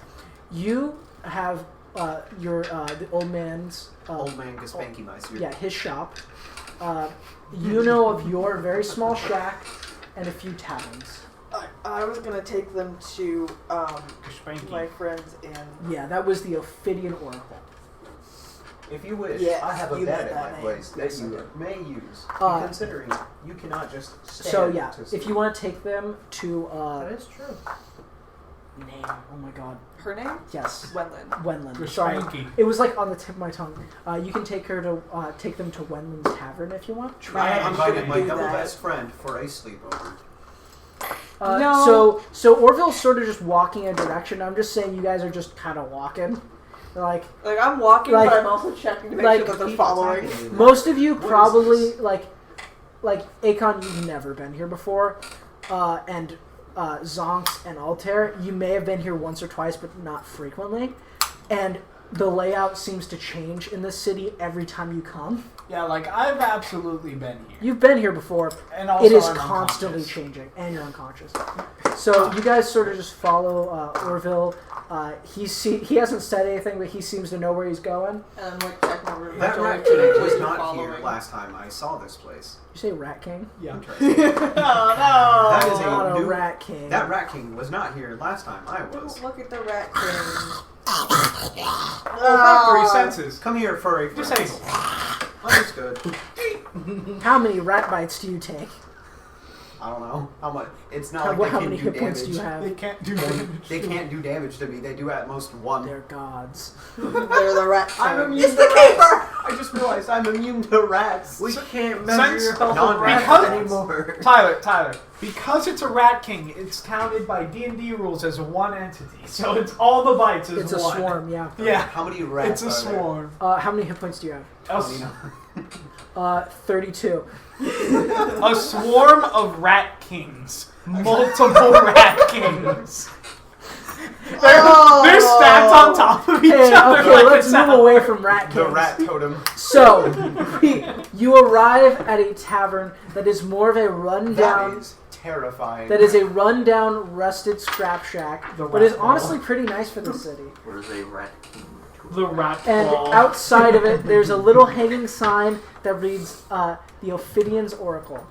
You have the old man's Old man Gaspanky Mice. yeah, his shop. You know of your very small shack and a few taverns. I was gonna take them to Spanky. my friends in. Yeah, that was the Ophidian Oracle. If you wish, Yes, I have a you bed know at my that name. place that Yes, I you do. may use. Considering Considering you cannot just stand So yeah, to if sleep. you want to take them to That is true. name, oh my god, Her name? yes, Wenlin. Wenlin. Sorry, Spanky. it was like on the tip of my tongue. You can take them to Wenlin's Tavern if you want. I have I invited shouldn't my do double that. best friend for a sleepover. No. So Orville's sort of just walking in a direction. I'm just saying you guys are just kind of walking. Like Like I'm walking, Like- but I'm also checking to make like- sure that they're Keep following. attacking me. most of you What is probably this? like Akon, you've never been here before, and Zonks and Altair, you may have been here once or twice, but not frequently. And the layout seems to change in this city every time you come. Yeah, like I've absolutely been here. You've been here before. And also It is I'm constantly unconscious. changing, and you're unconscious. So you guys sort of just follow Orville. He hasn't said anything, but he seems to know where he's going. And I'm like checking over. That Joey rat to make king sure was they're not following. here last time I saw this place. You say Rat King? Yeah. Interesting. Oh That is no! Not a new- Rat King. That rat king was not here last time I was. Don't look at the rat king. Oh, fuck 3 senses. Come here, furry friends. Disable. Understood. How many rat bites do you take? I don't know how much. It's not How, like they how can many do hit damage. points do you have? They can't do damage. They can't do damage to me. They do at most 1. They're gods. They're the rat king. I'm immune It's to the rats. keeper! I just realized I'm immune to rats. We can't since measure your health non- with rats because- anymore. Tyler, because it's a rat king, it's counted by D&D rules as one entity. So it's all the bites is It's a one. swarm, yeah. Yeah, How many rats it's a are there? swarm. How many hit points do you have? A, 32. a swarm of rat kings. Multiple rat kings. They're stacked on top of each Hey, other. okay, like let's a move tower. away from rat The kings. rat totem. So, you arrive at a tavern that is more of a rundown. That is terrifying. That is a rundown, rusted scrap shack, The but is rat honestly pretty nice for the city. Where's a rat king? The rat And ball. outside of it, there's a little hanging sign that reads the Ophidian's Oracle.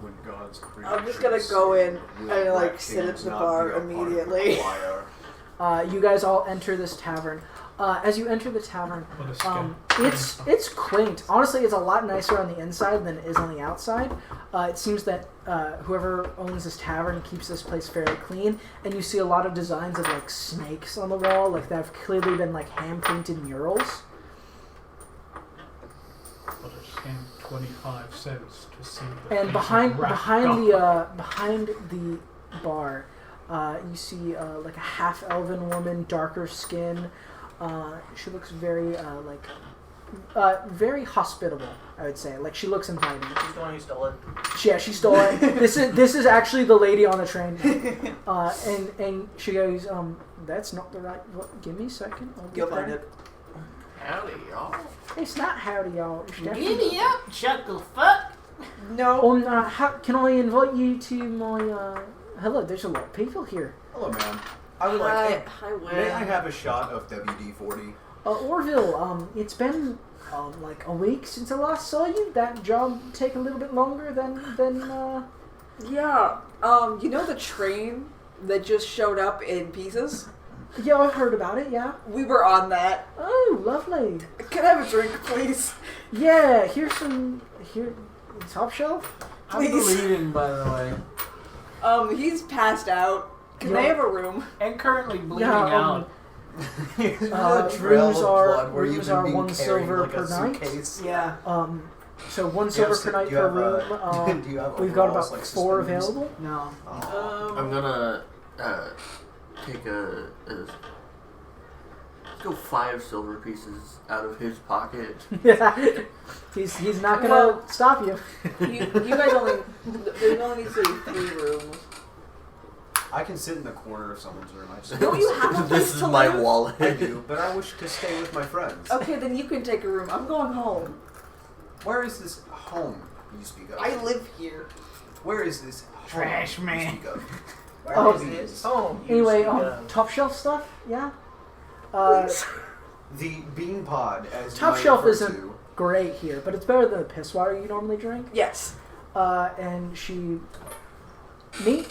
When God's I'm just gonna go in and like sit at the bar immediately. You guys all enter this tavern. As you enter the tavern, What a scam. it's quaint. Honestly, it's a lot nicer on the inside than it is on the outside. It seems that whoever owns this tavern keeps this place fairly clean, and you see a lot of designs of like snakes on the wall, like that have clearly been like hand painted murals. What a scam. 25 cents to see the And face behind of rat behind the bar, you see like a half elven woman, darker skin. She looks very very hospitable, I would say. Like she looks inviting. She's the one who stole it. Yeah, she stole it. This is actually the lady on the train. And she goes, that's not the right. Give me a second. I'll get You'll find that. it. Howdy, y'all. It's not howdy, y'all. It's definitely- Giddy up, chucklefuck. No. how can I invite you to my? Hello, there's a lot of people here. Hello, ma'am. I would like. Hi, Win. May I have a shot of WD-40? Orville, it's been like a week since I last saw you. That job take a little bit longer than. Yeah. You know the train that just showed up in pieces? Yeah, I've heard about it. Yeah. We were on that. Oh, lovely. Can I have a drink, please? Yeah, here's some top shelf. I'm Please. bleeding, by the way. He's passed out. Can Yeah. I have a room? And currently bleeding Yeah, out. Rooms are 1 silver per night. Suitcase. Yeah. So 1 Do you have silver per night do you per have, room. do you have We've got overalls, about like 4 suspenders? available. No. Oh. I'm gonna take go 5 silver pieces out of his pocket. Yeah. He's not gonna stop you. You guys only there only needs to be 3 rooms. I can sit in the corner of someone's room. I just Don't you have a place This is to my live? wallet. I do, but I wish to stay with my friends. Okay, then you can take a room. I'm going home. Where is this home you speak of? I live here. Where is this Trash home man. you speak of? Where Oh, is this home? Anyway, Usually, top shelf stuff. Yeah. The bean pod, as Top you shelf refer isn't to. great here, but it's better than the piss water you normally drink. Yes. And meat.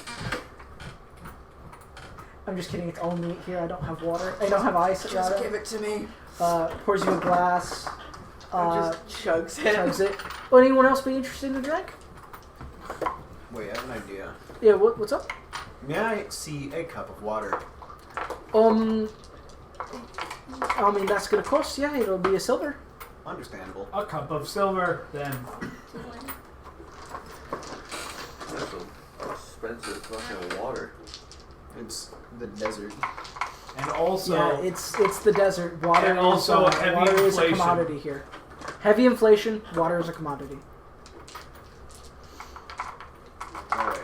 I'm just kidding. It's all meat here. I don't have water. I don't have ice. Just rather. give it to me. Pours you a glass. Just chugs it. Chugs it. Will anyone else be interested in a drink? Wait, I have an idea. Yeah. What's up? May I see a cup of water? I mean, that's gonna cost. Yeah, it'll be a silver. Understandable. A cup of silver, then. That's so expensive fucking water. It's the desert. And also, Yeah, it's the desert. Water And also is, heavy water is a inflation. commodity here. Heavy inflation. Water is a commodity. Alright.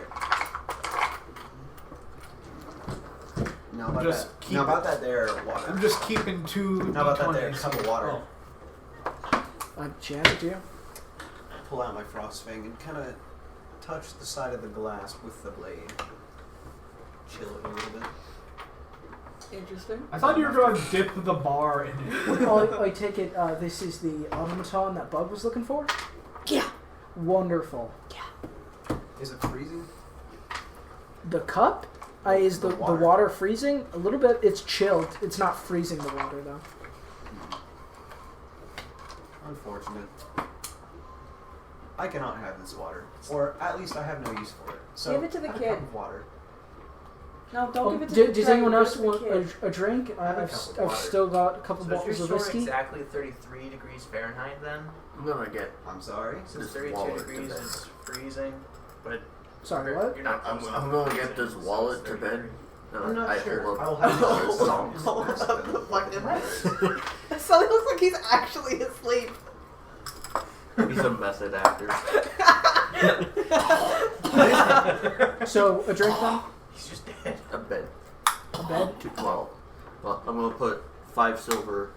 Now about Just that. keep Now about it. that there water. I'm just keeping 2 Now about that D20s. there cup of water. Oh. Jam it, you. Pull out my frost fang and kind of touch the side of the glass with the blade. Chill it a little bit. Interesting. I thought you were going to dip the bar in it. I take it. This is the automaton that Bug was looking for. Yeah. Wonderful. Is it freezing? The cup is the water. water freezing a little bit. It's chilled. It's not freezing the water though. Unfortunate. I cannot have this water, or at least I have no use for it. So Give it to the have a kid. cup of water. No, don't give it to the Does child, anyone give it else to the want kid. a drink? Have a I've cup of I've water. still got a couple So is your bottles of store whiskey. exactly 33 degrees Fahrenheit then? I'm gonna get I'm sorry. So This 32 wallet degrees to bed. is freezing, but Sorry, you're what? not I'm close gonna enough. get this wallet to bed. I'm not I sure. hold I up. will have to Songs. Hold up the fucking. Sully looks like he's actually asleep. He's a method actor. So a drink then? He's just dead. A bed. A bed? Well, I'm gonna put 5 silver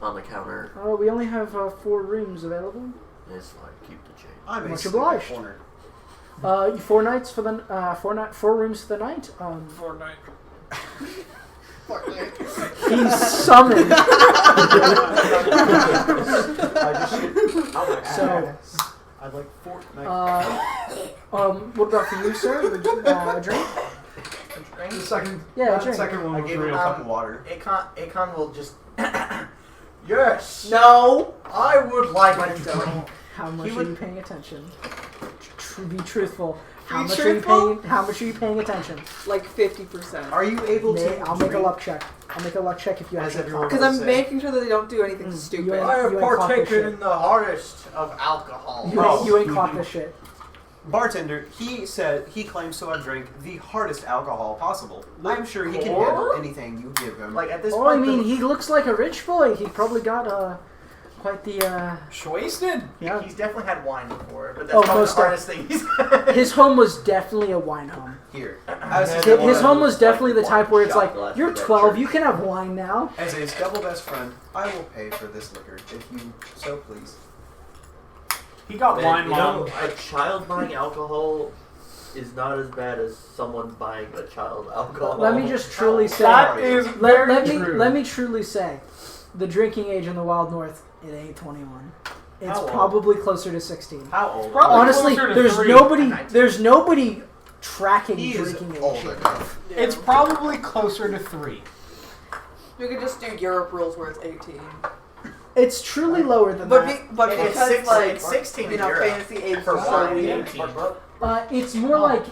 on the counter. We only have 4 rooms available. It's fine. Keep the change. I'm Much a sleepy obliged. corner. 4 nights for the 4 rooms for the night. He's summoned. I just should. So, I'd like 4 what about for you, sir? A drink? The second, Yeah, that drink. second one I was gave him a real. cup of water. Akon will just. Yes! No. I would like to Don't. How much He are would- you paying attention? Be truthful. How Be much truthful? are you paying? How much are you paying attention? Like 50%. Are you able to? I'll make a drink luck check. I'll make a luck check if you As actually everyone caught Because I'm say. making sure that they don't do anything you stupid. ain't- I have you ain't caught this partaken shit. in the hardest of alcohol. You ain't caught this shit. Bartender, he claims to have drank the hardest alcohol possible. I'm sure he can handle anything you give him. Like at this Oh, I point, mean, he looks like a rich boy. He probably got quite the Wasted? yeah. he's definitely had wine before, but that's Oh, probably most the hardest thing he's His home was definitely a wine home. Here, His home was definitely the type where it's like, Shot glass you're for that 12, church. you can have wine now. as his double best friend, I will pay for this liquor if you so please. He got Man, wine you know, mom. a child buying alcohol is not as bad as someone buying a child alcohol. Let me just truly say, That is very let me true. truly say, the drinking age in the Wild North, it ain't 21. It's How old? probably closer to 16. How old? Probably Honestly, closer to there's 3. nobody tracking He is drinking age. Old here. enough. It's probably closer to 3. We could just do Europe rules where it's 18. It's truly lower than But that. but It's because six- like it's 16 you in know Europe. fantasy age For is so wine, weird. 18. It's more like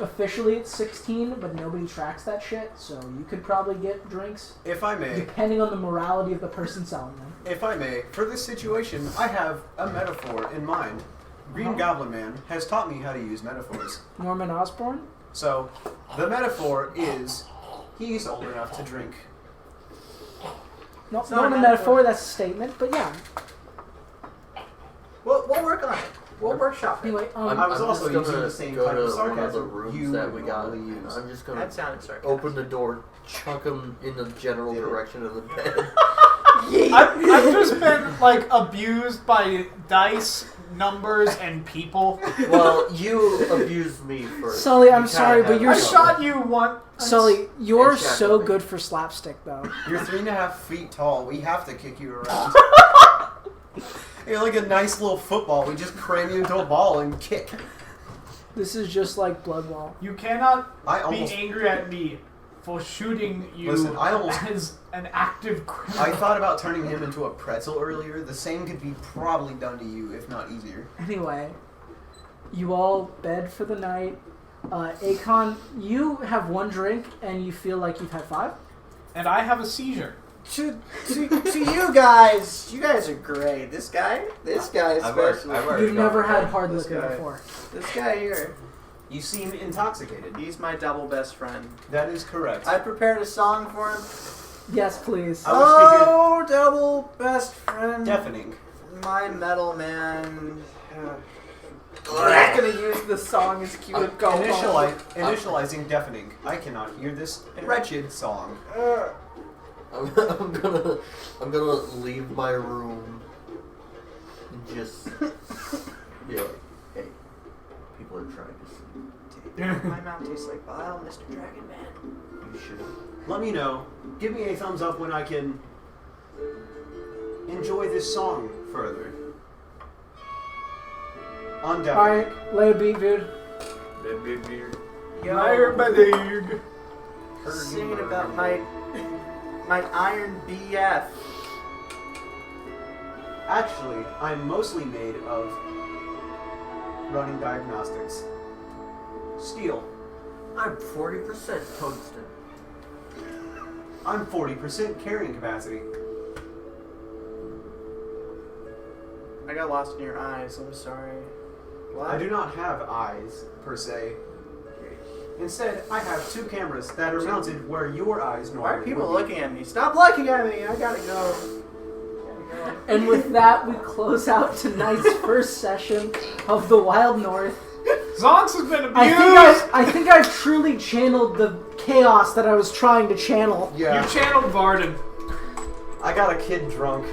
officially it's 16, but nobody tracks that shit. So you could probably get drinks If I may, depending on the morality of the person selling them. if I may, for this situation, I have a metaphor in mind. Green Goblin Man has taught me how to use metaphors. Norman Osborn. So, the metaphor is he's old enough to drink. not not a a metaphor, that's a statement, but yeah. We'll work on it. We'll workshop it. Anyway, I was I'm also just using gonna the same go type to of one of the sarcasm rooms you that we would got. normally use. I'm just gonna That sounded sarcastic. open the door, chuck him in the general Yeah. direction of the bed. I've just been like abused by dice, numbers, and people. Well, you abused me first. Sully, I'm You sorry, kinda but you're I have- shot you once. Sully, you're And shackled so me. good for slapstick, though. You're 3.5 feet tall. We have to kick you around. You're like a nice little football. We just cram you into a ball and kick. This is just like Bloodwall. You cannot I be almost. angry at me for shooting you Listen, I almost- as an active criminal. I thought about turning him into a pretzel earlier. The same could be probably done to you, if not easier. Anyway, you all bed for the night. Akon, you have one drink and you feel like you've had 5. And I have a seizure. To you guys are great. This guy I've already You've never gone. had hard This liquor guy. before. This guy here, You seem intoxicated. he's my double best friend. That is correct. I prepared a song for him. Yes, please. I wish to hear Oh, double best friend. deafening. My metal man. We're not gonna use the song as cue to go home. Initializing deafening. I cannot hear this wretched song. I'm gonna leave my room and just be like, hey, people are trying to sleep. My mouth tastes like bile, Mr. Dragon Man. You should. Let me know. Give me a thumbs up when I can enjoy this song further. On deafening. Alright, lay a beat, dude. Yo. Singing about my iron BF. Actually, I'm mostly made of running diagnostics. Steel. I'm 40% tungsten. I'm 40% carrying capacity. I got lost in your eyes. I'm sorry. What? I do not have eyes, per se. Instead, I have 2 cameras that are mounted where your eyes normally Why are people would be. looking at me? Stop looking at me! I gotta go. And with that, we close out tonight's first session of the Wild North. Zonks has been abused. I think I've truly channeled the chaos that I was trying to channel. Yeah. You channeled Varden. I got a kid drunk.